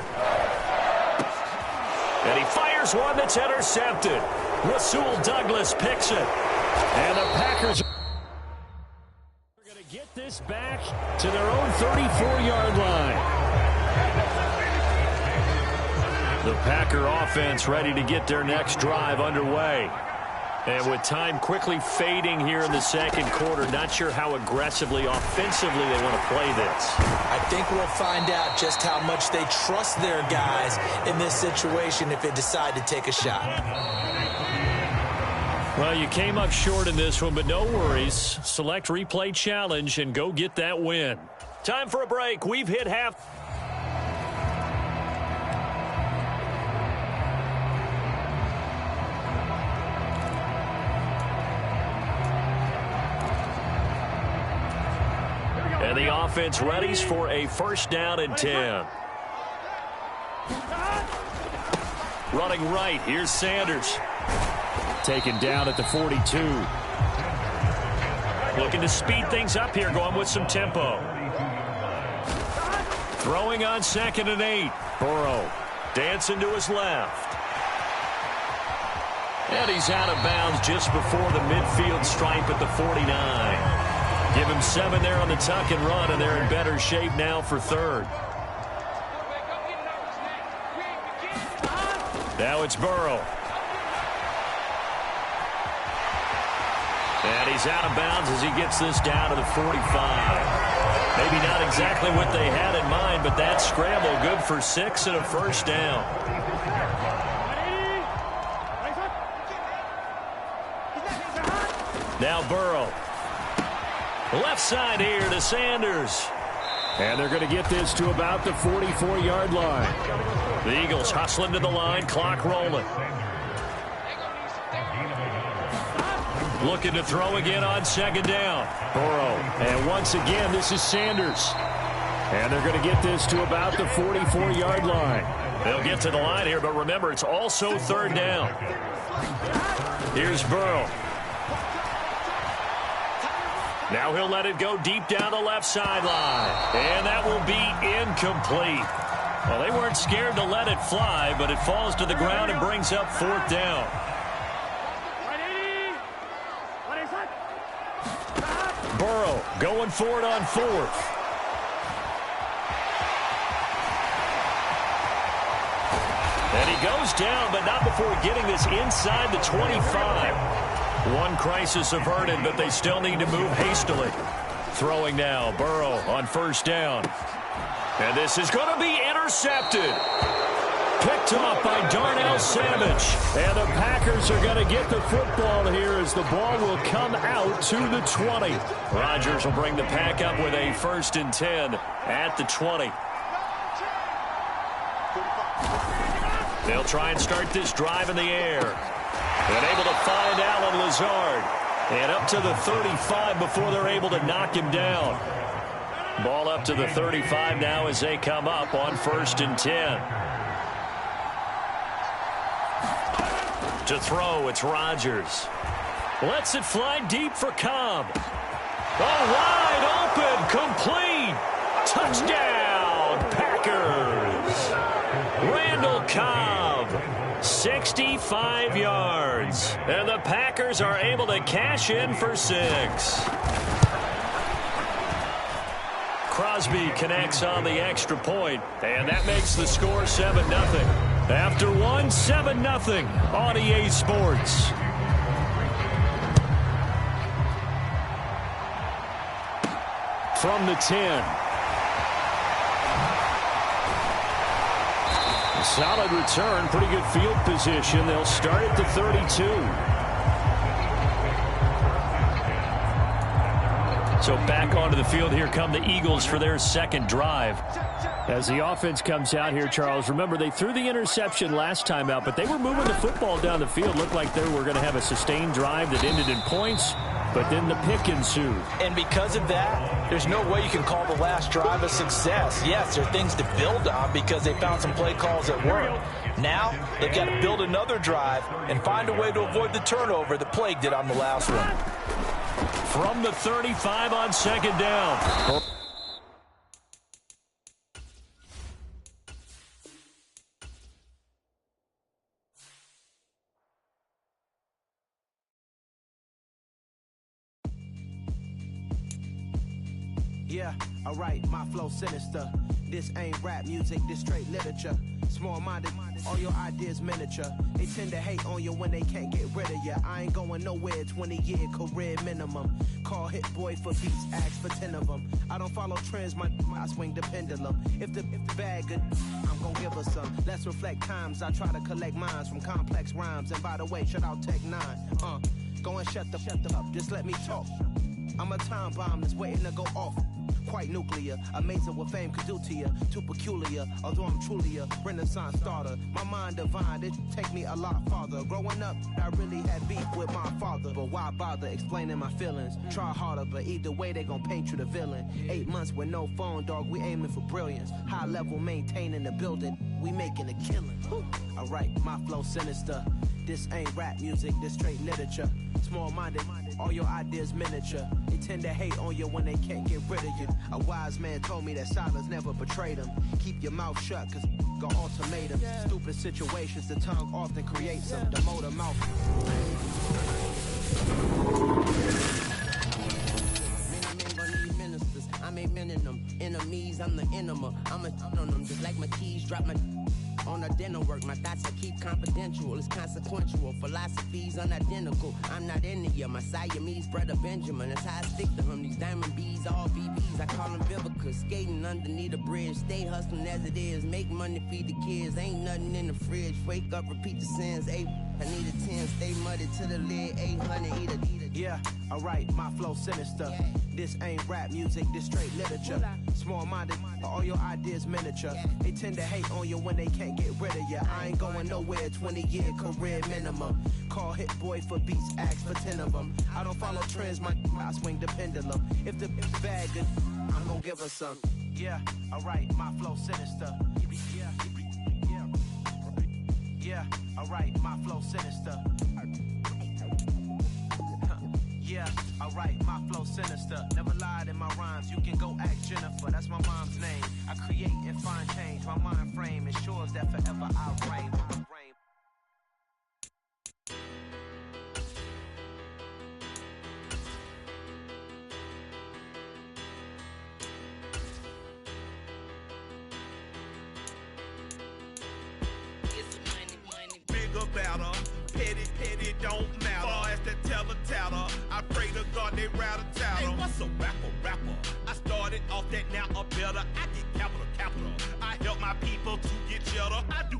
Speaker 15: And he fires one that's intercepted. Rasul Douglas picks it. And the Packers are going to get this back to their own 34-yard line. The Packer offense ready to get their next drive underway. And with time quickly fading here in the second quarter, not sure how aggressively, offensively they want to play this.
Speaker 3: I think we'll find out just how much they trust their guys in this situation if they decide to take a shot.
Speaker 15: Well, you came up short in this one, but no worries. Select replay challenge and go get that win. Time for a break. We've hit half. And the offense readies for a 1st down and 10. Running right, here's Sanders. Taken down at the 42. Looking to speed things up here, going with some tempo. Throwing on 2nd and 8. Burrow dancing to his left. And he's out of bounds just before the midfield stripe at the 49. Give him 7 there on the tuck and run, and they're in better shape now for 3rd. Now it's Burrow. And he's out of bounds as he gets this down to the 45. Maybe not exactly what they had in mind, but that scramble good for 6 and a 1st down. Now Burrow. Left side here to Sanders. And they're going to get this to about the 44-yard line. The Eagles hustling to the line, clock rolling. Looking to throw again on 2nd down. Burrow. And once again, this is Sanders. And they're going to get this to about the 44-yard line. They'll get to the line here, but remember, it's also 3rd down. Here's Burrow.
Speaker 1: Now he'll let it go deep down the left sideline. And that will be incomplete. Well, they weren't scared to let it fly, but it falls to the ground and brings up 4th down. Burrow going for it on 4th. And he goes down, but not before getting this inside the 25. One crisis averted, but they still need to move hastily. Throwing now, Burrow on 1st down. And this is going to be intercepted. Picked off by Darnell Savage. And the Packers are going to get the football here as the ball will come out to the 20. Rodgers will bring the Pack up with a 1st and 10 at the 20. They'll try and start this drive in the air. And able to find Allen Lazard. And up to the 35 before they're able to knock him down. Ball up to the 35 now as they come up on 1st and 10. To throw, it's Rodgers. Lets it fly deep for Cobb. Oh, wide open, complete. Touchdown, Packers. Randall Cobb, 65 yards. And the Packers are able to cash in for 6. Crosby connects on the extra point, and that makes the score 7-0. After one, 7-0 on EA Sports. From the 10. Solid return, pretty good field position. They'll start at the 32. So back onto the field, here come the Eagles for their 2nd drive. As the offense comes out here, Charles, remember they threw the interception last time out, but they were moving the football down the field. Looked like they were going to have a sustained drive that ended in points, but then the pick ensued.
Speaker 3: And because of that, there's no way you can call the last drive a success. Yes, there are things to build on because they found some play calls that work. Now, they've got to build another drive and find a way to avoid the turnover that plagued it on the last one.
Speaker 1: From the 35 on 2nd down.
Speaker 8: Yeah, alright, my flow sinister. This ain't rap music, this straight literature. Small-minded, all your ideas miniature. They tend to hate on you when they can't get rid of you. I ain't going nowhere, 20-year career minimum. Call hit boy for beats, ask for 10 of them. I don't follow trends, I swing the pendulum. If the bag good, I'm gonna give her some. Let's reflect times, I try to collect minds from complex rhymes. And by the way, shout out Tech 9. Go and shut the up, just let me talk. I'm a time bomb that's waiting to go off. Quite nuclear, amazing what fame could do to you. Too peculiar, although I'm truly a renaissance starter. My mind divine, it take me a lot farther. Growing up, I really had beef with my father. But why bother explaining my feelings? Try harder, but either way they gon' paint you the villain. 8 months with no phone, dog, we aiming for brilliance. High level maintaining the building, we making a killing. Alright, my flow sinister. This ain't rap music, this straight literature. Small-minded, all your ideas miniature. They tend to hate on you when they can't get rid of you. A wise man told me that silence never betrayed him. Keep your mouth shut, cause got ultimatums. Stupid situations, the tongue often creates them. The motor mouth.
Speaker 19: I make men in them enemies, I'm the enema. I'm a on them, just like my keys, drop my on the dinner work. My thoughts I keep confidential, it's consequential. Philosophies unidentical. I'm not India, my Siamese brother Benjamin. That's how I stick to him. These diamond bees, all BBs, I call them Vivica. Skating underneath a bridge, stay hustling as it is. Make money, feed the kids, ain't nothing in the fridge. Wake up, repeat the sins. I need a 10, stay muddy to the lid. 800, eat a.
Speaker 8: Yeah, alright, my flow sinister. This ain't rap music, this straight literature. Small-minded, all your ideas miniature. They tend to hate on you when they can't get rid of you. I ain't going nowhere, 20-year career minimum. Call hit boy for beats, ask for 10 of them. I don't follow trends, I swing the pendulum. If the bag good, I'm gonna give her some. Yeah, alright, my flow sinister. Yeah, alright, my flow sinister. Yeah, alright. write, my flow sinister. Never lied in my rhymes, you can go ask Jennifer. That's my mom's name. I create and find change. My mind frame ensures that forever I reign.
Speaker 22: Better, petty, don't matter. Far as the teller, I pray to God they rattle tattle. Hey, what's a rapper? I started off that, now I'm better. I get capital. I help my people to get cheddar. I do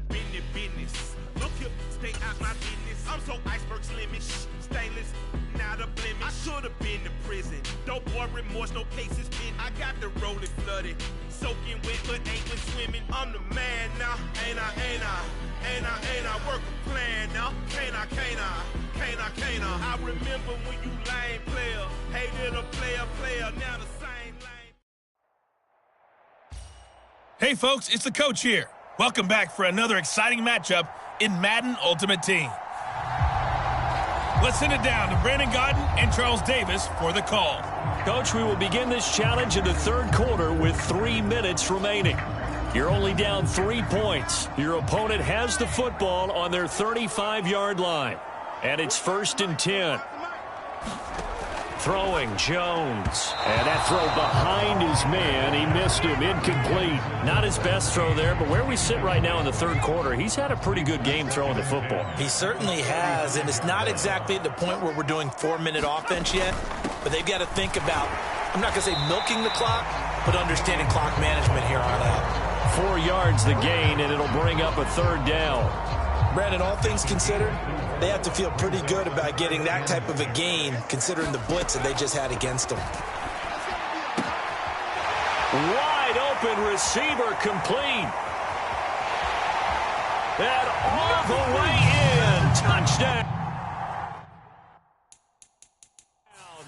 Speaker 22: business. Look here, stay out my business. I'm so iceberg slimmish, stainless, not a blemish. I should've been to prison. Don't boy remorse, no cases pinned. I got the roll it flooded, soaking wet, but ain't been swimming. I'm the man now, ain't I? Work a plan now, can't I? I remember when you lame player, hated a player, now the same lane.
Speaker 9: Hey folks, it's the coach here. Welcome back for another exciting matchup in Madden Ultimate Team. Let's send it down to Brandon Godden and Charles Davis for the call.
Speaker 15: Coach, we will begin this challenge in the third quarter with 3 minutes remaining. You're only down 3 points. Your opponent has the football on their 35-yard line. And it's 1st and 10. Throwing Jones. And that throw behind his man. He missed him. Incomplete. Not his best throw there, but where we sit right now in the third quarter, he's had a pretty good game throwing the football.
Speaker 3: He certainly has, and it's not exactly at the point where we're doing 4-minute offense yet, but they've got to think about, I'm not going to say milking the clock, but understanding clock management here on out.
Speaker 15: 4 yards the gain, and it'll bring up a 3rd down.
Speaker 3: Brandon, all things considered, they have to feel pretty good about getting that type of a gain, considering the blitz that they just had against them.
Speaker 15: Wide open receiver complete. And all the way in. Touchdown.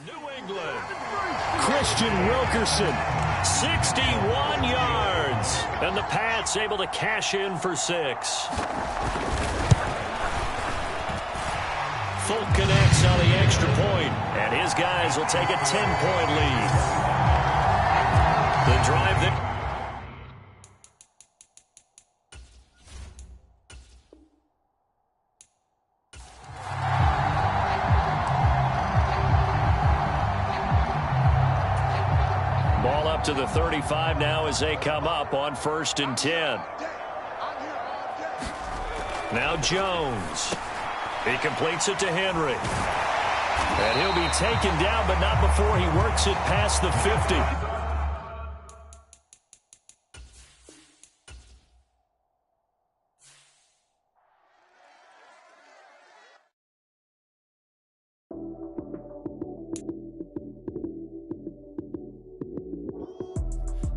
Speaker 15: New England. Christian Wilkerson. 61 yards. And the Pats able to cash in for 6. Folk connects on the extra point, and his guys will take a 10-point lead. The drive there. Ball up to the 35 now as they come up on 1st and 10. Now Jones. He completes it to Henry. And he'll be taken down, but not before he works it past the 50.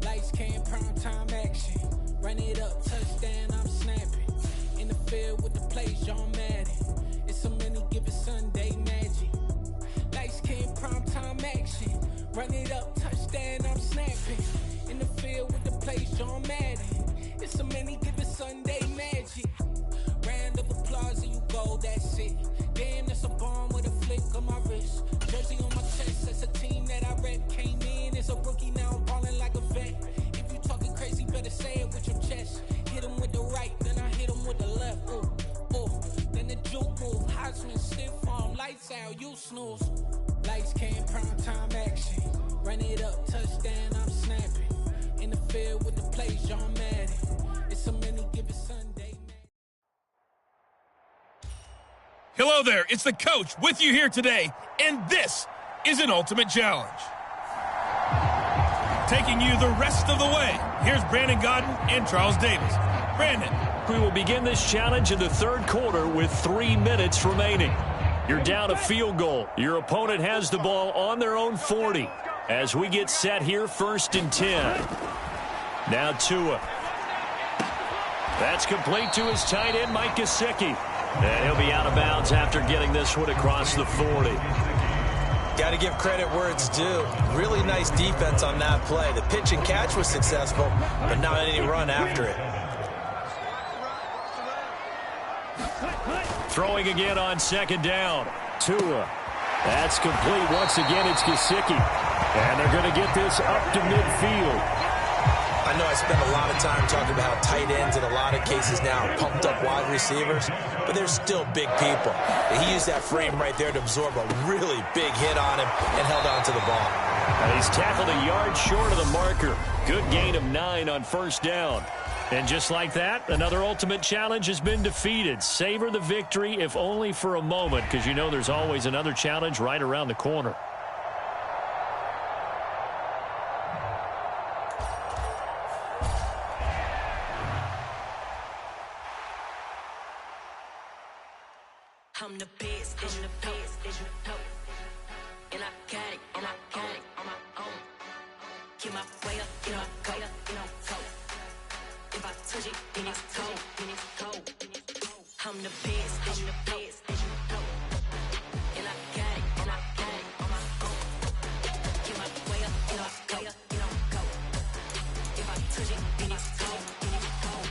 Speaker 10: Lights, cam, prime time action. Run it up, touchdown, I'm snapping. In the field with the plays, John Madden. It's so many given Sunday magic. Lights, cam, prime time action. Run it up, touchdown, I'm snapping. In the field with the plays, John Madden. It's so many given Sunday magic. Round of applause and you go, that's it. Damn, that's a bomb with a flick on my wrist. Jersey on my chest, that's a team that I rep. Came in as a rookie, now I'm balling like a vet. If you talking crazy, better say it with your chest. Hit him with the right, then I hit him with the left. Ooh, ooh, then the juke move. Heisman stiff arm, lights out, you snooze. Lights, cam, prime time action. Run it up, touchdown, I'm snapping. In the field with the plays, John Madden. It's so many given Sunday.
Speaker 9: Hello there, it's the coach with you here today, and this is an Ultimate Challenge. Taking you the rest of the way, here's Brandon Godden and Charles Davis. Brandon.
Speaker 15: We will begin this challenge in the third quarter with 3 minutes remaining. You're down a field goal. Your opponent has the ball on their own 40. As we get set here, 1st and 10. Now Tua. That's complete to his tight end, Mike Gesicki. And he'll be out of bounds after getting this one across the 40.
Speaker 3: Got to give credit where it's due. Really nice defense on that play. The pitch and catch was successful, but not any run after it.
Speaker 15: Throwing again on 2nd down. Tua.
Speaker 14: That's complete. Once again, it's Gesicki. And they're going to get this up to midfield.
Speaker 2: I know I spend a lot of time talking about how tight ends in a lot of cases now are pumped up wide receivers, but they're still big people. He used that frame right there to absorb a really big hit on him and held on to the ball.
Speaker 15: And he's tackled a yard short of the marker. Good gain of 9 on first down. And just like that, another ultimate challenge has been defeated. Savor the victory, if only for a moment, because you know there's always another challenge right around the corner.
Speaker 18: I'm the best, and the best, and you know. And I got it, and I got it on my own. Get my way up, get my go, go. If I touch it, then it's cold, then it's cold. I'm the best, and the best, and you know. And I got it, and I got it on my own. Get my way up, get my go. If I touch it, then it's cold, then it's cold.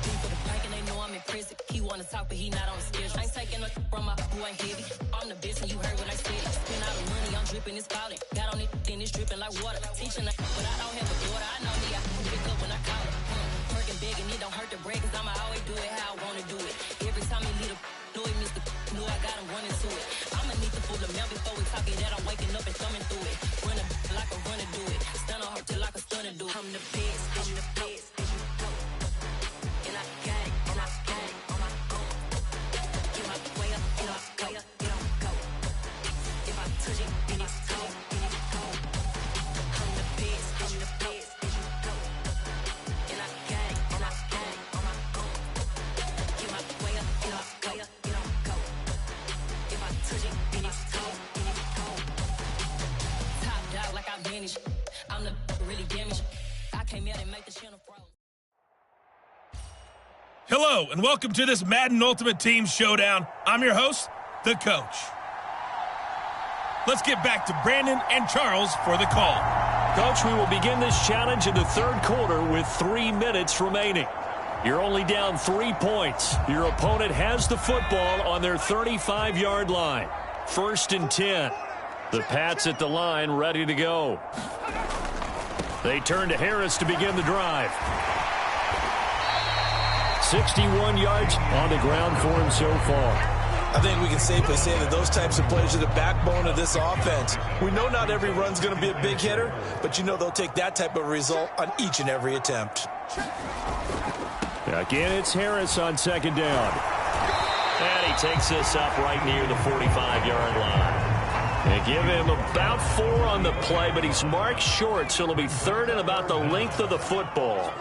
Speaker 18: People the prank and they know I'm in prison. He wanna talk, but he not on the schedule. I ain't taking no from my boy heavy. I'm the best, and you heard what I said. Spend all the money, I'm dripping, it's falling. Got on it, then it's dripping like water. Teaching her, but I don't have a daughter. I know me, I can pick up when I call her. Working big, and it don't hurt to break, cause I'ma always do it how I wanna do it. Every time he lead a know it, Mr. Know I got him running to it. I'ma need the full amount before we talk it that I'm waking up and thumbing through it. Running like a runner do it. Stun on her till like a stunner do. I'm the best, and the best, and you know. And I got it, and I got it on my own. Get my way up, get my way up, get on go. If I touch it, then it's cold, then it's cold. I'm the best, and the best, and you know. And I got it, and I got it on my own. Get my way up, get my way up, get on go. If I touch it, then it's cold, then it's cold. Top dog like I manage. I'm the really damaged. I came out and make the channel froze.
Speaker 9: Hello, and welcome to this Madden Ultimate Team Showdown. I'm your host, the Coach. Let's get back to Brandon and Charles for the call.
Speaker 15: Coach, we will begin this challenge in the third quarter with 3 minutes remaining. You're only down 3 points. Your opponent has the football on their 35-yard line. 1st and 10. The Pats at the line, ready to go. They turn to Harris to begin the drive. 61 yards on the ground for him so far.
Speaker 2: I think we can safely say that those types of plays are the backbone of this offense. We know not every run's going to be a big hitter, but you know they'll take that type of result on each and every attempt.
Speaker 15: Again, it's Harris on 2nd down. And he takes this up right near the 45-yard line. They give him about 4 on the play, but he's marked short, so it'll be 3rd and about the length of the football.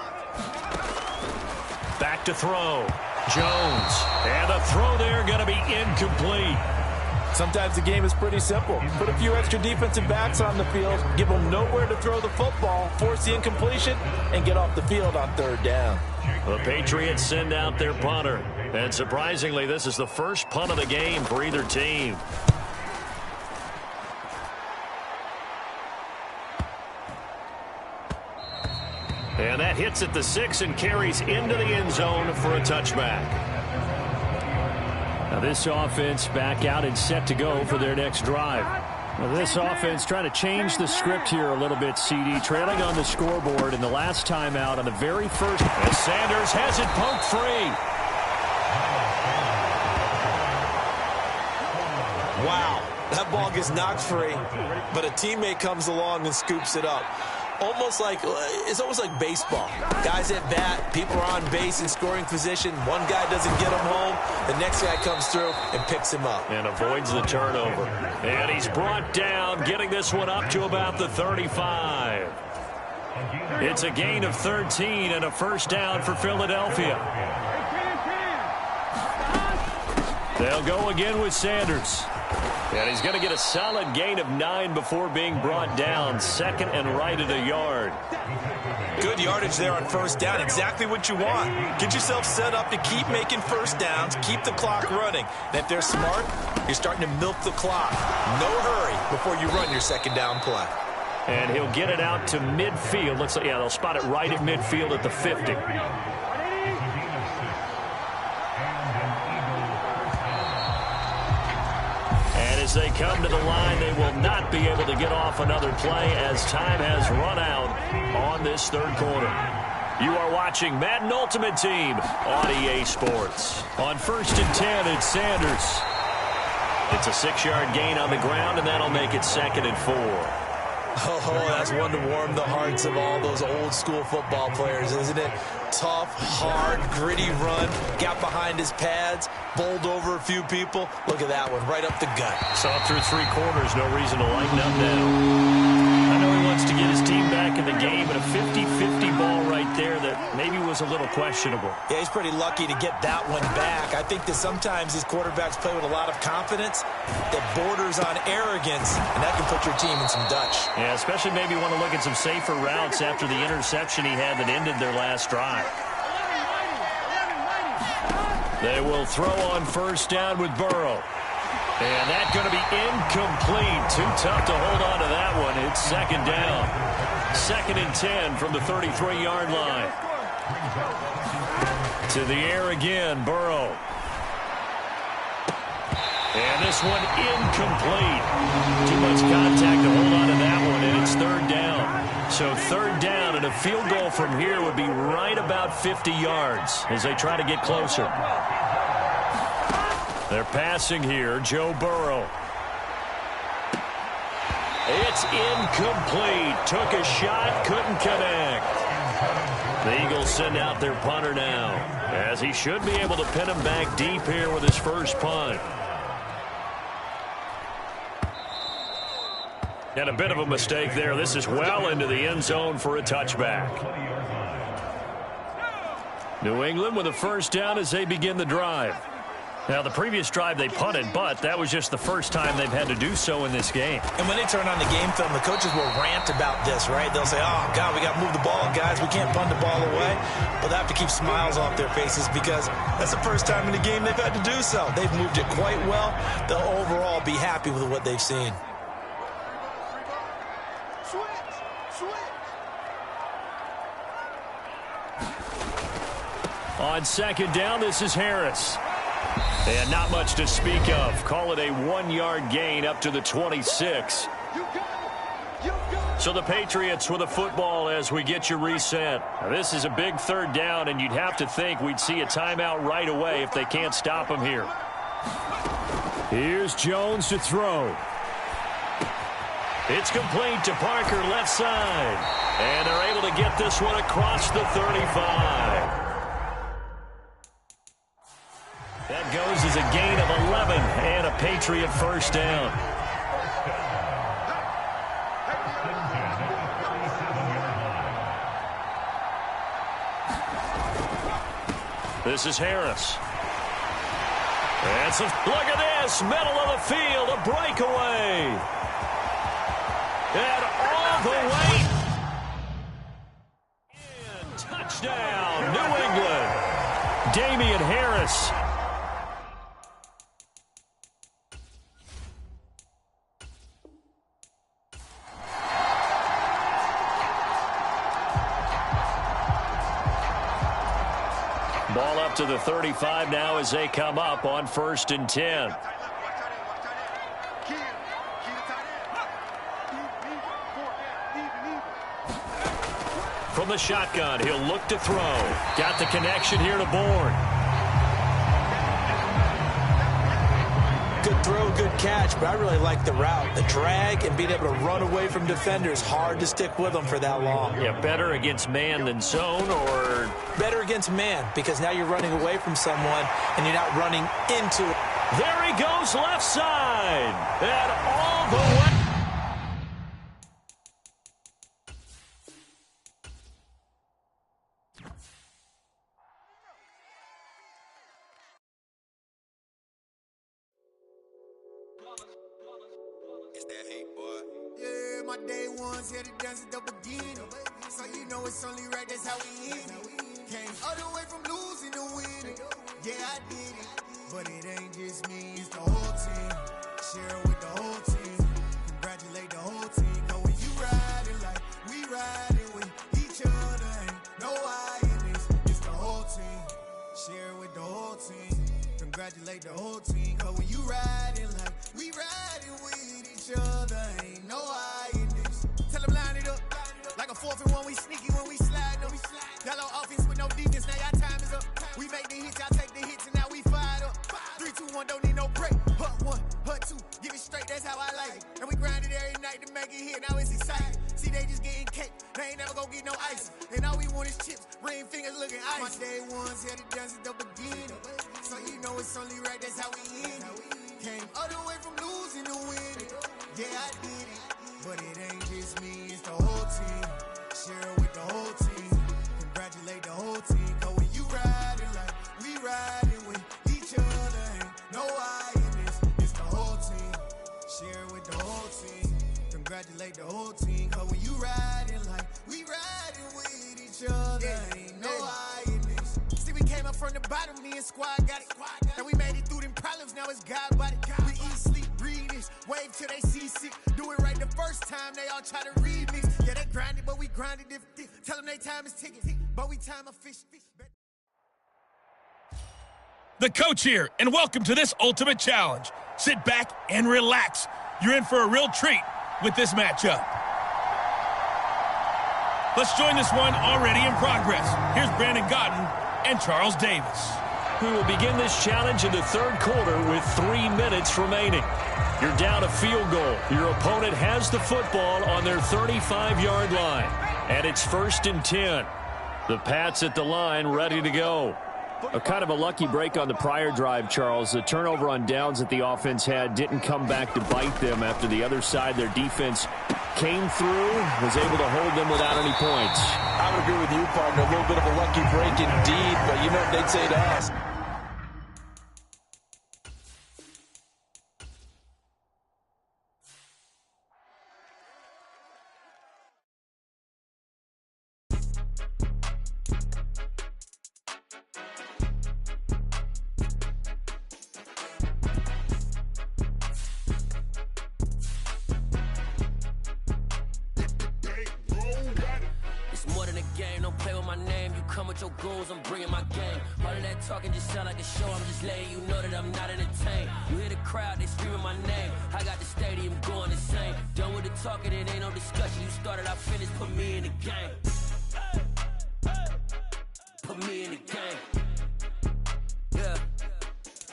Speaker 15: Back to throw. Jones. And the throw there going to be incomplete.
Speaker 3: Sometimes the game is pretty simple. Put a few extra defensive backs on the field, give them nowhere to throw the football, force the incompletion, and get off the field on 3rd down.
Speaker 15: The Patriots send out their punter. And surprisingly, this is the first punt of the game for either team. And that hits at the 6 and carries into the end zone for a touchback.
Speaker 14: Now this offense back out and set to go for their next drive. Well, this offense trying to change the script here a little bit, CD. Trailing on the scoreboard in the last time out on the very first.
Speaker 15: As Sanders has it poked free.
Speaker 2: Wow, that ball gets knocked free, but a teammate comes along and scoops it up. It's almost like baseball. Guys at bat, people are on base in scoring position. One guy doesn't get him home. The next guy comes through and picks him up.
Speaker 15: And avoids the turnover. And he's brought down, getting this one up to about the 35. It's a gain of 13 and a 1st down for Philadelphia. They'll go again with Sanders. And he's going to get a solid gain of 9 before being brought down. 2nd and right at a yard.
Speaker 2: Good yardage there on 1st down. Exactly what you want. Get yourself set up to keep making 1st downs. Keep the clock running. And if they're smart, you're starting to milk the clock. No hurry before you run your 2nd down play.
Speaker 15: And he'll get it out to midfield. Looks like, yeah, they'll spot it right at midfield at the 50. as they come to the line. They will not be able to get off another play as time has run out on this third quarter. You are watching Madden Ultimate Team on EA Sports. On 1st and 10, it's Sanders. It's a 6-yard gain on the ground, and that'll make it 2nd and 4.
Speaker 2: Oh, that's one to warm the hearts of all those old-school football players, isn't it? Tough, hard, gritty run, got behind his pads, bowled over a few people. Look at that one, right up the gut.
Speaker 15: Saw through 3 quarters, no reason to lighten up now. I know he wants to get his team back in the game, but a 50-50 ball right there that maybe was a little questionable.
Speaker 2: Yeah, he's pretty lucky to get that one back. I think that sometimes these quarterbacks play with a lot of confidence that borders on arrogance, and that can put your team in some Dutch.
Speaker 15: Yeah, especially maybe want to look at some safer routes after the interception he had that ended their last drive. They will throw on 1st down with Burrow. And that's going to be incomplete. Too tough to hold on to that one. It's 2nd down. 2nd and 10 from the 33-yard line. To the air again, Burrow. And this one incomplete. Too much contact to hold on to that one, and it's 3rd down. So 3rd down, and a field goal from here would be right about 50 yards as they try to get closer. They're passing here, Joe Burrow. It's incomplete. Took a shot, couldn't connect. The Eagles send out their punter now, as he should be able to pin him back deep here with his first punt. And a bit of a mistake there. This is well into the end zone for a touchback. New England with a 1st down as they begin the drive. Now, the previous drive they punted, but that was just the first time they've had to do so in this game.
Speaker 2: And when they turn on the game film, the coaches will rant about this, right? They'll say, oh, God, we got to move the ball, guys. We can't punt the ball away. But they have to keep smiles off their faces because that's the first time in the game they've had to do so. They've moved it quite well. They'll overall be happy with what they've seen.
Speaker 15: On 2nd down, this is Harris. And not much to speak of. Call it a 1-yard gain up to the 26. So the Patriots with a football as we get you reset. Now, this is a big 3rd down, and you'd have to think we'd see a timeout right away if they can't stop him here. Here's Jones to throw. It's complete to Parker, left side. And they're able to get this one across the 35. That goes as a gain of 11 and a Patriot 1st down. This is Harris. And so, look at this, middle of the field, a breakaway. And all the way in, touchdown, New England. Damian Harris. Ball up to the 35 now as they come up on 1st and 10. From the shotgun, he'll look to throw. Got the connection here to Bourne.
Speaker 2: Good throw, good catch, but I really like the route. The drag and being able to run away from defenders. Hard to stick with them for that long.
Speaker 15: Yeah, better against man than zone, or?
Speaker 2: Better against man, because now you're running away from someone and you're not running into it.
Speaker 15: There he goes, left side. And all the way.
Speaker 4: Yeah, my day ones here to dance at the beginning. So you know it's only right, that's how we end it. Came all the way from losing to winning. Yeah, I did it. But it ain't just me, it's the whole team. Share it with the whole team. Congratulate the whole team. Cause when you riding like we riding with each other, ain't no I in this. It's the whole team. Share it with the whole team. Congratulate the whole team. Cause when you riding like we riding don't need no break. Hut one, hut two, give it straight, that's how I like it. And we grind it every night to make it here, now it's exciting. See, they just getting cake, they ain't never gonna get no ice. And all we want is chips, ring fingers looking ice. My day ones here to dance at the beginning. So you know it's only right, that's how we end it. Came all the way from losing to winning. Yeah, I did it, but it ain't just me, it's the whole team. Share with the whole team, congratulate the whole team. Cause when you riding like we riding with each other, ain't no I in this, it's the whole team. Share with the whole team, congratulate the whole team. Cause when you riding like we riding with each other, ain't no I in this. See, we came up from the bottom, me and squad got it. And we made it through them problems, now it's God body. We eat, sleep, breathe this, wave till they see sick. Do it right the first time, they all try to remix. Yeah, they grinded, but we grinded different. Tell them they time is ticking, but we time a fish.
Speaker 9: The coach here, and welcome to this Ultimate Challenge. Sit back and relax. You're in for a real treat with this matchup. Let's join this one already in progress. Here's Brandon Godden and Charles Davis.
Speaker 15: We will begin this challenge in the third quarter with 3 minutes remaining. You're down a field goal. Your opponent has the football on their 35-yard line. And it's 1st and 10. The Pats at the line, ready to go.
Speaker 14: A kind of a lucky break on the prior drive, Charles. The turnover on downs that the offense had didn't come back to bite them after the other side. Their defense came through, was able to hold them without any points.
Speaker 3: I would agree with you, partner. A little bit of a lucky break indeed, but you know what they'd say to us.
Speaker 19: Your goals, I'm bringing my game. All of that talking just sound like a show. I'm just letting you know that I'm not entertained. You hear the crowd, they screaming my name. I got the stadium going insane. Done with the talking, it ain't no discussion. You started, I finished, put me in the game. Put me in the game. Yeah,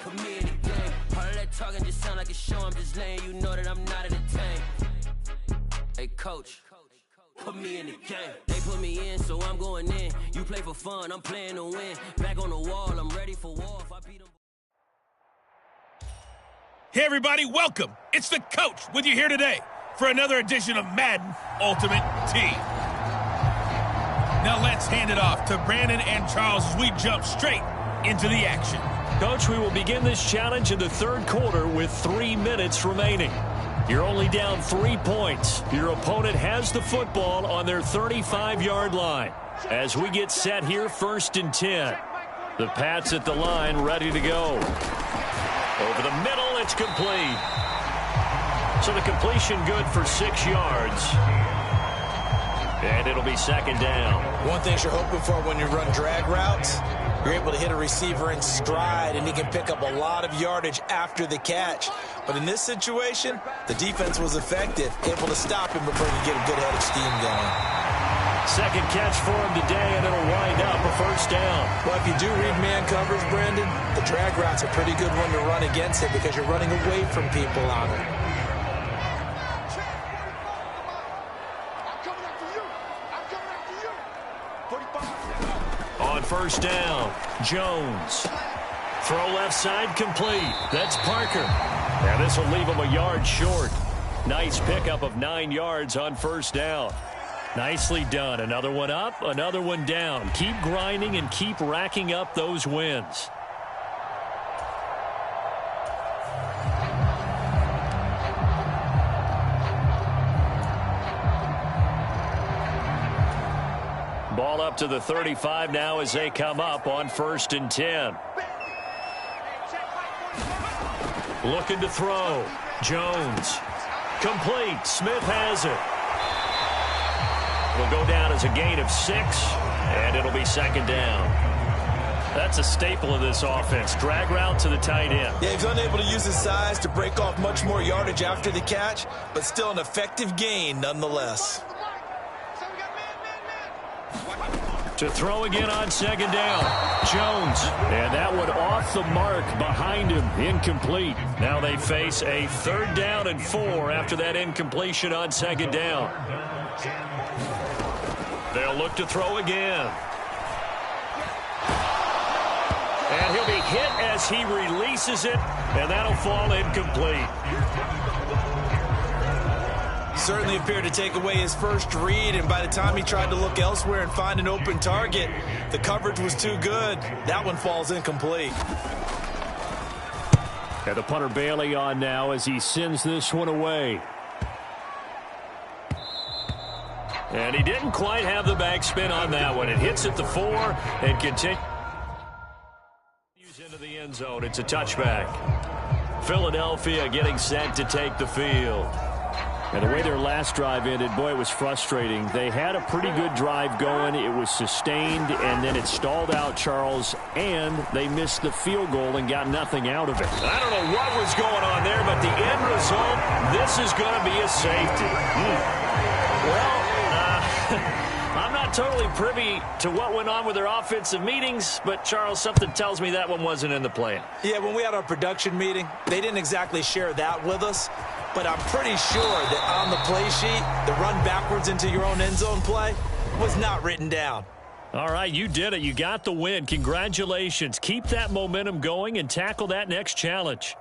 Speaker 19: put me in the game. All of that talking just sound like a show. I'm just letting you know that I'm not entertained. Hey, coach. Put me in the game. They put me in, so I'm going in. You play for fun, I'm playing to win. Back on the wall, I'm ready for war. If I beat them.
Speaker 9: Hey, everybody, welcome. It's the coach with you here today for another edition of Madden Ultimate Team. Now let's hand it off to Brandon and Charles as we jump straight into the action.
Speaker 15: Coach, we will begin this challenge in the third quarter with 3 minutes remaining. You're only down 3 points. Your opponent has the football on their 35-yard line. As we get set here, 1st and 10. The Pats at the line, ready to go. Over the middle, it's complete. So the completion good for 6 yards. And it'll be 2nd down.
Speaker 3: One thing you're hoping for when you run drag routes, you're able to hit a receiver in stride, and he can pick up a lot of yardage after the catch. But in this situation, the defense was effective, able to stop him before he could get a good head of steam going.
Speaker 15: 2nd catch for him today, and it'll wind up a 1st down.
Speaker 3: Well, if you do read man coverage, Brandon, the drag route's a pretty good one to run against it because you're running away from people on it.
Speaker 15: On 1st down, Jones. Throw left side complete. That's Parker. And this will leave him a yard short. Nice pickup of 9 yards on 1st down. Nicely done. Another one up, another one down. Keep grinding and keep racking up those wins. Ball up to the 35 now as they come up on 1st and 10. Looking to throw. Jones. Complete. Smith has it. Will go down as a gain of 6, and it'll be 2nd down. That's a staple of this offense. Drag route to the tight end.
Speaker 3: Yeah, he's unable to use his size to break off much more yardage after the catch, but still an effective gain nonetheless.
Speaker 15: To throw again on second down. Jones. And that one off the mark behind him. Incomplete. Now they face a 3rd down and 4 after that incompletion on second down. They'll look to throw again. And he'll be hit as he releases it, and that'll fall incomplete.
Speaker 2: Certainly appeared to take away his first read, and by the time he tried to look elsewhere and find an open target, the coverage was too good. That one falls incomplete.
Speaker 14: And the punter Bailey on now as he sends this one away.
Speaker 15: And he didn't quite have the backspin on that one. It hits at the 4 and continues into the end zone. It's a touchback. Philadelphia getting set to take the field.
Speaker 14: And the way their last drive ended, boy, it was frustrating. They had a pretty good drive going. It was sustained, and then it stalled out, Charles, and they missed the field goal and got nothing out of it.
Speaker 15: I don't know what was going on there, but the end result, this is going to be a safety. Well, I'm not totally privy to what went on with their offensive meetings, but, Charles, something tells me that one wasn't in the plan.
Speaker 2: Yeah, when we had our production meeting, they didn't exactly share that with us. But I'm pretty sure that on the play sheet, the run backwards into your own end zone play was not written down.
Speaker 15: All right, you did it. You got the win. Congratulations. Keep that momentum going and tackle that next challenge.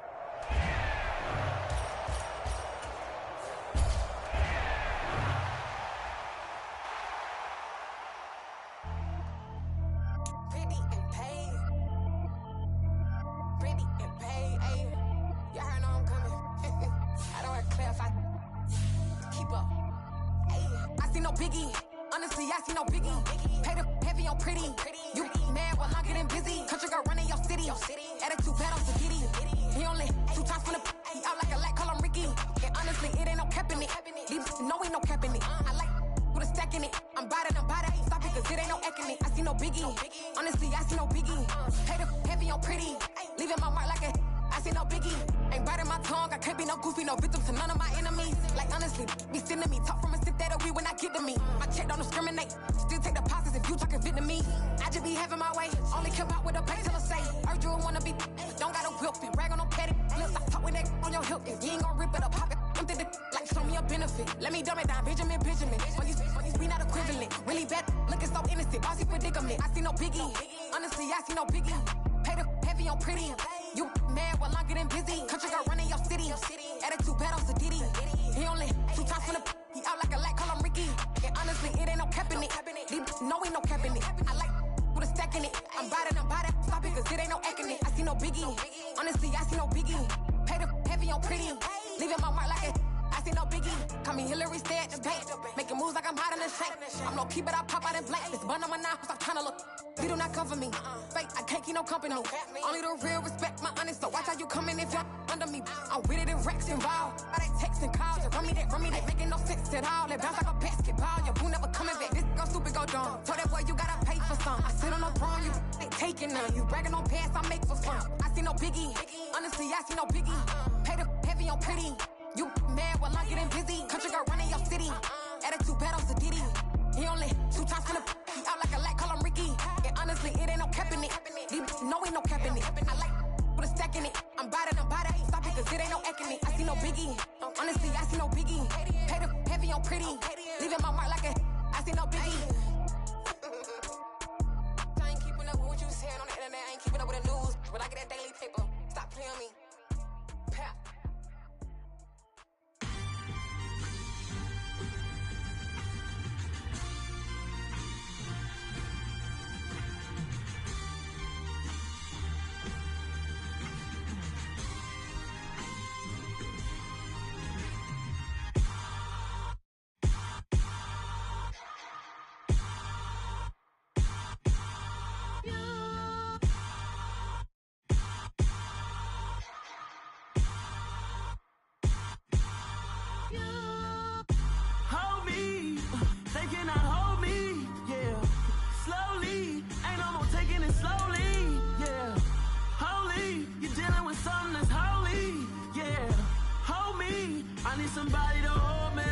Speaker 13: Somebody to hold me.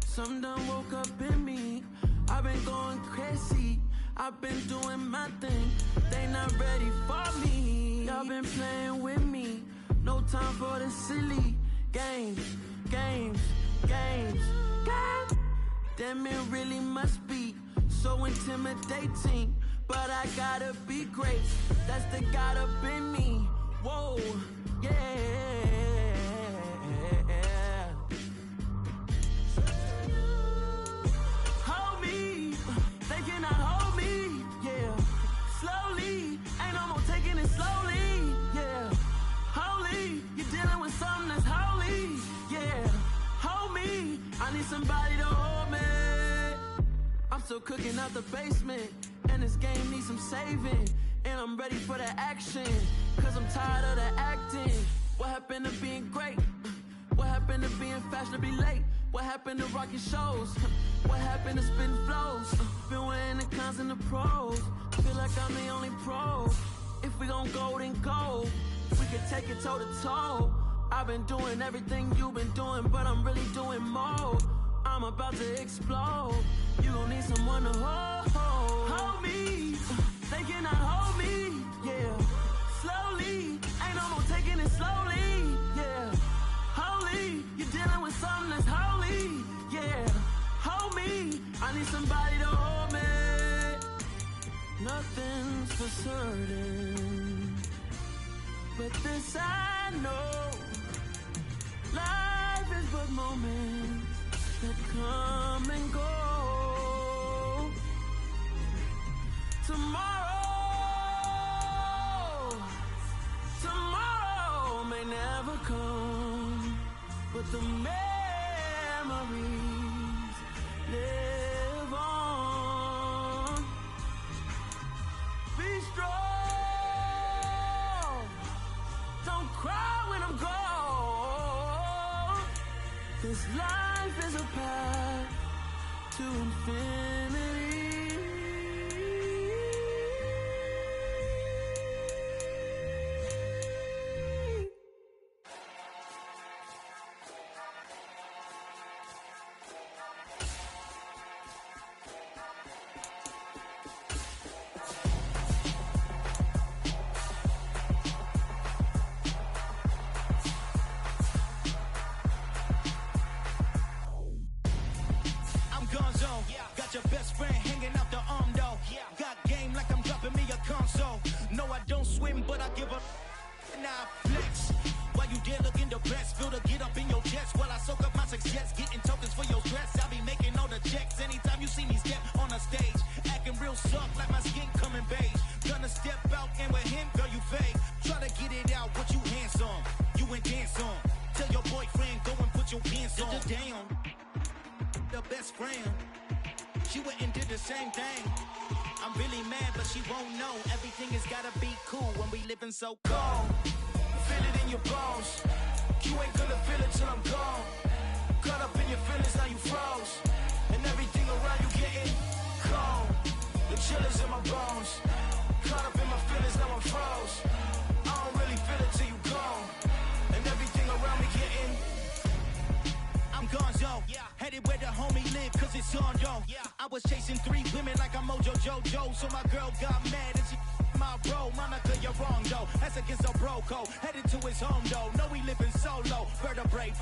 Speaker 13: Some done woke up in me. I've been going crazy. I've been doing my thing, they not ready for me. Y'all been playing with me, no time for the silly games. Damn, it really must be so intimidating, but I gotta be great, that's the God up in me. Whoa, yeah. Hold me, they cannot hold me, yeah. Slowly, ain't no more taking it slowly, yeah. Holy, you're dealing with something that's holy, yeah. Hold me, I need somebody to hold me. I'm still cooking out the basement, and this game needs some saving. And I'm ready for the action, cause I'm tired of the acting. What happened to being great? What happened to being fashionably late? What happened to rocking shows? What happened to spitting flows? Been wearing the cons and the pros. Feel like I'm the only pro. If we gon' go, then go. We could take it toe to toe. I've been doing everything you've been doing, but I'm really doing more. I'm about to explode. You gon' need someone to hold me. They cannot hold me, yeah. Slowly, ain't no more taking it slowly, yeah. Holy, you're dealing with something that's holy, yeah. Hold me, I need somebody to hold me. Nothing's for certain, but this I know. Life is but moments that come and go. Tomorrow may never come, but the memories live on. Be strong, don't cry when I'm gone, 'cause life is a path to infinity.
Speaker 8: Got your best friend hanging out the arm though. Got game like I'm dropping me a console. No, I don't swim, but I give a nah flex. While you there looking the best, feel the get up in your chest while I soak up my success, getting tokens for your stress. I be making all the checks anytime you see me step on a stage, acting real soft like my skin coming beige. Gonna step out and with him, girl, you fake. Try to get it out, what you handsome, you ain't dance on. Tell your boyfriend go and put your pants on. Down, the best friend. She went and did the same thing. I'm really mad, but she won't know. Everything has gotta be cool when we living so cold. Feel it in your bones. You ain't gonna feel it till I'm gone. Caught up in your feelings, now you froze. And everything around you getting cold. The chill is in my bones. Caught up in my feelings, now I'm froze. I don't really feel it till you gone. And everything around me getting I'm gonzo, headed where the homie live, cause it's on, yo. I was chasing 3 women like I'm Mojo Jojo, so my girl got mad and she my bro. Monica, you're wrong, though. That's against a bro code. Headed to his home, though. No, he living solo. Vertebrae,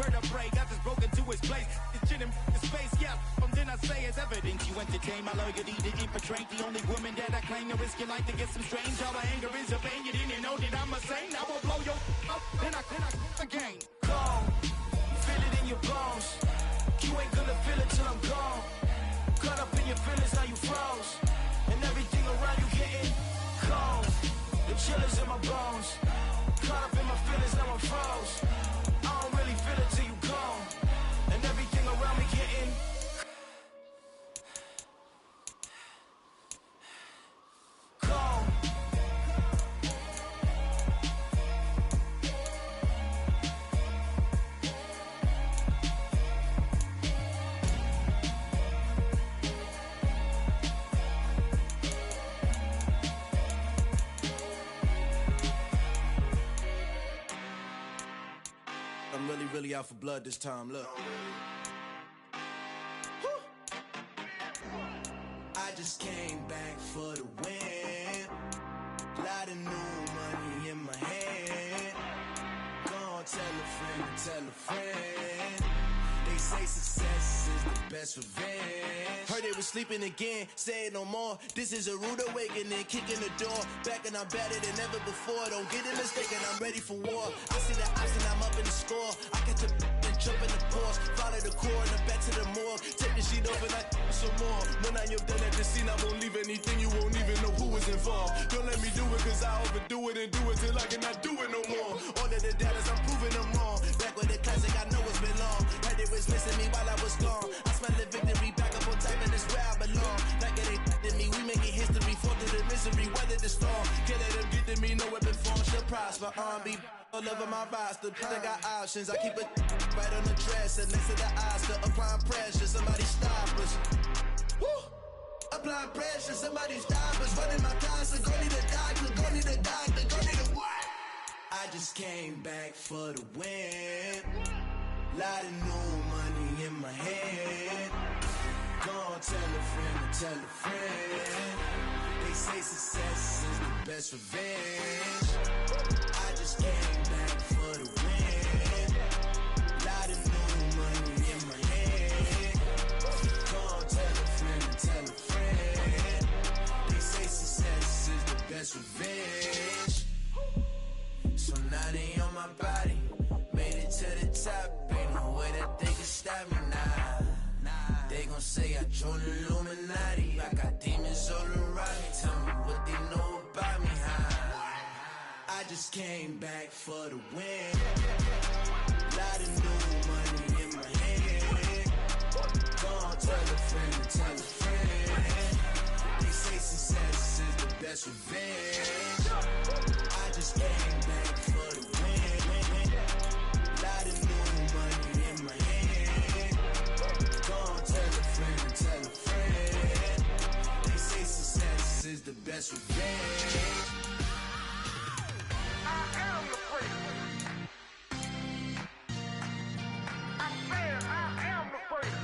Speaker 8: got just broken to his place. It's chin in his face, yeah. Then I say it's evidence you entertain my loyalty to infiltrate the only woman that I claim to risk your life to get some strange. All my anger is a pain. You didn't know that I'm a saint. I will blow your up, then I again. Gone. Feel it in your bones. You ain't gonna feel it till I'm gone. Caught up in your feelings, now you froze. And everything around you getting cold. The chill is in my bones. Caught up in my feelings, now I'm froze. I don't really feel it till you gone. And everything around me getting cold. I'm really out for blood this time, look. I just came back for
Speaker 17: tell a friend. They say success is the best revenge. Heard they was sleeping again, say it no more. This is a rude awakening, kicking the door. Back and I'm better than ever before. Don't get it mistaken, I'm ready for war. I see the option, I'm up in the score. I catch a and jump in the Porsche. Follow the core and the back to the morgue. Take the sheet off and I some more. When I am done at the scene, I won't leave anything. You won't even know who was involved. Don't let me do it, cause I overdo it and do it till I cannot do it no more. All of the doubters, I'm proving them wrong. Back with the classic, I know it's been long. Heard it was missing me while I was gone. I smell the victory, back up on time, and it's where I belong. Like it ain't to me, we making history. Fall through the misery, weather the storm. Can't let them get to me, no weapon form shall prosper. R&B all over my roster. I got options, I keep it right on the dresser. Next to the Oscar, applying pressure. Somebody stop us. Woo! Applying pressure, somebody stop us. Running my closet, go need a doctor, go need a doctor, go need a what? I just came back for the win. Lot of new money in my head. Go on, tell a friend and tell a friend. They say success is the best revenge. I just came back for the win. Lot of new money in my head. Go on, tell a friend and tell a friend. They say success is the best revenge. So now they on my body. Made it to the top. Ain't no way that they can stop me now. They gon' say I joined the Illuminati. I got demons all around me. Tell me what they know about me, huh? I just came back for the win. Lot of new money in my head. Go on, tell a friend and tell a friend. They say success is the best revenge. I just came back for the win. Lot of new money in my head. Go on, tell a friend and tell a friend. They say success is the best revenge.
Speaker 16: I am the prince. I said I am the prince.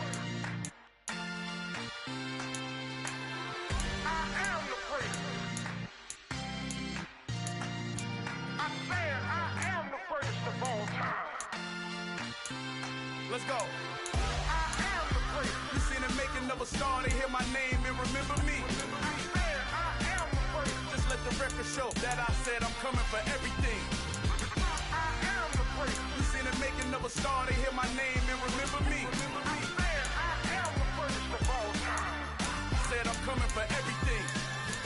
Speaker 16: I am the prince. I said I am the first of all time.
Speaker 8: Let's go.
Speaker 16: I am the prince.
Speaker 8: You seen the making of a star, they hear my name and remember me.
Speaker 16: I said I am the prince.
Speaker 8: Just let the record show that I said I'm coming for everything.
Speaker 16: I am the prince.
Speaker 8: You seen the making of a star, they hear my name and remember me.
Speaker 16: I said I am the first of all time.
Speaker 8: Said I'm coming for everything.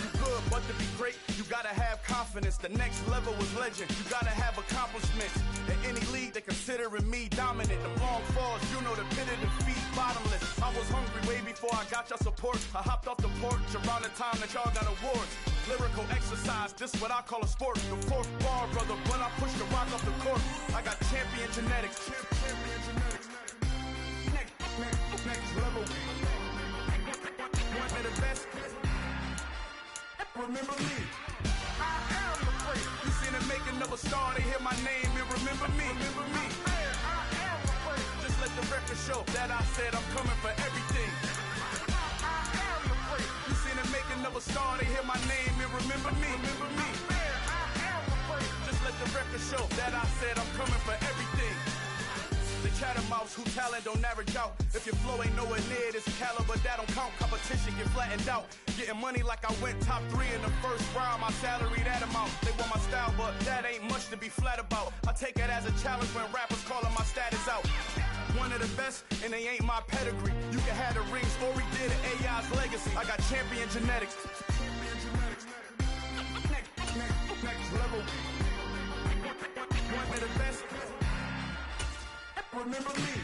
Speaker 8: You good, but to be great, you gotta have confidence. The next level is legend. You gotta have accomplishments. In any league, they considering me dominant. The long falls, you know the pit of defeat, bottomless. I was hungry way before I got your support. I hopped off the porch around the time that y'all got awards. Lyrical exercise, this what I call a sport. The fourth bar, brother, when I push the rock off the court. I got champion genetics. Champion genetics. Next level. One of the best. Remember me.
Speaker 16: I am the prince.
Speaker 8: You seen the making of a star, they hear my name and remember me. Remember me.
Speaker 16: I said I am the prince.
Speaker 8: Just let the record show that I said I'm coming for everything.
Speaker 16: I am the prince.
Speaker 8: You seen the making of a star, they hear my name and remember me. Remember me.
Speaker 16: I said I am the prince.
Speaker 8: Just let the record show that I said I'm coming for everything. The chattermouths who talent don't average out. If your flow ain't nowhere near this caliber, that don't count. Competition get flattened out. Getting money like I went top 3 in the first round. My salary that amount. They want my style, but that ain't much to be flat about. I take it as a challenge when rappers calling my status out. One of the best, and they ain't my pedigree. You can have the rings, or we did it, AI's legacy. I got champion genetics. Next level. One of the best. Remember me.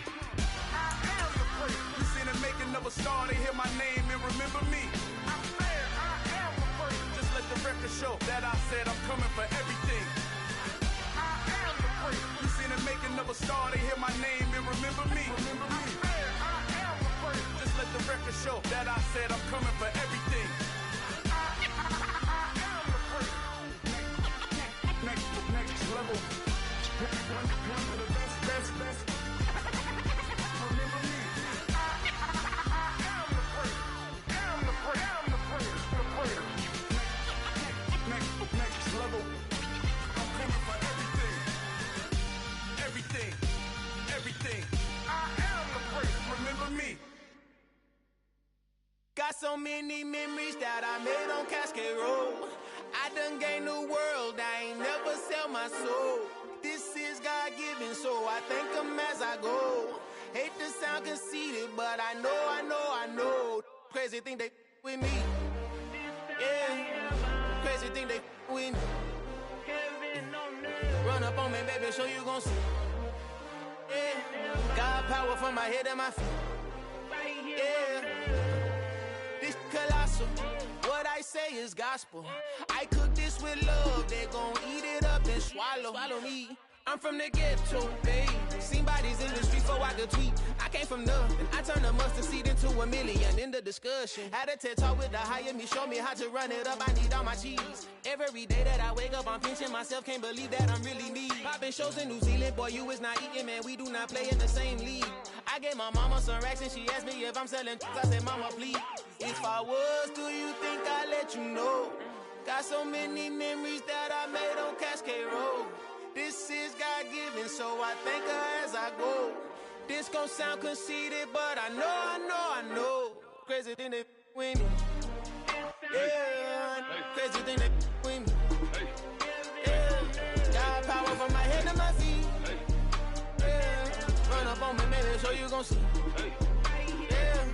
Speaker 16: I am the prince.
Speaker 8: You seen the making of a star, they hear my name and remember me.
Speaker 16: I said I am the prince.
Speaker 8: Just let the record show that I said I'm coming for everything.
Speaker 16: I am the prince.
Speaker 8: You seen the making of a star, they hear my name and remember me. Remember me.
Speaker 16: I said I am the prince.
Speaker 8: Just let the record show that I said I'm coming for everything.
Speaker 16: I am the prince.
Speaker 8: Next level. One of the best. Remember me.
Speaker 16: I am the prince. I'm the prince. I'm the prince. The prince.
Speaker 8: Next level. I'm coming for everything. Everything. so many memories that I made on Cascade Road. I done gained the world, I ain't never sell my soul. This is God-given, so I thank him as I go. Hate to sound conceited, but I know. Crazy thing they with me. Yeah, crazy thing they with me. Run up on me, baby, show you gon' see. Yeah, God power from my head and my feet. Yeah, this colossal. What I say is gospel. I cook this with love. They gon' eat it up and swallow me. I'm from the ghetto, babe. Seen bodies in the street before I could tweet. I came from nothing. I turned a mustard seed into $1 million in the discussion. Had a TED talk with the hire me, show me how to run it up. I need all my cheese. Every day that I wake up, I'm pinching myself. Can't believe that I'm really me. Popping shows in New Zealand, boy, you is not eating, man. We do not play in the same league. I gave my mama some racks and she asked me if I'm selling. I said, mama, please. If I was, do you think I'd let you know? Got so many memories that I made on Cascade Road. This is God-given, so I thank her as I go. This gon' sound conceited, but I know. Crazy thing they with me. Yeah, crazy thing they with me. Yeah, God power from my head to my feet. Yeah, run up on me, maybe so you gon' see. Yeah.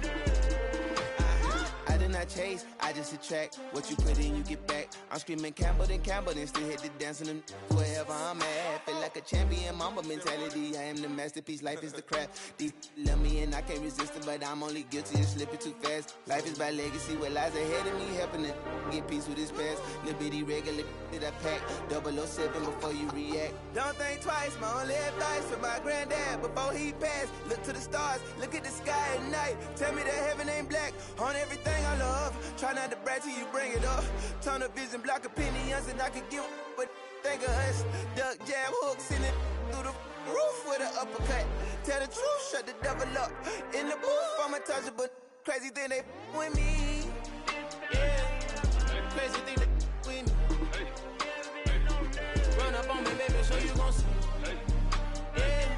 Speaker 8: I did not chase, I just attract. What you put in, you get back. I'm screaming Campbell, then still hit the dancing and wherever I'm at. Feel like a champion, mamba mentality. I am the masterpiece, life is the crap. Deep love me and I can't resist it, but I'm only guilty of slipping too fast. Life is by legacy, what lies ahead of me, helping to get peace with this past. Little bitty regular that I pack, 007 before you react. Don't think twice, my only advice for my granddad before he passed. Look to the stars, look at the sky at night. Tell me that heaven ain't black on everything I love. Try not to brag till you bring it up. Tunnel vision, block opinions, and I could give but think of us. Duck, jab, hooks in it through the roof with an uppercut. Tell the truth, shut the devil up. In the booth, I'm untouchable. Crazy thing they with me. Yeah, crazy thing they with me. Run up on me, baby, so you gon' see. Yeah,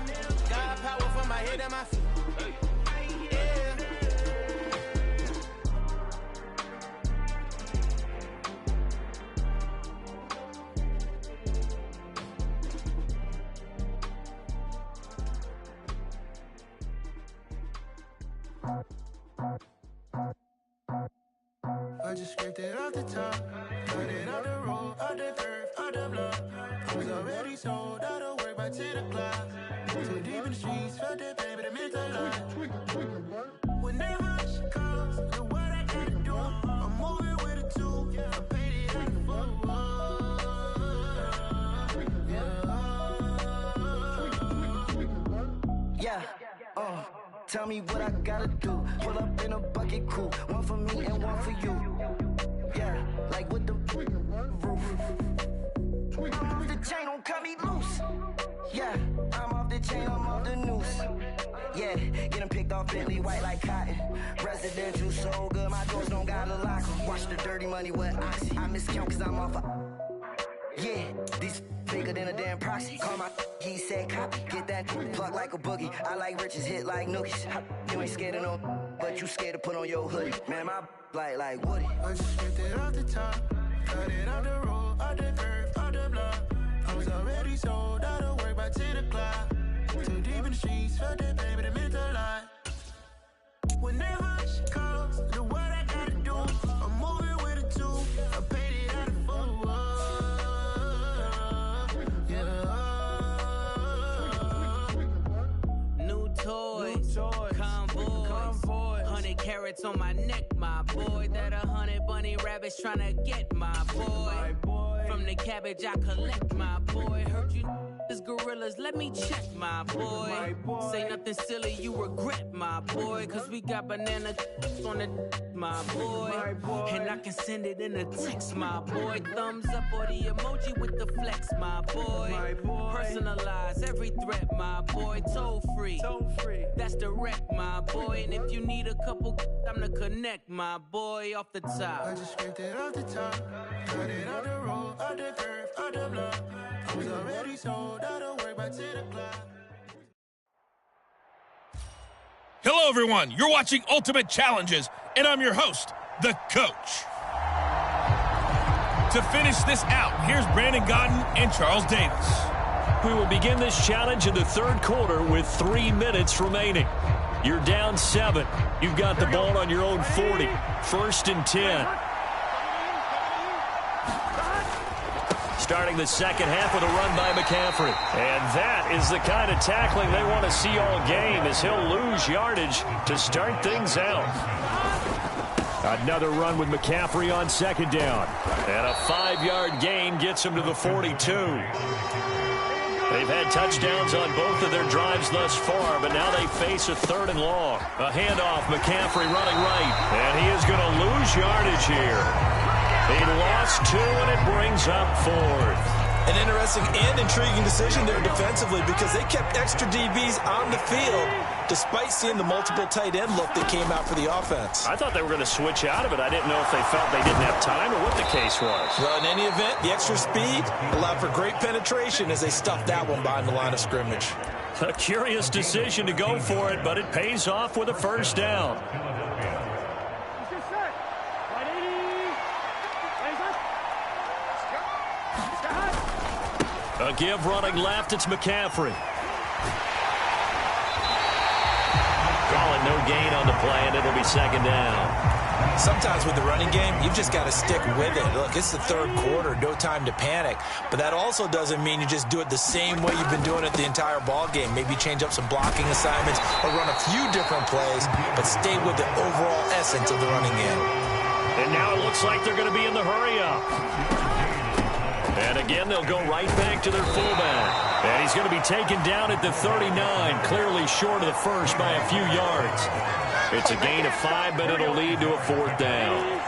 Speaker 8: God power from my head and my feet.
Speaker 7: I just scraped it off the top, cut it off the road, off the curve, off the block. I was already sold out of work by 10 o'clock. Too deep in the streets, felt that pain, but it meant a lot. When that rush comes, look what I gotta do. I'm moving with a two, I paid it out the full.
Speaker 20: Yeah, tell me what I gotta do. Pull up in a bucket crew, one for me and one for you. Yeah, like with the roof. I'm off the chain, don't cut me loose. Yeah, I'm off the chain, I'm off the noose. Yeah, getting picked off Bentley white like cotton. Residential so good, my doors don't got a lock. Watch the dirty money with oxy. I miscount cause I'm off a... Yeah, these bigger than a damn proxy. Call my he said copy. Get that plug like a boogie. I like riches, hit like nookies. You ain't scared of no, but you scared to put on your hoodie. Man, my like Woody.
Speaker 7: I just scraped it off the top, cut it off the road, off the curve, off the block. I was already sold out of work by 10 o'clock. Too deep in the streets, felt that pain, but it meant a lot. When that rush comes, look what I gotta do. I'm moving with a two, I paid it out of full.
Speaker 23: Toys, convoys, 100 carats on my neck, my boy. That 100 bunny rabbits tryna get my boy. From the cabbage I collect, my boy. Heard you is gorillas, let me check, my boy. Say nothing silly, you regret, my boy. Cause we got banana on the my boy. And I can send it in a text, my boy. Thumbs up or the emoji with the flex, my boy. Personalize every threat, my boy. Toll free. That's direct, my boy. And if you need a couple, I'm the connect, my boy. Off the top.
Speaker 7: I just scraped it off the top, cut it off the road, off the curve, off the block. I was already sold out of work by 10 o'clock.
Speaker 9: Hello, everyone. You're watching Ultimate Challenges, and I'm your host, the coach. To finish this out, here's Brandon Gaudin and Charles Davis.
Speaker 15: We will begin this challenge in the third quarter with 3 minutes remaining. You're down 7. You've got the ball on your own 40. 1st and 10. Starting the second half with a run by McCaffrey. And that is the kind of tackling they want to see all game, as he'll lose yardage to start things out. Another run with McCaffrey on 2nd down. And a 5-yard gain gets him to the 42. They've had touchdowns on both of their drives thus far, but now they face a 3rd and long. A handoff, McCaffrey running right, and he is going to lose yardage here. He lost 2, and it brings up 4th.
Speaker 2: An interesting and intriguing decision there defensively, because they kept extra DBs on the field despite seeing the multiple tight end look that came out for the offense.
Speaker 15: I thought they were going to switch out of it. I didn't know if they felt they didn't have time or what the case was.
Speaker 2: Well, in any event, the extra speed allowed for great penetration as they stuffed that one behind the line of scrimmage.
Speaker 15: A curious decision to go for it, but it pays off with a 1st down. A give running left, it's McCaffrey. Calling no gain on the play, and it'll be 2nd down.
Speaker 2: Sometimes with the running game, you've just got to stick with it. Look, it's the third quarter, no time to panic. But that also doesn't mean you just do it the same way you've been doing it the entire ball game. Maybe change up some blocking assignments or run a few different plays, but stay with the overall essence of the running game.
Speaker 15: And now it looks like they're going to be in the hurry-up. And again, they'll go right back to their fullback. And he's going to be taken down at the 39, clearly short of the first by a few yards. It's a gain of 5, but it'll lead to a 4th down.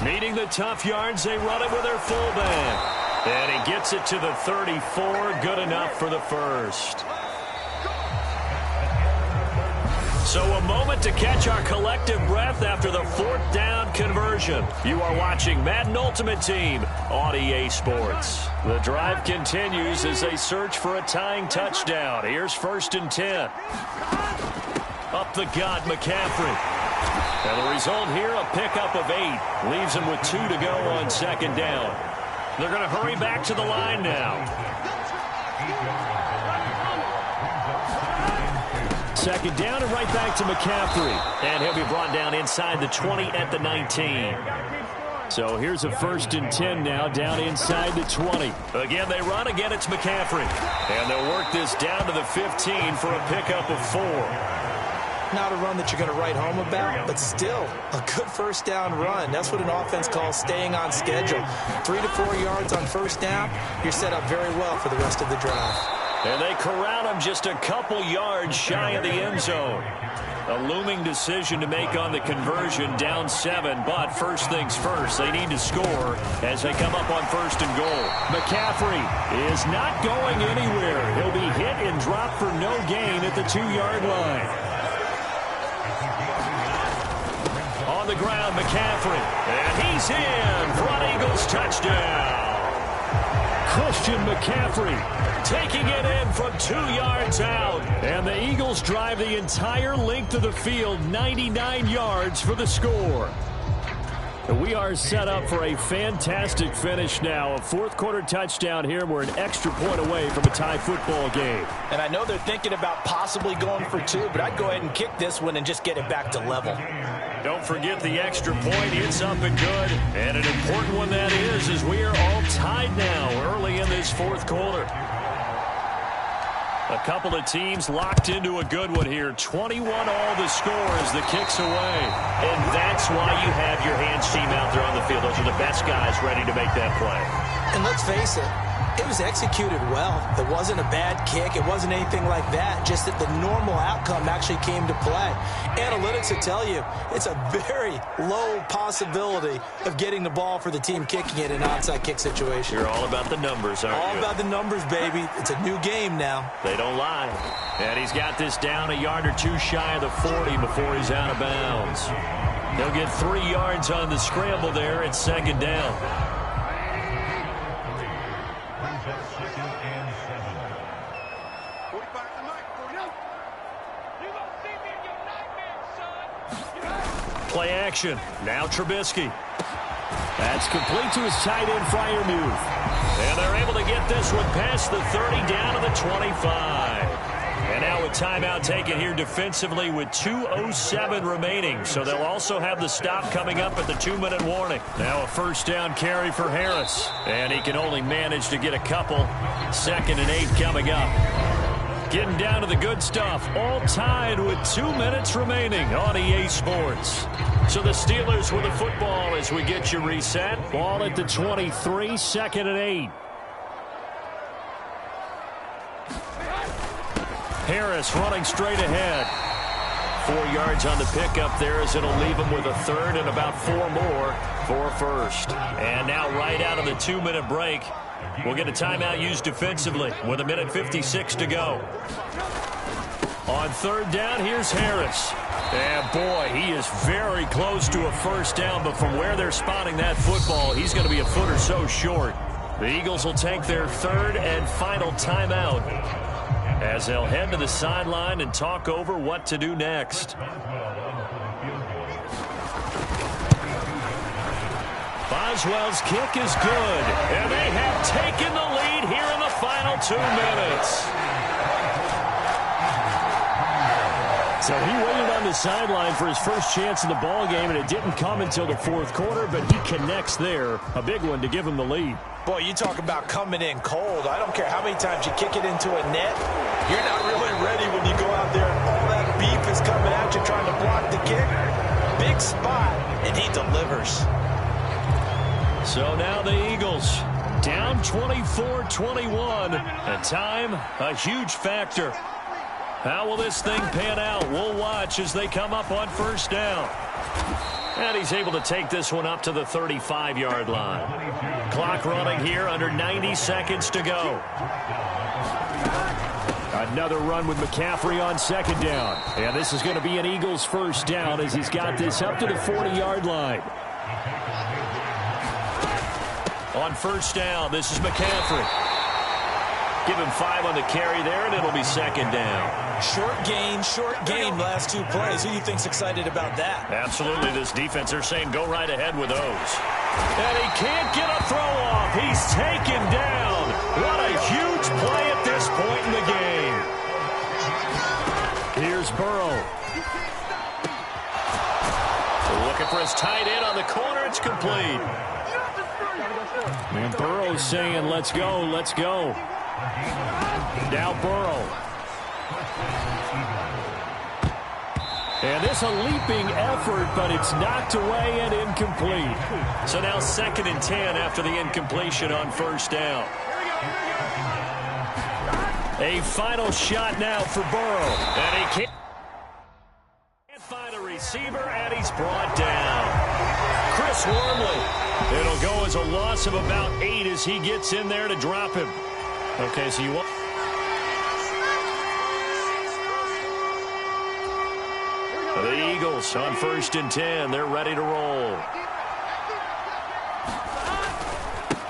Speaker 15: Needing the tough yards, they run it with their fullback. And he gets it to the 34, good enough for the 1st. So a moment to catch our collective breath after the 4th down conversion. You are watching Madden Ultimate Team on EA Sports. The drive continues as they search for a tying touchdown. Here's 1st and 10. Up the gut, McCaffrey. And the result here, a pickup of 8. Leaves him with 2 to go on 2nd down. They're going to hurry back to the line now. 2nd down and right back to McCaffrey. And he'll be brought down inside the 20 at the 19. So here's a 1st and 10 now, down inside the 20. Again, they run. Again, it's McCaffrey. And they'll work this down to the 15 for a pickup of 4.
Speaker 2: Not a run that you're going to write home about, but still a good 1st down run. That's what an offense calls staying on schedule. 3 to 4 yards on 1st down, you're set up very well for the rest of the drive.
Speaker 15: And they corral him just a couple yards shy of the end zone. A looming decision to make on the conversion, down 7, but first things first, they need to score as they come up on 1st and goal. McCaffrey is not going anywhere. He'll be hit and dropped for no gain at the 2-yard line. On the ground, McCaffrey, and he's in for an Eagles touchdown. Christian McCaffrey taking it in from 2 yards out. And the Eagles drive the entire length of the field, 99 yards for the score. We are set up for a fantastic finish now. A 4th quarter touchdown here. We're an extra point away from a tie football game.
Speaker 3: And I know they're thinking about possibly going for 2, but I'd go ahead and kick this one and just get it back to level.
Speaker 15: Don't forget the extra point. It's up and good. And an important one that is, as we are all tied now early in this 4th quarter. A couple of teams locked into a good one here. 21 all the score as the kick's away. And that's why you have your hands team out there on the field. Those are the best guys ready to make that play.
Speaker 2: And let's face it, it was executed well. It wasn't a bad kick. It wasn't anything like that. Just that the normal outcome actually came to play. Analytics will tell you it's a very low possibility of getting the ball for the team kicking it in an onside kick situation.
Speaker 15: You're all about the numbers, aren't you?
Speaker 2: All about the numbers, baby. It's a new game now.
Speaker 15: They don't lie. And he's got this down a yard or 2 shy of the 40 before he's out of bounds. He'll get 3 yards on the scramble there. It's second down. Play action. Now Trubisky.
Speaker 14: That's complete to his tight end, Freiermuth.
Speaker 15: And they're able to get this one past the 30 down to the 25. And now a timeout taken here defensively with 2:07 remaining. So they'll also have the stop coming up at the 2-minute warning. Now a first down carry for Harris. And he can only manage to get a couple. 2nd and 8 coming up. Getting down to the good stuff. All tied with 2 minutes remaining on EA Sports. So the Steelers with the football as we get you reset.
Speaker 14: Ball at the 23, 2nd and 8.
Speaker 15: Harris running straight ahead. 4 yards on the pickup there as it'll leave him with a 3rd and about 4 more for a first. And now right out of the 2-minute break, we'll get a timeout used defensively with 1:56 to go. On 3rd down, here's Harris. And boy, he is very close to a first down, but from where they're spotting that football, he's going to be a foot or so short. The Eagles will take their 3rd and final timeout as they'll head to the sideline and talk over what to do next. Boswell's kick is good, and they have taken the lead here in the final 2 minutes.
Speaker 14: So he waited on the sideline for his first chance in the ball game, and it didn't come until the 4th quarter, but he connects there. A big one to give him the lead.
Speaker 3: Boy, you talk about coming in cold. I don't care how many times you kick it into a net. You're not really ready when you go out there and all that beef is coming at you trying to block the kick. Big spot, and he delivers.
Speaker 15: So now the Eagles down 24-21, and time a huge factor. How will this thing pan out? We'll watch as they come up on first down. And he's able to take this one up to the 35-yard line. Clock running here, under 90 seconds to go.
Speaker 14: Another run with McCaffrey on 2nd down. And this is going to be an Eagles first down as he's got this up to the 40-yard line.
Speaker 15: On first down, this is McCaffrey. Give him 5 on the carry there, and it'll be 2nd down.
Speaker 3: Short gain, last 2 plays. Who do you think's excited about that?
Speaker 15: Absolutely, this defense, they're saying go right ahead with those. And he can't get a throw off. He's taken down. What a huge play at this point in the game.
Speaker 14: Here's Burrow.
Speaker 15: Looking for his tight end on the corner. It's complete.
Speaker 14: And Burrow's saying, let's go, let's go. Now Burrow. And this a leaping effort, but it's knocked away and incomplete.
Speaker 15: So now 2nd and 10 after the incompletion on first down. A final shot now for Burrow. And he can't find a receiver, and he's brought down. Chris Wormley. It'll go as a loss of about 8 as he gets in there to drop him. Okay, so you want... The Eagles on 1st and 10. They're ready to roll.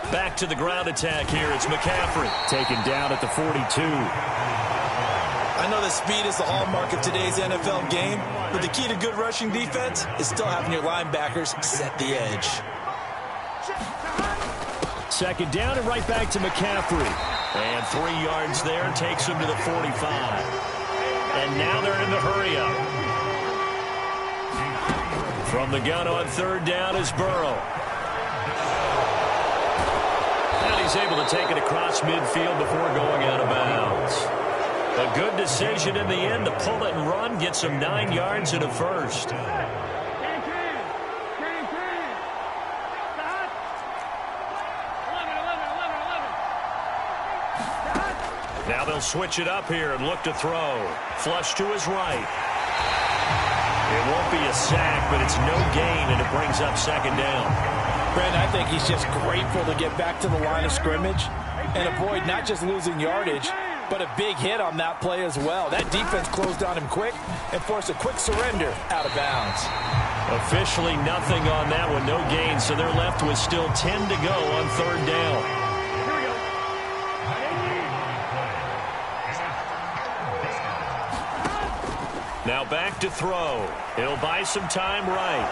Speaker 15: Back to the ground attack here. It's McCaffrey.
Speaker 14: Taken down at the 42.
Speaker 3: I know that speed is the hallmark of today's NFL game, but the key to good rushing defense is still having your linebackers set the edge.
Speaker 14: 2nd down and right back to McCaffrey.
Speaker 15: And 3 yards there takes him to the 45. And now they're in the hurry up. From the gun on 3rd down is Burrow. And he's able to take it across midfield before going out of bounds. A good decision in the end to pull it and run, get some 9 yards and a first. Now they'll switch it up here and look to throw. Flush to his right. It won't be a sack, but it's no gain, and it brings up 2nd down.
Speaker 3: Brandon, I think he's just grateful to get back to the line of scrimmage and avoid not just losing yardage, But a big hit on that play as well. That defense closed on him quick and forced a quick surrender out of bounds.
Speaker 15: Officially nothing on that one, no gain, so they're left with still 10 to go on third down. Now back to throw. He'll buy some time right.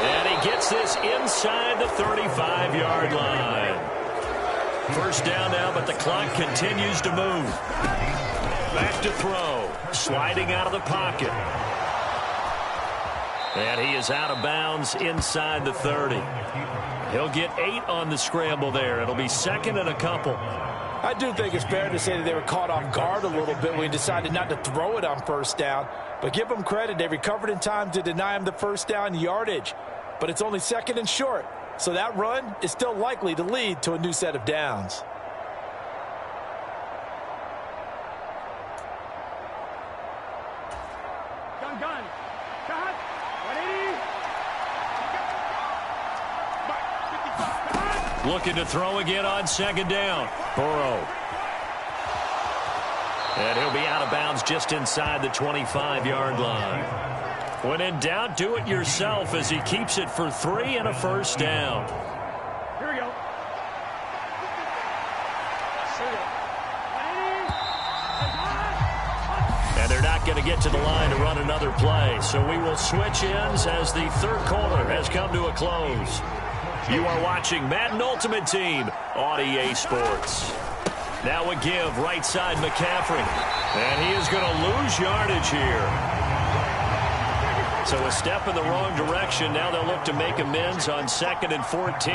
Speaker 15: And he gets this inside the 35-yard line. First down now, but the clock continues to move. Back to throw. Sliding out of the pocket. And he is out of bounds inside the 30. He'll get 8 on the scramble there. It'll be second and a couple.
Speaker 3: I do think it's fair to say that they were caught off guard a little bit when he decided not to throw it on first down. But give them credit. They recovered in time to deny him the first down yardage. But it's only second and short. So that run is still likely to lead to a new set of downs.
Speaker 16: Gun.
Speaker 15: Looking to throw again on second down. Burrow. And he'll be out of bounds just inside the 25-yard line. When in doubt, do it yourself as he keeps it for 3 and a first down.
Speaker 16: Here we go.
Speaker 15: And they're not going to get to the line to run another play. So we will switch ends as the third quarter has come to a close. You are watching Madden Ultimate Team on EA Sports. Now a give right side McCaffrey. And he is going to lose yardage here. So a step in the wrong direction. Now they'll look to make amends on 2nd and 14.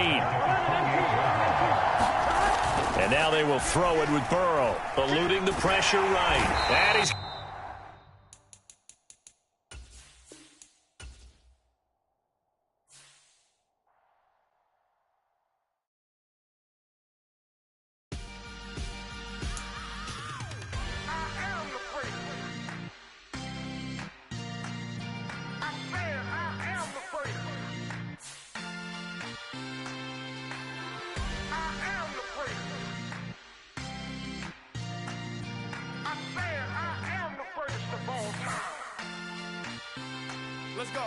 Speaker 15: And now they will throw it with Burrow, eluding the pressure right. And he's...
Speaker 8: Let's go.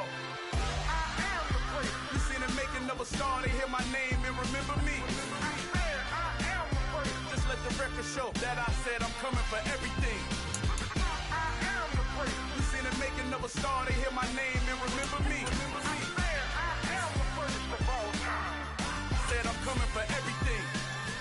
Speaker 8: You seen the making of a star, they hear my name and remember me. Just let the record show that I said I'm coming for everything. You seen the making of a star, they hear my name and remember me. Said I'm coming for everything.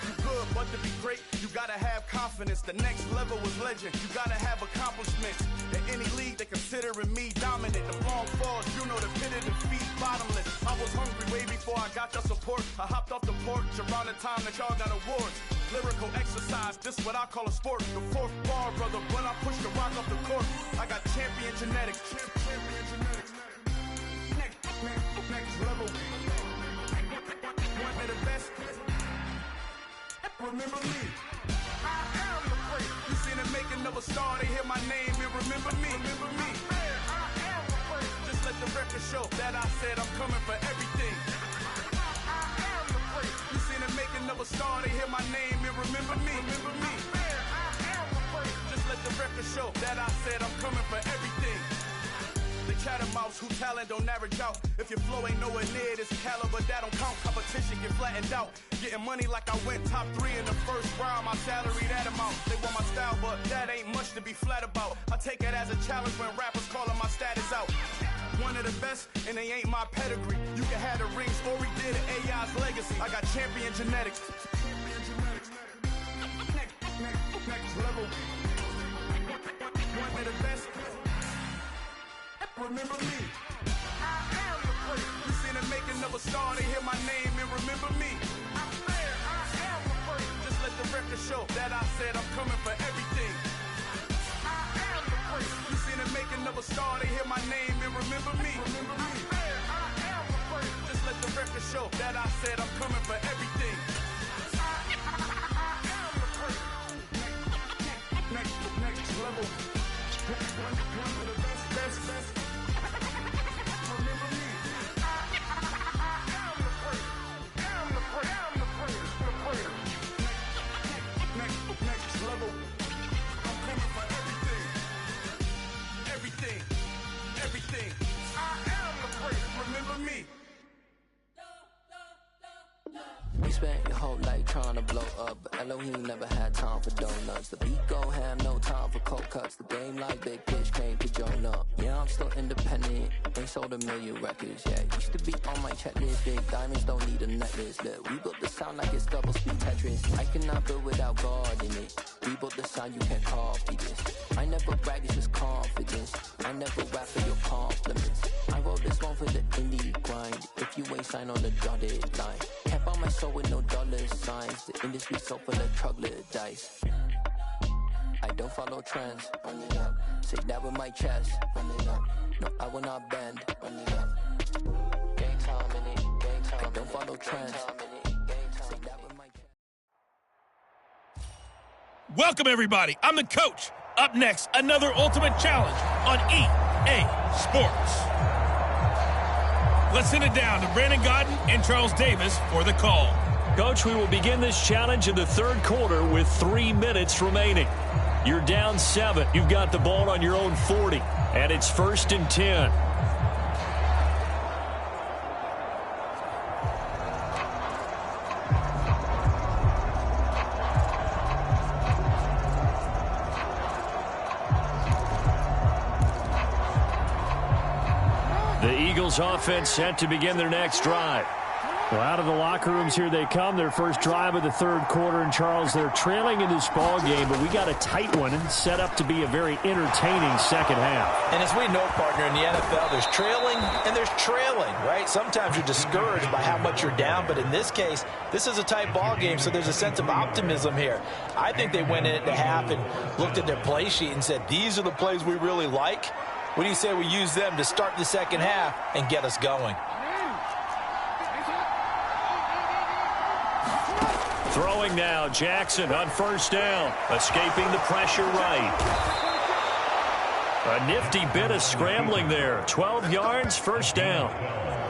Speaker 8: You good, but to be great, you gotta have confidence. The next level was legend. You gotta have accomplishments. In any league, they considering me dominant. The long falls, you know the pit of defeat, bottomless. I was hungry way before I got your support. I hopped off the porch around the time that y'all got awards. Lyrical exercise, this what I call a sport. The fourth bar, brother, when I push the rock off the court. I got champion genetics. Champion genetics. Next level. One of the best. Remember me. I am the great. You seen the making of a star, they hear my name and remember me. Remember me. I am the great. Just let the record show that I said I'm coming for everything. I am the great. You seen the making of a star, they hear my name and remember me. Remember me. I am the great. Just let the record show that I said I'm coming for everything. The chattermouths who talent don't average out. If your flow ain't nowhere near this caliber, that don't count. Competition get flattened out. Getting money like I went top 3 in the first round. My salary that amount. They want my style, but that ain't much to be flat about. I take it as a challenge when rappers calling my status out. One of the best, and they ain't my pedigree. You can have the rings, or we did it, AI's legacy. I got champion genetics. Next level. One of the best. Remember me. I am the great. You seen the making of a star, they hear my name and remember me. I am the great. Just let the record show that I said I'm coming for everything. I am the great. You seen the making of a star, they hear my name and remember me. Remember me. I am the great. Just let the record show that I said I'm coming for everything. I am the great. Next level. One of the best.
Speaker 19: blow up, but Elohim never had time for donuts. The beat go ham, no time for cold cuts. The game like Big Pitch came to Jonah. Yeah, I'm still independent, ain't sold a million records. Yeah, used to be on my checklist. Big diamonds don't need a necklace. Look, we built the sound like it's double speed Tetris. I cannot build without God in it. We built the sound, you can't copy this. I never brag, it's just confidence. I never rap for your compliments. I wrote this one for the indie grind. If you ain't signed on the dotted line, can't buy my soul with no dollar signs. The industry so full of troglodytes. I don't follow trends. Run it up. Say that with my chest. Run it up. No, I will not bend. Run it up. Gang time in it. Gang time. I don't follow trends. Say that with my chest.
Speaker 9: Welcome, everybody. I'm the coach. Up next, another Ultimate Challenge on EA Sports. Let's send it down to Brandon Godden and Charles Davis for the call.
Speaker 15: Coach, we will begin this challenge in the third quarter with 3 minutes remaining. You're down 7. You've got the ball on your own 40, and it's 1st and 10. The Eagles offense set to begin their next drive.
Speaker 14: Well, out of the locker rooms here they come. Their first drive of the third quarter. And, Charles, they're trailing in this ball game, but we got a tight one and set up to be a very entertaining second half.
Speaker 3: And as we know, partner, in the NFL, there's trailing and there's trailing, right? Sometimes you're discouraged by how much you're down, but in this case, this is a tight ball game, so there's a sense of optimism here. I think they went into half and looked at their play sheet and said, these are the plays we really like. What do you say we use them to start the second half and get us going?
Speaker 15: Throwing now, Jackson on first down, escaping the pressure right. A nifty bit of scrambling there. 12 yards, first down.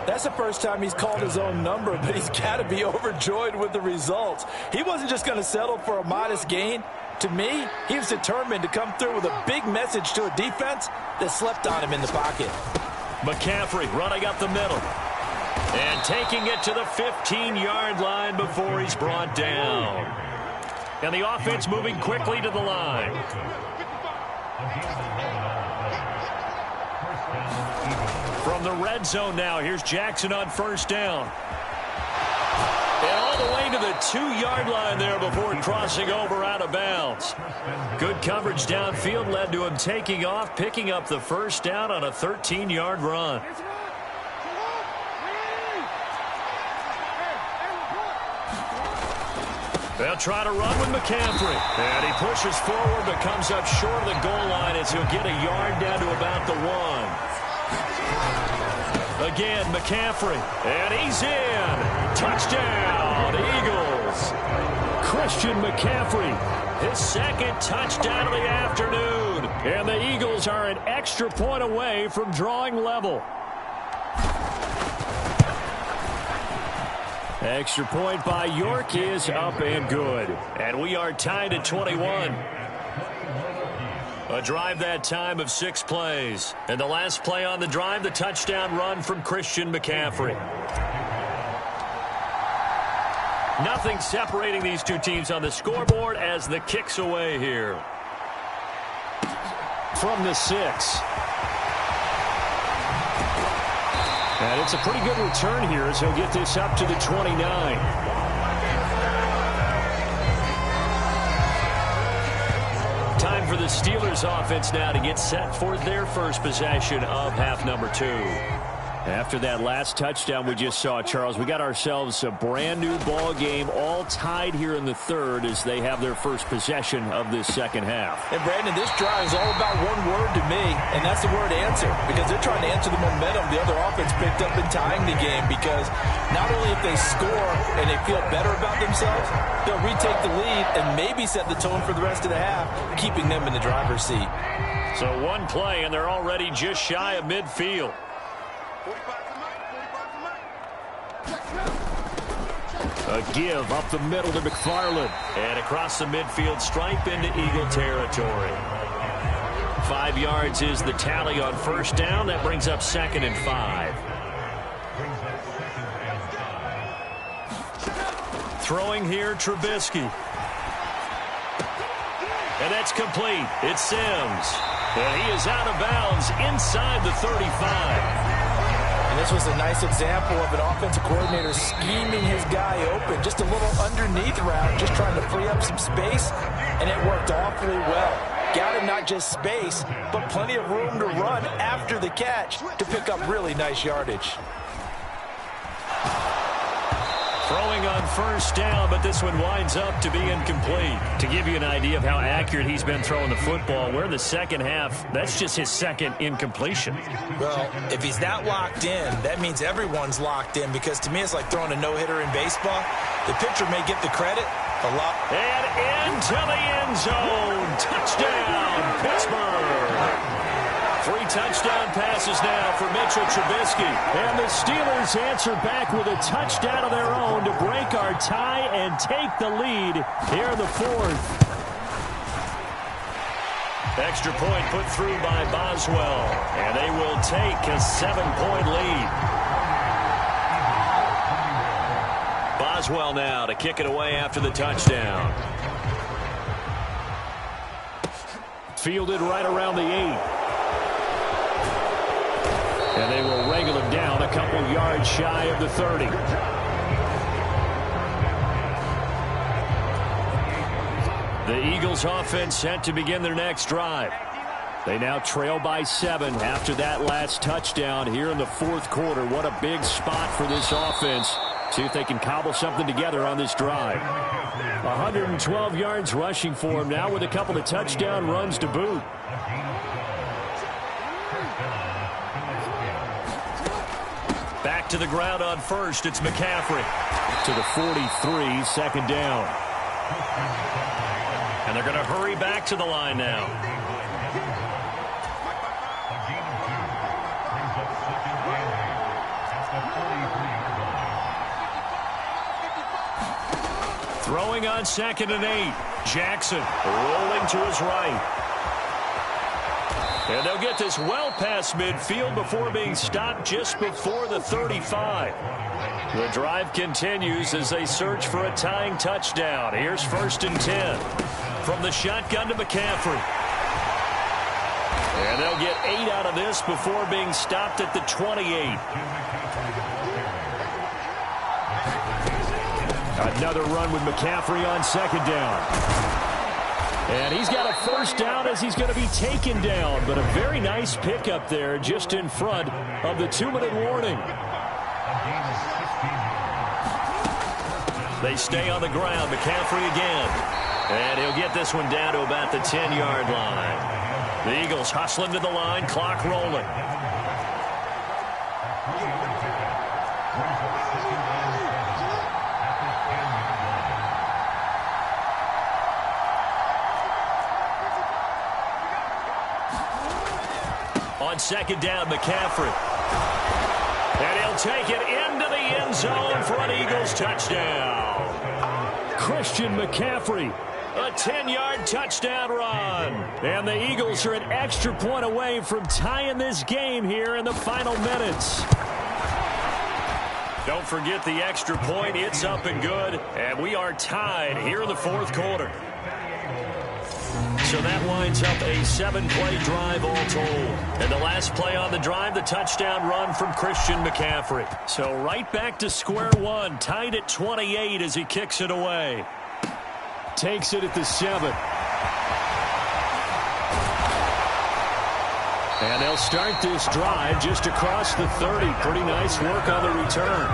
Speaker 3: That's the first time he's called his own number, but he's got to be overjoyed with the results. He wasn't just going to settle for a modest gain. To me, he was determined to come through with a big message to a defense that slept on him in the pocket.
Speaker 15: McCaffrey running up the middle. And taking it to the 15-yard line before he's brought down. And the offense moving quickly to the line. From the red zone now, here's Jackson on first down. And all the way to the 2-yard line there before crossing over out of bounds. Good coverage downfield led to him taking off, picking up the first down on a 13-yard run. They'll try to run with McCaffrey. And he pushes forward but comes up short of the goal line as he'll get a yard down to about the 1. Again, McCaffrey. And he's in. Touchdown, Eagles. Christian McCaffrey, his second touchdown of the afternoon. And the Eagles are an extra point away from drawing level. Extra point by York is up and good. And we are tied at 21. A drive that time of 6 plays. And the last play on the drive, the touchdown run from Christian McCaffrey. Nothing separating these two teams on the scoreboard as the kick's away here. From the 6. And it's a pretty good return here as he'll get this up to the 29. Time for the Steelers offense now to get set for their first possession of half number 2. After that last touchdown we just saw, Charles, we got ourselves a brand new ball game, all tied here in the third as they have their first possession of this second half.
Speaker 3: And Brandon, this drive is all about one word to me, and that's the word answer, because they're trying to answer the momentum the other offense picked up in tying the game, because not only if they score and they feel better about themselves, they'll retake the lead and maybe set the tone for the rest of the half, keeping them in the driver's seat.
Speaker 15: So one play and they're already just shy of midfield. A give up the middle to McFarland. And across the midfield stripe into Eagle territory. 5 yards is the tally on first down. That brings up 2nd and 5.
Speaker 1: Throwing here, Trubisky. And that's complete. It's Sims. And he is out of bounds inside the 35.
Speaker 3: And this was a nice example of an offensive coordinator scheming his guy open. Just a little underneath route, just trying to free up some space, and it worked awfully well. Got him not just space, but plenty of room to run after the catch to pick up really nice yardage.
Speaker 1: Throwing on first down, but this one winds up to be incomplete. To give you an idea of how accurate he's been throwing the football, we're in the second half. That's just his second incompletion.
Speaker 2: Well, if he's that locked in, that means everyone's locked in, because to me it's like throwing a no-hitter in baseball. The pitcher may get the credit a lot.
Speaker 1: And into the end zone. Touchdown, Pittsburgh. 3 touchdown passes now for Mitchell Trubisky.
Speaker 14: And the Steelers answer back with a touchdown of their own to break our tie and take the lead here in the 4th.
Speaker 1: Extra point put through by Boswell. And they will take a 7-point lead. Boswell now to kick it away after the touchdown.
Speaker 14: Fielded right around the 8. And they will wrangle him down a couple yards shy of the 30.
Speaker 1: The Eagles offense set to begin their next drive.
Speaker 14: They now trail by 7 after that last touchdown here in the 4th quarter. What a big spot for this offense. See if they can cobble something together on this drive. 112 yards rushing for him now with a couple of touchdown runs to boot.
Speaker 1: Back to the ground on first. It's McCaffrey.
Speaker 14: To the 43, second down.
Speaker 1: And they're going to hurry back to the line now. Throwing on 2nd and 8. Jackson rolling to his right. And they'll get this well past midfield before being stopped just before the 35. The drive continues as they search for a tying touchdown. Here's 1st and 10. From the shotgun to McCaffrey. And they'll get 8 out of this before being stopped at the 28.
Speaker 14: Another run with McCaffrey on 2nd down. And he's got a 1st down as he's going to be taken down. But a very nice pickup there just in front of the 2-minute warning.
Speaker 1: They stay on the ground. McCaffrey again. And he'll get this one down to about the 10-yard line. The Eagles hustling to the line. Clock rolling. On 2nd down, McCaffrey. And he'll take it into the end zone for an Eagles touchdown.
Speaker 14: Christian McCaffrey.
Speaker 1: A 10-yard touchdown run.
Speaker 14: And the Eagles are an extra point away from tying this game here in the final minutes.
Speaker 1: Don't forget the extra point. It's up and good. And we are tied here in the 4th quarter. So that winds up a 7-play drive all told. And the last play on the drive, the touchdown run from Christian McCaffrey. So right back to square one, tied at 28 as he kicks it away.
Speaker 14: Takes it at the 7. And they'll start this drive just across the 30. Pretty nice work on the return.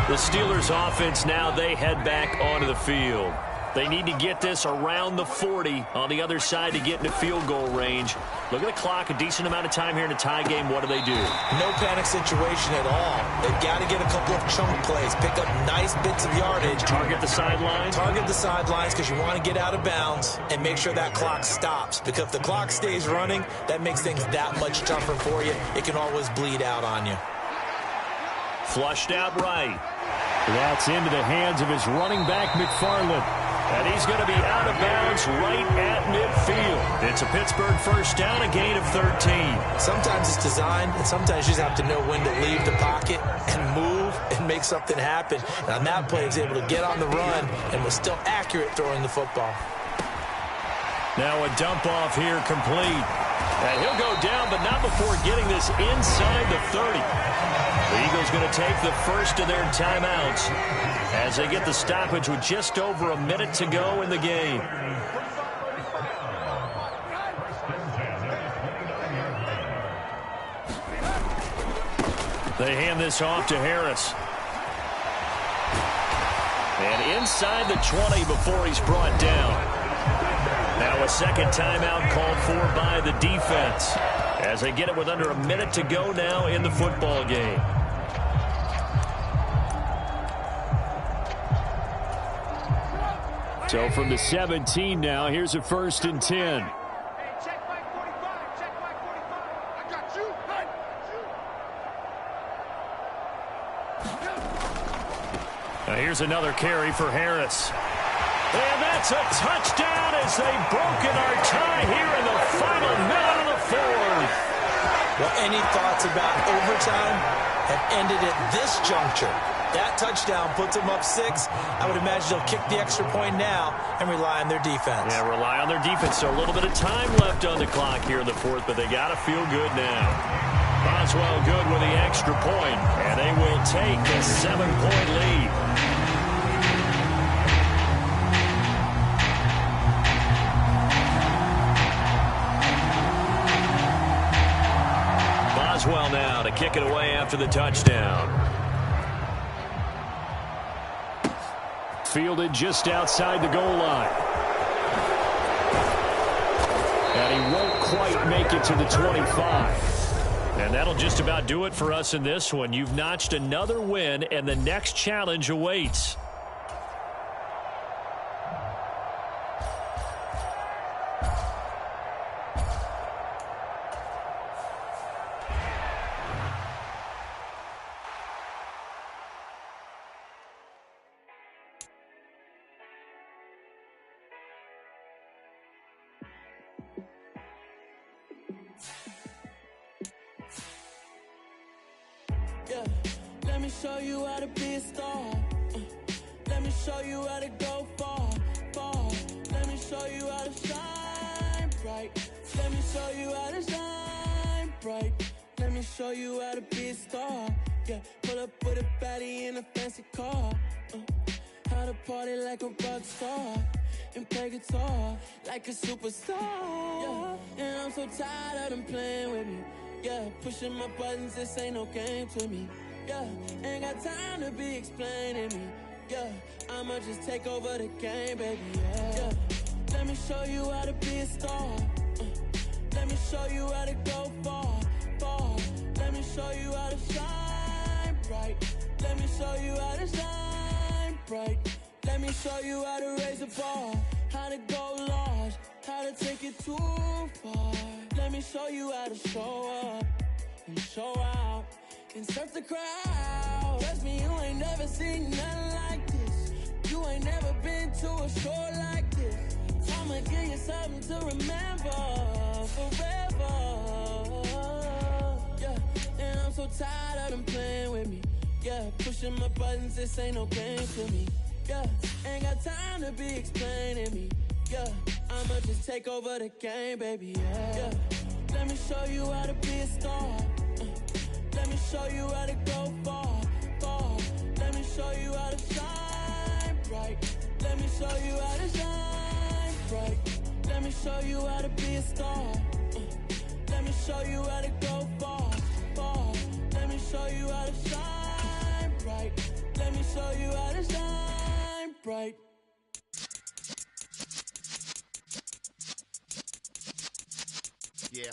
Speaker 1: The Steelers offense now, they head back onto the field. They need to get this around the 40 on the other side to get into field goal range. Look at the clock, a decent amount of time here in a tie game. What do they do?
Speaker 2: No panic situation at all. They've got to get a couple of chunk plays, pick up nice bits of yardage.
Speaker 1: Target the sidelines?
Speaker 2: Target the sidelines because you want to get out of bounds and make sure that clock stops. Because if the clock stays running, that makes things that much tougher for you. It can always bleed out on you.
Speaker 1: Flushed out right.
Speaker 14: That's into the hands of his running back, McFarland.
Speaker 1: And he's going to be out of bounds right at midfield. It's a Pittsburgh first down, a gain of 13.
Speaker 2: Sometimes it's designed, and sometimes you just have to know when to leave the pocket and move and make something happen. And on that play, he was able to get on the run and was still accurate throwing the football.
Speaker 1: Now a dump off here complete. And he'll go down, but not before getting this inside the 30. The Eagles going to take the first of their timeouts as they get the stoppage with just over a minute to go in the game. They hand this off to Harris. And inside the 20 before he's brought down. Now a second timeout called for by the defense as they get it with under a minute to go now in the football game.
Speaker 14: So from the 17 now, here's a 1st and 10.
Speaker 1: Now here's another carry for Harris. And that's a touchdown as they've broken our tie here in the final minute of the fourth.
Speaker 2: Well, any thoughts about overtime have ended at this juncture. That touchdown puts them up 6. I would imagine they'll kick the extra point now and rely on their defense.
Speaker 1: Yeah, rely on their defense. So a little bit of time left on the clock here in the fourth, but they got to feel good now. Boswell good with the extra point, and they will take a 7-point lead. Boswell now to kick it away after the touchdown.
Speaker 14: Fielded just outside the goal line. And he won't quite make it to the 25.
Speaker 1: And that'll just about do it for us in this one. You've notched another win, and the next challenge awaits.
Speaker 13: Yeah, let me show you how to be a star. Let me show you how to go far, far. Let me show you how to shine bright. Let me show you how to shine bright. Let me show you how to be a star. Yeah, pull up with a baddie in a fancy car. How to party like a rock star and play guitar like a superstar. Yeah, and I'm so tired of them playing with me. Yeah, pushing my buttons, this ain't no game to me. Yeah, ain't got time to be explaining me. Yeah, I'ma just take over the game, baby. Yeah, let me show you how to be a star. Let me show you how to go far, far. Let me show you how to shine bright. Let me show you how to shine bright. Let me show you how to raise the bar, how to go large, how to take it too far. Let me show you how to show up and show out and surf the crowd. Trust me, you ain't never seen nothing like this. You ain't never been to a show like this. I'ma give you something to remember forever. Yeah, and I'm so tired of them playing with me. Yeah, pushing my buttons, this ain't no game to me. Yeah, ain't got time to be explaining me. Yeah, I'ma just take over the game, baby. Yeah, let me show you how to be a star. Let me show you how to go far, far. Let me show you how to shine bright. Let me show you how to shine bright. Let me show you how to be a star. Let me show you how to go far, far. Let me show you how to shine bright. Let me show you how to shine bright.
Speaker 5: Yeah.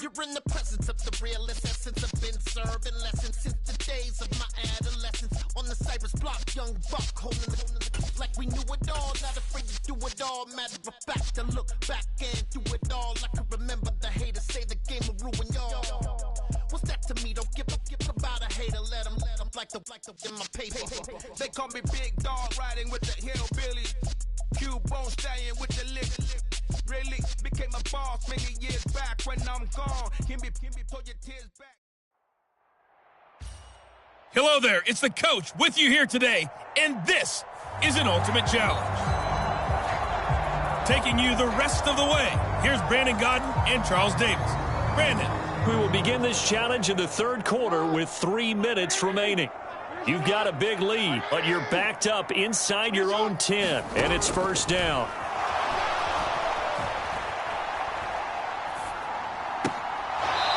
Speaker 5: You're in the presence of the realest essence. I've been serving lessons since the days of my adolescence. On the Cypress block, young buck holding the like we knew it all. Not afraid to do it all. Matter of fact, to look back and do it all. I can remember the haters say the game of rule
Speaker 8: in my paper. They call me Big Dog, riding with the hillbillies. Cube-bone stallion with the lick. Really became a boss many years back. When I'm gone, can me pull your tears back.
Speaker 9: Hello there, it's the coach with you here today, and this is an Ultimate Challenge. Taking you the rest of the way, here's Brandon Godden and Charles Davis. Brandon.
Speaker 15: We will begin this challenge in the third quarter with 3 minutes remaining. You've got a big lead, but you're backed up inside your own 10, and it's first down.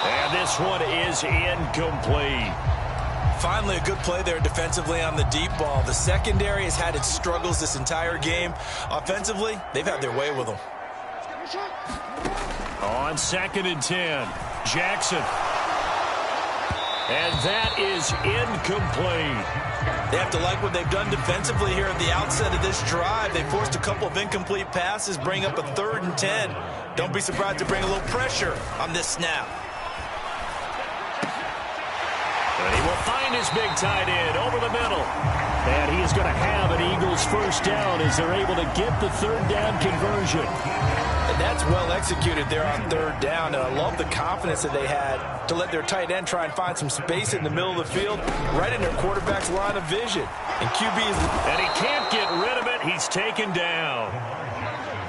Speaker 15: And this one is incomplete.
Speaker 2: Finally, a good play there defensively on the deep ball. The secondary has had its struggles this entire game. Offensively, they've had their way with them.
Speaker 15: On 2nd and 10, Jackson. And that is incomplete.
Speaker 2: They have to like what they've done defensively here at the outset of this drive. They forced a couple of incomplete passes, bring up a 3rd and 10. Don't be surprised to bring a little pressure on this snap.
Speaker 15: And he will find his big tight end over the middle. And he is going to have an Eagles first down as they're able to get the 3rd down conversion.
Speaker 3: And that's well executed there on 3rd down. And I love the confidence that they had to let their tight end try and find some space in the middle of the field, right in their quarterback's line of vision. And QB is...
Speaker 15: And he can't get rid of it. He's taken down.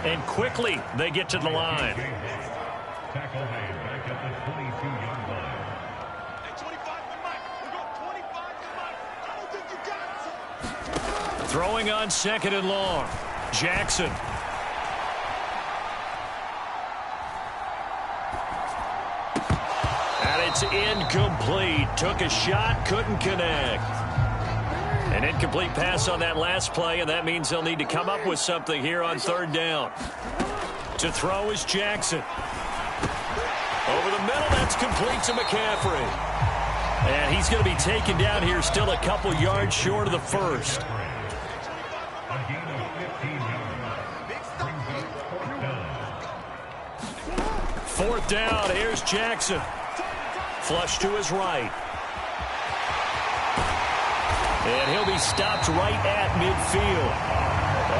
Speaker 15: And quickly they get to the line. Throwing on 2nd and long. Jackson. And it's incomplete. Took a shot, couldn't connect. An incomplete pass on that last play, and that means they'll need to come up with something here on 3rd down. To throw is Jackson. Over the middle, that's complete to McCaffrey. And he's going to be taken down here, still a couple yards short of the first. Fourth down, here's Jackson. Flush to his right. And he'll be stopped right at midfield.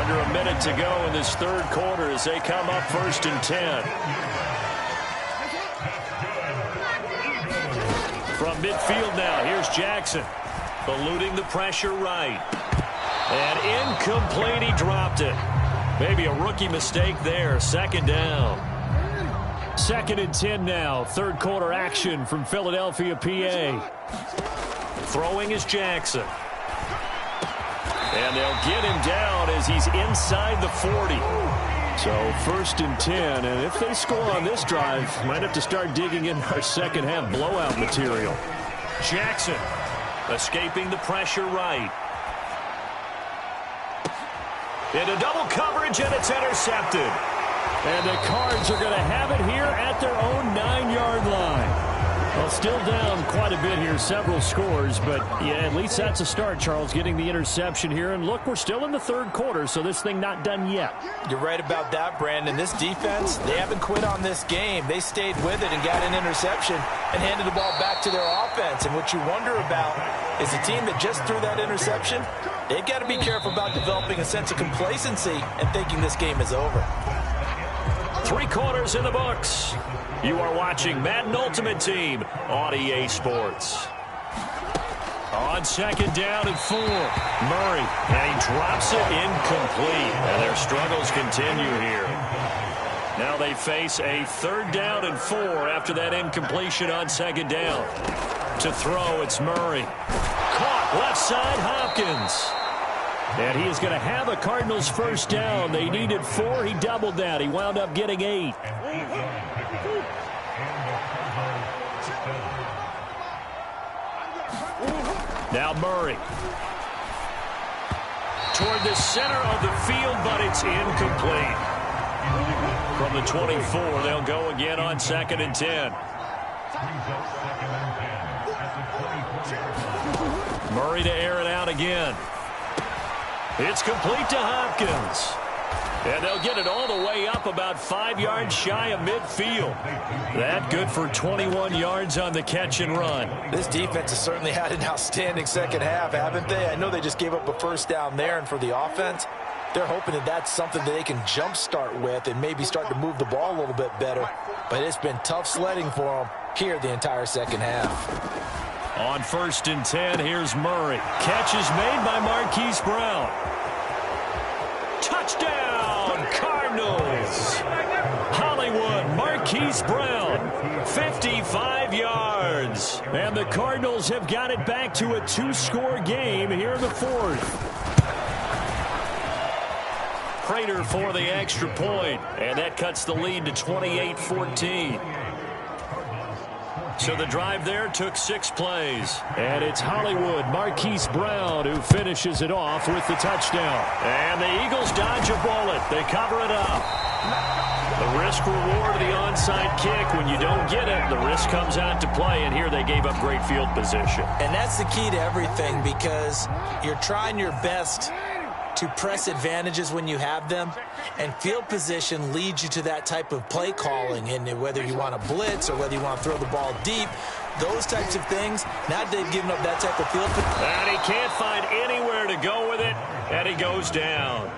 Speaker 15: Under a minute to go in this third quarter as they come up 1st and 10. From midfield now, here's Jackson. Eluding the pressure right. And incomplete, he dropped it. Maybe a rookie mistake there, 2nd down. 2nd and 10 now. 3rd quarter action from Philadelphia, PA. Throwing is Jackson. And they'll get him down as he's inside the 40. So 1st and 10. And if they score on this drive, might have to start digging in our second half blowout material. Jackson escaping the pressure right. Into double coverage, and it's intercepted. And the Cards are going to have it here at their own 9-yard line. Well, still down quite a bit here, several scores, but yeah, at least that's a start, Charles, getting the interception here. And look, we're still in the third quarter, so this thing not done yet.
Speaker 3: You're right about that, Brandon. This defense, they haven't quit on this game. They stayed with it and got an interception and handed the ball back to their offense. And what you wonder about is the team that just threw that interception, they've got to be careful about developing a sense of complacency and thinking this game is over.
Speaker 15: 3 quarters in the books. You are watching Madden Ultimate Team on EA Sports. On 2nd down and 4, Murray, and he drops it incomplete. And their struggles continue here. Now they face a 3rd down and 4 after that incompletion on 2nd down. To throw, it's Murray. Caught left side, Hopkins. And he is going to have a Cardinals first down. They needed 4. He doubled that. He wound up getting 8. Now Murray. Toward the center of the field, but it's incomplete. From the 24, they'll go again on 2nd and 10. Murray to air it out again. It's complete to Hopkins. And they'll get it all the way up about 5 yards shy of midfield. That good for 21 yards on the catch and run.
Speaker 3: This defense has certainly had an outstanding second half, haven't they? I know they just gave up a first down there, and for the offense, they're hoping that that's something that they can jumpstart with and maybe start to move the ball a little bit better. But it's been tough sledding for them here the entire second half.
Speaker 15: On 1st and 10, here's Murray. Catch is made by Marquise Brown. Touchdown, Cardinals. Hollywood, Marquise Brown, 55 yards. And the Cardinals have got it back to a 2-score game here in the 4th. Prater for the extra point, and that cuts the lead to 28-14. So the drive there took 6 plays.
Speaker 14: And it's Hollywood, Marquise Brown, who finishes it off with the touchdown.
Speaker 15: And the Eagles dodge a bullet. They cover it up. The risk reward of the onside kick. When you don't get it, the risk comes out to play, and here they gave up great field position.
Speaker 3: And that's the key to everything, because you're trying your best to press advantages when you have them, and field position leads you to that type of play calling. And whether you want to blitz or whether you want to throw the ball deep, those types of things, now they've given up that type of field position.
Speaker 15: And he can't find anywhere to go with it, and he goes down.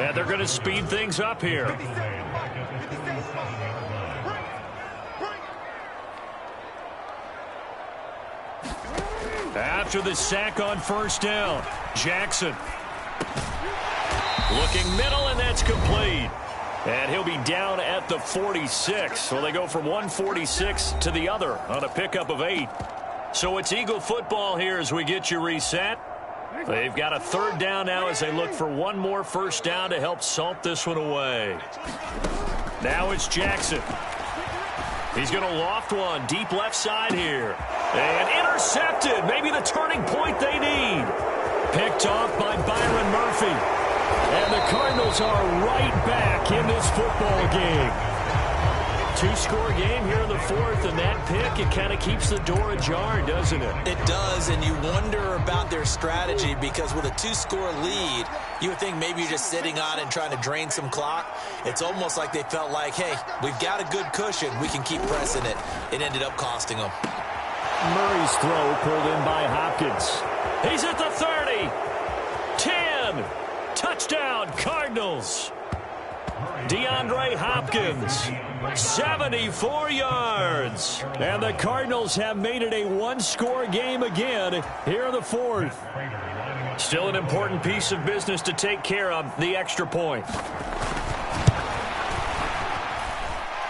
Speaker 15: And they're going to speed things up here. After the sack on 1st down, Jackson looking middle, and that's complete. And he'll be down at the 46. So they go from 146 to the other on a pickup of 8. So it's Eagle football here as we get you reset. They've got a 3rd down now as they look for one more 1st down to help salt this one away. Now it's Jackson. He's going to loft one deep left side here. And intercepted. Maybe the turning point they need. Picked off by Byron Murphy. And the Cardinals are right back in this football game. 2-score game here in the 4th, and that pick, it kind of keeps the door ajar, doesn't it?
Speaker 3: It does, and you wonder about their strategy, because with a 2-score lead, you would think maybe you're just sitting on it and trying to drain some clock. It's almost like they felt like, hey, we've got a good cushion. We can keep pressing it. It ended up costing them.
Speaker 14: Murray's throw pulled in by Hopkins.
Speaker 15: He's at the 30. 10. Touchdown, Cardinals. DeAndre Hopkins, 74 yards.
Speaker 14: And the Cardinals have made it a 1-score game again here in the 4th.
Speaker 15: Still an important piece of business to take care of, the extra point.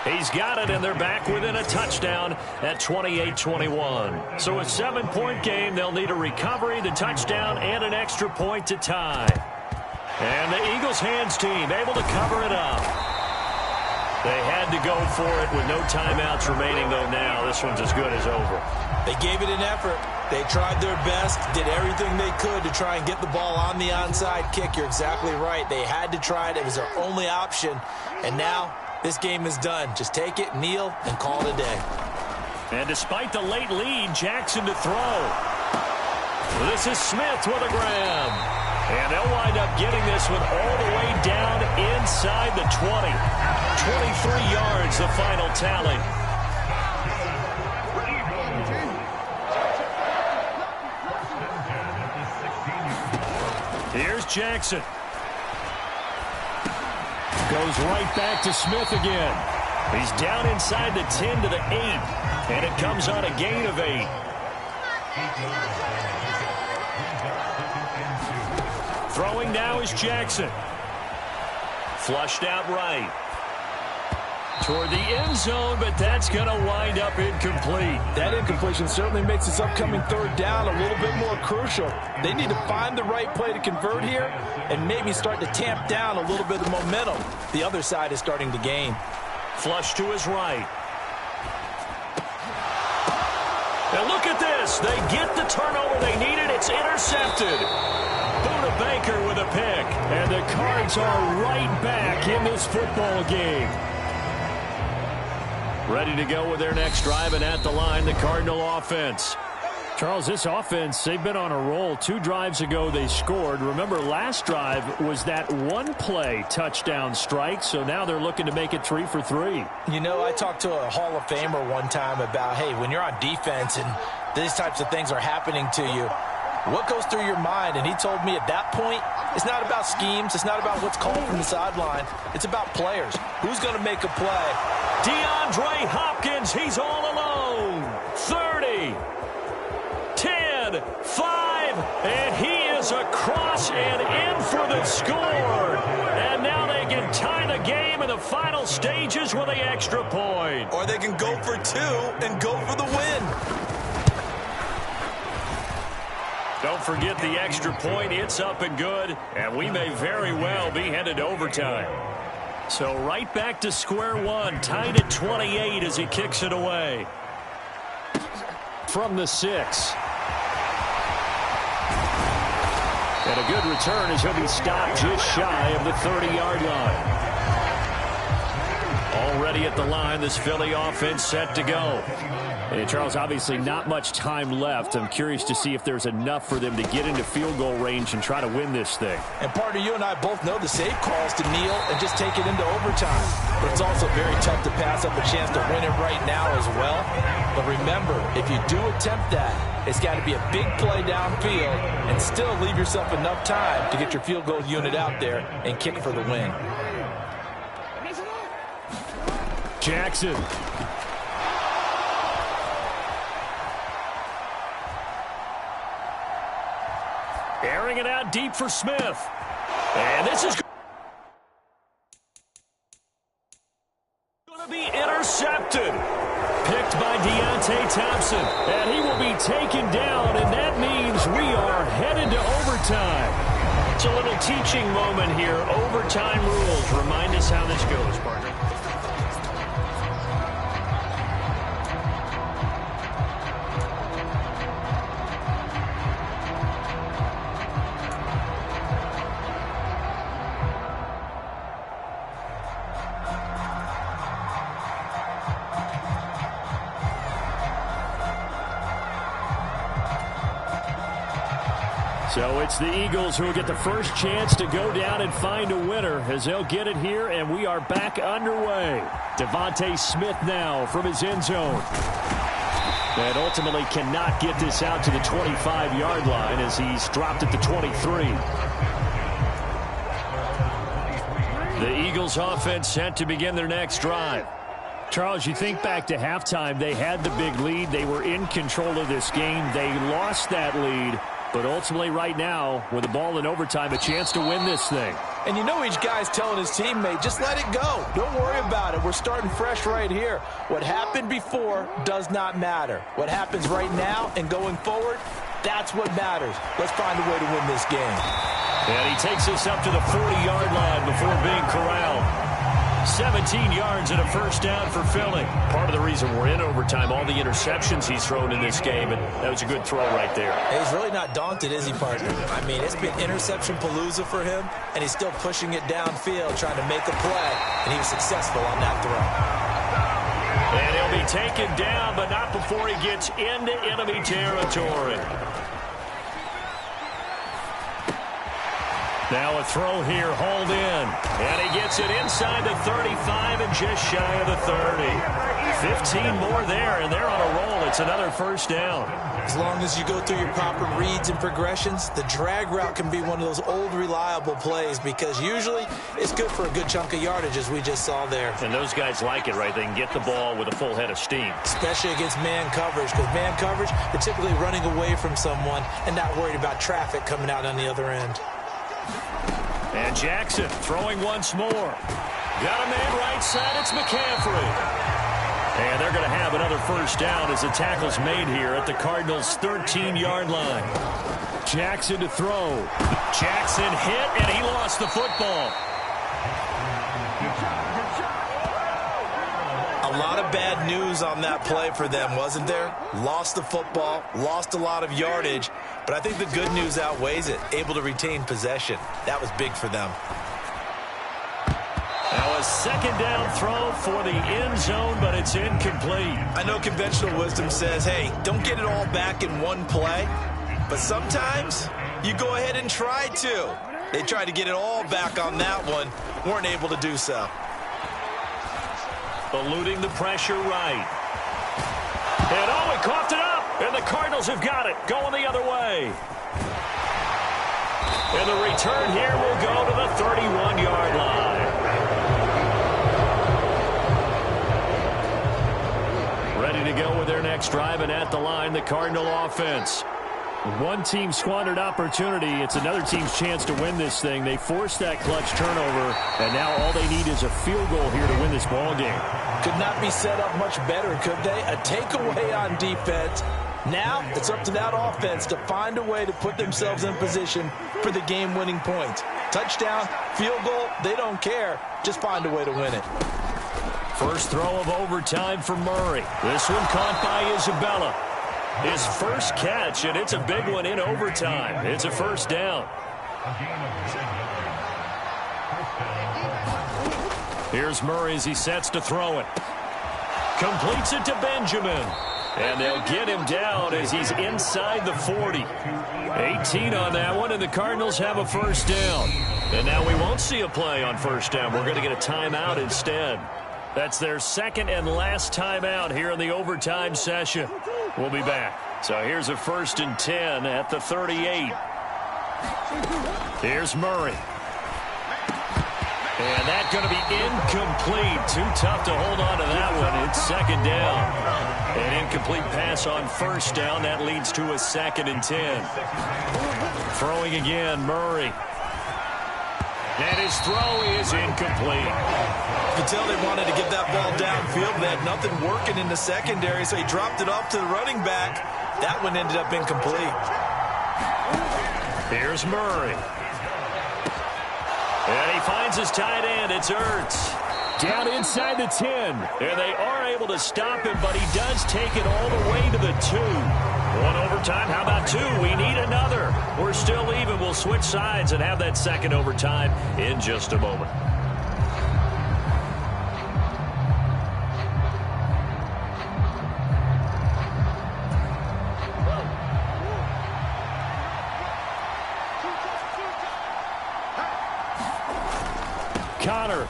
Speaker 15: He's got it, and they're back within a touchdown at 28-21. So a 7-point game. They'll need a recovery, the touchdown, and an extra point to tie. And the Eagles hands team able to cover it up. They had to go for it with no timeouts remaining, though now this one's as good as over.
Speaker 3: They gave it an effort. They tried their best, did everything they could to try and get the ball on the onside kick. You're exactly right. They had to try it. It was their only option. And now this game is done. Just take it, kneel, and call it a day.
Speaker 15: And despite the late lead, Jackson to throw. This is Smith with a grab. And they'll wind up getting this one all the way down inside the 20. 23 yards, the final tally. Here's Jackson.
Speaker 14: Goes right back to Smith again.
Speaker 15: He's down inside the 10 to the 8. And it comes on a gain of 8. Throwing now is Jackson. Flushed out right. Toward the end zone, but that's going to wind up incomplete.
Speaker 3: That incompletion certainly makes this upcoming 3rd down a little bit more crucial. They need to find the right play to convert here and maybe start to tamp down a little bit of momentum. The other side is starting to gain.
Speaker 15: Flush to his right. Now look at this. They get the turnover they needed. It's intercepted. Buda Baker with a pick.
Speaker 14: And the Cards are right back in this football game.
Speaker 15: Ready to go with their next drive, and at the line, the Cardinal offense.
Speaker 14: Charles, this offense, they've been on a roll. 2 drives ago they scored. Remember, last drive was that one-play touchdown strike, so now they're looking to make it 3 for 3.
Speaker 3: You know, I talked to a Hall of Famer one time about, hey, when you're on defense and these types of things are happening to you, what goes through your mind? And he told me at that point, it's not about schemes. It's not about what's called from the sideline. It's about players. Who's going to make a play?
Speaker 15: DeAndre Hopkins, he's all alone. 30. 10, 5, and he is across and in for the score. And now they can tie the game in the final stages with the extra point.
Speaker 2: Or they can go for 2 and go for the win.
Speaker 15: Don't forget the extra point. It's up and good, and we may very well be headed to overtime. So right back to square one, tied at 28 as he kicks it away.
Speaker 14: From the 6. And a good return as he'll be stopped just shy of the 30-yard line.
Speaker 15: Already at the line, this Philly offense set to go.
Speaker 14: And Charles, obviously not much time left. I'm curious to see if there's enough for them to get into field goal range and try to win this thing.
Speaker 3: And partner, you and I both know the safe calls to kneel and just take it into overtime. But it's also very tough to pass up a chance to win it right now as well. But remember, if you do attempt that, it's got to be a big play downfield and still leave yourself enough time to get your field goal unit out there and kick for the win.
Speaker 14: Jackson.
Speaker 15: Airing it out deep for Smith. And this is going to be intercepted. Picked by Deontay Thompson. And he will be taken down, and that means we are headed to overtime. It's a little teaching moment here. Overtime rules. Remind us how this goes, partner.
Speaker 14: So it's the Eagles who will get the first chance to go down and find a winner as they'll get it here, and we are back underway. Devontae Smith now from his end zone. And ultimately cannot get this out to the 25-yard line as he's dropped at the 23.
Speaker 15: The Eagles offense set to begin their next drive.
Speaker 14: Charles, you think back to halftime, they had the big lead. They were in control of this game. They lost that lead. But ultimately right now, with the ball in overtime, a chance to win this thing.
Speaker 3: And you know each guy's telling his teammate, just let it go. Don't worry about it. We're starting fresh right here. What happened before does not matter. What happens right now and going forward, that's what matters. Let's find a way to win this game.
Speaker 15: And he takes us up to the 40-yard line before being corralled. 17 yards and a first down for Philly. Part of the reason we're in overtime, all the interceptions he's thrown in this game, and that was a good throw right there.
Speaker 3: He's really not daunted, is he, partner? I mean, it's been interception palooza for him, and he's still pushing it downfield, trying to make a play, and he was successful on that throw.
Speaker 15: And he'll be taken down, but not before he gets into enemy territory. Now a throw here, hauled in. And he gets it inside the 35 and just shy of the 30. 15 more there, and they're on a roll. It's another first down.
Speaker 3: As long as you go through your proper reads and progressions, the drag route can be one of those old reliable plays because usually it's good for a good chunk of yardage, as we just saw there.
Speaker 15: And those guys like it, right? They can get the ball with a full head of steam.
Speaker 3: Especially against man coverage, because man coverage, they're typically running away from someone and not worried about traffic coming out on the other end.
Speaker 15: And Jackson throwing once more. Got a man right side. It's McCaffrey. And they're going to have another first down as the tackle's made here at the Cardinals' 13-yard line.
Speaker 14: Jackson to throw.
Speaker 15: Jackson hit, and he lost the football.
Speaker 2: A lot of bad news on that play for them, wasn't there? Lost the football, lost a lot of yardage, but I think the good news outweighs it. Able to retain possession. That was big for them.
Speaker 15: Now a second down throw for the end zone, but it's incomplete.
Speaker 2: I know conventional wisdom says, hey, don't get it all back in one play. But sometimes you go ahead and try to. They tried to get it all back on that one. Weren't able to do so.
Speaker 15: Eluding the pressure right. And oh, he coughed it up. And the Cardinals have got it. Going the other way. And the return here will go to the 31-yard line. Ready to go with their next drive, and at the line, the Cardinal offense. One team squandered opportunity. It's another team's chance to win this thing. They forced that clutch turnover, and now all they need is a field goal here to win this ball game.
Speaker 3: Could not be set up much better, could they? A takeaway on defense. Now it's up to that offense to find a way to put themselves in position for the game-winning points. Touchdown, field goal, they don't care. Just find a way to win it.
Speaker 15: First throw of overtime for Murray. This one caught by Isabella. His first catch, and it's a big one in overtime. It's a first down. Here's Murray as he sets to throw it. Completes it to Benjamin. And they'll get him down as he's inside the 40. 18 on that one, and the Cardinals have a first down. And now we won't see a play on first down. We're going to get a timeout instead. That's their second and last timeout here in the overtime session. We'll be back. So here's a 1st and 10 at the 38. Here's Murray. And that's going to be incomplete. Too tough to hold on to that one. It's second down. An incomplete pass on first down. That leads to a 2nd and 10. Throwing again, Murray. And his throw is incomplete.
Speaker 2: You could tell they wanted to get that ball downfield. They had nothing working in the secondary, so he dropped it off to the running back. That one ended up incomplete.
Speaker 15: Here's Murray. And he finds his tight end. It's Ertz. Down inside the 10. And they are able to stop him, but he does take it all the way to the 2. One overtime. How about 2? We need another. We're still even. We'll switch sides and have that second overtime in just a moment. Connor.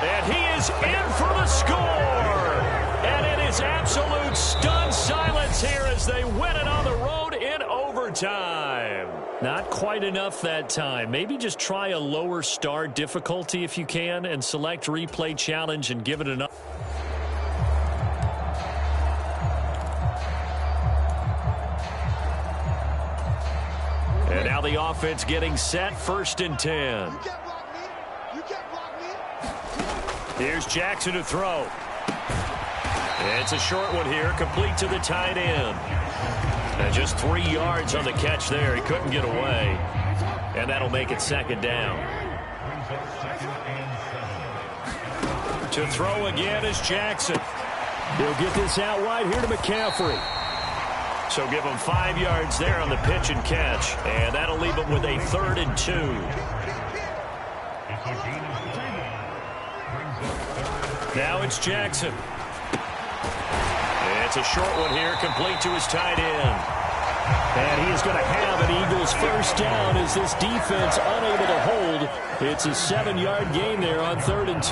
Speaker 15: And he is in for the score. And it is absolute stunned silence here as they win it on the road in overtime. Not quite enough that time. Maybe just try a lower star difficulty if you can and select replay challenge and give it enough. And now the offense getting set, 1st and 10. Here's Jackson to throw. It's a short one here, complete to the tight end. And just 3 yards on the catch there. He couldn't get away. And that'll make it 2nd down. To throw again is Jackson. He'll get this out wide here to McCaffrey. So give him 5 yards there on the pitch and catch. And that'll leave him with a 3rd and 2. Now it's Jackson. It's a short one here, complete to his tight end. And he is going to have an Eagles first down as this defense unable to hold. It's a 7-yard gain there on 3rd and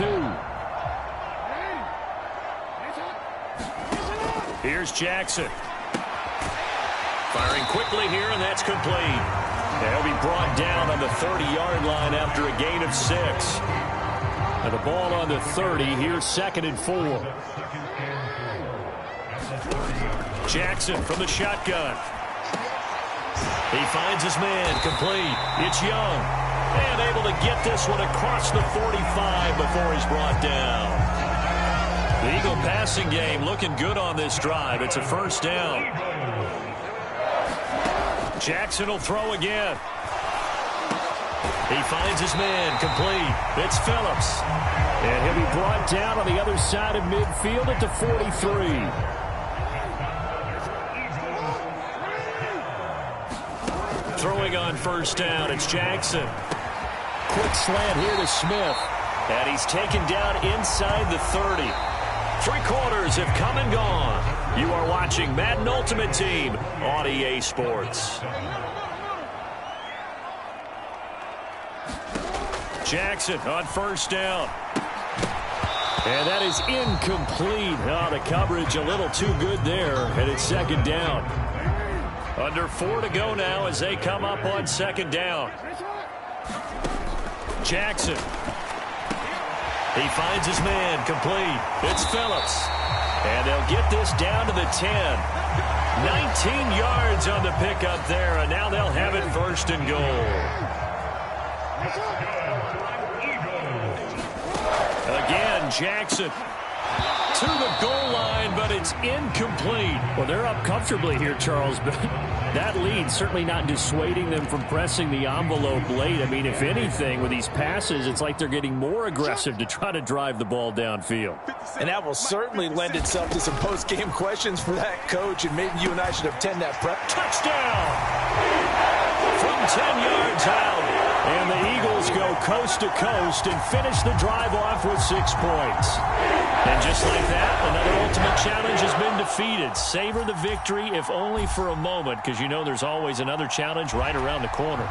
Speaker 15: 2. Here's Jackson. Firing quickly here, and that's complete. And he'll be brought down on the 30-yard line after a gain of 6. And the ball on the 30. Here's 2nd and 4. Jackson from the shotgun. He finds his man, complete. It's Young. And able to get this one across the 45 before he's brought down. The Eagle passing game looking good on this drive. It's a first down. Jackson will throw again. He finds his man, complete. It's Phillips. And he'll be brought down on the other side of midfield at the 43. Throwing on first down, it's Jackson. Quick slant here to Smith. And he's taken down inside the 30. 3 quarters have come and gone. You are watching Madden Ultimate Team on EA Sports. Jackson on first down. And that is incomplete. Oh, the coverage a little too good there, and it's second down. Under 4 to go now as they come up on second down. Jackson. He finds his man, complete. It's Phillips. And they'll get this down to the 10. 19 yards on the pickup there, and now they'll have it first and goal. Again, Jackson to the goal line, but it's incomplete.
Speaker 14: Well, they're up comfortably here, Charles, but that lead certainly not dissuading them from pressing the envelope late. I mean, if anything, with these passes, it's like they're getting more aggressive to try to drive the ball downfield.
Speaker 3: And that will certainly lend itself to some post-game questions for that coach, and maybe you and I should attend that prep.
Speaker 15: Touchdown! From 10 yards out. And the Eagles go coast to coast and finish the drive off with 6 points. And just like that, another ultimate challenge has been defeated. Savor the victory, if only for a moment, because you know there's always another challenge right around the corner.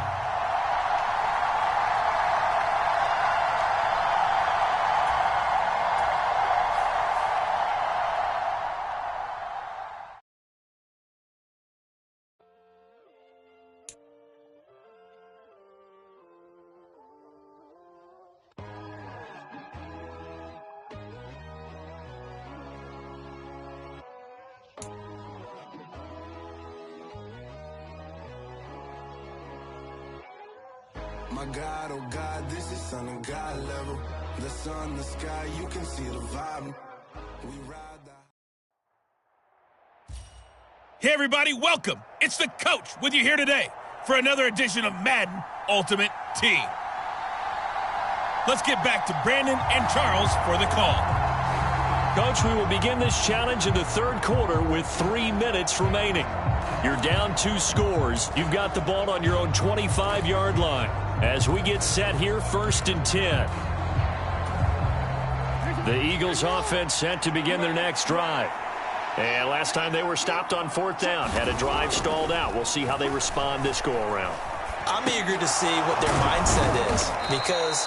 Speaker 7: My God, oh God, this is Son of God level. The sun, the sky, you can see the vibe. We ride the...
Speaker 9: Hey, everybody, welcome. It's the coach with you here today for another edition of Madden Ultimate Team. Let's get back to Brandon and Charles for the call.
Speaker 15: Coach, we will begin this challenge in the third quarter with 3 minutes remaining. You're down 2 scores. You've got the ball on your own 25-yard line. As we get set here, 1st and 10. The Eagles offense set to begin their next drive. And last time they were stopped on 4th down, had a drive stalled out. We'll see how they respond this go-around.
Speaker 2: I'm eager to see what their mindset is, because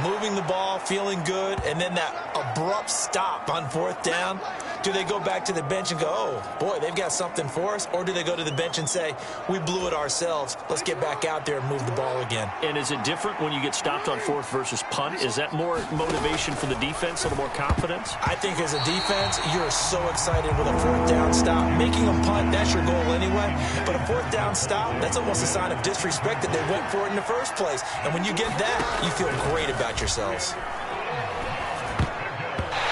Speaker 2: moving the ball, feeling good, and then that abrupt stop on 4th down, do they go back to the bench and go, oh, boy, they've got something for us? Or do they go to the bench and say, we blew it ourselves, let's get back out there and move the ball again?
Speaker 15: And is it different when you get stopped on 4th versus punt? Is that more motivation for the defense, a little more confidence?
Speaker 2: I think as a defense, you're so excited with a 4th down stop. Making a punt, that's your goal anyway. But a 4th down stop, that's almost a sign of disrespect that they went for it in the first place. And when you get that, you feel great about yourselves.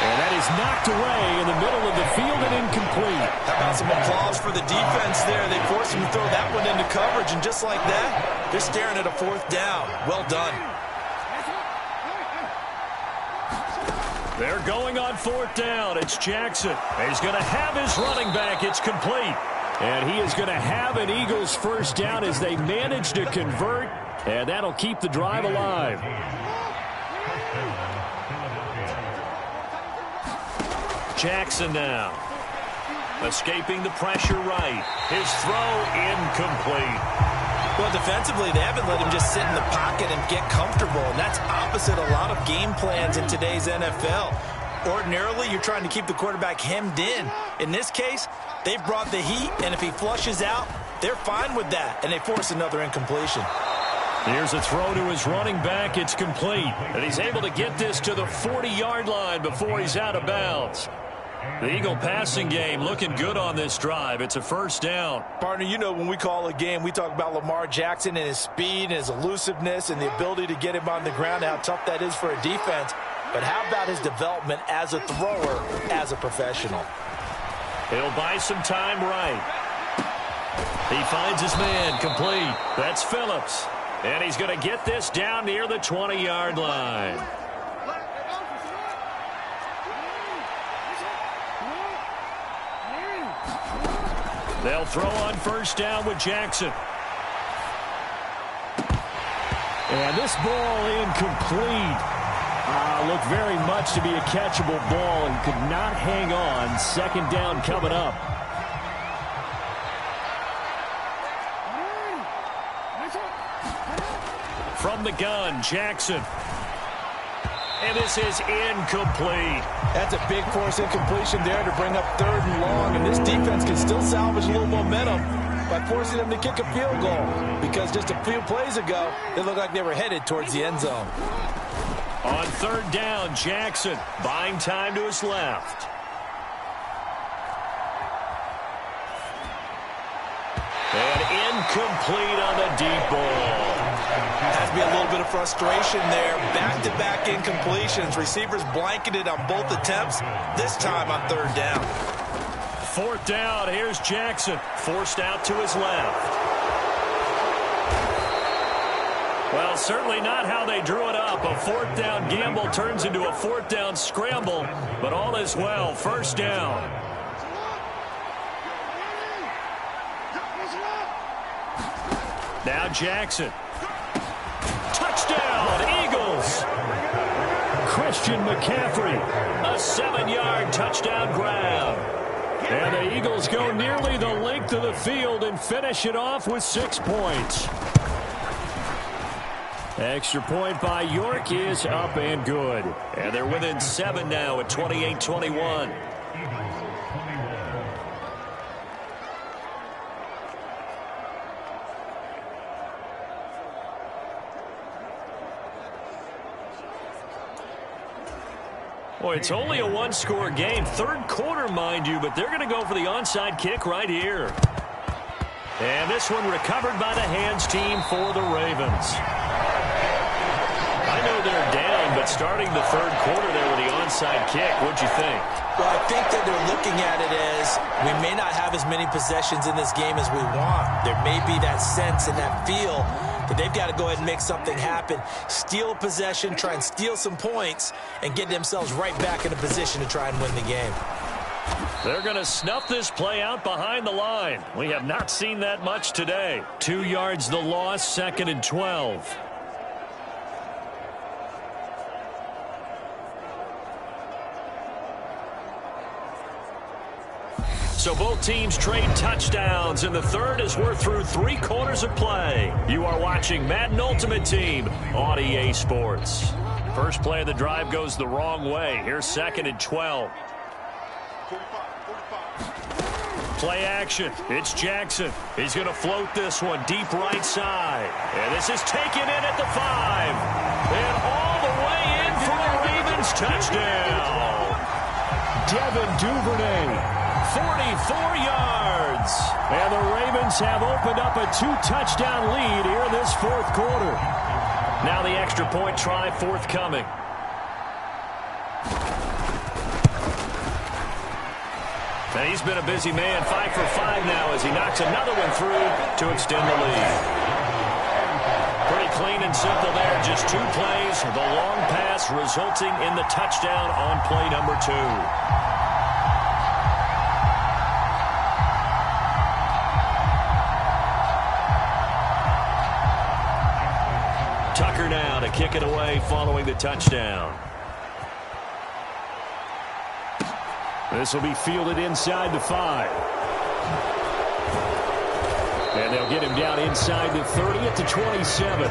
Speaker 14: And that is knocked away in the middle of the field and incomplete.
Speaker 2: How about some applause for the defense there? They forced him to throw that one into coverage, and just like that, they're staring at a 4th down. Well done.
Speaker 15: They're going on 4th down. It's Jackson. He's going to have his running back. It's complete. And he is going to have an Eagles first down as they manage to convert, and that'll keep the drive alive. Jackson now. Escaping the pressure right. His throw incomplete.
Speaker 2: Well, defensively, they haven't let him just sit in the pocket and get comfortable, and that's opposite a lot of game plans in today's NFL. Ordinarily, you're trying to keep the quarterback hemmed in. In this case, they've brought the heat, and if he flushes out, they're fine with that, and they force another incompletion.
Speaker 15: Here's a throw to his running back. It's complete. And he's able to get this to the 40-yard line before he's out of bounds. The Eagle passing game looking good on this drive. It's a first down.
Speaker 3: Partner, you know when we call a game, we talk about Lamar Jackson and his speed and his elusiveness and the ability to get him on the ground, how tough that is for a defense. But how about his development as a thrower, as a professional?
Speaker 15: He'll buy some time right. He finds his man, complete. That's Phillips. And he's going to get this down near the 20-yard line. They'll throw on first down with Jackson. And this ball incomplete.
Speaker 14: Looked very much to be a catchable ball and could not hang on. Second down coming up.
Speaker 15: From the gun, Jackson. And this is incomplete.
Speaker 3: That's a big force incompletion there to bring up 3rd and long. And this defense can still salvage a little momentum by forcing them to kick a field goal. Because just a few plays ago, they looked like they were headed towards the end zone.
Speaker 15: On 3rd down, Jackson buying time to his left. And incomplete on the deep ball.
Speaker 2: Has to be a little bit of frustration there. Back-to-back incompletions. Receivers blanketed on both attempts, this time on 3rd down.
Speaker 15: 4th down, here's Jackson. Forced out to his left. Well, certainly not how they drew it up. A 4th down gamble turns into a 4th down scramble, but all is well. 1st down. Now Jackson. Touchdown, Eagles.
Speaker 14: Christian McCaffrey.
Speaker 15: A 7-yard touchdown grab.
Speaker 14: And the Eagles go nearly the length of the field and finish it off with 6 points. Extra point by York is up and good.
Speaker 15: And they're within 7 now at 28-21. Boy, it's only a 1-score game. 3rd quarter, mind you, but they're going to go for the onside kick right here. And this one recovered by the hands team for the Ravens. I know they're down, but starting the 3rd quarter there with the onside kick, what'd you think?
Speaker 2: Well, I think that they're looking at it as we may not have as many possessions in this game as we want. There may be that sense and that feel that they've got to go ahead and make something happen, steal a possession, try and steal some points, and get themselves right back in a position to try and win the game.
Speaker 15: They're going to snuff this play out behind the line. We have not seen that much today.
Speaker 14: 2 yards the loss, 2nd and 12.
Speaker 15: So both teams trade touchdowns, and the 3rd as we're through 3 quarters of play. You are watching Madden Ultimate Team on EA Sports. First play of the drive goes the wrong way. Here's 2nd and 12. Play action. It's Jackson. He's going to float this one deep right side. And this is taken in at the 5. And all the way in for a Ravens touchdown.
Speaker 14: Devin Duvernay.
Speaker 15: 44 yards.
Speaker 14: And the Ravens have opened up a 2-touchdown lead here this 4th quarter.
Speaker 15: Now the extra point try forthcoming. And he's been a busy man, 5 for 5 now as he knocks another one through to extend the lead. Pretty clean and simple there, just 2 plays. The long pass resulting in the touchdown on play number 2. Tucker now to kick it away following the touchdown.
Speaker 14: This will be fielded inside the 5. And they'll get him down inside the 30 at the 27.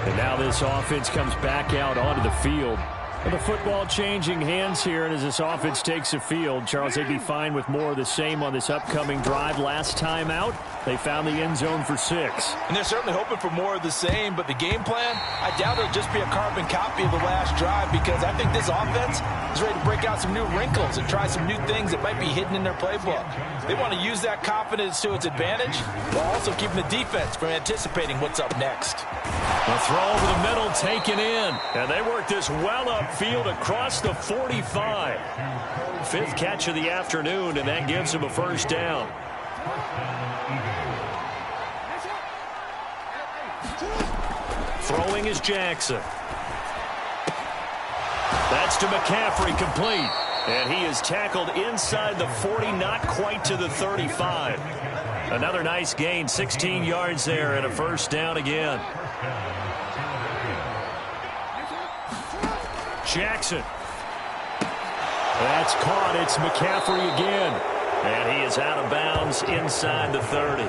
Speaker 14: And now this offense comes back out onto the field. And the football changing hands here, and as this offense takes the field, Charles, they'd be fine with more of the same on this upcoming drive. Last time out, they found the end zone for 6.
Speaker 3: And they're certainly hoping for more of the same, but the game plan, I doubt it'll just be a carbon copy of the last drive, because I think this offense is ready to break out some new wrinkles and try some new things that might be hidden in their playbook. They want to use that confidence to its advantage while also keeping the defense from anticipating what's up next.
Speaker 15: A throw over the middle taken in, and they work this well upfield across the 45. 5th catch of the afternoon, and that gives them a 1st down. Throwing is Jackson. That's to McCaffrey, complete. And he is tackled inside the 40, not quite to the 35.
Speaker 1: Another nice gain, 16 yards there and a first down again. Jackson. That's caught. It's McCaffrey again. And he is out of bounds inside the 30.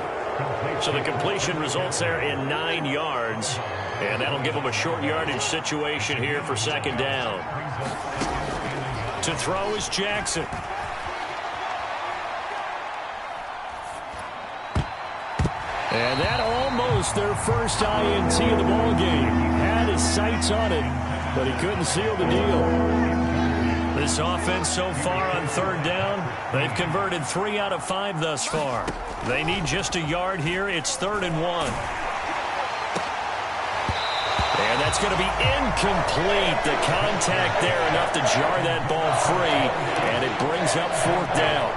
Speaker 1: So the completion results there in 9 yards. And that'll give him a short yardage situation here for second down. To throw is Jackson. And that almost their first INT of the ball game. He had his sights on it, but he couldn't seal the deal. This offense so far on third down, they've converted 3 out of 5 thus far. They need just a yard here. It's 3rd and 1. And that's going to be incomplete. The contact there enough to jar that ball free, and it brings up 4th down.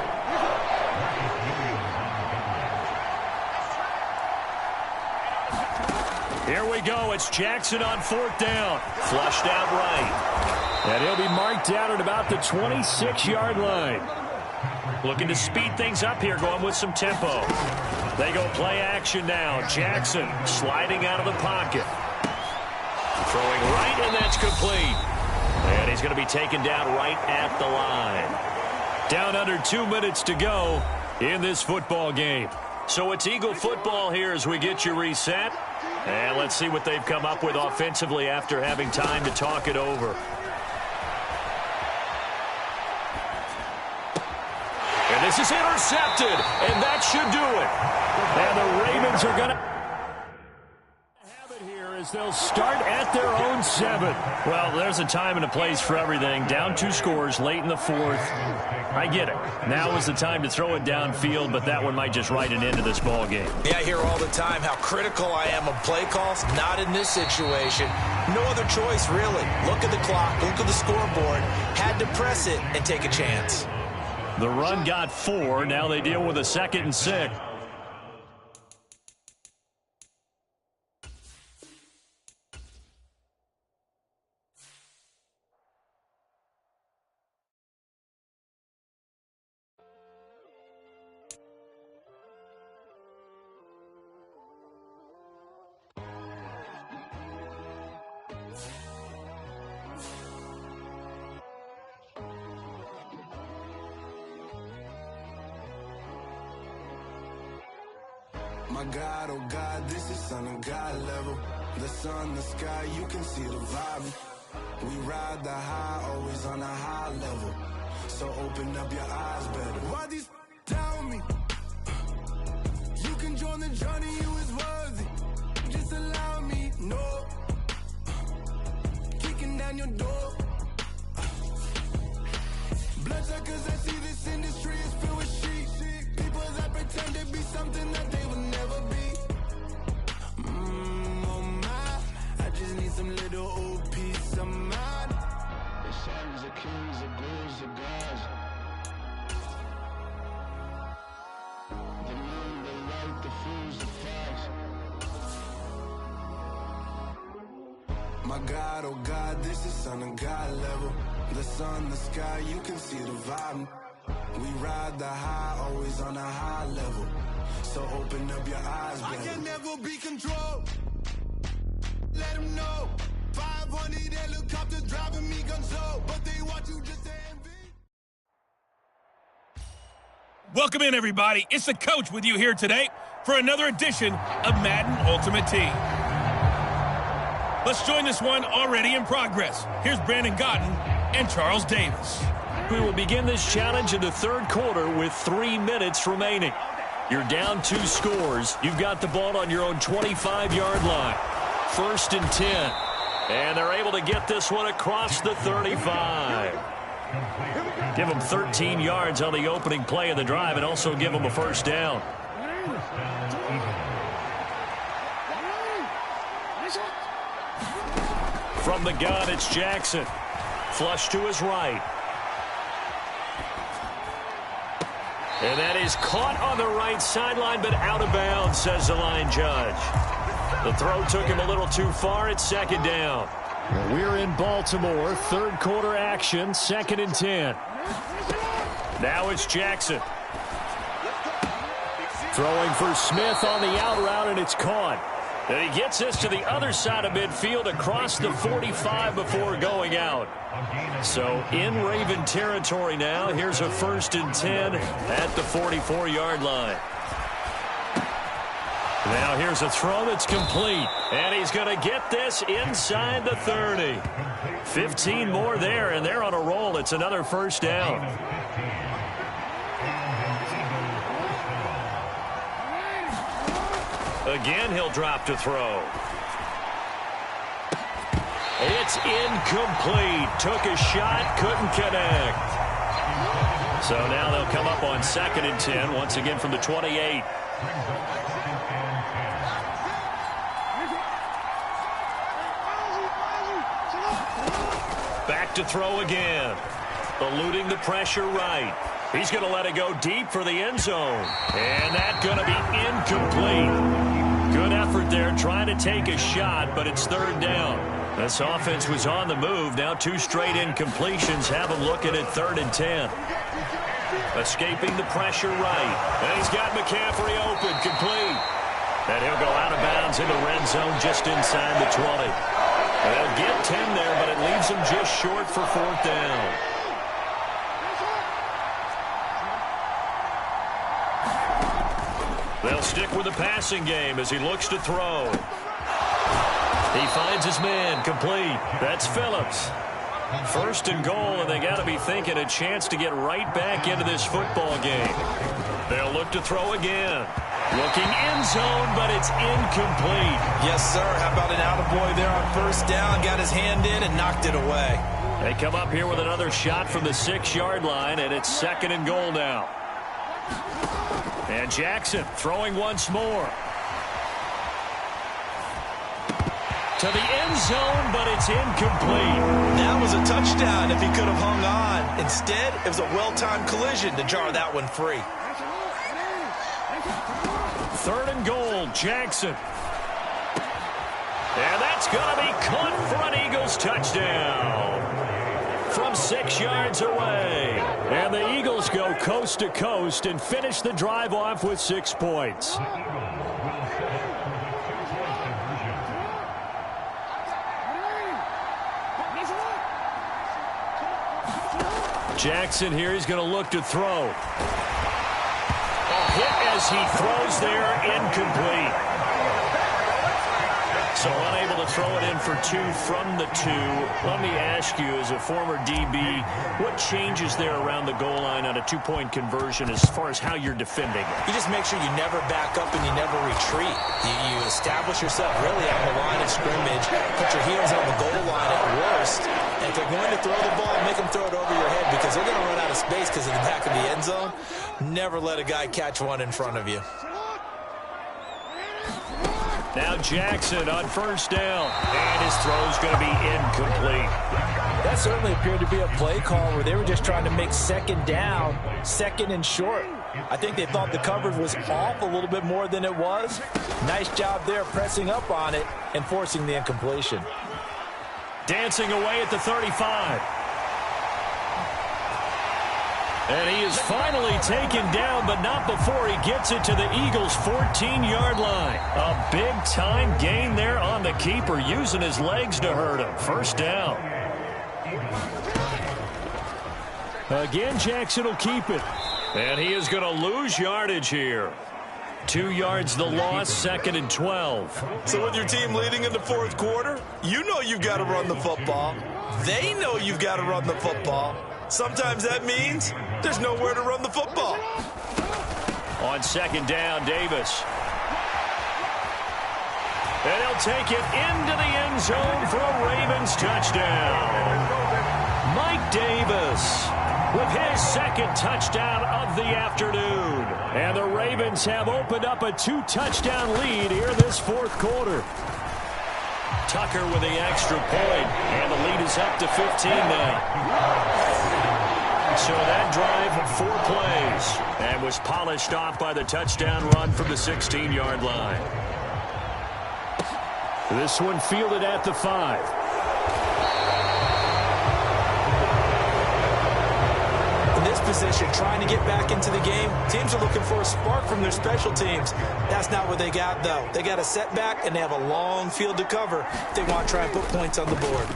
Speaker 1: Here we go. It's Jackson on 4th down. Flushed out right. And he'll be marked down at about the 26-yard line. Looking to speed things up here, going with some tempo. They go play action now. Jackson sliding out of the pocket. Throwing right, and that's complete. And he's going to be taken down right at the line. Down under 2 minutes to go in this football game. So it's Eagle football here as we get you reset. And let's see what they've come up with offensively after having time to talk it over. And this is intercepted, and that should do it. And the Ravens are going to have it here as they'll start at their own 7. Well, there's a time and a place for everything. Down 2 scores late in the 4th. I get it. Now is the time to throw it downfield, but that one might just write an end to this ball game.
Speaker 2: Yeah, I hear all the time how critical I am of play calls. Not in this situation. No other choice, really. Look at the clock. Look at the scoreboard. Had to press it and take a chance.
Speaker 1: The run got 4. Now they deal with a 2nd and 6.
Speaker 7: My God, oh God, this is Son of God level. The sun, the sky, you can see the vibe. We ride the high, always on a high level. So open up your eyes better. Why these tell me? You can join the journey, you is worthy. Just allow me, no. Kicking down your door. Bloodsuckers, I see this industry is filled with sheep. People that pretend to be something that they will never be. Oh my, I just need some little old peace of mind. The sons of kings, the ghouls, the gods. The moon, the light, the fools, the facts. My God, oh God, this is Son of God level. The sun, the sky, you can see the vibe. We ride the high, always on a high level. So open up your eyes, baby. I can never be controlled. Let them know. 500 helicopters driving me gonzo, but they want you just to envy.
Speaker 9: Welcome in, everybody. It's the coach with you here today for another edition of Madden Ultimate Team. Let's join this one already in progress. Here's Brandon Gotten and Charles Davis.
Speaker 1: We will begin this challenge in the 3rd quarter with 3 minutes remaining. You're down 2 scores. You've got the ball on your own 25-yard line. 1st and 10. And they're able to get this one across the 35. Give them 13 yards on the opening play of the drive and also give them a first down. From the gun, it's Jackson. Flush to his right. And that is caught on the right sideline, but out of bounds, says the line judge. The throw took him a little too far. It's 2nd down. We're in Baltimore. 3rd quarter action, 2nd and 10. Now it's Jackson.
Speaker 15: Throwing for Smith on the out route, and it's caught. And he gets this to the other side of midfield across the 45 before going out. So in Raven territory now. Here's a 1st and 10 at the 44-yard line. Now here's a throw that's complete. And he's going to get this inside the 30. 15 more there, and they're on a roll. It's another 1st down. Again, he'll drop to throw. It's incomplete. Took a shot, couldn't connect. So now they'll come up on 2nd and 10, once again from the 28. Back to throw again. Eluding the pressure right. He's going to let it go deep for the end zone. And that's going to be incomplete. Good effort there trying to take a shot, but it's 3rd down. This offense was on the move. Now 2 straight incompletions have them looking at 3rd and 10. Escaping the pressure right. And he's got McCaffrey open, complete. And he'll go out of bounds in the red zone just inside the 20. They'll get 10 there, but it leaves them just short for 4th down. They'll stick with the passing game as he looks to throw. He finds his man, complete. That's Phillips. 1st and goal, and they got to be thinking a chance to get right back into this football game. They'll look to throw again. Looking end zone, but it's incomplete.
Speaker 2: Yes, sir. How about an attaboy there on 1st down? Got his hand in and knocked it away.
Speaker 15: They come up here with another shot from the 6-yard line, and it's 2nd and goal now. And Jackson throwing once more. To the end zone, but it's incomplete.
Speaker 2: That was a touchdown if he could have hung on. Instead, it was a well-timed collision to jar that one free.
Speaker 15: 3rd and goal, Jackson. And that's going to be caught for an Eagles touchdown. From 6 yards away. And the Eagles go coast to coast and finish the drive off with 6 points. Jackson here, he's going to look to throw. A hit as he throws there, incomplete. So unable to throw it in for 2 from the 2. Let me ask you, as a former DB, what changes there around the goal line on a 2-point conversion as far as how you're defending?
Speaker 3: You just make sure you never back up and you never retreat. You establish yourself really on the line of scrimmage, put your heels on the goal line at worst, and if they're going to throw the ball, make them throw it over your head because they're going to run out of space because of the back of the end zone. Never let a guy catch one in front of you.
Speaker 15: Now Jackson on 1st down, and his throw's going to be incomplete.
Speaker 3: That certainly appeared to be a play call where they were just trying to make 2nd down, 2nd and short. I think they thought the coverage was off a little bit more than it was. Nice job there pressing up on it and forcing the incompletion.
Speaker 15: Dancing away at the 35. And he is finally taken down, but not before he gets it to the Eagles' 14-yard line. A big-time gain there on the keeper, using his legs to hurt him. 1st down. Again, Jackson will keep it. And he is going to lose yardage here. 2 yards the loss, 2nd and 12.
Speaker 2: So with your team leading in the 4th quarter, you know you've got to run the football. They know you've got to run the football. Sometimes that means there's nowhere to run the football.
Speaker 15: On 2nd down, Davis. And he'll take it into the end zone for a Ravens touchdown. Mike Davis with his 2nd touchdown of the afternoon. And the Ravens have opened up a 2-touchdown lead here this 4th quarter. Tucker with the extra point, and the lead is up to 15 now. So that drive, 4 plays, and was polished off by the touchdown run from the 16-yard line. This one fielded at the 5.
Speaker 3: this position, trying to get back into the game. Teams are looking for a spark from their special teams. That's not what they got, though. They got a setback, and they have a long field to cover if they want to try and put points on the board.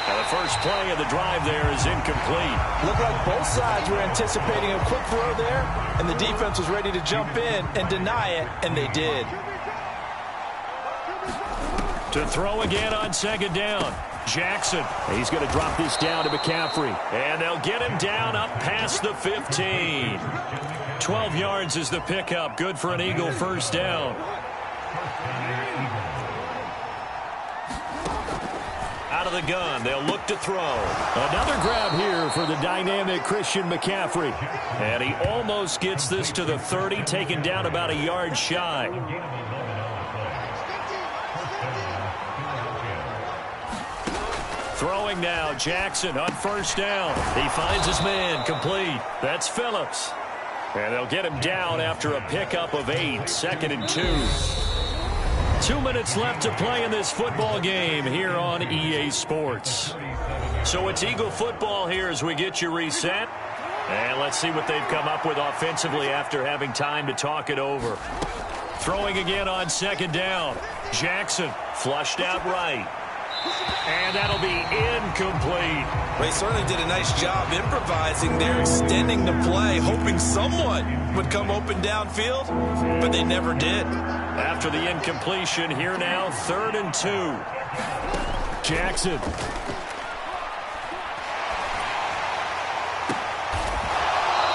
Speaker 15: Now the first play of the drive there is incomplete.
Speaker 3: Looked like both sides were anticipating a quick throw there, and the defense was ready to jump in and deny it, and they did.
Speaker 15: To throw again on second down. Jackson.
Speaker 14: He's going to drop this down to McCaffrey.
Speaker 15: And they'll get him down up past the 15. 12 yards is the pickup. Good for an Eagle first down. Out of the gun. They'll look to throw.
Speaker 14: Another grab here for the dynamic Christian McCaffrey.
Speaker 15: And he almost gets this to the 30, taken down about a yard shy. Throwing now, Jackson on first down. He finds his man, complete. That's Phillips. And they'll get him down after a pickup of 8, 2nd and 2. 2 minutes left to play in this football game here on EA Sports. So it's Eagle football here as we get you reset. And let's see what they've come up with offensively after having time to talk it over. Throwing again on second down. Jackson flushed out right. And that'll be incomplete.
Speaker 2: They certainly did a nice job improvising there, extending the play, hoping someone would come open downfield, but they never did.
Speaker 15: After the incompletion, here now, 3rd and 2.
Speaker 14: Jackson.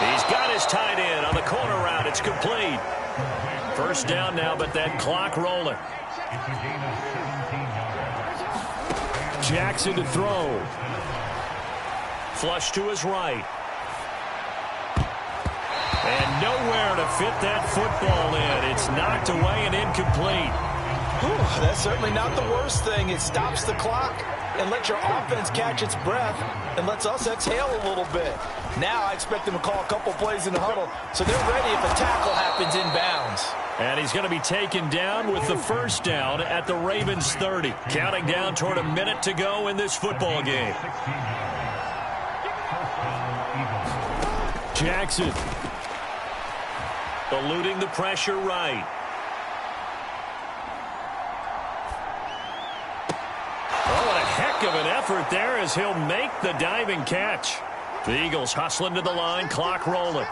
Speaker 15: He's got his tight end on the corner route. It's complete. First down now, but that clock rolling.
Speaker 14: Jackson to throw.
Speaker 15: Flush to his right. And nowhere to fit that football in. It's knocked away and incomplete.
Speaker 3: Whew, that's certainly not the worst thing. It stops the clock and lets your offense catch its breath and lets us exhale a little bit. Now I expect them to call a couple plays in the huddle so they're ready if a tackle happens inbounds.
Speaker 15: And he's going to be taken down with the first down at the Ravens 30. Counting down toward a minute to go in this football game.
Speaker 14: Jackson.
Speaker 15: Eluding the pressure right. Oh, what a heck of an effort there as he'll make the diving catch. The Eagles hustling to the line, clock rolling.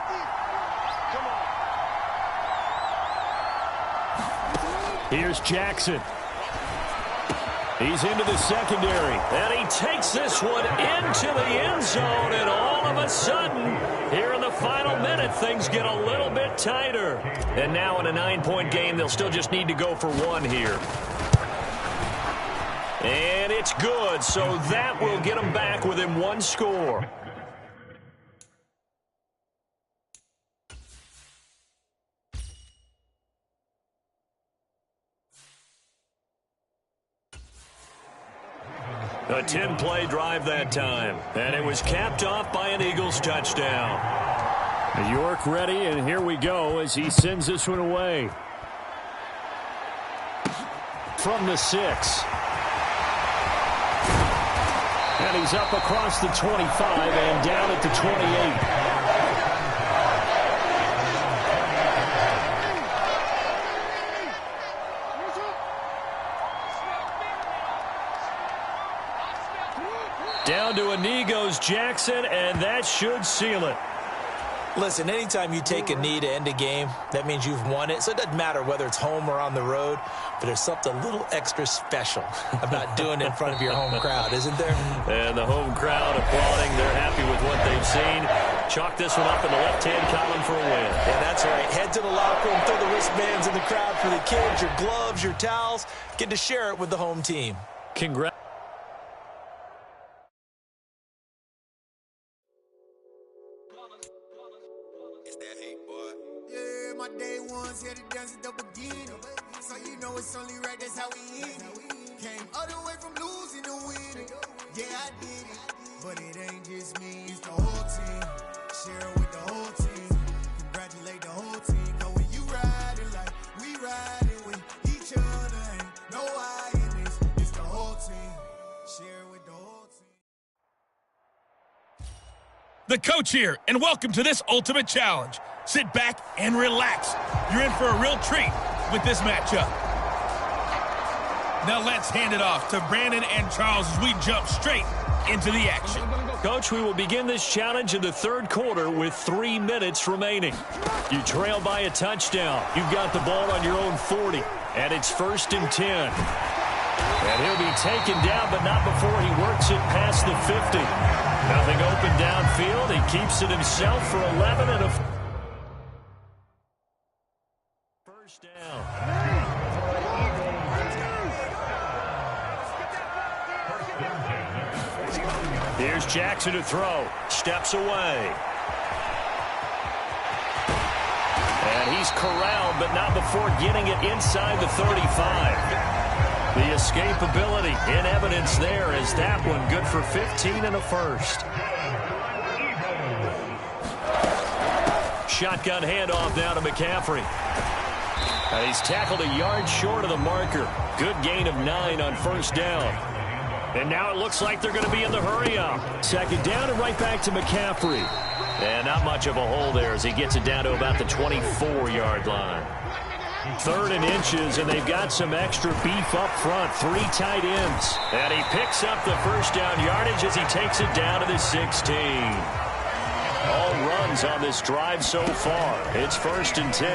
Speaker 14: Here's Jackson. He's into the secondary.
Speaker 15: And he takes this one into the end zone, and all of a sudden, here in the final minute, things get a little bit tighter. And now in a 9-point game, they'll still just need to go for 1 here. And it's good, so that will get them back within 1 score. A 10-play drive that time, and it was capped off by an Eagles touchdown.
Speaker 14: York ready, and here we go as he sends this one away. From the 6. And he's up across the 25 and down at the 28.
Speaker 15: Down to a knee goes Jackson, and that should seal it.
Speaker 3: Listen, anytime you take a knee to end a game, that means you've won it. So it doesn't matter whether it's home or on the road, but there's something a little extra special about doing it in front of your home crowd, isn't there?
Speaker 15: And the home crowd applauding. They're happy with what they've seen. Chalk this one up in the left-hand column for a win.
Speaker 3: Yeah, that's right. Head to the locker room, throw the wristbands in the crowd for the kids, your gloves, your towels. Get to share it with the home team.
Speaker 15: Congrats.
Speaker 4: My day ones here to dance at the beginning. So you know it's only right, that's how we end it. Came all the way from losing to winning. Yeah, I did it. But it ain't just me, it's the whole team. Share it with the whole team. Congratulate the whole team. Cause when you riding like we riding with each other, ain't no I in this. It's the whole team. Share it with the whole team.
Speaker 9: the coach here, and welcome to this ultimate challenge. Sit back and relax. You're in for a real treat with this matchup. Now let's hand it off to Brandon and Charles as we jump straight into the action.
Speaker 15: Coach, we will begin this challenge in the third quarter with 3 minutes remaining. You trail by a touchdown. You've got the ball on your own 40, and it's 1st and 10. And he'll be taken down, but not before he works it past the 50. Nothing open downfield. He keeps it himself for 11 and a first down. Here's Jackson to throw. Steps away. And he's corralled, but not before getting it inside the 35. The escapability in evidence there as that one good for 15 and a first. Shotgun handoff now to McCaffrey. And he's tackled a yard short of the marker. Good gain of 9 on first down. And now it looks like they're going to be in the hurry-up. 2nd down and right back to McCaffrey. And not much of a hole there as he gets it down to about the 24-yard line. 3rd and inches, and they've got some extra beef up front. 3 tight ends. And he picks up the first down yardage as he takes it down to the 16. All runs on this drive so far. It's 1st and 10.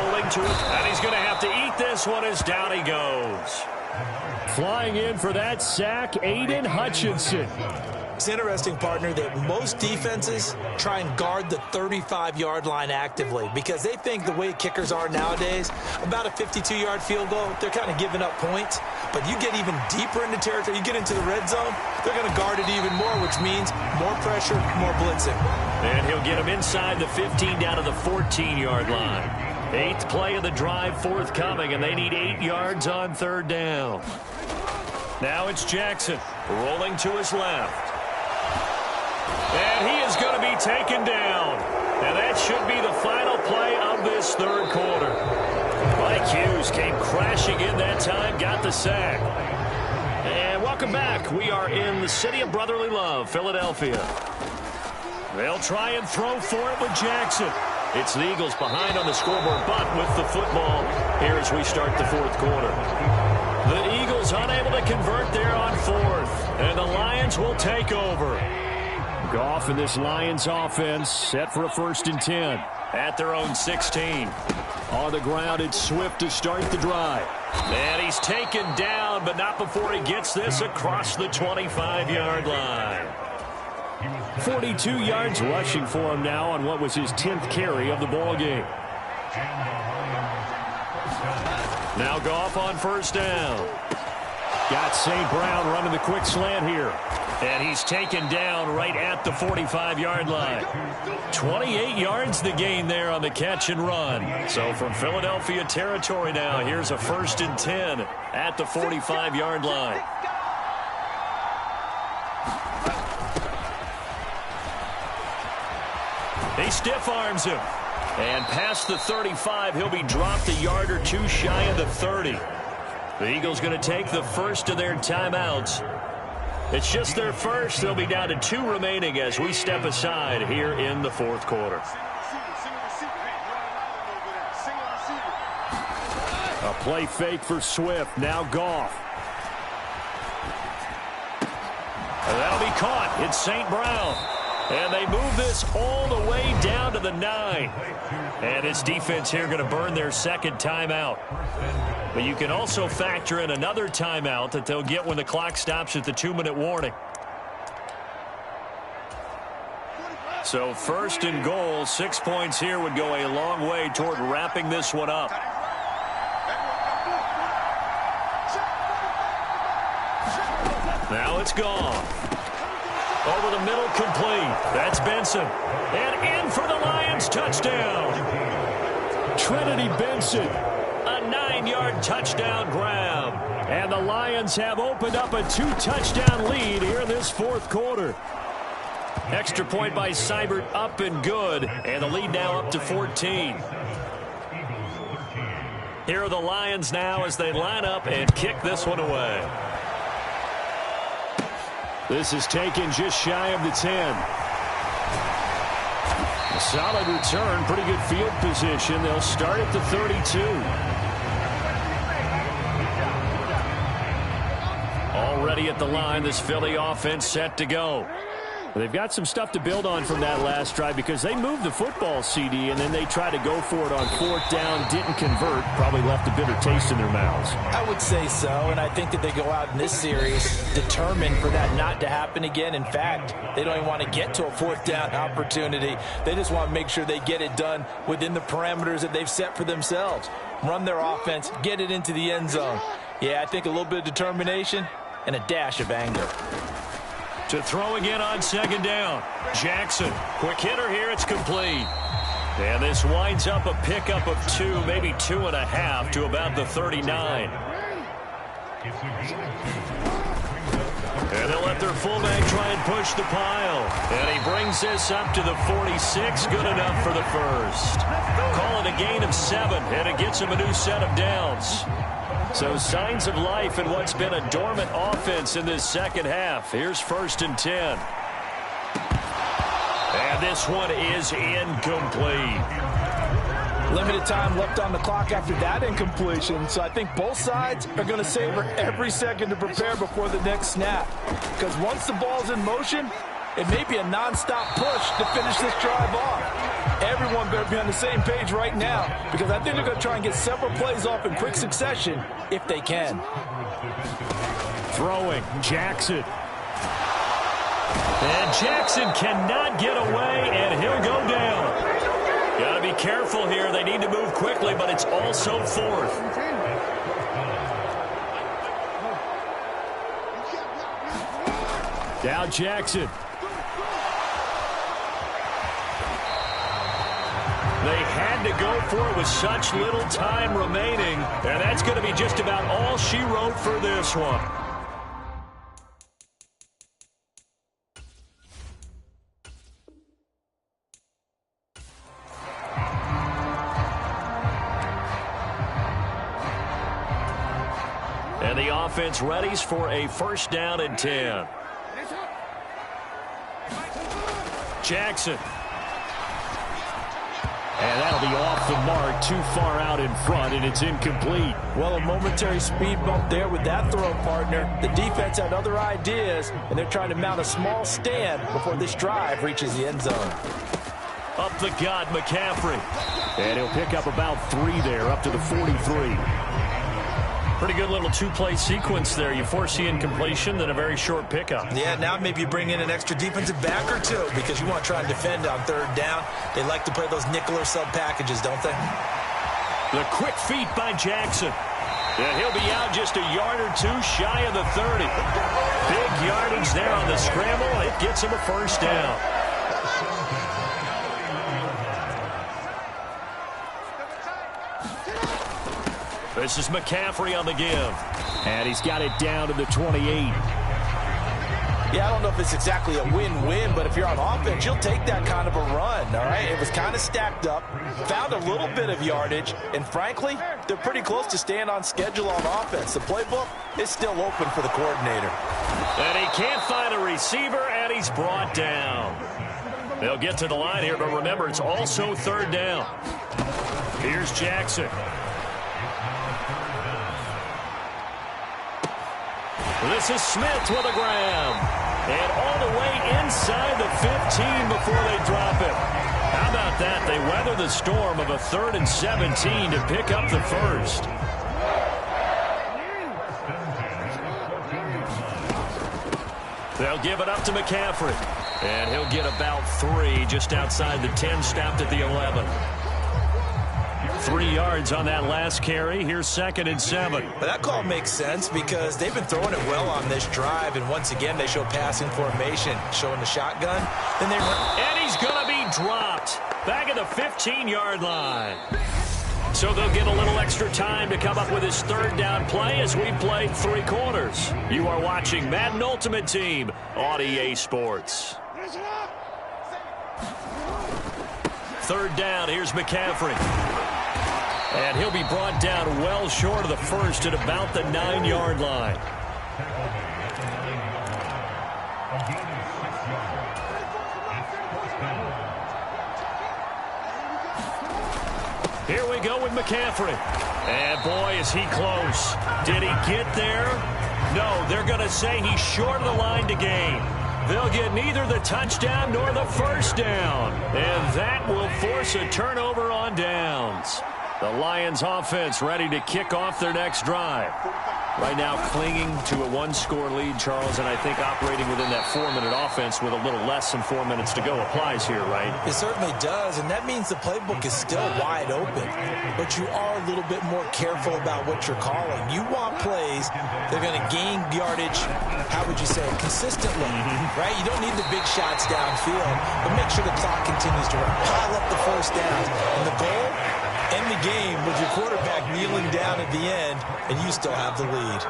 Speaker 15: Rolling to it. And he's going to have to eat this one as down he goes. Flying in for that sack, Aiden Hutchinson.
Speaker 3: It's interesting, partner, that most defenses try and guard the 35-yard line actively because they think the way kickers are nowadays, about a 52-yard field goal, they're kind of giving up points. But you get even deeper into territory, you get into the red zone, they're going to guard it even more, which means more pressure, more blitzing.
Speaker 15: And he'll get him inside the 15 down to the 14-yard line. 8th play of the drive forthcoming, and they need 8 yards on 3rd down. Now it's Jackson rolling to his left. And he is going to be taken down. And that should be the final play of this 3rd quarter. Mike Hughes came crashing in that time, got the sack. And welcome back. We are in the city of brotherly love, Philadelphia. They'll try and throw for it with Jackson. It's the Eagles behind on the scoreboard, but with the football here as we start the 4th quarter. The Eagles unable to convert there on 4th, and the Lions will take over. Goff in this Lions offense set for a 1st and 10 at their own 16. On the ground, it's Swift to start the drive. And he's taken down, but not before he gets this across the 25-yard line. 42 yards rushing for him now on what was his 10th carry of the ball game. Now Goff on 1st down. Got St. Brown running the quick slant here. And he's taken down right at the 45-yard line. 28 yards the gain there on the catch and run. So from Philadelphia territory now, here's a 1st and 10 at the 45-yard line. He stiff arms him. And past the 35, he'll be dropped a yard or two shy of the 30. The Eagles going to take the first of their timeouts. It's just their first. They'll be down to 2 remaining as we step aside here in the 4th quarter. A play fake for Swift. Now Goff. And that'll be caught. It's St. Brown. And they move this all the way down to the 9. And his defense here going to burn their 2nd timeout. But you can also factor in another timeout that they'll get when the clock stops at the 2-minute warning. So 1st and goal, 6 points here would go a long way toward wrapping this one up. Now it's gone. Over the middle, complete. That's Benson. And in for the Lions, touchdown. Trinity Benson, a 9-yard touchdown grab. And the Lions have opened up a 2-touchdown lead here in this 4th quarter. Extra point by Seibert, up and good. And the lead now up to 14. Here are the Lions now as they line up and kick this one away. This is taken just shy of the 10. Solid return, pretty good field position. They'll start at the 32. Already at the line, this Philly offense set to go. They've got some stuff to build on from that last drive because they moved the football, CD, and then they tried to go for it on 4th down, didn't convert, probably left a bitter taste in their mouths.
Speaker 3: I would say so, and I think that they go out in this series determined for that not to happen again. In fact, they don't even want to get to a 4th down opportunity. They just want to make sure they get it done within the parameters that they've set for themselves. Run their offense, get it into the end zone. Yeah, I think a little bit of determination and a dash of anger.
Speaker 15: To throw again on 2nd down. Jackson, quick hitter here, it's complete. And this winds up a pickup of 2, maybe 2.5 to about the 39. And they'll let their fullback try and push the pile. And he brings this up to the 46, good enough for the first. Call it a gain of 7, and it gets him a new set of downs. So signs of life in what's been a dormant offense in this second half. Here's 1st and 10. And this one is incomplete.
Speaker 3: Limited time left on the clock after that incompletion. So I think both sides are going to savor every second to prepare before the next snap. Because once the ball's in motion, it may be a nonstop push to finish this drive off. Everyone better be on the same page right now because I think they're going to try and get several plays off in quick succession if they can.
Speaker 15: Throwing, Jackson. And Jackson cannot get away, and he'll go down. Got to be careful here. They need to move quickly, but it's also 4th. Now Jackson. They had to go for it with such little time remaining, and that's going to be just about all she wrote for this one. And the offense readies for a 1st down and 10. Jackson. And that'll be off the mark, too far out in front, and it's incomplete.
Speaker 3: Well, a momentary speed bump there with that throw, partner. The defense had other ideas, and they're trying to mount a small stand before this drive reaches the end zone.
Speaker 15: Up the gut, McCaffrey. And he'll pick up about 3 there, up to the 43. Pretty good little 2-play sequence there. You force the incompletion, then a very short pickup.
Speaker 3: Yeah, now maybe you bring in an extra defensive back or 2 because you want to try and defend on 3rd down. They like to play those nickel or sub packages, don't they?
Speaker 15: The quick feet by Jackson. And he'll be out just a yard or 2 shy of the 30. Big yardage there on the scramble. It gets him a 1st down. This is McCaffrey on the give. And he's got it down to the 28.
Speaker 3: Yeah, I don't know if it's exactly a win-win, but if you're on offense, you'll take that kind of a run, all right? It was kind of stacked up, found a little bit of yardage, and frankly, they're pretty close to staying on schedule on offense. The playbook is still open for the coordinator.
Speaker 15: And he can't find a receiver, and he's brought down. They'll get to the line here, but remember, it's also 3rd down. Here's Jackson. This is Smith with a grab. And all the way inside the 15 before they drop it. How about that? They weather the storm of a 3rd and 17 to pick up the 1st. They'll give it up to McCaffrey. And he'll get about 3 just outside the 10, stopped at the 11. 3 yards on that last carry. Here's 2nd and 7.
Speaker 3: But that call makes sense because they've been throwing it well on this drive, and once again they show passing formation, showing the shotgun. Then they run.
Speaker 15: And he's going to be dropped back at the 15-yard line. So they'll get a little extra time to come up with his 3rd down play as we play 3 quarters. You are watching Madden Ultimate Team on EA Sports. 3rd down, here's McCaffrey. And he'll be brought down well short of the 1st at about the 9-yard line. Here we go with McCaffrey. And boy, is he close. Did he get there? No, they're going to say he's short of the line to gain. They'll get neither the touchdown nor the first down. And that will force a turnover on downs. The Lions offense ready to kick off their next drive. Right now clinging to a one-score lead, Charles, and I think operating within that 4-minute offense with a little less than 4 minutes to go applies here, right?
Speaker 3: It certainly does, and that means the playbook is still wide open. But you are a little bit more careful about what you're calling. You want plays that are going to gain yardage, how would you say, consistently, right? You don't need the big shots downfield, but make sure the clock continues to run. Pile up the first downs. And the goal? End the game with your quarterback kneeling down at the end, and you still have the lead.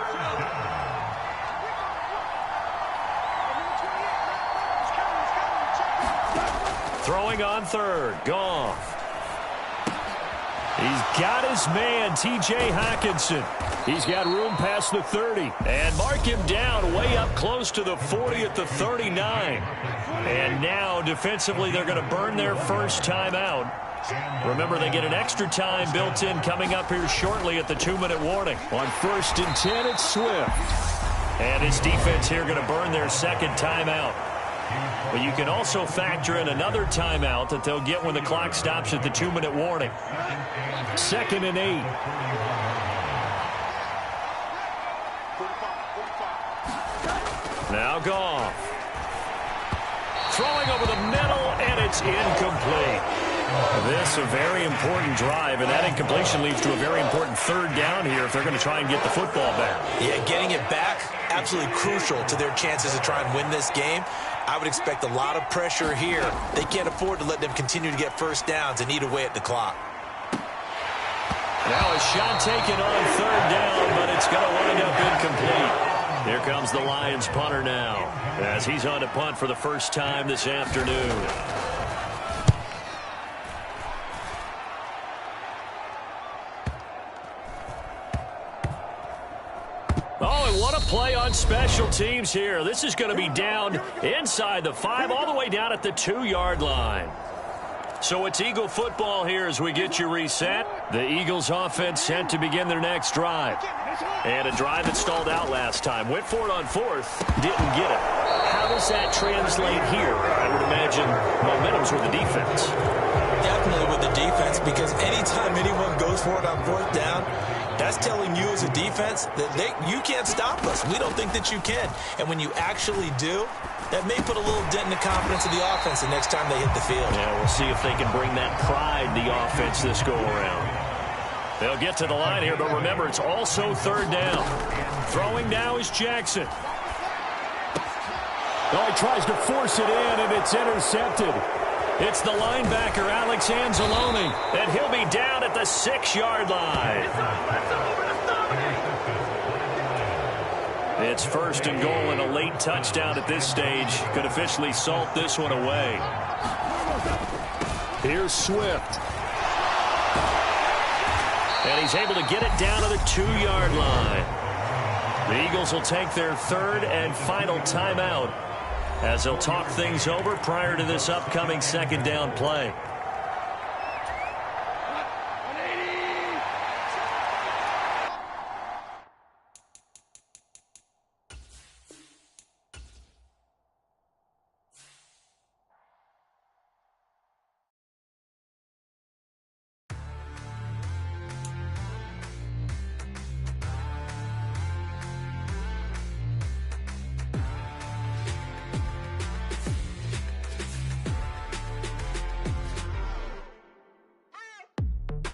Speaker 15: Throwing on third. Goff. He's got his man, T.J. Hockenson. He's got room past the 30. And mark him down way up close to the 40 at the 39. And now, defensively, they're going to burn their first timeout. Remember, they get an extra time built in coming up here shortly at the 2-minute warning. On 1st and 10, it's Swift. And his defense here going to burn their second timeout. But you can also factor in another timeout that they'll get when the clock stops at the 2-minute warning. 2nd and 8. Now Goff. Throwing over the middle, and it's incomplete. This a very important drive, and that incompletion leads to a very important third down here if they're going to try and get the football back.
Speaker 3: Yeah, getting it back, absolutely crucial to their chances to try and win this game. I would expect a lot of pressure here. They can't afford to let them continue to get first downs and eat away at the clock.
Speaker 15: Now a shot taken on third down, but it's going to wind up incomplete. Here comes the Lions punter now, as he's on to punt for the first time this afternoon. Oh, and what a play on special teams here. This is going to be down inside the 5, all the way down at the 2-yard line. So it's Eagle football here as we get you reset. The Eagles offense set to begin their next drive. And a drive that stalled out last time. Went for it on 4th, didn't get it. How does that translate here? I would imagine momentum's with the defense.
Speaker 3: Definitely with the defense, because anytime anyone goes for it on 4th down, that's telling you as a defense that you can't stop us. We don't think that you can. And when you actually do, that may put a little dent in the confidence of the offense the next time they hit the field.
Speaker 15: Yeah, we'll see if they can bring that pride the offense this go-around. They'll get to the line here, but remember, it's also third down. Throwing now is Jackson.
Speaker 14: Oh, he tries to force it in, and it's intercepted.
Speaker 15: It's the linebacker, Alex Anzalone, and he'll be down at the 6-yard line. It's 1st and goal, and a late touchdown at this stage could officially salt this one away.
Speaker 14: Here's Swift.
Speaker 15: And he's able to get it down to the 2-yard line. The Eagles will take their third and final timeout as they'll talk things over prior to this upcoming second down play.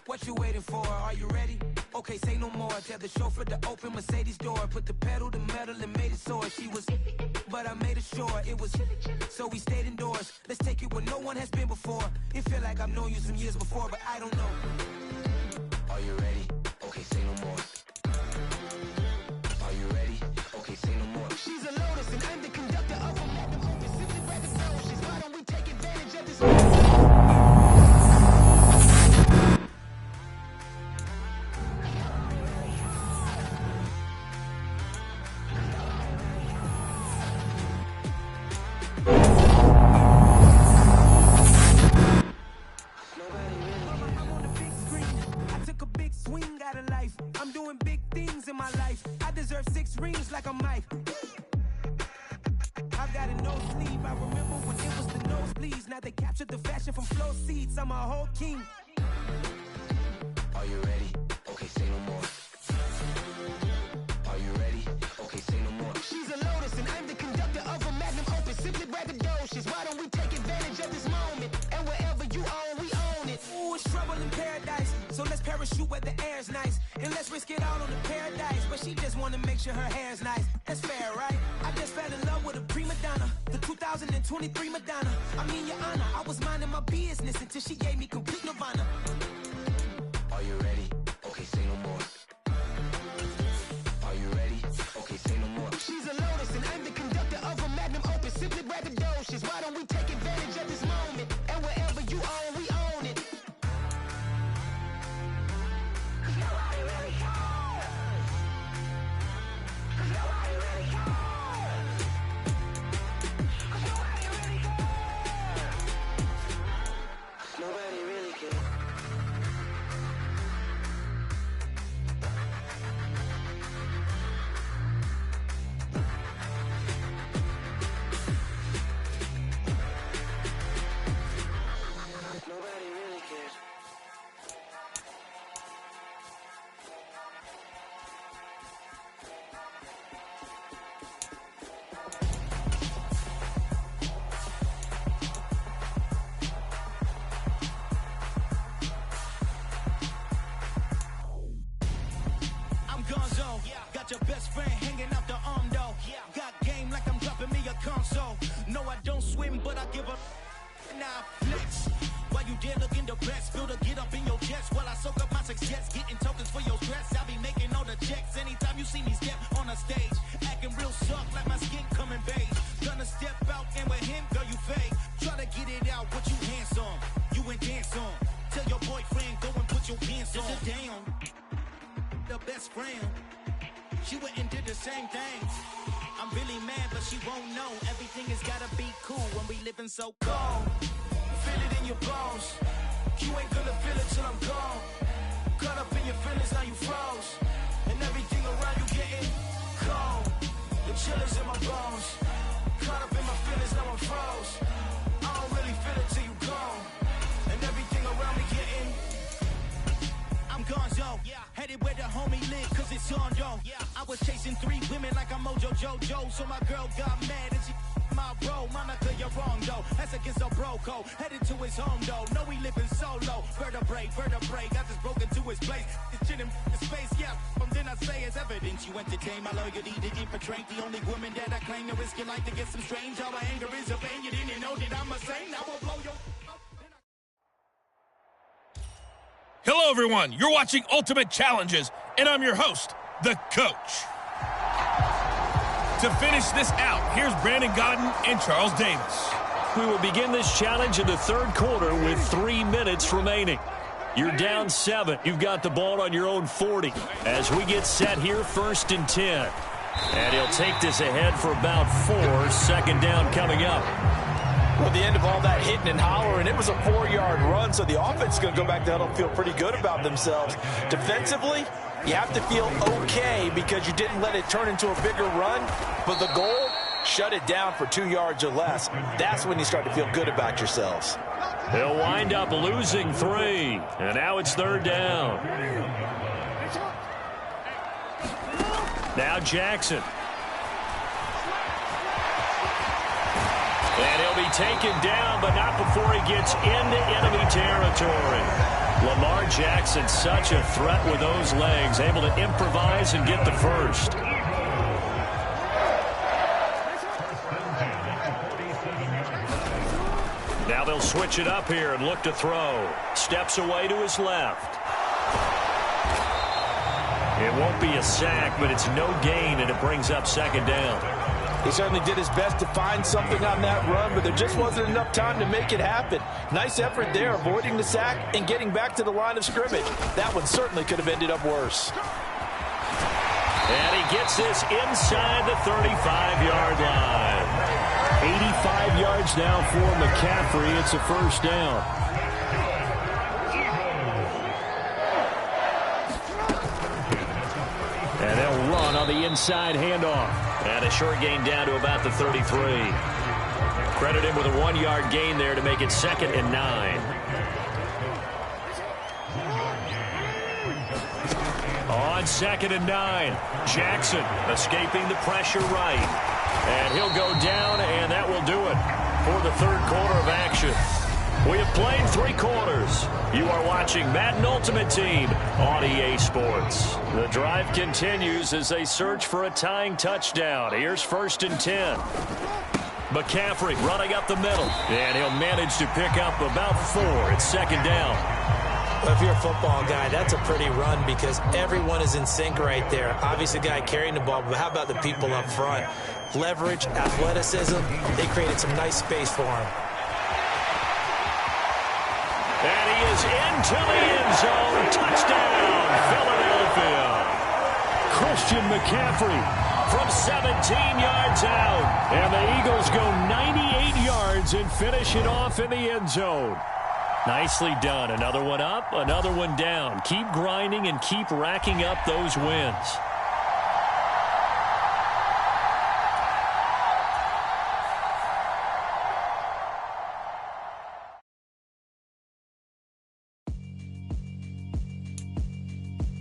Speaker 11: What you waiting for? Are you ready? Okay, say no more. Tell the chauffeur to open Mercedes door. Put the pedal to metal and made it soar. She was, but I made it sure it was. So we stayed indoors. Let's take it where no one has been before. It feel like I've known you some years before, but I don't know. Are you ready? Okay, say no more. Are you ready? Okay, say no more. She's a Lotus and I'm the conductor of a locomotive. Simply by the soul. She's why don't we take advantage of this?
Speaker 10: out of life. I'm doing big things in my life. I deserve 6 rings like I'm Mike. I've got a no sleeve. I remember when it was the nosebleeds. Now they captured the fashion from flow seats. I'm a whole king.
Speaker 19: Are you ready? Okay, say no more. Are you ready? Okay, say no more.
Speaker 13: She's a lotus and I'm the conductor of a magnum opus. Simply braggadocious. Why don't we take advantage of this moment? And wherever you own, we own it.
Speaker 10: Ooh, it's trouble in paradise. So let's parachute where the air's nice. And let's risk it all on the paradise. But she just wanna make sure her hair's nice. That's fair, right? I just fell in love with a prima donna. The 2023 Madonna. I mean, your honor, I was minding my business until she gave me complete nirvana.
Speaker 19: Are you ready? Okay, say no more. Are you ready? Okay, say no more.
Speaker 13: She's a lotus and I'm the conductor of a magnum opus. Simply braggadocious. Why don't we take advantage of this moment? And wherever you own, we own it. Cause nobody really cares. Cause nobody really cares. Cause nobody really cares.
Speaker 19: Nobody really cares. Nobody really cares.
Speaker 8: I'm Gonzo. Got your best friend hanging out the arm though. Got game like I'm dropping me a console. No, I don't swim, but I give up. Now flex. Why you dare look in the best? Feel to get up in your chest while I soak up my success. Getting tokens for your stress. I be making all the checks anytime you see me step on a stage. Acting real soft like my skin coming beige. Gonna step out and with him, girl, you fake. Try to get it out, what you handsome. You ain't dance on. Tell your boyfriend, go and put your pants on. Down. The best friend. She went and did the same thing. I'm really mad, but she won't know. Everything has gotta be cool when we living so cold. Feel it in your bones. You ain't gonna feel it till I'm gone. Caught up in your feelings, now you froze. And everything around you getting cold. The chill is in my bones. Caught up in my feelings, now I'm froze. I don't really feel it till you gone. And everything around me getting I'm Gonzo, headed where the homie live, cause it's on, yo. I was chasing 3 women like I'm Mojo Jojo, so my girl got mad and she my bro. Monica, you're wrong, though. That's against a bro code. Headed to his home, though. No, we living solo. Vertebrae. I just broke into his place. It's shit in his face, yeah. From then I say it's evidence. You entertain my loyalty to infiltrate the only woman that I claim to risk your life to get some strange. All my anger is a pain. You didn't know that I'm a saint. I will blow your...
Speaker 9: Hello, everyone. You're watching Ultimate Challenges, and I'm your host, the Coach. To finish this out, here's Brandon Godden and Charles Davis.
Speaker 15: We will begin this challenge in the third quarter with 3 minutes remaining. You're down 7. You've got the ball on your own 40. As we get set here, 1st and 10. And he'll take this ahead for about 4. 2nd down coming up.
Speaker 3: Well, the end of all that hitting and hollering, it was a 4-yard run, so the offense is going to go back to huddle and feel pretty good about themselves. Defensively, you have to feel okay because you didn't let it turn into a bigger run, but the goal, shut it down for 2 yards or less. That's when you start to feel good about yourselves.
Speaker 15: They'll wind up losing 3, and now it's 3rd down. Now Jackson. And he'll be taken down, but not before he gets into enemy territory. Lamar Jackson, such a threat with those legs, able to improvise and get the first. Now they'll switch it up here and look to throw. Steps away to his left. It won't be a sack, but it's no gain, and it brings up 2nd down.
Speaker 3: He certainly did his best to find something on that run, but there just wasn't enough time to make it happen. Nice effort there, avoiding the sack and getting back to the line of scrimmage. That one certainly could have ended up worse.
Speaker 15: And he gets this inside the 35-yard line. 85 yards now for McCaffrey. It's a 1st down.
Speaker 14: run on the inside handoff.
Speaker 1: And a short gain down to about the 33. Credit him with a 1-yard gain there to make it 2nd and 9. On 2nd and 9, Jackson escaping the pressure right. And he'll go down, and that will do it for the third quarter of action. We have played 3 quarters. You are watching Madden Ultimate Team on EA Sports. The drive continues as they search for a tying touchdown. Here's 1st and 10. McCaffrey running up the middle, and he'll manage to pick up about 4. It's 2nd down.
Speaker 3: Well, if you're a football guy, that's a pretty run because everyone is in sync right there. Obviously, the guy carrying the ball, but how about the people up front? Leverage, athleticism, they created some nice space for him.
Speaker 1: And he is into the end zone. Touchdown, Philadelphia.
Speaker 14: Christian McCaffrey
Speaker 1: from 17 yards out.
Speaker 14: And the Eagles go 98 yards and finish it off in the end zone.
Speaker 1: Nicely done. Another one up, another one down. Keep grinding and keep racking up those wins.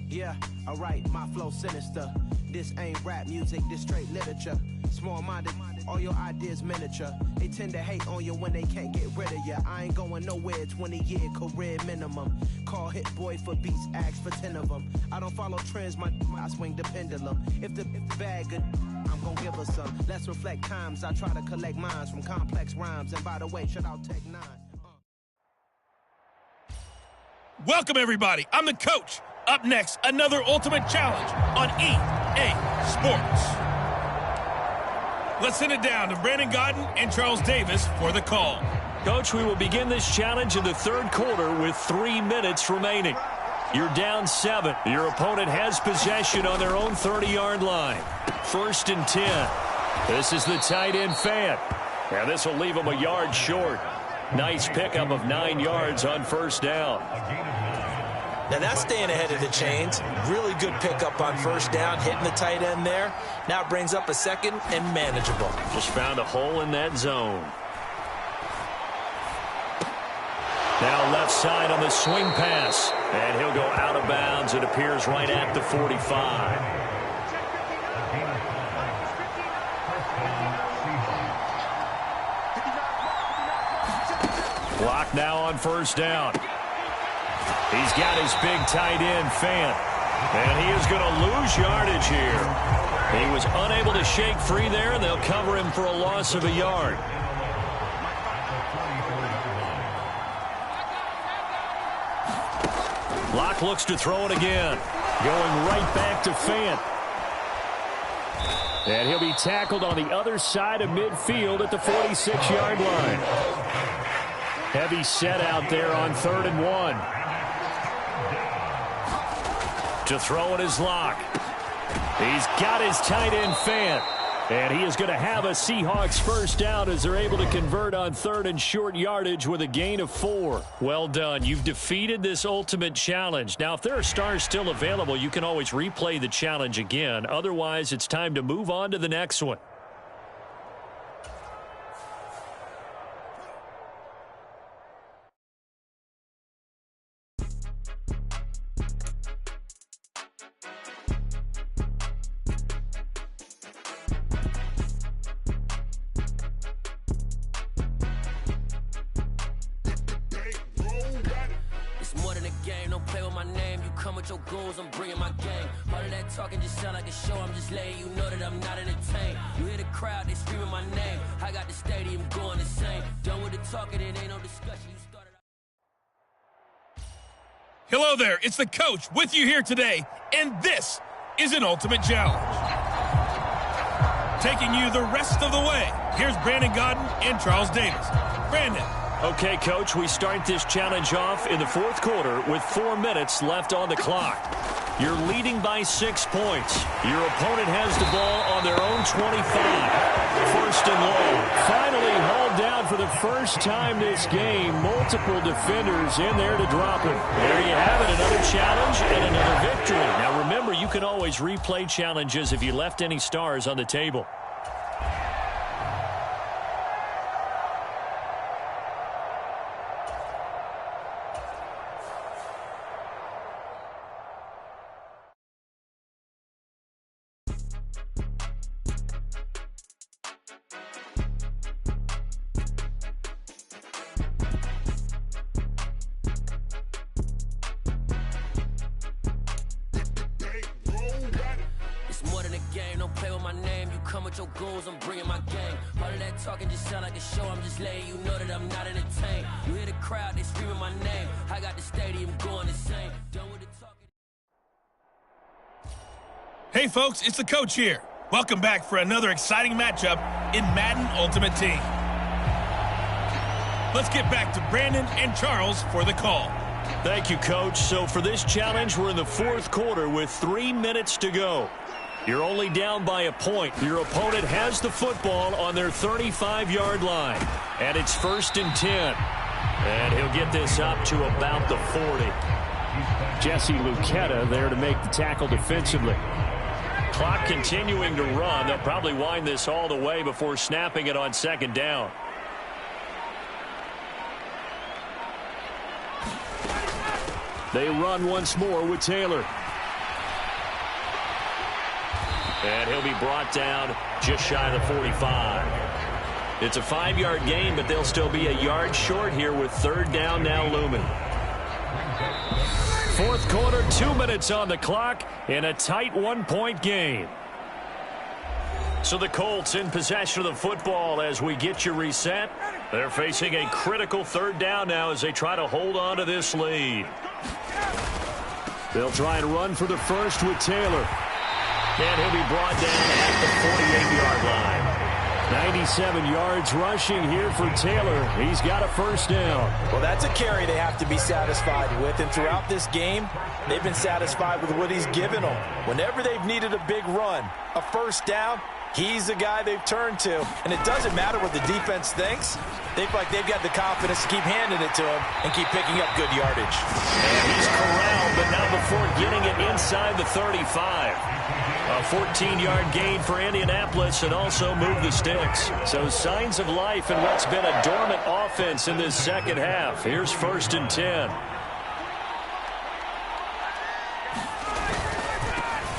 Speaker 6: Yeah, alright, my flow sinister. This ain't rap music, this straight literature. Small-minded, all your ideas miniature. They tend to hate on you when they can't get rid of you. I ain't going nowhere, 20-year career minimum. Call Hit Boy for beats, ask for 10 of them. I don't follow trends, I swing the pendulum. If the bag good, I'm gonna give her some. Let's reflect times, I try to collect minds from complex rhymes. And by the way, shout out Tech 9.
Speaker 9: Welcome, everybody. I'm the coach. Up next, another Ultimate Challenge on EA Sports. Let's send it down to Brandon Godden and Charles Davis for the call.
Speaker 1: Coach, we will begin this challenge in the third quarter with 3 minutes remaining. You're down 7. Your opponent has possession on their own 30-yard line. 1st and 10. This is the tight end Fant. And this will leave him a yard short. Nice pickup of 9 yards on 1st down.
Speaker 3: Now that's staying ahead of the chains. Really good pickup on 1st down, hitting the tight end there. Now it brings up a 2nd and manageable.
Speaker 1: Just found a hole in that zone. Now left side on the swing pass. And he'll go out of bounds. It appears right at the 45. Block now on 1st down. He's got his big tight end, Fant. And he is going to lose yardage here. He was unable to shake free there, and they'll cover him for a loss of a yard. Locke looks to throw it again. Going right back to Fant. And he'll be tackled on the other side of midfield at the 46-yard line. Heavy set out there on 3rd and 1. To throw it is Locke. He's got his tight end Fant. And he is going to have a Seahawks 1st down as they're able to convert on 3rd and short yardage with a gain of 4. Well done. You've defeated this ultimate challenge. Now, if there are stars still available, you can always replay the challenge again. Otherwise, it's time to move on to the next one.
Speaker 19: I'm bringing my gang. All of that talking just sound like a show. I'm just letting you know that I'm not entertained. You hear the crowd, they screaming my name. I got the stadium going insane. Done with the talking, it ain't no discussion. You started.
Speaker 9: Hello there, it's the coach with you here today, and this is an Ultimate Challenge. Taking you the rest of the way, here's Brandon Godden and Charles Davis. Brandon.
Speaker 1: Okay, Coach, we start this challenge off in the 4th quarter with 4 minutes left on the clock. You're leading by 6 points. Your opponent has the ball on their own 25. 1st and long. Finally hauled down for the first time this game. Multiple defenders in there to drop him. There you have it, another challenge and another victory. Now remember, you
Speaker 15: can always replay challenges if you left any stars on the table.
Speaker 9: Hey folks, it's the coach here. Welcome back for another exciting matchup in Madden Ultimate Team. Let's get back to Brandon and Charles for the call.
Speaker 15: Thank you, Coach. So for this challenge, we're in the fourth quarter with 3 minutes to go. You're only down by a point. Your opponent has the football on their 35-yard line. And it's 1st and 10. And he'll get this up to about the 40.
Speaker 14: Jesse Lucchetta there to make the tackle defensively.
Speaker 15: Clock continuing to run. They'll probably wind this all the way before snapping it on 2nd down.
Speaker 14: They run once more with Taylor.
Speaker 15: And he'll be brought down just shy of the 45. It's a 5-yard gain, but they'll still be a yard short here with 3rd down now looming.
Speaker 14: Fourth quarter, 2 minutes on the clock in a tight 1-point game.
Speaker 15: So the Colts in possession of the football as we get you reset. They're facing a critical 3rd down now as they try to hold on to this lead.
Speaker 14: They'll try and run for the first with Taylor.
Speaker 15: And he'll be brought down at the 48-yard line.
Speaker 14: 97 yards rushing here for Taylor. He's got a 1st down.
Speaker 3: Well, that's a carry they have to be satisfied with. And throughout this game, they've been satisfied with what he's given them. Whenever they've needed a big run, a 1st down, he's the guy they've turned to. And it doesn't matter what the defense thinks. They feel like they've got the confidence to keep handing it to him and keep picking up good yardage.
Speaker 15: And he's corralled, but not before getting it inside the 35. A 14-yard gain for Indianapolis and also move the sticks. So signs of life in what's been a dormant offense in this second half. Here's 1st and 10.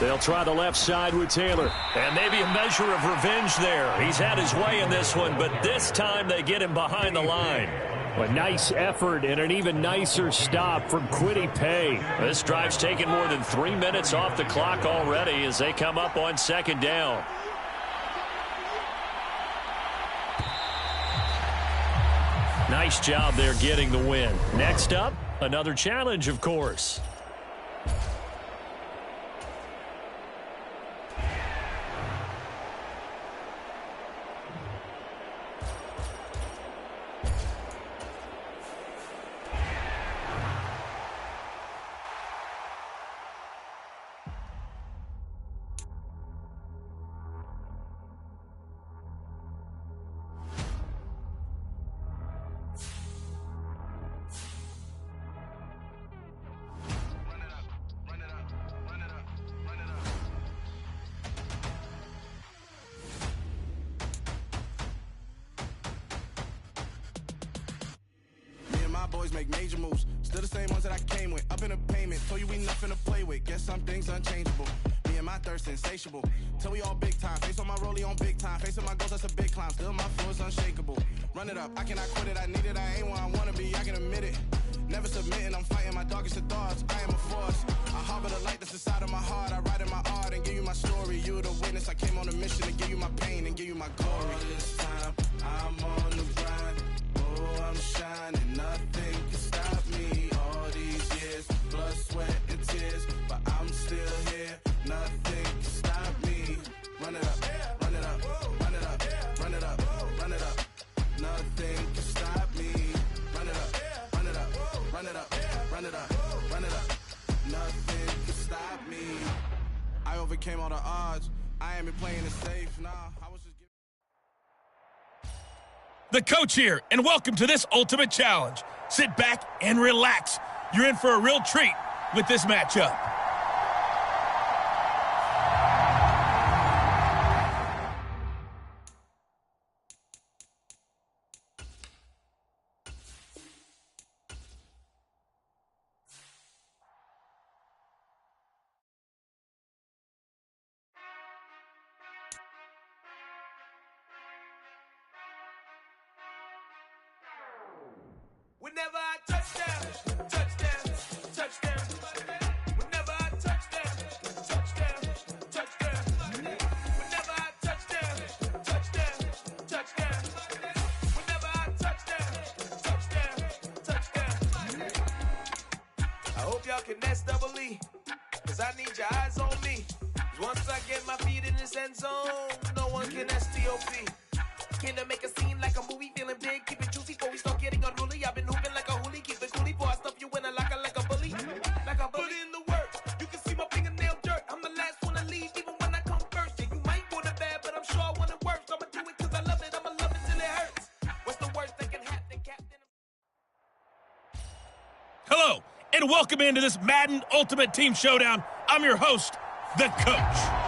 Speaker 14: They'll try the left side with Taylor.
Speaker 15: And maybe a measure of revenge there. He's had his way in this one, but this time they get him behind the line.
Speaker 14: A nice effort and an even nicer stop from Kwity Paye.
Speaker 15: This drive's taken more than 3 minutes off the clock already as they come up on 2nd down. Nice job there getting the win. Next up, another challenge, of course.
Speaker 7: Boys make major moves, still the same ones that I came with. Up in a payment, told you we nothing to play with. Guess some things unchangeable. Me and my thirst insatiable. Till we all big time. Face on my rollie on big time. Facing my goals, that's a big climb. Still my flow is unshakable. Run it up, I cannot quit it. I need it, I ain't where I wanna be. I can admit it. Never submitting, I'm fighting my darkest of thoughts. I am a force. I harbor the light that's inside of my heart. I write in my art and give you my story. You the witness. I came on a mission to give you my pain and give you my glory. All this time, I'm on the grind. Oh, I'm shining. Nothing can stop me. All these years, blood, sweat, and tears. But I'm still here. Nothing can stop me. Run it up, run it up, run it up, run it up, run it up. Nothing can stop me. Run it up, run it up, run it up, run it up, run it up. Nothing can stop me. I overcame all the odds. I ain't been playing it safe, nah. I was just
Speaker 9: The coach here, and welcome to this ultimate challenge. Sit back and relax. You're in for a real treat with this matchup.
Speaker 8: Whenever I touchdown, touchdown, touchdown. Whenever I touchdown, touchdown, touchdown. Whenever I touchdown, touchdown, touchdown. Whenever I touchdown, touchdown. I hope y'all can SEE, cause I need your eyes on me. Once I get my feet in this end zone, no one can STOP. Can I make a scene like a movie, feeling big, keep it juicy before we start getting unruly. I've been hooping like a hoolie, keep it coolie before I stuff you in a locker like a bully. Like a bully. Put in the work, you can see my fingernail dirt. I'm the last one to leave, even when I come first. Yeah, you might want it bad, but I'm sure I want it worse. I'ma do it cause I love it, I'ma love it till it hurts. What's the worst that can happen, Captain?
Speaker 9: Hello, and welcome into this Madden Ultimate Team Showdown. I'm your host, the Coach.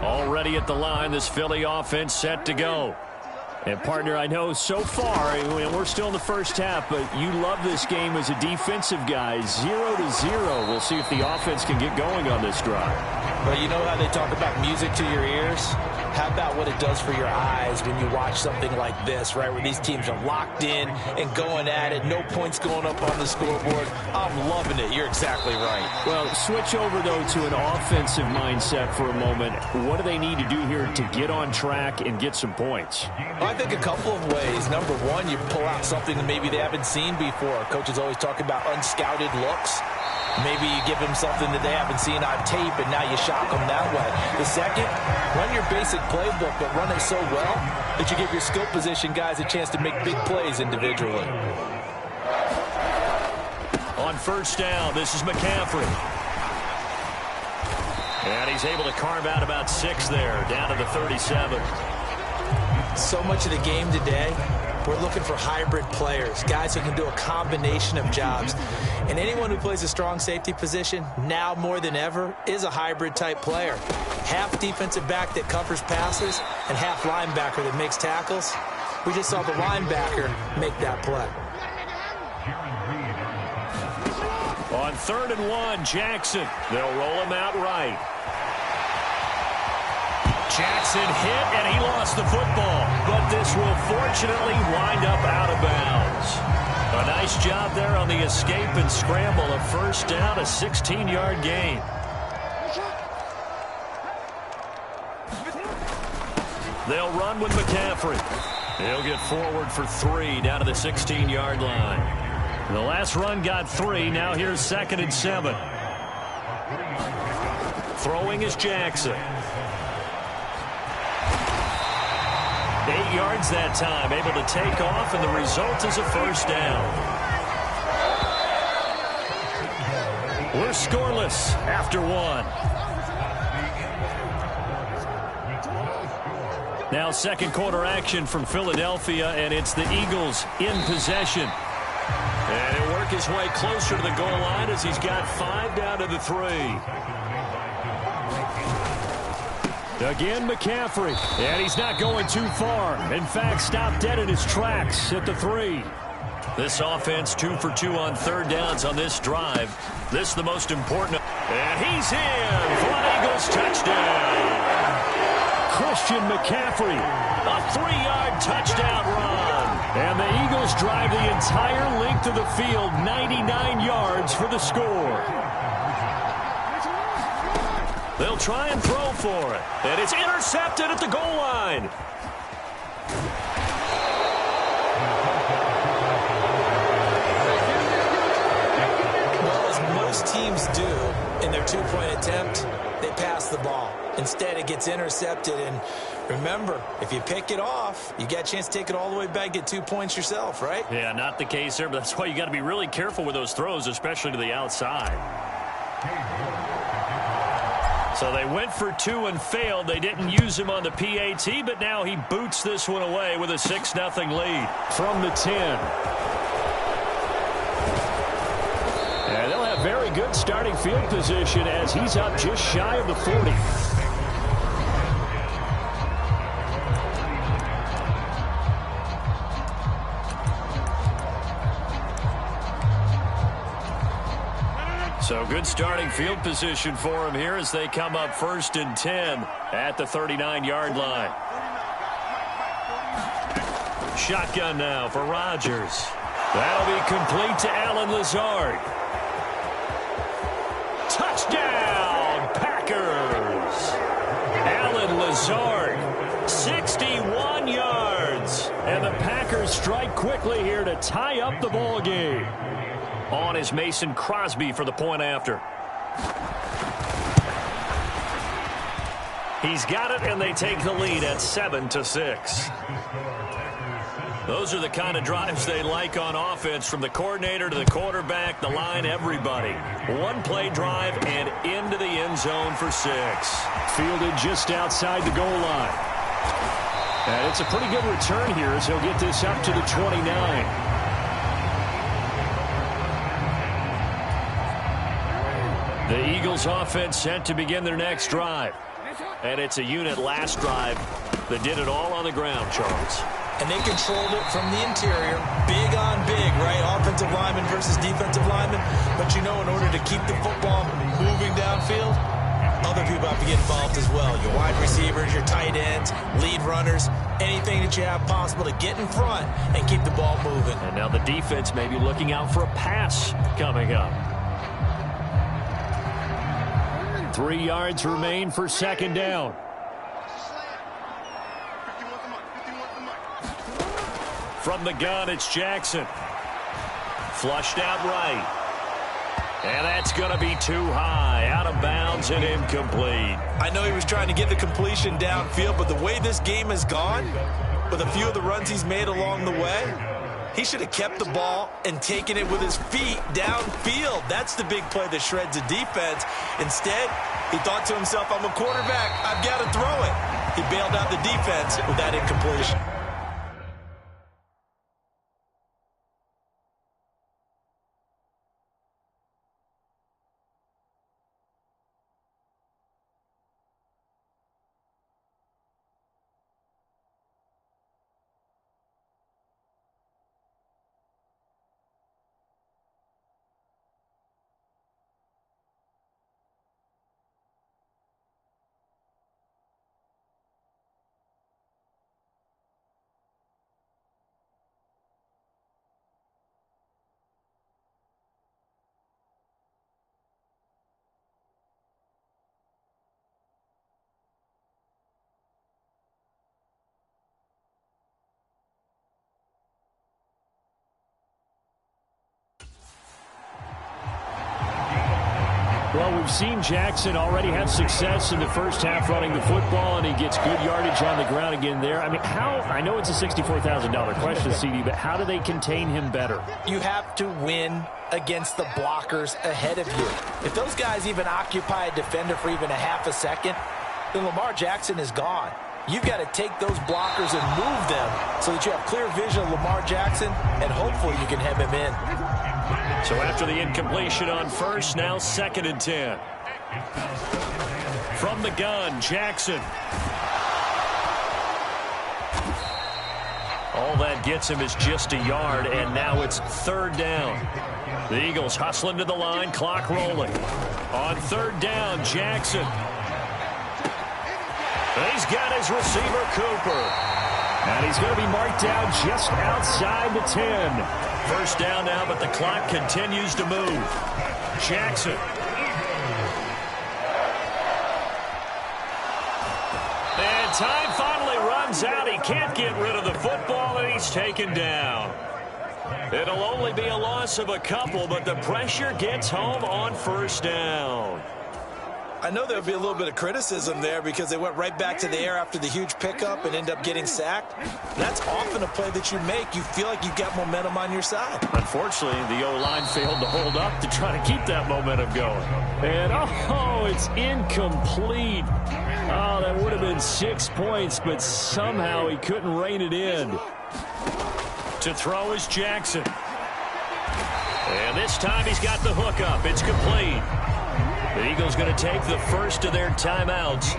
Speaker 15: Already at the line, this Philly offense set to go. And, partner, I know so far, and we're still in the first half, but you love this game as a defensive guy. 0-0. We'll see if the offense can get going on this drive.
Speaker 3: Well, you know how they talk about music to your ears? How about what it does for your eyes when you watch something like this, right, where these teams are locked in and going at it, no points going up on the scoreboard? I'm loving it. You're exactly right.
Speaker 15: Well, switch over, though, to an offensive mindset for a moment. What do they need to do here to get on track and get some points?
Speaker 3: Well, I think a couple of ways. Number one, you pull out something that maybe they haven't seen before. Coaches always talk about unscouted looks. Maybe you give them something that they haven't seen on tape, and now you shock them that way. The second, run your basic playbook, but run it so well that you give your skill position guys a chance to make big plays individually.
Speaker 15: On first down, this is McCaffrey. And he's able to carve out about 6 there, down to the 37.
Speaker 3: So much of the game today, we're looking for hybrid players, guys who can do a combination of jobs. And anyone who plays a strong safety position, now more than ever, is a hybrid type player. Half defensive back that covers passes and half linebacker that makes tackles. We just saw the linebacker make that play.
Speaker 15: On 3rd and 1, Jackson. They'll roll him out right. Jackson hit, and he lost the football. But this will fortunately wind up out of bounds. A nice job there on the escape and scramble. A first down, a 16-yard gain. They'll run with McCaffrey. He'll get forward for 3 down to the 16-yard line. The last run got 3. Now here's 2nd and 7. Throwing is Jackson. 8 yards that time, able to take off, and the result is a first down. We're scoreless after 1. Now second quarter action from Philadelphia, and it's the Eagles in possession. And he'll work his way closer to the goal line as he's got 5 down to the 3. Again, McCaffrey, and he's not going too far. In fact, stopped dead in his tracks at the 3. This offense 2 for 2 on 3rd downs on this drive. This is the most important. And he's in for an Eagles touchdown. Christian McCaffrey, a 3-yard touchdown run. And the Eagles drive the entire length of the field, 99 yards for the score. They'll try and throw for it. And it's intercepted at the goal line.
Speaker 3: Well, as most teams do in their 2-point attempt, they pass the ball. Instead, it gets intercepted. And remember, if you pick it off, you get a chance to take it all the way back, get 2 points yourself, right?
Speaker 15: Yeah, not the case there, but that's why you got to be really careful with those throws, especially to the outside. So they went for 2 and failed. They didn't use him on the PAT, but now he boots this one away with a 6-0 lead from the 10. And they'll have very good starting field position as he's up just shy of the 40. So good starting field position for him here as they come up 1st and 10 at the 39-yard line. Shotgun now for Rodgers. That'll be complete to Alan Lazard. Touchdown, Packers! Alan Lazard, 61 yards. And the Packers strike quickly here to tie up the ball game. On is Mason Crosby for the point after. He's got it, and they take the lead at 7-6. Those are the kind of drives they like on offense, from the coordinator to the quarterback, the line, everybody. One-play drive and into the end zone for 6.
Speaker 14: Fielded just outside the goal line. And it's a pretty good return here as he'll get this up to the 29. The Eagles offense set to begin their next drive. And it's a unit last drive that did it all on the ground, Charles.
Speaker 2: And they controlled it from the interior. Big on big, right? Offensive lineman versus defensive lineman. But you know, in order to keep the football moving downfield, other people have to get involved as well. Your wide receivers, your tight ends, lead runners, anything that you have possible to get in front and keep the ball moving.
Speaker 15: And now the defense may be looking out for a pass coming up.
Speaker 14: 3 yards remain for 2nd down.
Speaker 15: From the gun, it's Jackson. Flushed out right. And that's going to be too high. Out of bounds and incomplete.
Speaker 2: I know he was trying to get the completion downfield, but the way this game has gone, with a few of the runs he's made along the way, he should have kept the ball and taken it with his feet downfield. That's the big play that shreds the defense. Instead, he thought to himself, I'm a quarterback, I've got to throw it. He bailed out the defense with that incompletion.
Speaker 14: Well, we've seen Jackson already have success in the first half running the football, and he gets good yardage on the ground again there. I mean, I know it's a $64,000 question, CD, but how do they contain him better?
Speaker 3: You have to win against the blockers ahead of you. If those guys even occupy a defender for even a half a second, then Lamar Jackson is gone. You've got to take those blockers and move them so that you have clear vision of Lamar Jackson, and hopefully you can hem him in.
Speaker 15: So after the incompletion on first, now 2nd and 10. From the gun, Jackson. All that gets him is just a yard, and now it's 3rd down. The Eagles hustling to the line, clock rolling. On 3rd down, Jackson. He's got his receiver, Cooper.
Speaker 14: And he's going to be marked down just outside the 10.
Speaker 15: 1st down now, but the clock continues to move. Jackson. And time finally runs out. He can't get rid of the football, and he's taken down. It'll only be a loss of a couple, but the pressure gets home on 1st down.
Speaker 2: I know there'll be a little bit of criticism there because they went right back to the air after the huge pickup and end up getting sacked. That's often a play that you make. You feel like you've got momentum on your side.
Speaker 15: Unfortunately, the O-line failed to hold up to try to keep that momentum going.
Speaker 14: And, it's incomplete. Oh, that would have been 6 points, but somehow he couldn't rein it in.
Speaker 15: To throw is Jackson. And this time he's got the hook up. It's complete. The Eagles going to take the first of their timeouts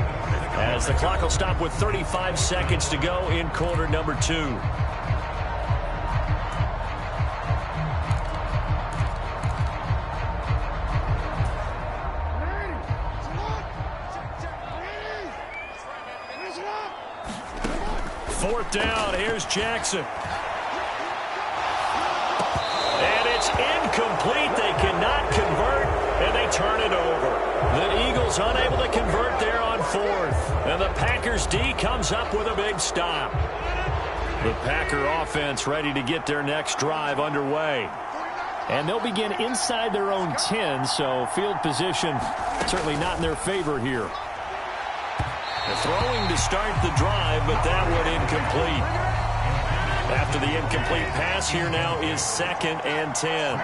Speaker 15: as the clock will stop with 35 seconds to go in quarter number 2. Fourth down, here's Jackson. And it's incomplete. They cannot convert, and they turn it over. The Eagles unable to convert there on fourth. And the Packers D comes up with a big stop. The Packer offense ready to get their next drive underway.
Speaker 14: And they'll begin inside their own 10, so field position certainly not in their favor here.
Speaker 15: The throwing to start the drive, but that one incomplete. After the incomplete pass, here now is 2nd and 10.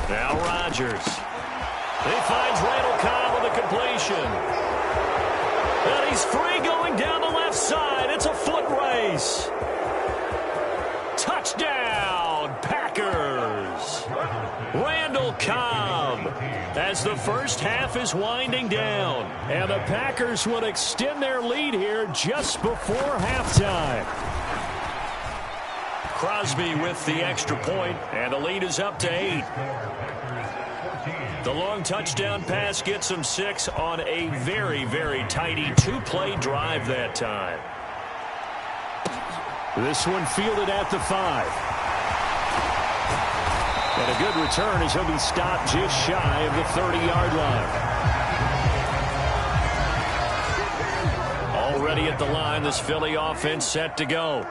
Speaker 15: Now Rodgers. He finds Randall Cobb with a completion. And he's free going down the left side. It's a foot race. Touchdown, Packers. Randall Cobb as the first half is winding down.
Speaker 14: And the Packers will extend their lead here just before halftime.
Speaker 15: Crosby with the extra point, and the lead is up to 8. The long touchdown pass gets them 6 on a very, very tidy 2-play drive that time.
Speaker 14: This one fielded at the 5. And a good return as he'll be stopped just shy of the 30-yard line.
Speaker 15: Already at the line, this Philly offense set to go.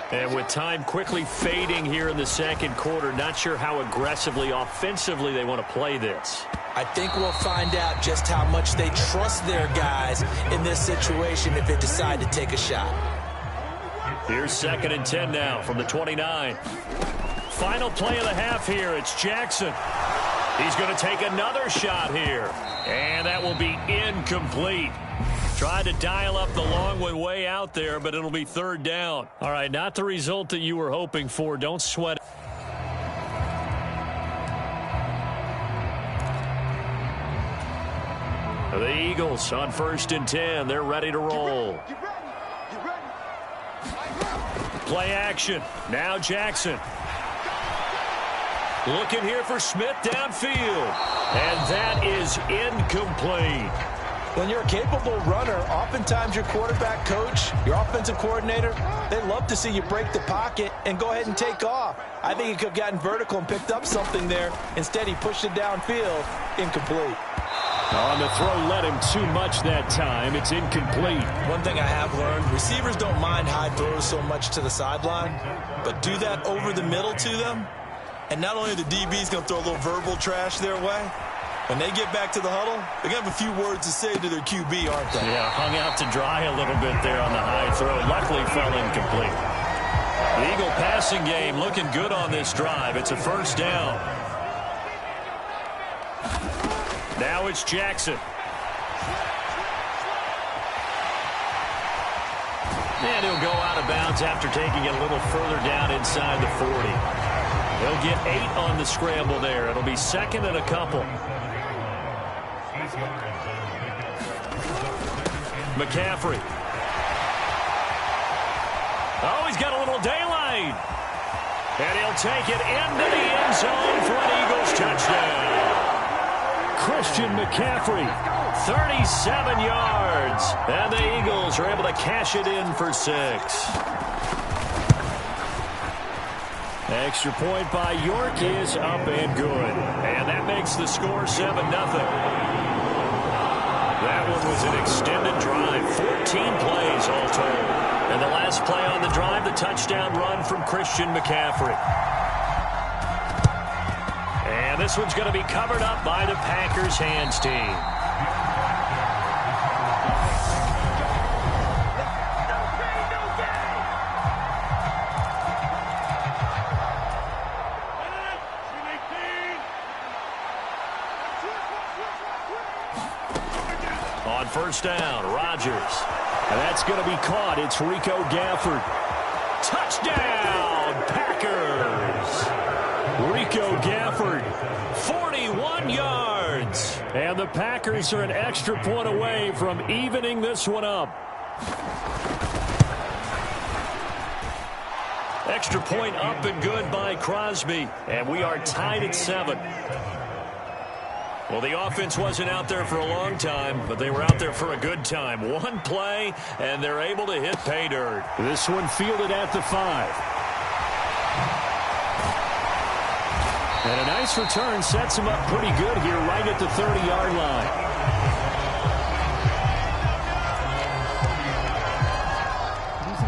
Speaker 15: And with time quickly fading here in the second quarter, not sure how aggressively, offensively they want to play this.
Speaker 2: I think we'll find out just how much they trust their guys in this situation if they decide to take a shot.
Speaker 15: Here's 2nd and 10 now from the 29. Final play of the half here. It's Jackson. He's going to take another shot here. And that will be incomplete. Tried to dial up the long one way out there, but it'll be 3rd down. All right, not the result that you were hoping for. Don't sweat it. The Eagles on 1st and 10. They're ready to roll. Play action. Now Jackson. Looking here for Smith downfield. And that is incomplete.
Speaker 3: When you're a capable runner, oftentimes your quarterback coach, your offensive coordinator, they love to see you break the pocket and go ahead and take off. I think he could have gotten vertical and picked up something there. Instead, he pushed it downfield. Incomplete.
Speaker 14: On the throw led him too much that time. It's incomplete.
Speaker 2: One thing I have learned, receivers don't mind high throws so much to the sideline, but do that over the middle to them, and not only the DB's going to throw a little verbal trash their way, when they get back to the huddle, they're going to have a few words to say to their QB, aren't they?
Speaker 15: Yeah, hung out to dry a little bit there on the high throw. Luckily fell incomplete. The Eagle passing game looking good on this drive. It's a 1st down. Now it's Jackson. And he'll go out of bounds after taking it a little further down inside the 40. He'll get 8 on the scramble there. It'll be 2nd and a couple. McCaffrey. Oh, he's got a little daylight. And he'll take it into the end zone for an Eagles touchdown.
Speaker 14: Christian McCaffrey.
Speaker 15: 37 yards. And the Eagles are able to cash it in for 6.
Speaker 14: Extra point by York is up and good.
Speaker 15: And that makes the score 7-0. That one was an extended drive. 14 plays all told. And the last play on the drive, the touchdown run from Christian McCaffrey. And this one's going to be covered up by the Packers hands team. On 1st down, Rodgers.
Speaker 14: And that's going to be caught. It's Rico Gafford.
Speaker 15: Touchdown, Packers!
Speaker 14: Rico Gafford.
Speaker 15: 41 yards.
Speaker 14: And the Packers are an extra point away from evening this one up.
Speaker 15: Extra point up and good by Crosby. And we are tied at 7. Well, the offense wasn't out there for a long time, but they were out there for a good time. One play, and they're able to hit pay dirt.
Speaker 14: This one fielded at the 5. And a nice return sets him up pretty good here right at the 30-yard line.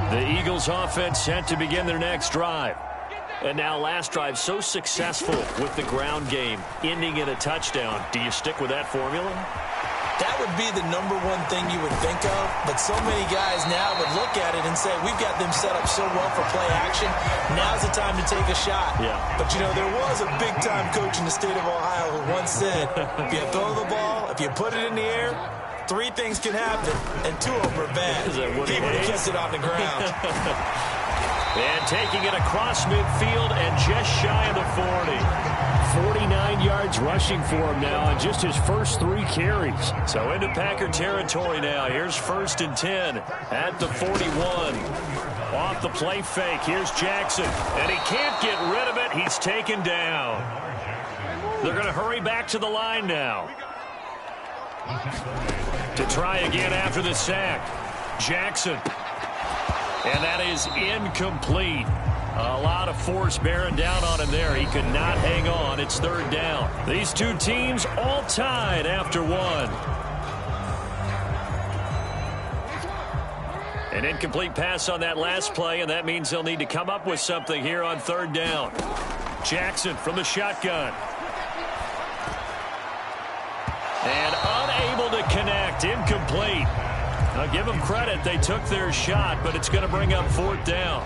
Speaker 15: The Eagles offense set to begin their next drive. And now last drive so successful with the ground game, ending in a touchdown. Do you stick with that formula?
Speaker 2: That would be the number one thing you would think of, but so many guys now would look at it and say, we've got them set up so well for play action, now's the time to take a shot.
Speaker 15: Yeah.
Speaker 2: But, you know, there was a big-time coach in the state of Ohio who once said, if you throw the ball, if you put it in the air, 3 things can happen, and 2 of them are bad. He would have kept it on the ground.
Speaker 15: And taking it across midfield and just shy of the 40.
Speaker 14: 49 yards rushing for him now on just his first 3 carries.
Speaker 15: So into Packer territory now. Here's 1st and 10 at the 41. Off the play fake. Here's Jackson. And he can't get rid of it. He's taken down. They're going to hurry back to the line now. To try again after the sack. Jackson. And that is incomplete. A lot of force bearing down on him there. He could not hang on. It's 3rd down. These 2 teams all tied after 1. An incomplete pass on that last play, and that means they'll need to come up with something here on 3rd down. Jackson from the shotgun. And unable to connect. Incomplete. Now give them credit. They took their shot, but it's going to bring up 4th down.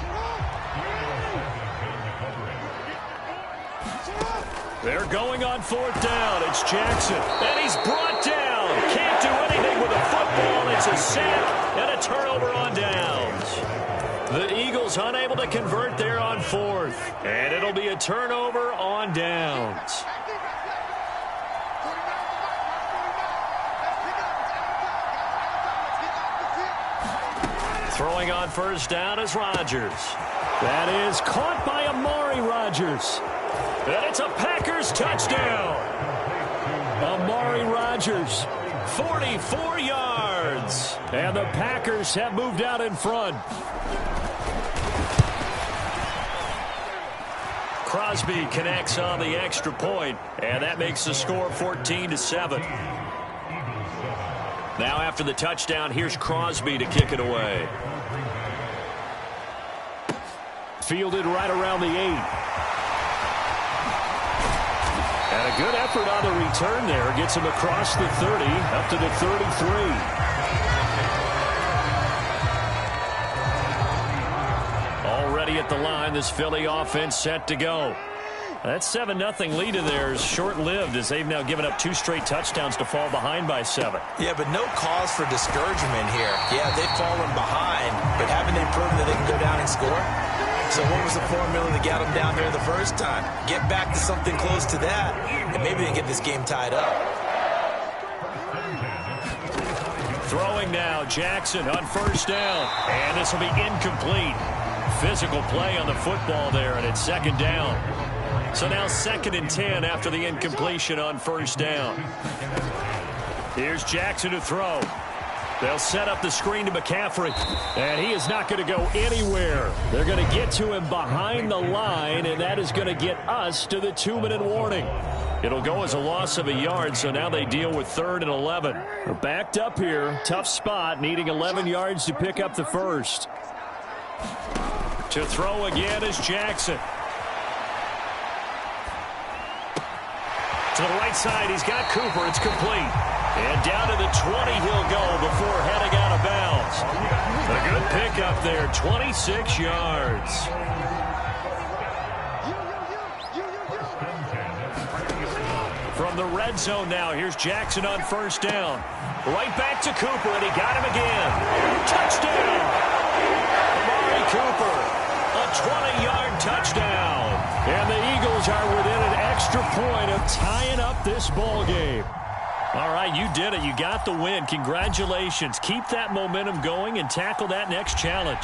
Speaker 15: They're going on 4th down. It's Jackson. And he's brought down. Can't do anything with a football. It's a sack and a turnover on downs. The Eagles unable to convert there on 4th. And it'll be a turnover on downs. Throwing on 1st down is Rodgers.
Speaker 14: That is caught by Amari Rodgers.
Speaker 15: And it's a Packers touchdown.
Speaker 14: Amari Rodgers,
Speaker 15: 44 yards.
Speaker 14: And the Packers have moved out in front.
Speaker 15: Crosby connects on the extra point, and that makes the score 14-7. Now after the touchdown, here's Crosby to kick it away.
Speaker 14: Fielded right around the 8. And a good effort on the return there. Gets him across the 30, up to the 33.
Speaker 15: Already at the line, this Philly offense set to go. That 7-0 lead of theirs short-lived as they've now given up 2 straight touchdowns to fall behind by 7.
Speaker 2: Yeah, but no cause for discouragement here. Yeah, they've fallen behind, but haven't they proven that they can go down and score? So what was the formula that got them down there the first time? Get back to something close to that, and maybe they can get this game tied up.
Speaker 15: Throwing now, Jackson on 1st down, and this will be incomplete. Physical play on the football there, and it's 2nd down. So now 2nd and 10 after the incompletion on 1st down. Here's Jackson to throw. They'll set up the screen to McCaffrey.
Speaker 14: And he is not going to go anywhere. They're going to get to him behind the line, and that is going to get us to the 2-minute warning.
Speaker 15: It'll go as a loss of a yard, so now they deal with 3rd and 11.
Speaker 14: They're backed up here. Tough spot, needing 11 yards to pick up the first.
Speaker 15: To throw again is Jackson. To the right side, he's got Cooper. It's complete. And down to the 20 he'll go before heading out of bounds. A good pickup there, 26 yards. From the red zone now, here's Jackson on 1st down. Right back to Cooper, and he got him again. Touchdown! Amari Cooper, a 20-yard touchdown.
Speaker 14: And the Eagles are within an extra point of tying up this ball game.
Speaker 15: All right, you did it. You got the win. Congratulations. Keep that momentum going and tackle that next challenge.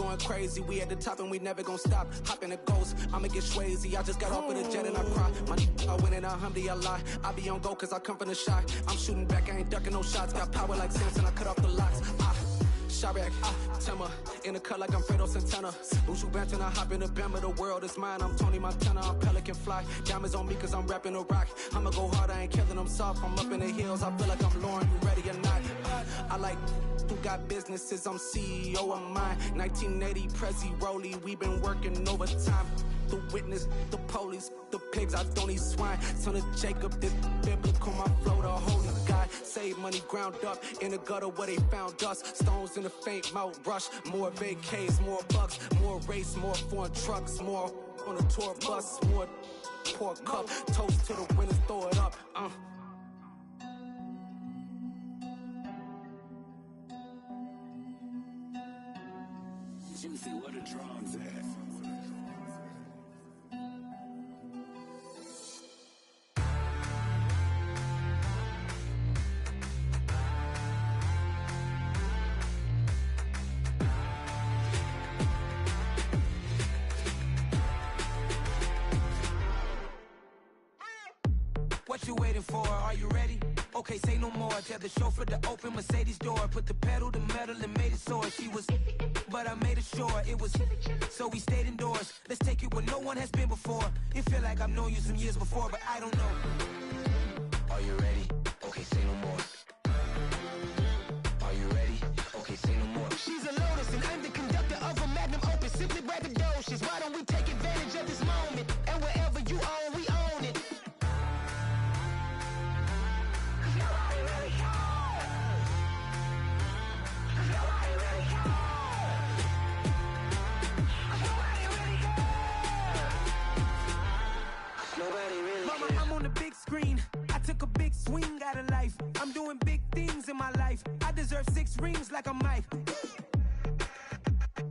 Speaker 6: going crazy. We at the top and we never gonna stop. Hop in a ghost, I'ma get swayzy. I just got off of the jet and I cry. I win in a Humvee, I lie. I be on go cause I come from the shot. I'm shooting back, I ain't ducking no shots. Got power like Samson, I cut off the locks. Sharek, Timmer, in the cut like I'm Fredo Santana. Uju Banton, I hop in the Bama, the world is mine. I'm Tony Montana, I'm Pelican Fly. Diamonds on me cause I'm rapping a rock. I'ma go hard, I ain't killing them soft. I'm up in the hills, I feel like I'm Lauren, you ready or not? I like who got businesses, I'm CEO of mine. 1980, Prezi Rolly, we been working overtime. The witness, the police, the pigs, I don't eat swine. Son of Jacob, this biblical, my flow, the holy God. Save money ground up in the gutter where they found us. Stones in the faint mouth rush. More vacays, more bucks, more race, more foreign trucks, more on a tour bus, more pour cup. Toast to the winners, throw it up.
Speaker 18: Juicy, what a drums at?
Speaker 11: What you waiting for? Are you ready? Okay, say no more. Tell the chauffeur to open Mercedes door. Put the pedal to metal and made it soar. She was, but I made it sure it was. So we stayed indoors. Let's take it where no one has been before. It feel like I've known you some years before, but I don't know.
Speaker 19: Are you ready? Okay, say no more. Are you ready? Okay, say no more.
Speaker 13: She's a Lotus and I'm the conductor of a magnum opus. Simply braggadocious. Why don't we take advantage of this moment? And wherever you own, we own it.
Speaker 11: Mama, I'm on the big screen. I took a big swing out of life. I'm doing big things in my life. I deserve 6 rings like I'm Mike.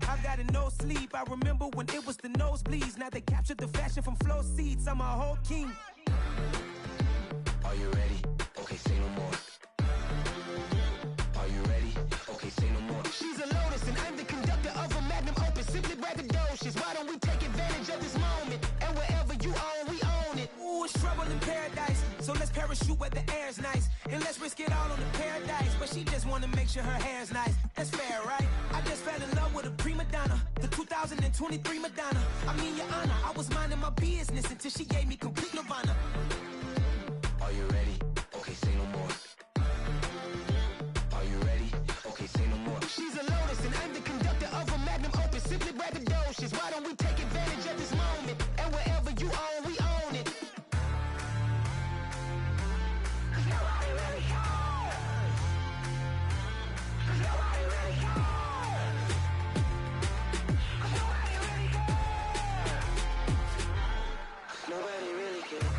Speaker 11: I've got no sleep. I remember when it was the nosebleeds. Now they captured the fashion from flow seats. I'm a whole king.
Speaker 19: Are you ready? Okay, say no more. Are you ready? Okay, say no more.
Speaker 13: She's a Lotus and I'm the conductor of a magnum opus. Simply braggadocious. Why don't we take advantage of this moment? And wherever you own, we own it.
Speaker 11: Ooh, it's trouble in paradise. So let's parachute where the air's nice. And let's risk it all on the paradise. But she just wanna make sure her hair's nice. That's fair, right? I just fell in love with a prima donna. The 2023 Madonna. I mean, your honor, I was minding my business until she gave me complete nirvana.
Speaker 19: Are you ready? Okay, say no more. Are you ready? Okay, say no more.
Speaker 13: She's a Lotus and I'm the conductor of a magnum opus. Simply braggadocious. Why don't we take advantage of this moment? And wherever you own, we own it. Nobody really cares. Nobody really cares. Nobody really cares.
Speaker 19: Nobody really cares.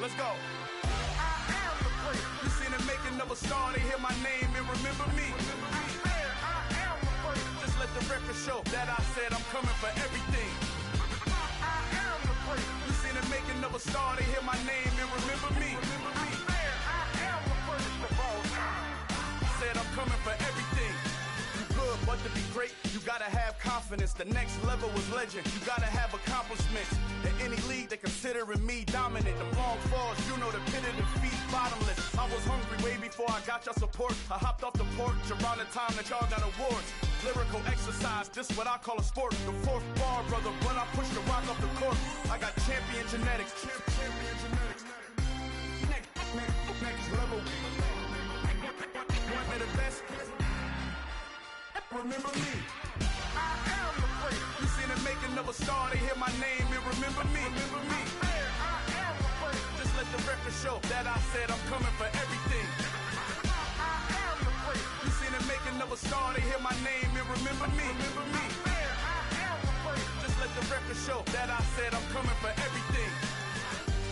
Speaker 8: Let's go. You seen the making of a star, they hear my name and remember me. Just let the record show that I said I'm coming for everything. You seen the making of a star, they hear my name and remember me. Said I'm coming for everything. You good, but to be great, you gotta have confidence. The next level was legend. You gotta have accomplishments. In any league, they considering me dominant. The long falls, you know the pit of defeat, bottomless. I was hungry way before I got your support. I hopped off the porch around the time that y'all got awards. Lyrical exercise, this what I call a sport. The fourth bar, brother, when I push the rock off the court. I got champion genetics. Champion genetics. Next level. One of the best. Remember me. I am the first. You seen the making of a star, they hear my name and remember me. Remember me. I am the first. Just let the record show that I said I'm coming for everything. You seen the making of a star, they hear my name and remember me. Just let the record show that I said I'm coming for everything.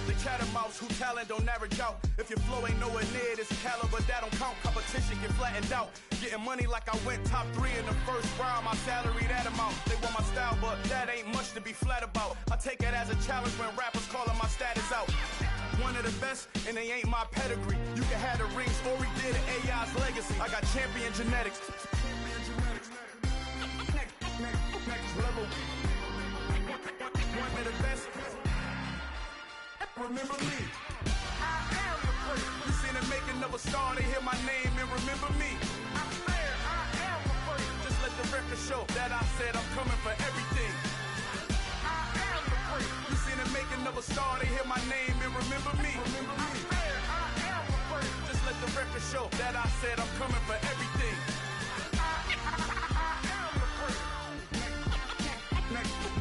Speaker 8: The catamounts who talent don't average out. If your flow ain't nowhere near this caliber, that don't count. Competition get flattened out. Getting money like I went top 3 in the first round. My salary that amount. They want my style, but that ain't much to be flat about. I take it as a challenge when rappers calling my status out. One of the best, and they ain't my pedigree. You can have the rings, or he did an AI's legacy. I got champion genetics. Next level. One of the best. Remember me. You seen the making of a star, they hear my name and remember me. Just let the record show that I said I'm coming for everything. You seen the making of a star, they hear my name and remember me. Just let the record show that I said I'm coming for everything.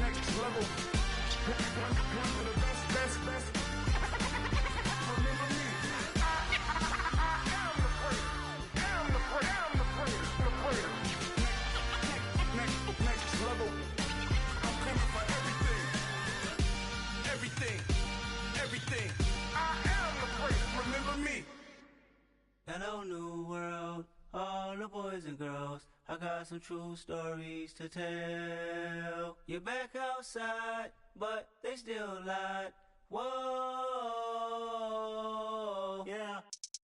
Speaker 8: Next level. One of the best. Everything. I am the great. Remember me.
Speaker 18: Hello, new world, all the boys and girls. I got some true stories to tell. You're back outside, but they still lied. Whoa, yeah.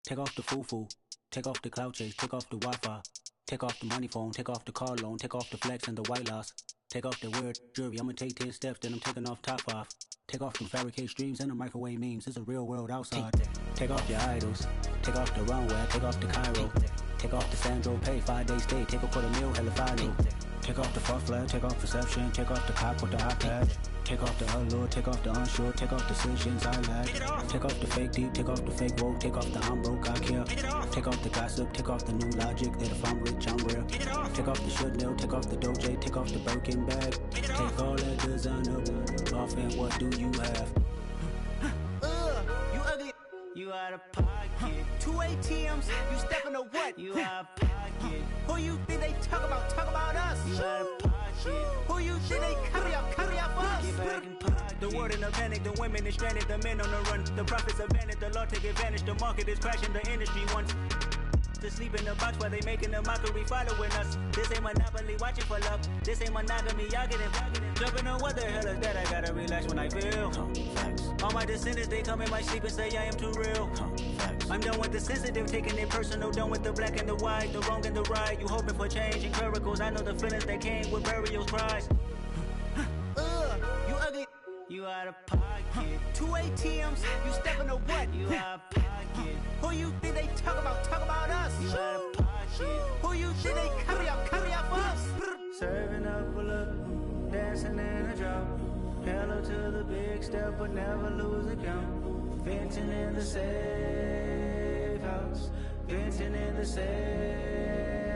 Speaker 18: Take off the foo-foo, take off the cloud chase, take off the Wi-Fi, take off the money phone, take off the car loan, take off the flex and the white loss. Take off the weird jewelry, I'ma take 10 steps, then I'm taking off top 5. Take off them fabricated streams and the microwave memes, it's a real world outside. Take off your idols, take off the runway, take off the Cairo. Take off the Sandro pay, 5 days stay, take a $250,000, hella final. Take off the far flag, take off perception, take off the cop with the iPad. Take off the allure, take off the unsure, take off decisions I lack. Take off the fake deep, take off the fake woke, take off the I'm broke, I care. Take off the gossip, take off the new logic that if I'm rich, I'm real. Take off the should know, take off the Doja, take off the Birkin bag. Take all that designer off and what do you have?
Speaker 23: You ugly. You out of pocket. 2 ATMs, you stepping to what? You out of pocket. Who you think they talk about? Talk about us. You out of pocket. Who you think they carry up for us? Get back in pocket. The world in a panic, the women is stranded, the men on the run. The profits abandoned, the law take advantage. The market is crashing, the industry wants to sleep in the box while they making a mockery following us. This ain't Monopoly, watching for love. This ain't monogamy, y'all getting jumping on what the hell is that? I gotta relax when I feel. All my descendants, they come in my sleep and say I am too real. I'm done with the sensitive, taking it personal. Done with the black and the white, the wrong and the right. You hoping for change and miracles. I know the feelings that came with burial cries. You ugly. You out of pocket. 2 ATMs, you stepping to what? You out of pocket. Who you think they talk about? Talk about us. You out of pocket. Who you think they carry up for us?
Speaker 18: Serving up a look, dancing in a drop. Hello to the big step, but never lose a count. Venting in the safe house. Venting in the safe.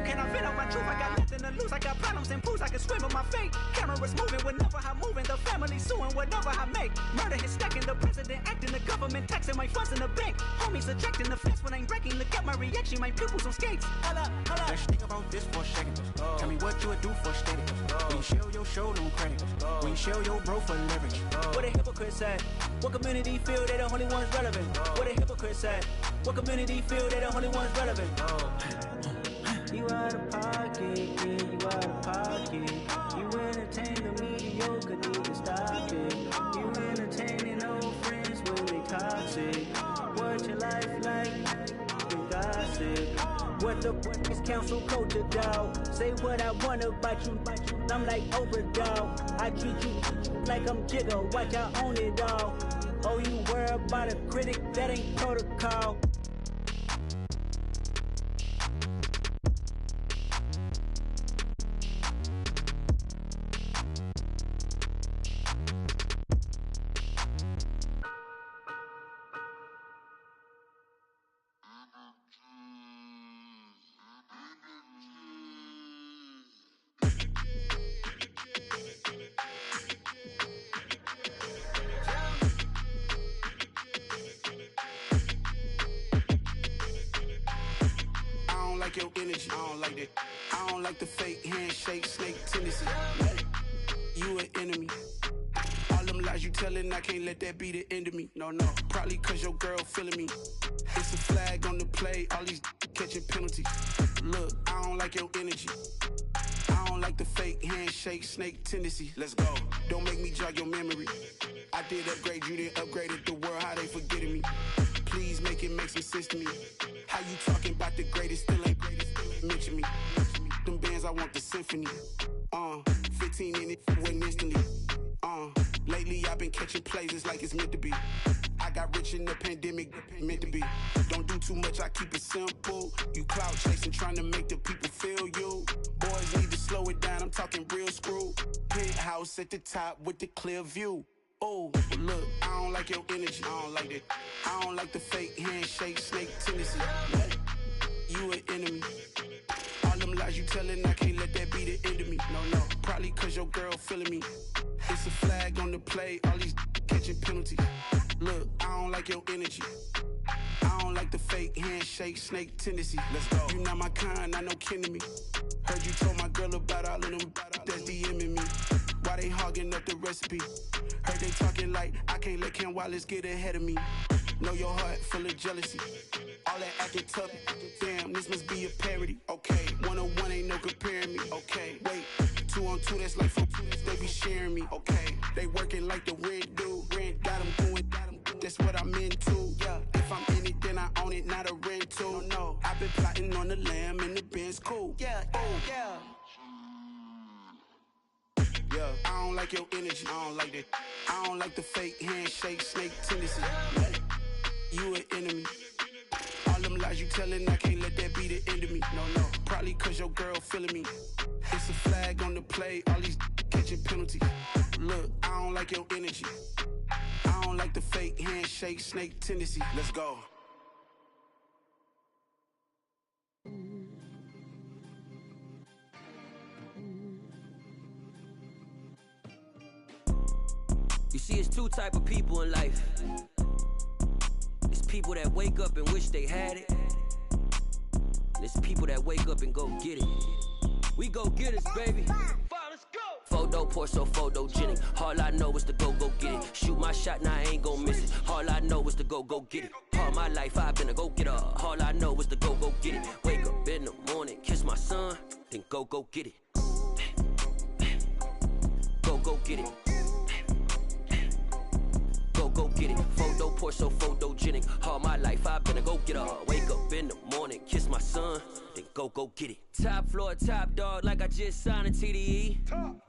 Speaker 23: Can I vent out my truth? I got nothing to lose. I got problems and pools. I can swim with my fate. Cameras moving whenever I'm moving. The family suing whatever I make. Murder is stacking. The president acting. The government taxing my funds in the bank. Homies ejecting the fence when I'm wrecking. Look at my reaction. My pupils on skates. Holla.
Speaker 6: Let's think about this for a second. Tell me what you would do for steady. When you show your show, no credit. When you show your bro for leverage.
Speaker 23: What a hypocrite said. What community feel they the only ones relevant? What a hypocrite said. What community feel they the only ones relevant?
Speaker 18: You out of pocket, yeah, you out of pocket. You entertain the mediocre, need to stop it. You entertaining old friends when they toxic. What your life like? You gossip.
Speaker 23: What the is council code to dog? Say what I want about you. I'm like overdog. I treat you like I'm Jigga. Watch I own it all. Oh, you worry about a critic? That ain't protocol.
Speaker 7: energy. I don't like that. I don't like the fake handshake, snake tendency. You an enemy. All them lies you telling, I can't let that be the end of me. No, probably cause your girl feeling me. It's a flag on the play, all these catching penalties. Look, I don't like your energy. I don't like the fake handshake, snake tendency. Let's go. Don't make me jog your memory. I did upgrade, you didn't upgrade it. The world, how they forgetting me. Please make it make some sense to me. How you talking about the greatest, still ain't mention me. Them bands, I want the symphony. 15 in it, went instantly. Lately I've been catching plays, it's like it's meant to be. I got rich in the pandemic, meant to be. Don't do too much, I keep it simple. You clout chasing, trying to make the people feel you. Boys need to slow it down, I'm talking real screw. Penthouse at the top with the clear view. Oh, look, I don't like your energy, I don't like that. I don't like the fake handshake, snake tendency. You an enemy. All them lies you telling, I can't let that be the end of me. No, probably cause your girl feeling me. It's a flag on the play, all these catching penalties. Look, I don't like your energy. I don't like the fake handshake, snake tendency. Let's go. You not my kind, I know kin to me. Heard you told my girl about all of them that's DMing me. Why they hogging up the recipe? Heard they talking like I can't let Ken Wallace get ahead of me. Know your heart full of jealousy. All that acting tough, damn, this must be a parody. Okay, 1-on-1 ain't no comparing me. Okay, wait, 2-on-2, that's like 4, they be sharing me. Okay, they working like the rent do. Rent got them going, that's what I'm into. Yeah, if I'm in it, then I own it, not a rental. No, I've been plotting on the lamb and the Benz cool. Yeah, yeah. Yeah, I don't like your energy, I don't like that. I don't like the fake handshake, snake tendency. You an enemy. All them lies you telling, I can't let that be the end of me. No, probably cause your girl feeling me. It's a flag on the play, all these catching penalties. Look, I don't like your energy. I don't like the fake handshake, snake tendency. Let's go.
Speaker 19: You see, it's two type of people in life. It's people that wake up and wish they had it. And it's people that wake up and go get it. We go get it, baby. Photo poor, so photogenic. All I know is to go get it. Shoot my shot, now I ain't gon' miss it. All I know is to go get it. All my life I've been a go-getter. All I know is to go get it. Wake up in the morning, kiss my son, then go get it. Go get it. Go get it. Photo poor, so photogenic. All my life I've been a go-getter. Wake up in the morning, kiss my son, then go get it. Top floor, top dog, like I just signed a TDE.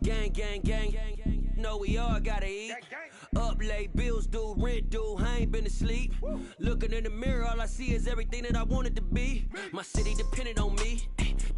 Speaker 19: Gang, gang, gang. Know we all gotta eat. Up late, bills due, rent due, I ain't been asleep. Looking in the mirror, all I see is everything that I wanted to be. My city depended on me,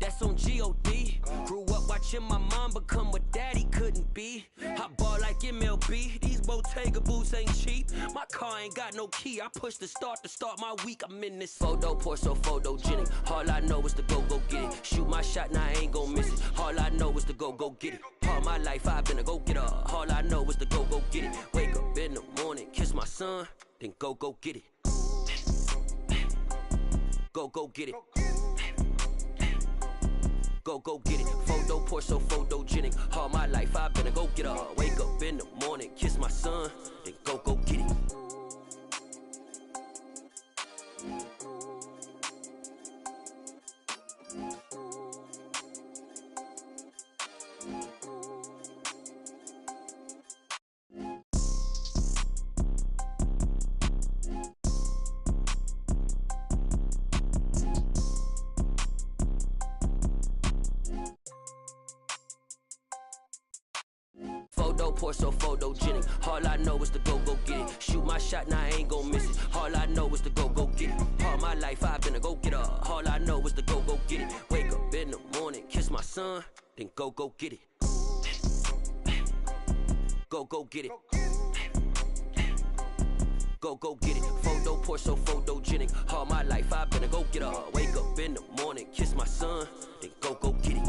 Speaker 19: that's on G.O.D. Grew up watching my mom become what daddy couldn't be. I ball like MLB, these Bottega boots ain't cheap. My car ain't got no key, I push the start to start my week. I'm in this photo poor, so photogenic. All I know is to go get it. Shoot my shot, now I ain't gon' miss it. All I know is to go get it. All my life I've been a go-getter. All I know is to go get it. Wake up in the morning, kiss my son, then go get it. Go get it. Go get it. Photo poor, so photogenic. All my life I've been a go-getter. Wake up in the morning, kiss my son, then go get it. Photo poor, so photogenic. All I know is to go get it. Shoot my shot, now I ain't gon' miss it. All I know is to go get it. All my life I've been a go-getter. All I know is to go get it. Wake up in the morning, kiss my son, then go get it. Go get it. Go get it. Photo poor, so photogenic. All my life I've been a go-getter. Wake up in the morning, kiss my son, then go get it.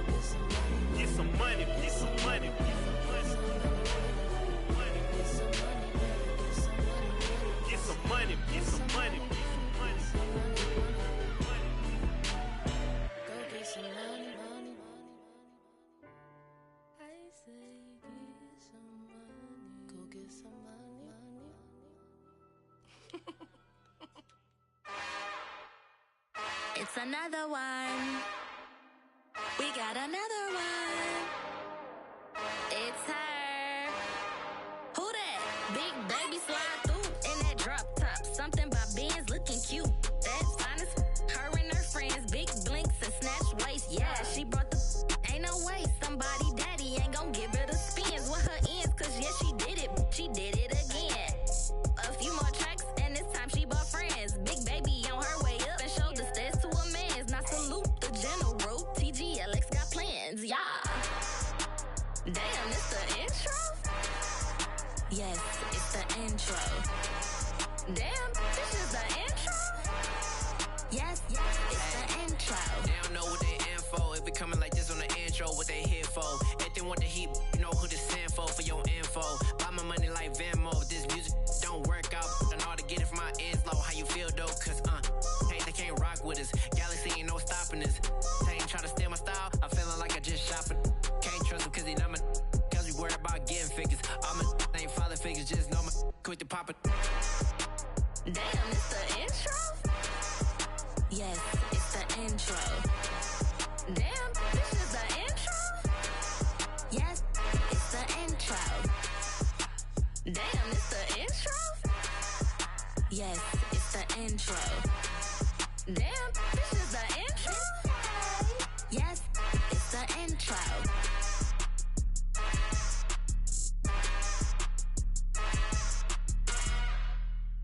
Speaker 17: It's another one. We got another one. It's her. Who that? Big baby slide through in that drop top. Something by Benz looking cute. That's fine as her and her friends. Big blinks and snatch waist. Yeah, she brought the ain't no way. Somebody daddy ain't gon' give her the spins with her ends. Cause yeah, she did it. She did it again. A few more tracks and this time she bought friends. Big baby on her way up and showed the stairs to a man's. Now salute the general. TGLX got plans. Yeah. Damn, it's the intro? Yes, it's the intro. Damn, this is the intro? Yes, it's the intro.
Speaker 21: They don't know what they info. If we coming like this on the intro, what they here for? Everything want the heat, you know who to send for your info. Buy my money like Venmo. If this music don't work out, I know how to get it from my ends low. How you feel though? Cause hey, they can't rock with us. Galaxy ain't no stopping us. They ain't trying to steal my style. I'm feeling like I just shot for. Can't trust him cause he not my. Cause we worried about getting figures. All my ain't father figures, just know my quit the pop it.
Speaker 17: Damn, it's the intro? Yes, it's the intro. Damn, this is the intro? Yes, it's the intro. Damn, it's the intro? Yes, it's the intro. Damn, this is the intro? Yes, it's the intro.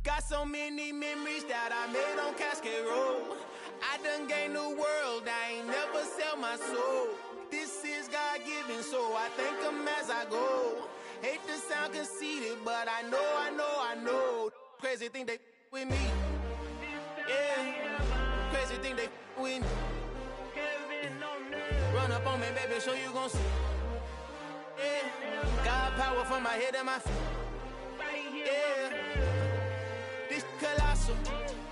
Speaker 8: Got so many memories that I made on Cascade Road. I done gained the world, I ain't never sell my soul. This is God-given, so I thank him as I go. Hate to sound conceited, but I know. Crazy thing they with me. Yeah, crazy thing they with me. Run up on me, baby, so you gon' see. Yeah, got power from my head and my feet. Yeah. Colossal,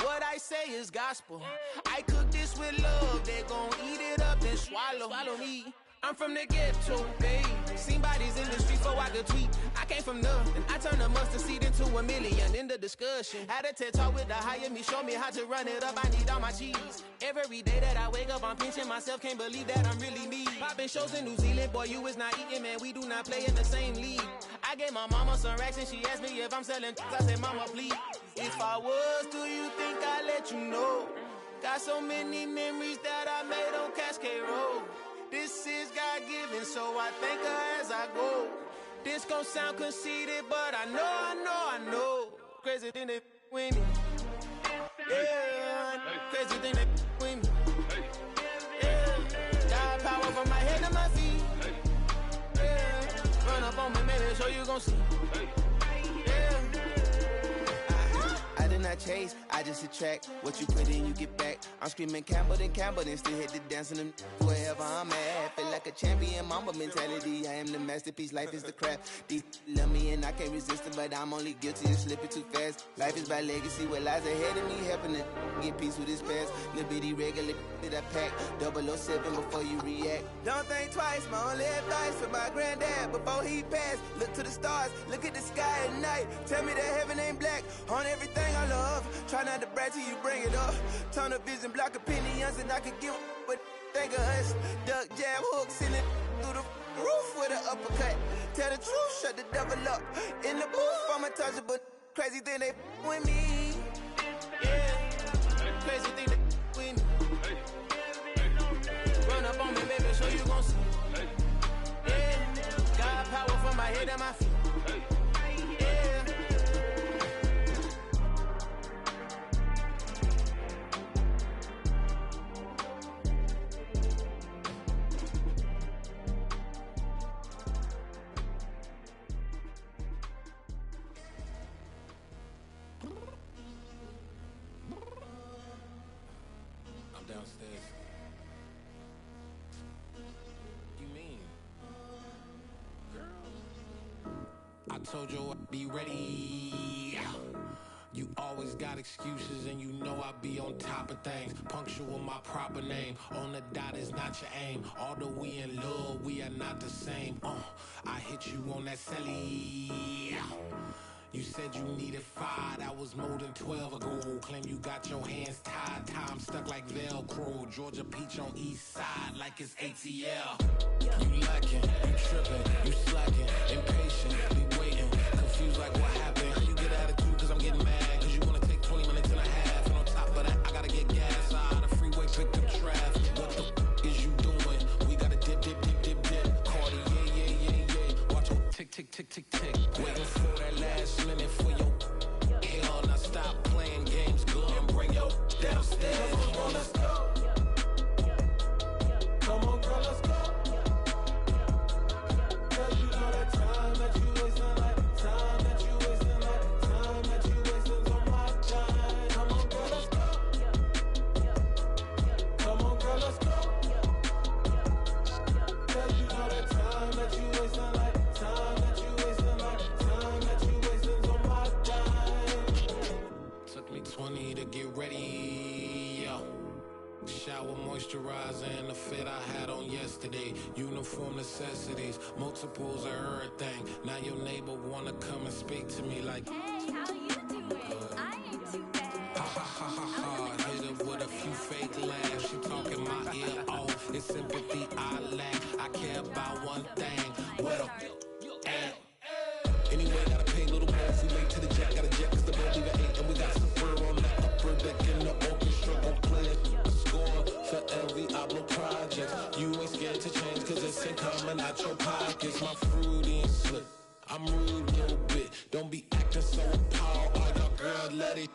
Speaker 8: what I say is gospel. I cook this with love, they gon' eat it up and swallow me. I'm from the ghetto, babe. Seen bodies in the streets before I could tweet. I came from nothing. I turned a mustard seed into a million in the discussion. Had a TED talk with the higher me, show me how to run it up. I need all my cheese. Every day that I wake up, I'm pinching myself. Can't believe that I'm really me. Popping shows in New Zealand, boy, you is not eating, man. We do not play in the same league. I gave my mama some racks and she asked me if I'm selling. I said, mama, please. If I was, do you think I'd let you know? Got so many memories that I made on Cascade Road. This is God-given, so I thank her as I go. This gon' sound conceited, but I know. Crazy thing they with me. Yeah, crazy thing they with me. Yeah, got power from my head to my feet. Yeah, run up on me, maybe, so you gon' see. Yeah.
Speaker 22: I did not chase, I just attract. What you put in, you get back. I'm screaming Campbell, then still hit the dance and them wherever I'm at. Feel like a champion, mamba mentality. I am the masterpiece, life is the crap. These love me and I can't resist it, but I'm only guilty of slipping too fast. Life is by legacy, what lies ahead of me, helping to get peace with this past. Little bitty regular that I pack, 007 before you react. Don't think twice, my only advice for my granddad before he passed. Look to the stars, look at the sky at night. Tell me that heaven ain't black on everything I love. Try not to brag till you bring it up. Tunnel vision, block opinions, and I could give what think of us. Duck, jab, hooks in it through the roof with an uppercut. Tell the truth, shut the devil up. In the booth, I'm untouchable. Crazy thing they with me.
Speaker 8: Yeah, crazy thing they with me. Run up on me, baby, so you gon' see. Yeah, got power from my head and my feet. Yeah.
Speaker 24: Downstairs. You mean? Girl, I told you I'd be ready. You always got excuses and you know I be on top of things. Punctual my proper name. On the dot is not your aim. Although we in love, we are not the same. I hit you on that celly. You said you needed 5, that was more than 12 ago. Claim you got your hands tied, time stuck like Velcro. Georgia Peach on east side like it's ATL. You lacking, you tripping, you slacking, impatient, be waiting, confused like what happened. How you get attitude cause I'm getting mad, cause you wanna take 20 minutes and a half. And on top of that, I gotta get gas out of the freeway, picked up traffic. What the f is you doing? We gotta dip, dip, dip, dip, dip. Cardi, yeah. Watch your tick, tick, tick, tick, tick. Waiting for that last minute for your hell. Now stop playing games, go and bring your downstairs. Come on, let's go. Come on, girl, let's go. Cause you know that time that you wasting, like time that you wasting, like time that you wasting on my time. Come on, girl, let's go. Come on, girl, let's go. Cause you know that time that you wasting, like time that you wasting, like time that you wasting on my time. Took me 20 to get ready, yo. Shower moisturizer and the fit I had on yesterday. Uniform necessities, multiples of everything. Now your neighbor wanna come and speak to me like,
Speaker 17: Hey, how you doing? I ain't too bad.
Speaker 24: ha ha ha ha ha. Hit her with a few fake laughs. She talking my ear off. It's sympathy I lack. I care about one thing. What up? Anyway, gotta pay a little more if we late to the jet. Got a jet cause the boat leave at 8. And we got some fur on that upper deck in the orchestra. Gon' play it. Score for every Oblo project. You ain't scared to change cause it's ain't coming out your pockets. My fruity and slip. I'm rude a little bit. Don't be acting so appalled. All y'all girl, let it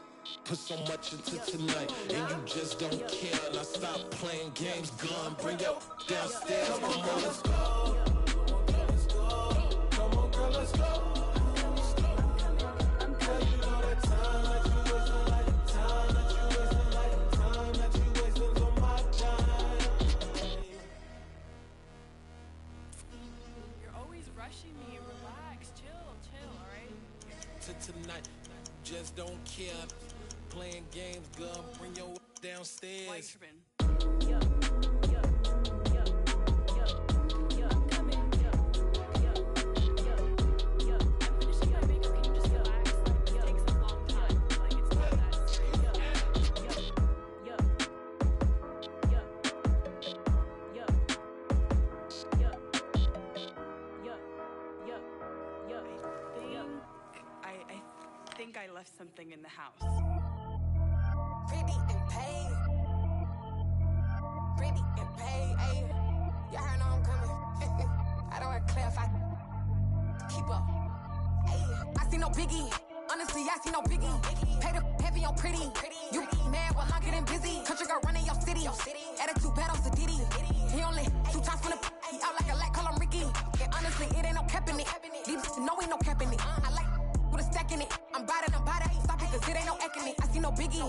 Speaker 24: put so much into tonight. And you just don't care. Now stop playing games. Gun, bring your downstairs. Come on, let's go. Come on, girl, let's go. Tonight, just don't care. Playing games, girl, bring your downstairs.
Speaker 4: I left something in the house.
Speaker 5: Pretty and paid. Pretty and paid, ayy. Y'all heard I'm coming. I don't want to clarify. Keep up. Ayy. I see no biggie. Honestly, I see no biggie. Pay the heavy on pretty. You mad while I'm getting busy. Country girl running your city. Attitude bad on Diddy. He only 2 times from the he out like a light, call him Ricky. And honestly, it ain't no cap in it. These no ain't no cap in it. I like with a stack in it. I'm bad. Stop it, cause it ain't no acting it. I see no biggie.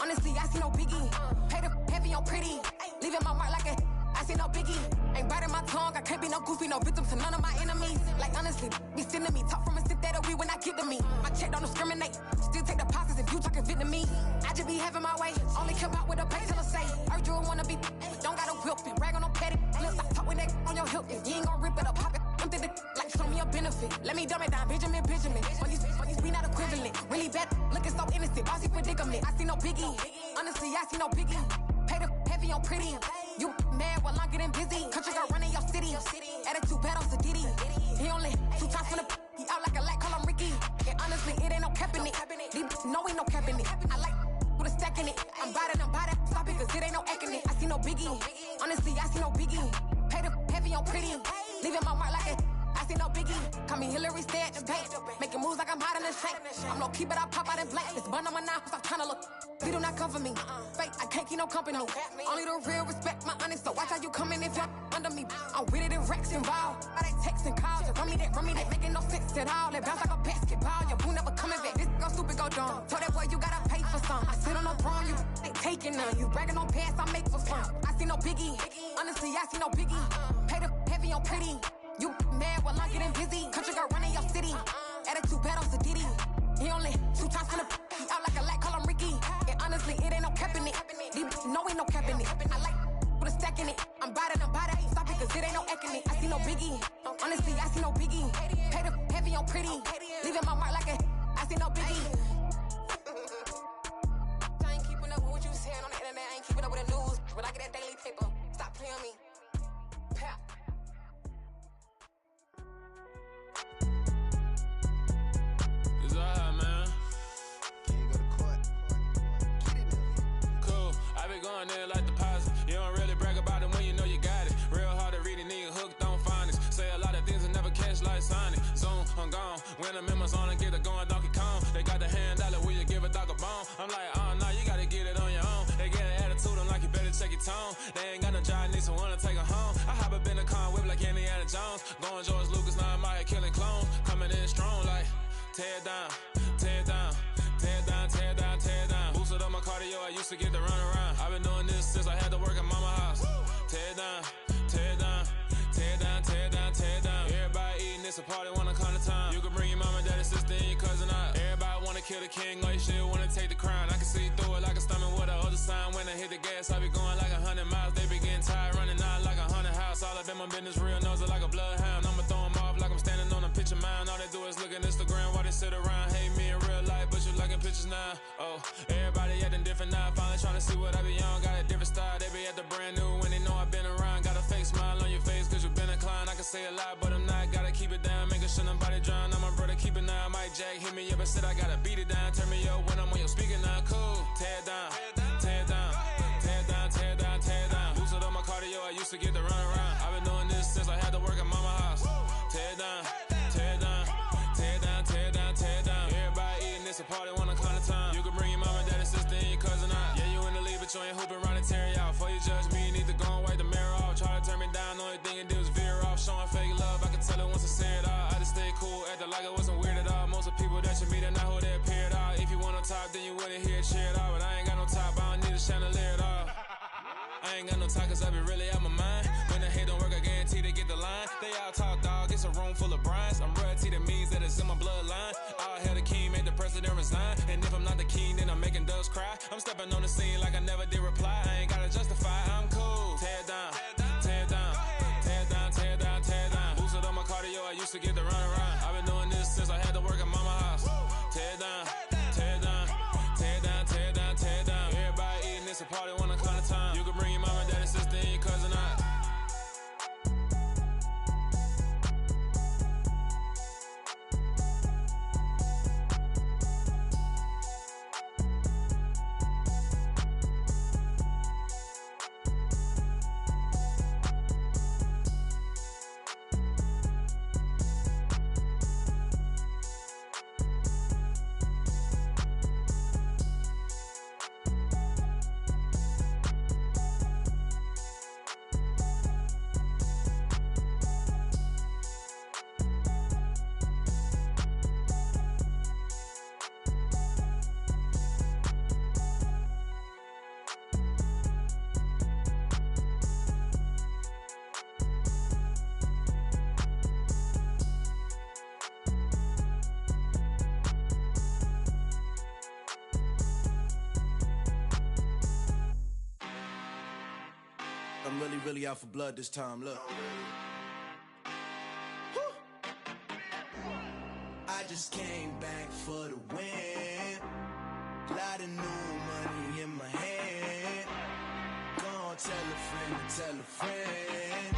Speaker 5: Honestly, I see no biggie. Pay the heavy on pretty. Leaving my mark like a I see no biggie. Ain't biting my tongue. I can't be no goofy, no victim to none of my enemies. Like honestly, be sending me talk from a sit that we when I get to me. My check don't discriminate. Still take deposits if you talking Vietnamese. I just be having my way. Only come out with a pay till I say. Heard you wanna be, but don't got a whip and brag on no petty. Look, I talk with that on your hip. If you ain't gon' rip it up, pop it. I'm the like show me a benefit. Let me dumb it down, Benjamin. On these we not equivalent. Really bad, looking so innocent. Bossy predicament. I see no biggie. Honestly, I see no biggie. Pay the heavy on pretty. You mad while I'm getting busy. Country girl running your city. Attitude bad on Diddy. He only 2 times from the he out like a light, call him Ricky. And honestly, it ain't no cap in it. These no ain't no cap in it. I like with a stack in it. I'm bad. Stop it, cause it ain't no acting it. I see no biggie. Honestly, I see no biggie. Pay the heavy on pretty. Leaving my mark like a I see no biggie. Call me Hillary, stay at the bank. Making moves like I'm hot in the shank. I'm low key, but I pop out in blank. This bun on my knife, I'm trying to look. They do not come for me. Fake, I can't keep no company. Only the real respect my honest. So watch how you coming if you're under me. I'm with it and Rex involved. All they text and calls. Run me that making no sense at all. They bounce like a basketball. Your boo never coming back. This go stupid, go dumb. Told that boy you gotta pay for some. I sit on no throne, you they taking none. You bragging on pants, I make for fun. I see no biggie. Honestly, I see no biggie. Pay the heavy on pretty. You mad while I'm getting busy. Country girl running your city. Attitude bad on Diddy. He only 2 times from the he out like a light, call him Ricky. And honestly, it ain't no cap in it. These no ain't no cap in it. I like with a stack in it. I'm bad. Stop it, cause it ain't no acting it. I see no biggie. Honestly, I see no biggie. Pay the heavy on pretty. Leaving my mark like a I I see no biggie. I ain't keeping up with what you saying on the internet. I ain't keeping up with the news, but I get that daily paper. Stop playing me. Pap.
Speaker 24: It's alright, man.
Speaker 22: Can you go to court? Get it now.
Speaker 24: Cool. I be going there like deposit. You don't really brag about it when you know you got it. Real hard to read a nigga hooked on finance. Say a lot of things and never catch like Sonic. Zoom, I'm gone. When I'm in my zone and get it going Donkey Kong. They got the hand dollar, will you give a dog a bone? I'm like, oh no, you gotta get it on your own. They get an attitude, I'm like, you better check your tone. They ain't got no job, need someone to take her home. I hop up in the car, whip like Indiana Jones. Going George Lucas, now I'm out here killing clones. Coming in strong like, tear down, tear down, tear down, tear down, tear down. Boosted up my cardio, I used to get to run around. I've been doing this since I had to work at mama house. Tear down, tear down, tear down, tear down, tear down. Everybody eating, it's a party, wanna come to time. You can bring your mama, daddy, sister, and your cousin out. Everybody wanna kill the king, or you shit wanna take the crown. I can see through it like a stomach with a other sign. When I hit the gas, I be going like 100 miles. They be getting tired, running out like 100 house. All up in my business, real nose it like a bloodhound. I'ma throw 'em off like I'm standing on a picture mound. All they do is look at Instagram while they sit around. Hate me in real life, but you liking pictures now. Oh, everybody acting different now. Finally trying to see what I be on. Got a different style, they be at the brand new when they know I've been around. Got a fake smile on your face cause you been inclined. I can say a lot, but I'm not. Gotta keep it down, making sure nobody drown. I'm my brother, keep it now. Mike Jack hit me up and said I gotta beat it down. Turn me up when I'm on your speaker now. Cool, tear down, tear down, tear down, tear down, tear down. Boosted up my cardio, I used to get to run around. I've been doing this since I had to work at mama house. Tear down, tear down, tear down, tear down, tear down. Everybody eating, it's a party, wanna come to time. You can bring your mama, daddy, sister, and your cousin out. Yeah, you in the league, but you ain't hooping around and tear you out. Before you judge me, you need to go and wipe the mirror off. Try to turn me down, only thing it do is veer off. Showing fake love, I can tell it once I say it all. I just stay cool, acting like I wasn't weird at all. Most of the people that you meet are not who they appear at all. If you want on top, then you wouldn't hear it cheer at all. But I ain't got no top, I don't need a chandelier at all. I ain't got no time cause I be really out my mind. When the hate don't work, I guarantee they get the line. They all talk dog, it's a room full of brinds. I'm royalty, that means that it's in my bloodline. All hail the king, made the president resign. And if I'm not the king, then I'm making doves cry. I'm stepping on the scene like I never did reply. I ain't gotta justify, I'm cool. Tear down, tear down, tear down, tear down, tear down. Boosted up my cardio, I used to get to run around. I've been doing this since I had to work at mama house. Tear down, tear down, tear down, tear down, tear down. Everybody eating, it's a party, wanna come to time. You can bring your mama, daddy, sister, and your cousin out.
Speaker 7: I'm really out for blood this time, look. I just came back for the win. Lot of new money in my hand. Gonna tell a friend to tell a friend.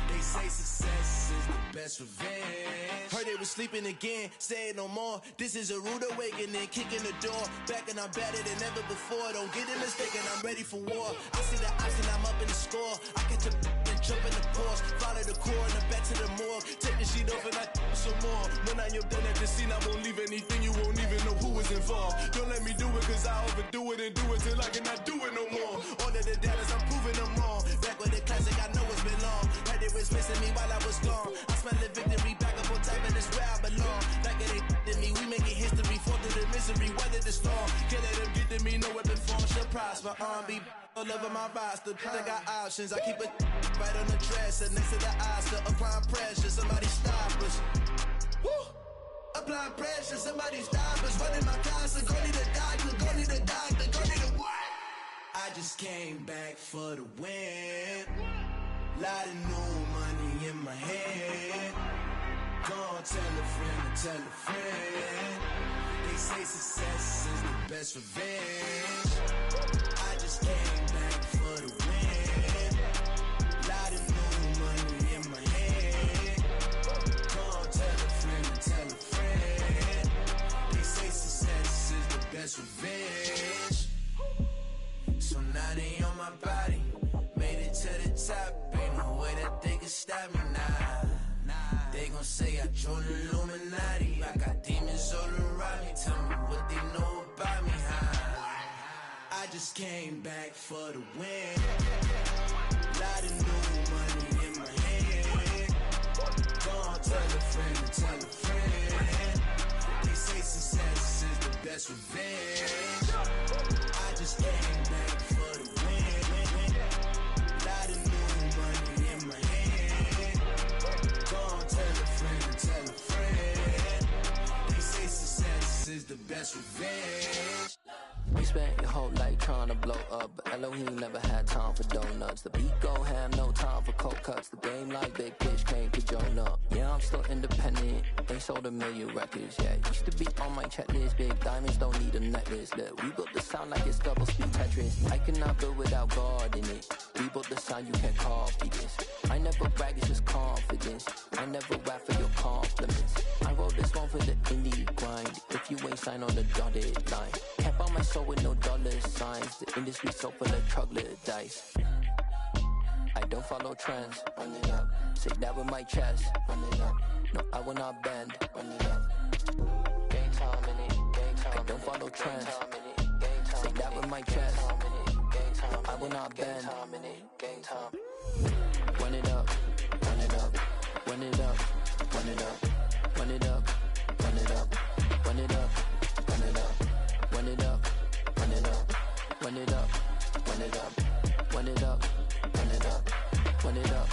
Speaker 7: They say success is the best revenge. Heard they was sleeping again, say it no more. This is a rude awakening, kicking the door. Back and I'm better than ever before. Don't get it mistaken, I'm ready for war. I see the option, I'm up in the score. I catch a and jump in the Porsche. Follow the core and back to the morgue. Take the sheet off and I some more. When I am done at the scene, I won't leave anything. You won't even know who is involved. Don't let me do it cause I overdo it and do it till I cannot do it no more. All of the doubters, I'm proving them wrong. Back with the classic, I know it's been long. Heard they was missing me while I was gone. I smell the victory, back up on time and it's where I belong. Like it ain't to me, we making history. Fall through the misery, weather the storm. Can't let them get to me, no weapon form should prosper. R&B all over my roster. I got options, I keep it right on the dresser. Next to the Oscar, applying pressure. Somebody stop us. Woo! Applying pressure, somebody stop us. Running my concert, go need a doctor, go need a doctor, go need a what? I just came back for the win. Lot of new money in my hand. Gonna tell a friend to tell a friend. They say success is the best revenge. I just came back for the win. Lot of new money in my hand. Go on, tell a friend to tell a friend. They say success is the best revenge. So now they on my body. Made it to the top. Ain't no way that they can stop me now. They gon' say I joined the Illuminati. I got demons all around me. Tell me what they know about me, huh? I just came back for the win. Lot of new money in my hand. Go on, tell a friend to tell a friend. They say success is the best revenge. I just came back for the win. Lot of new money in my hand. Go on, tell a friend to tell a friend. They say success is the best revenge.
Speaker 19: We spent your whole life trying to blow up, but Elohim never had time for donuts. The beat go ham, no time for cold cuts. The game like Big Pitch came to join up. Yeah, I'm still independent. They sold 1 million records. Yeah, used to be on my checklist. Big diamonds don't need a necklace. Look, we built the sound like it's double speed Tetris. I cannot build without God in it. We built the sound, you can't copy this. I never brag, it's just confidence. I never rap for your compliments. I wrote this one for the indie grind. If you ain't signed on the dotted line, can't buy my soul with no dollar signs. The industry so full of troglodytes. I don't follow trends. Run it up. Say that with my chest. Run it up. No, I will not bend. Run it up. Game time in it. Game time. I don't follow trends. Say that with my chest. I will not bend. Game time. Run it up. Run it up. Run it up. Run it up. Run it up. Run it up. Run it up. Run it up. Run it up. Run it up. Run it up. Run it up. Run it up. Run it up. Run it up.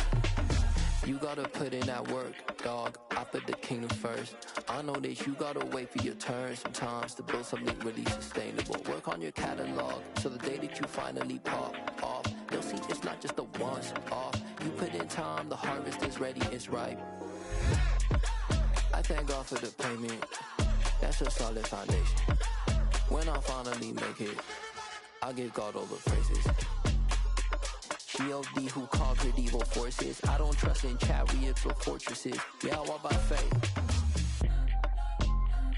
Speaker 19: You gotta put in that work, dog. I put the kingdom first. I know that you gotta wait for your turn sometimes to build something really sustainable. Work on your catalog so the day that you finally pop off, they'll see it's not just a once off. You put in time, the harvest is ready, it's ripe. I thank God for the payment. That's a solid foundation. When I finally make it, I'll give God all the praises. G.O.D. who conquered evil forces. I don't trust in chariots or fortresses. Yeah, I walk by faith.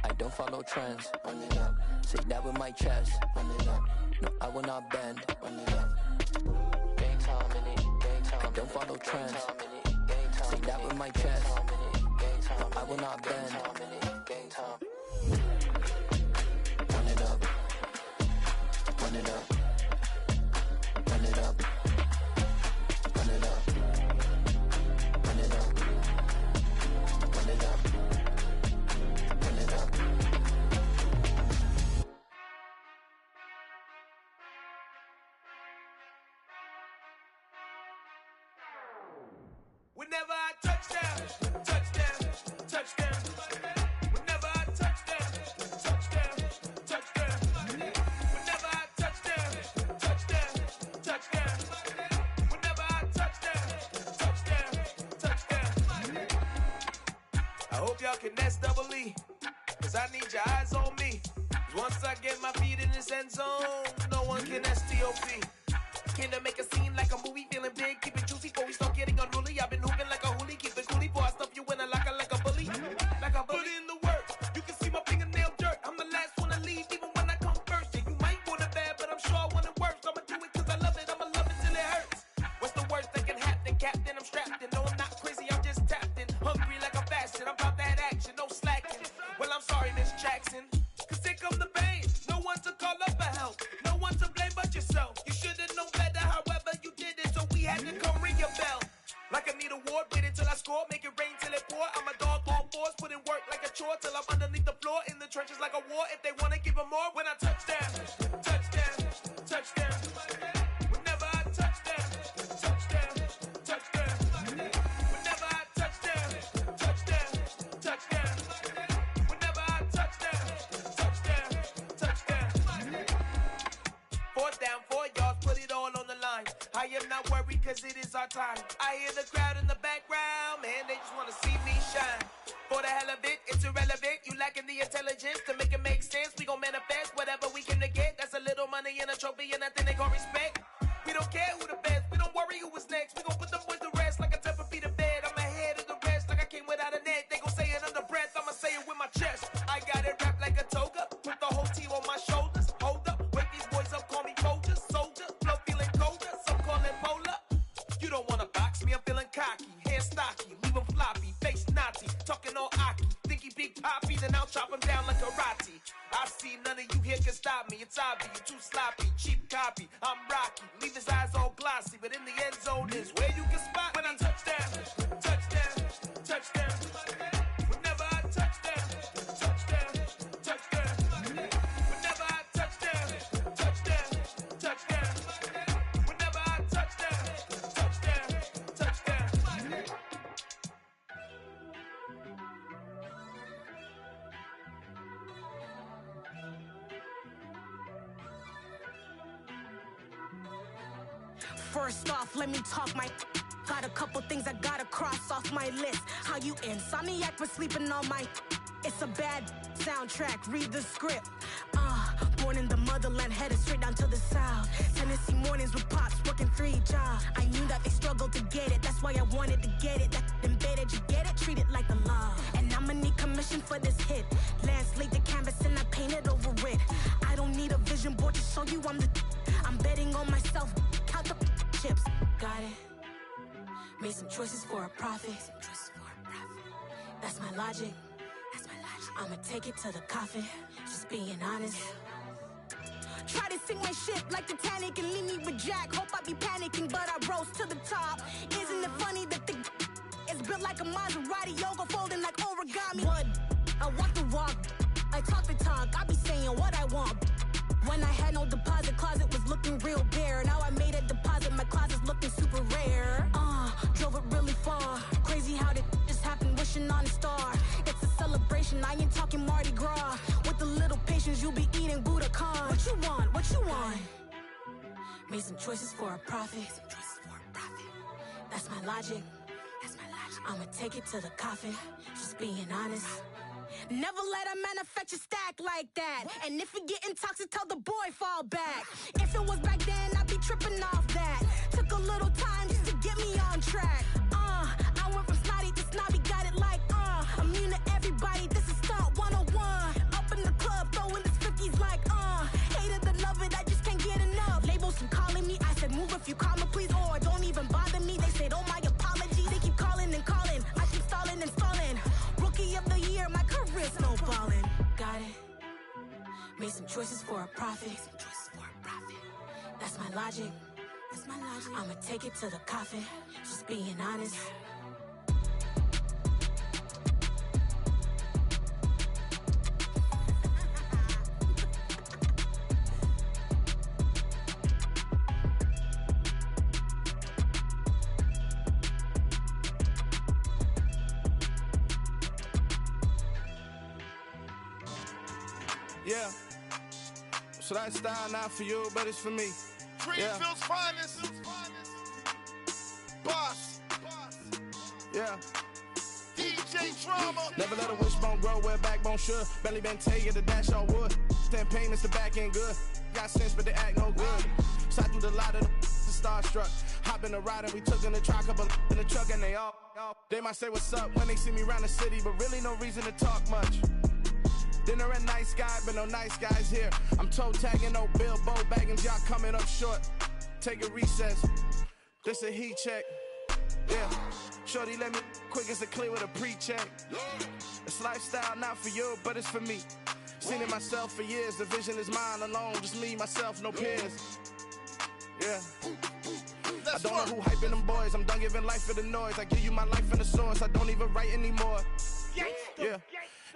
Speaker 19: I don't follow trends. Run it up. Say that with my chest. Run it up. No, I will not bend. Run it up. Game time in it. Game time. I don't follow trends. Say that with my chest. No, I will not bend. Game time. Run it up. Run it up. Run it up. Run it up. Run it up. Run it up. Run it up.
Speaker 8: Whenever I touchdown, touchdown, touchdown. Whenever I touchdown, touchdown, touchdown. Whenever I touchdown, touchdown, touchdown. Whenever I touchdown, touchdown, touchdown. I hope y'all can S-double-E, cause I need your eyes on me. 'Cause once I get my feet in this end zone, no one can S-T-O-P. Came to make a scene like a movie, feeling big, keep it juicy before we start getting unruly. I've been hooping like a hoolie, keep it coolie before I stuff you in a locker like a bully. Like a bully. Put in the work, you can see my fingernail dirt. I'm the last one to leave, even when I come first. Yeah, you might want it bad, but I'm sure I want it worse. I'ma do it cause I love it, I'ma love it till it hurts. What's the worst that can happen, Captain? I'm strapped in, no I'm not crazy, I'm just tapped in. Hungry like I'm fasting, I'm about that action, no slacking. Well, I'm sorry, Miss Jackson, cause here come the pain. No one to call up for help, no one to blame but yourself. You should've known better, however you did it, so we had to come ring your bell. Like I need a award, wait until I score, make it rain till it pour. I'm a dog on fours, put in work like a chore till I'm underneath the floor, in the trenches like a war. If they wanna give them more, when I touchdown, touchdown, touchdown. Whenever I touchdown, touchdown, touchdown. Whenever I touchdown, touchdown, touchdown. Whenever I touchdown, touchdown, touchdown. 4th down, 4 yards, put it all on the line. How I am not worried cause it is our time. I hear the crowd in the background, man, they just wanna see me shine. For the hell of it, it's irrelevant. You lacking the intelligence to make it make sense. We gon' manifest whatever we can to get. That's a little money and a trophy and nothing they call respect. We don't care who the best, we don't worry who was next. We gon' put them boys to rest like a temper feet of bed. I'm ahead of the rest like I came without a net. They gon' say it under breath, I'ma say it with my chest. I got it wrapped like a toga, put the whole team on my shoulders. Hold up, wake these boys up, call me Folger, soldier. Flow feeling colder, some call it polar. You don't wanna box me, I'm feeling cocky. Hair stocky, leave 'em floppy, face naughty. Talking all aki, think he big poppy, then I'll chop him down like karate. I see none of you here can stop me. It's obvious, you too sloppy, cheap copy. I'm Rocky, leave his eyes all glossy, but in the end zone is where you can spot when I touchdown, touchdown, touchdown. Whenever I touchdown, touchdown, touchdown. Whenever I touchdown, touchdown, touchdown. Whenever I touchdown, touchdown, touchdown.
Speaker 1: First off, let me talk my. Got a couple things I gotta cross off my list. How you insomniac for sleeping on my. It's a bad soundtrack, read the script. Born in the motherland, headed straight down to the south. Tennessee mornings with pops, working 3 jobs. I knew that they struggled to get it, that's why I wanted to get it. That embedded, you get it, treat it like the law. And I'ma need commission for this hit. Lance laid the canvas and I painted over it. I don't need a vision board to show you I'm the. I'm betting on myself, count the chips. Got it. Made some choices for a profit. That's my logic. I'ma take it to the coffin. Just being honest. Try to sink my ship like Titanic and leave me with Jack. Hope I be panicking, but I rose to the top. Isn't it funny that the is built like a Maserati, yoga folding like origami? What? I walk the walk, I talk the talk. I be saying what I want. When I had no deposit, closet was looking real bare. Now I made a deposit, my closet's looking super rare. Drove it really far. Crazy how that just happened, wishing on a star. It's a celebration, I ain't talking Mardi Gras. With a little patience, you'll be eating Budokan. What you want? What you want? Made some choices for a profit. That's my logic. I'ma take it to the coffin. Just being honest. Never let a manufacture stack like that. And if it getting toxic, tell the boy fall back. If it was back then, I'd be tripping off that. Took a little time just to get me on track. I went from snotty to snobby, got it like immune to everybody, this is stunt 101. Up in the club, throwing this 50s like hate it and love it, I just can't get enough. Labels keep calling me, I said move if you call me please, or don't even bother me. They said oh my apologies, they keep calling and calling, I keep stalling and stalling. Rookie of the year, my career snowballing. Got it. Made some choices for a profit. That's my logic. I'ma take it to the coffin. Just being honest.
Speaker 7: Yeah. So that style not for you, but it's for me.
Speaker 8: Greenfield's finest. Boss.
Speaker 7: Yeah.
Speaker 8: DJ Drama.
Speaker 7: Never let a wishbone grow where a backbone should. Belly been tell you the dash on wood. 10 payments, the back end good. Got sense, but they act no good. So I do the lot of the starstruck. Hop in the ride and we took in the truck, couple in the truck, and they all. They might say what's up when they see me around the city, but really no reason to talk much. Dinner at nice guy, but no nice guys here. I'm toe tagging, no Bilbo bagging, y'all coming up short. Take a recess. This a heat check. Yeah. Shorty let me quick as a clear with a pre-check. It's lifestyle not for you, but it's for me. Seen it myself for years. The vision is mine alone. Just me, myself, no peers. Yeah. I don't know who hyping them boys. I'm done giving life for the noise. I give you my life in the source. I don't even write anymore. Yeah.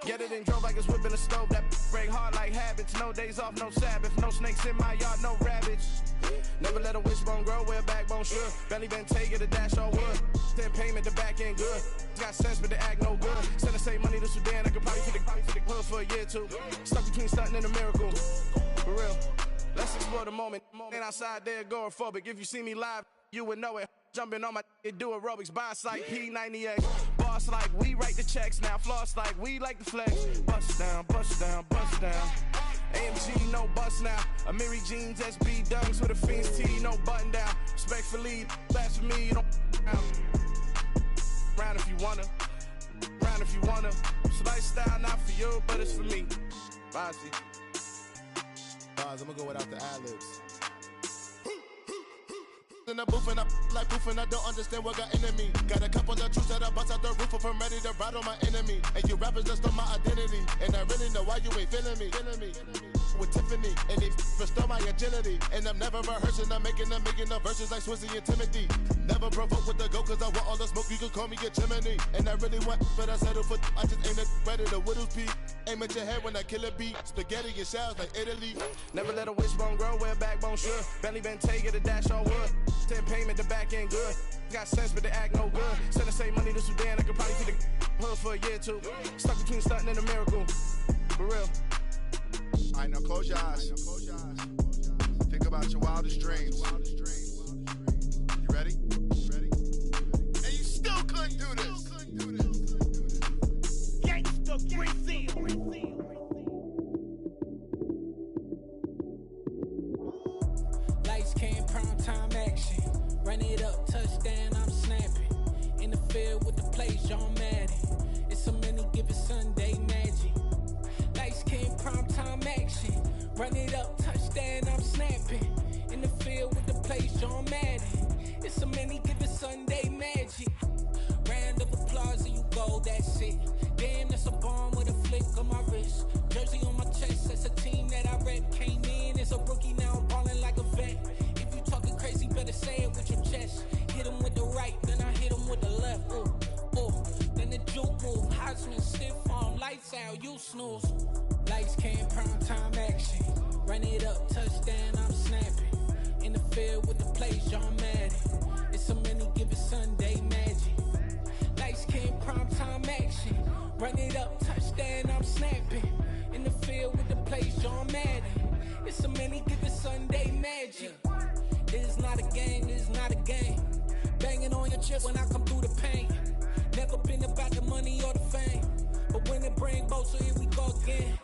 Speaker 7: Get it and drove like it's whipping a stove. That break hard like habits. No days off, no Sabbath. No snakes in my yard, no rabbits. Never let a wishbone grow where a backbone should. Belly been take it, a dash on wood. 10 payment, the back end good. Got sense, but they act no good. Send the same money to Sudan. I could probably fit the hood for a year or two. Stuck between stunting and a miracle. For real.
Speaker 8: Let's explore the moment. Ain't outside there agoraphobic. If you see me live, you would know it. Jumping on my do aerobics, boss like P98. Boss like we write the checks now. Floss like we like the flex. Bust down, bust down, bust down. AMG, no bust now. Amiri jeans, SB dunks with a Fiends T, no button down. Respectfully, blasphemy, you don't round if you wanna. Round if you wanna. It's lifestyle, not for you, but it's for me. Bossy.
Speaker 24: Bars, I'm gonna go without the ad-libs. In the booth and I like proof and I don't understand what got into me. Got a couple of truths that I bust out the roof if I'm ready to ride on my enemy. And you rappers just on my identity. And I really know why you ain't feeling me. With Tiffany, and they restore my agility. And I'm never rehearsing, I'm making the verses like Swizzy and Timothy. Never provoke with the go, cause I want all the smoke, you can call me a chimney. And I really want, but I settle for, I just aim at ready to Whittles Peak. Aim at your head when I kill a beat. Spaghetti and shells like Italy.
Speaker 8: Never let a wishbone grow where a backbone should. Belly been take a dash on wood. 10 payment, the back end good. Got sense, but they act no good. Send the same money to Sudan, I could probably see the hood for a year or two. Stuck between stunting and a miracle. For real.
Speaker 9: All right, now close your eyes. Think about your wildest dreams. You ready? And you still couldn't do this. Gangsta Brazil.
Speaker 13: Lights came, prime time action. Run it up, touchdown, I'm snapping. In the field with the plays, John Madden. It's a many given Sunday magic. Lights came, prime time action. Run it up, touchdown, I'm snapping. In the field with the plays, John Madden. It's a many given Sunday magic. Round of applause and you go, that's it. Damn, that's a bomb with a flick on my wrist. Jersey on my chest, that's a team that I rep. Came in as a rookie, now I'm ballin' like a vet. If you talking crazy, better say it with your chest. Hit him with the right, then I hit him with the left. Ooh, ooh, then the juke move. Heisman stiff on, lights out, you snooze. Lights came, prime time action. Run it up, touchdown, I'm snapping. In the field with the plays, John Madden. It's a many given Sunday magic. Lights came, prime time action. Run it up, touchdown, I'm snapping. In the field with the plays, John Madden. It's a many given Sunday magic. This is not a game, this is not a game. Banging on your chest when I come through the pain. Never been about the money or the fame. But when it bring both, so here we go again.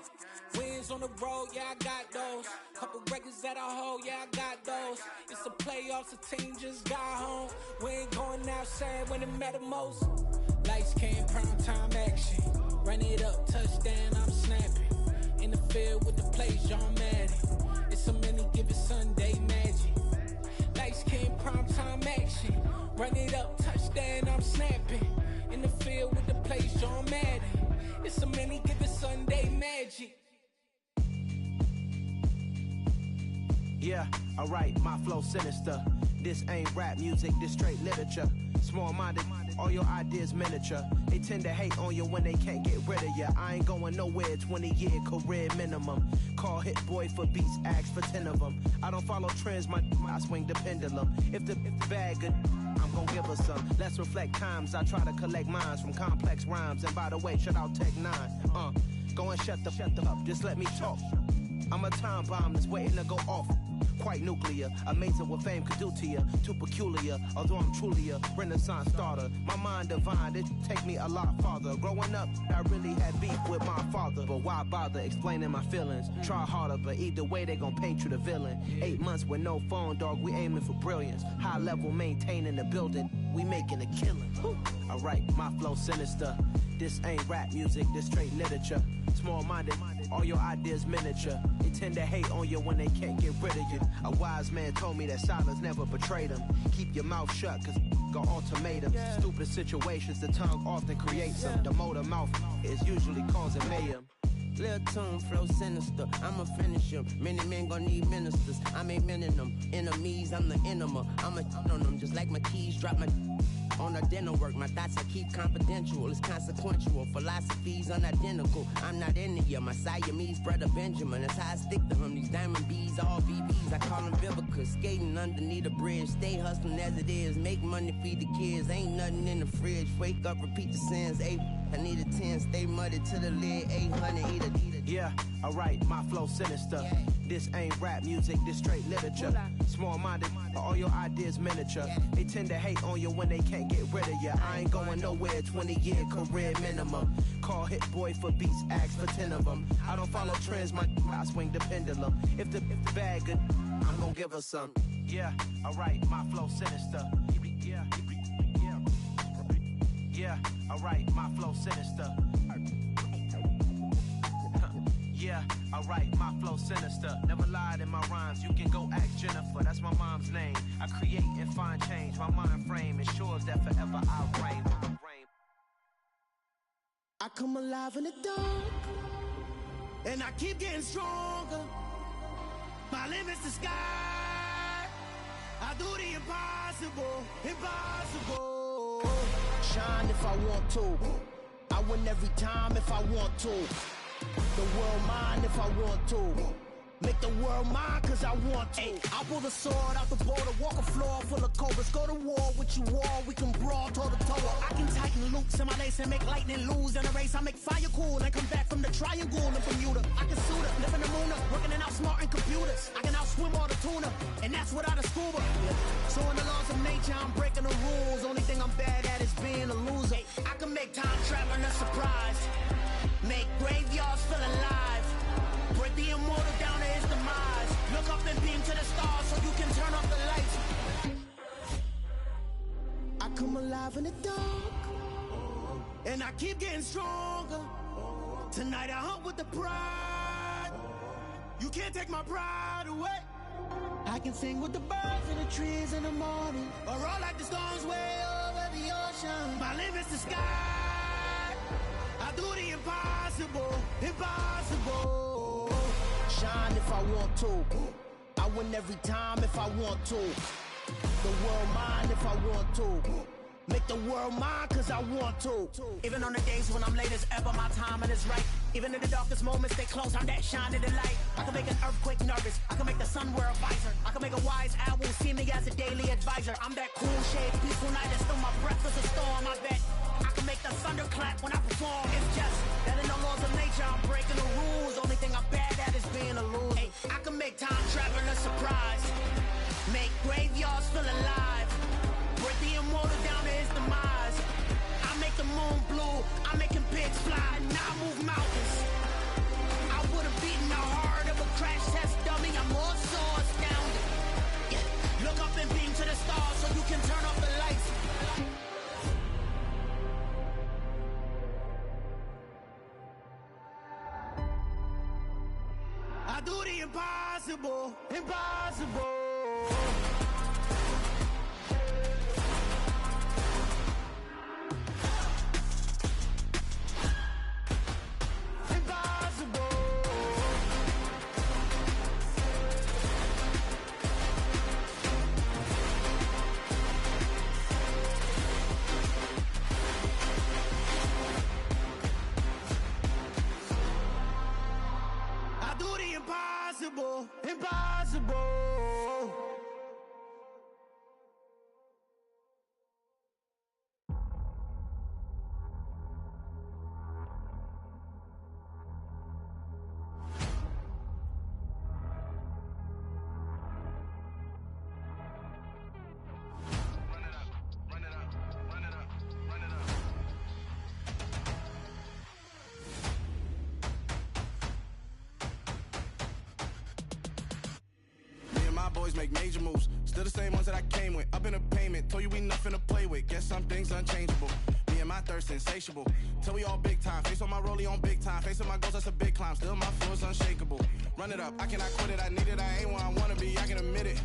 Speaker 13: Wins on the road, yeah, I got those. Couple records that I hold, yeah, I got those. It's the playoffs, the team just got home. We ain't going outside when it matter most. Lights came, prime time action. Run it up, touchdown, I'm snapping. In the field with the plays, John Madden. It's a many given Sunday magic. Lights came, prime time action. Run it up, touchdown, I'm snapping. In the field with the plays, John Madden. It's a many given Sunday magic.
Speaker 6: Yeah, alright, my flow sinister. This ain't rap music, this straight literature. Small-minded, all your ideas miniature. They tend to hate on you when they can't get rid of you. I ain't going nowhere, 20-year career minimum. Call Hit Boy for beats, ask for 10 of them. I don't follow trends, I swing the pendulum. If the bag good, I'm gon' give her some. Let's reflect times, I try to collect minds from complex rhymes. And by the way, shout out Tech 9. Go and shut the up, just let me talk. I'm a time bomb that's waiting to go off. Quite nuclear, amazing what fame could do to you. Too peculiar, although I'm truly a renaissance starter. My mind divine, it take me a lot farther. Growing up, I really had beef with my father. But why bother explaining my feelings? Try harder, but either way they gon' paint you the villain. 8 months with no phone, dog, we aiming for brilliance. High level maintaining the building, we making a killing. Alright, my flow sinister. This ain't rap music, this straight literature. Small-minded, all your ideas miniature. They tend to hate on you when they can't get rid of you. A wise man told me that silence never betrayed him. Keep your mouth shut, cause got ultimatums. Stupid situations, the tongue often creates them. The motor mouth is usually causing mayhem.
Speaker 10: Lil' tune, flow sinister, I'ma finish him. Many men gon' need ministers, I'm aiming them. Enemies, I'm the enema. I'ma on them, just like my keys, drop my on a dental work. My thoughts I keep confidential, it's consequential. Philosophies unidentical, I'm not into you. My Siamese brother Benjamin, that's how I stick to him. These diamond bees, all BBs, I call them Vivica. Skating underneath a bridge, stay hustling as it is. Make money, feed the kids, ain't nothing in the fridge. Wake up, repeat the sins, I need a 10, stay muddy to the lid, 800, eat a.
Speaker 6: Yeah, alright, my flow sinister. This ain't rap music, this straight literature. Small-minded, all your ideas miniature. They tend to hate on you when they can't get rid of you. I ain't going nowhere, 20-year career minimum. Call Hit Boy for beats, ask for 10 of them. I don't follow trends, I swing the pendulum. If the bag good, I'm gonna give her some. Yeah, alright, my flow sinister. Yeah, alright, my flow sinister. Yeah, alright, my flow sinister. Never lied in my rhymes, you can go ask Jennifer. That's my mom's name. I create and find change. My mind frame ensures that forever I reign.
Speaker 13: I come alive in the dark, and I keep getting stronger. My limit's the sky. I do the impossible, impossible.
Speaker 10: Shine if I want to. I win every time if I want to. The world mine if I want to. Make the world mine cause I want to. I pull the sword out the border, walk a floor full of cobras. Go to war with you all, we can brawl toe to toe. I can tighten loops in my lace and make lightning lose in a race. I make fire cool and come back from the triangle in Bermuda. I can suit her, live in the moon, working and outsmarting computers. I can outswim all the tuna, and that's without a scuba. So in the laws of nature, I'm breaking the rules. Only thing I'm bad at is being a loser. I can make time traveling a surprise. Make graveyards feel alive. Break the immortal down to his demise. Look up and beam to the stars so you can turn off the lights. I come alive in the dark, and I keep getting stronger. Tonight I hunt with the pride. You can't take my pride away. I can sing with the birds and the trees in the morning, or roll like the storms way over the ocean. My limit's the sky. I do the impossible, impossible. Shine if I want to. I win every time if I want to. The world mine if I want to. Make the world mine cause I want to. Even on the days when I'm late as ever, my timing is right. Even in the darkest moments, stay close, I'm that shining the light. I can make an earthquake nervous, I can make the sun wear a visor. I can make a wise owl see me as a daily advisor. I'm that cool shade, peaceful night, and still my breath is a storm, I bet. I can make the thunder clap when I perform. It's just that in the laws of nature, I'm breaking the rules. Only thing I'm bad at is being a loser. Hey, I can make time travel a surprise. Make graveyards feel alive. Break the immortal down to his demise. I make the moon blue. I'm making pigs fly. Now I move mountains. I would have beaten the heart of a crash test dummy. I'm more so astounded. Yeah. Look up and beam to the stars so you can turn off the lights. I do the impossible, impossible. Impossible, impossible.
Speaker 24: Boys make major moves, still the same ones that I came with. Up in a payment, told you we nothing to play with. Guess some things unchangeable. Me and my thirst insatiable. Till we all big time. Face on my rollie on big time. Facing my goals, that's a big climb. Still my flow is unshakable. Run it up, I cannot quit it. I need it, I ain't where I wanna be. I can admit it.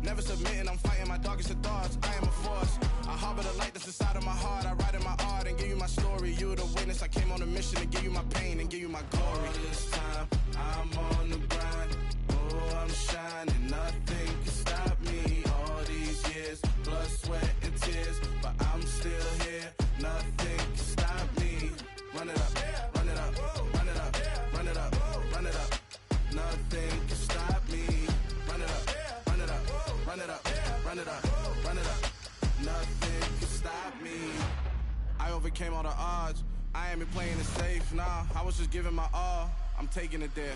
Speaker 24: Never submitting, I'm fighting my darkest of thoughts. I am a force. I harbor the light that's inside of my heart. I write in my art and give you my story. You the witness. I came on a mission to give you my pain and give you my glory. All this time, I'm on the grind. Oh, I'm shining. Nothing can stop me. All these years, blood, sweat, and tears. But I'm still here. Nothing can stop me. Run it up, run it up, run it up, run it up, run it up. Nothing can stop me. Run it up, run it up, run it up, run it up, run it up. Nothing can stop me. I overcame all the odds. I ain't been playing it safe, nah. I was just giving my all.
Speaker 7: I'm taking it there.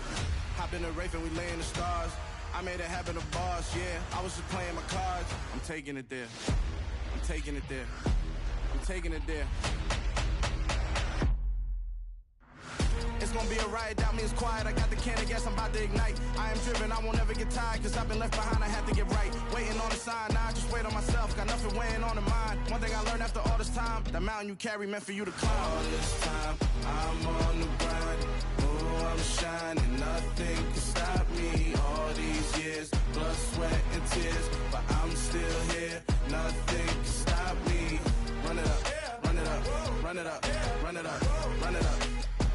Speaker 7: Hop in the Wraith and we lay in the stars. I made it happen to bars, yeah. I was just playing my cards. I'm taking it there. I'm taking it there. I'm taking it there. It's gonna be a riot, doubt me it's quiet. I got the can of gas, I'm about to ignite. I am driven, I won't ever get tired, cause I've been left behind, I have to get right. Waiting on a sign, now I just wait on myself. Got nothing weighing on the mind. One thing I learned after all this time, the mountain you carry meant for you to climb. All this time, I'm on the grind. Oh, I'm shining, nothing can stop me. All these years, blood, sweat, and tears, but I'm still here. Nothing can stop me. Run it up, run it up, run it up, run it up, run it up.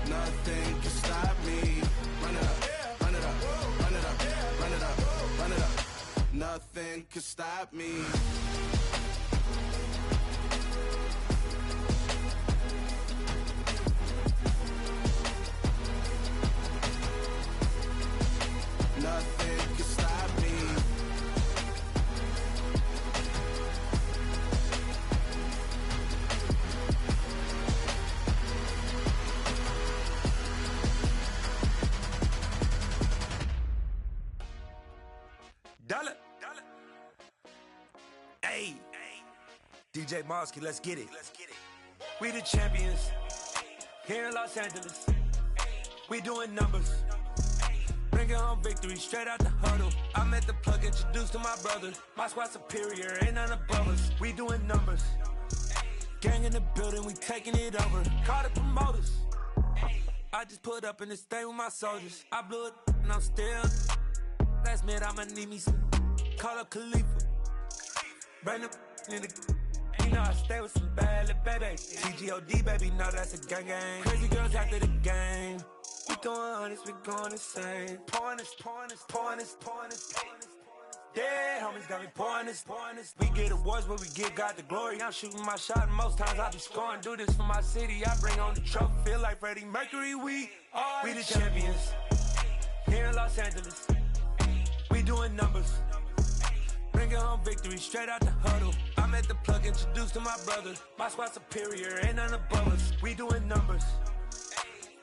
Speaker 7: Nothing can stop me. Run it up, run it up, run it up, run it up, run it up. Nothing can stop me. Nothing can stop me.
Speaker 11: Dollar. Hey. DJ Mosky, let's get it. We the champions. Here in Los Angeles. We doing numbers. Bringing home victory straight out the huddle. I'm at the plug, introduced to my brother. My squad superior, ain't none above us. We doing numbers. Gang in the building, we taking it over. Call the promoters. I just put up in this thing with my soldiers. I blew it and I'm still. Last minute I'ma need me some. Call up Khalifa. Bring them in the. You know I stay with some bad little baby. TGOD baby, know that's a gang gang. Crazy girls after the game. We throwing hundreds, we going insane. Pouring this. Yeah, homies got me pouring this. We get awards where we give God the glory. I'm shooting my shot and most times I be scoring. Do this for my city, I bring on the trophy. Feel like Freddie Mercury, we the champions. Here in Los Angeles. We doing numbers. Bringing home victory straight out the huddle. I'm at the plug, introduced to my brother. My squad superior, ain't none above us. We doing numbers.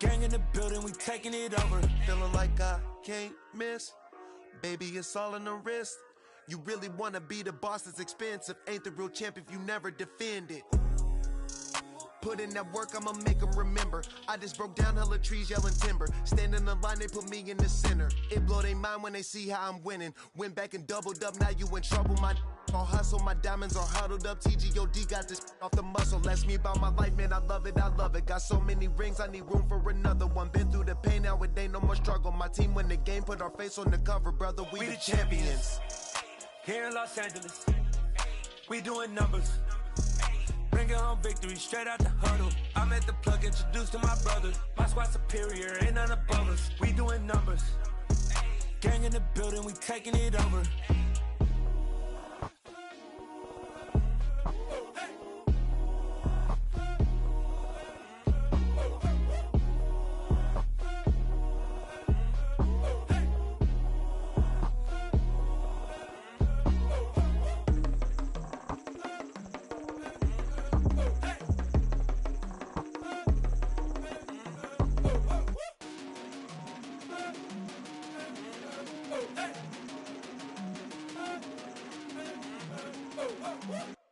Speaker 11: Gang in the building, we taking it over.
Speaker 2: Feeling like I can't miss. Baby, it's all in the wrist. You really wanna be the boss, that's expensive. Ain't the real champ if you never defend it. Put in that work, I'ma make them remember. I just broke down hella trees, yelling timber. Stand in the line, they put me in the center. It blow their mind when they see how I'm winning. Went back and doubled up, now you in trouble. My all hustle, my diamonds are huddled up. TGOD got this off the muscle. Ask me about my life, man, I love it, I love it. Got so many rings, I need room for another one. Been through the pain, now it ain't no more struggle. My team win the game, put our face on the cover, brother. We the champions.
Speaker 11: Here in Los Angeles. We doing numbers. Bringing home victory straight out the huddle. I'm at the plug, introduced to my brother. My squad superior, ain't none above us. We doing numbers. Gang in the building, we taking it over.
Speaker 3: What?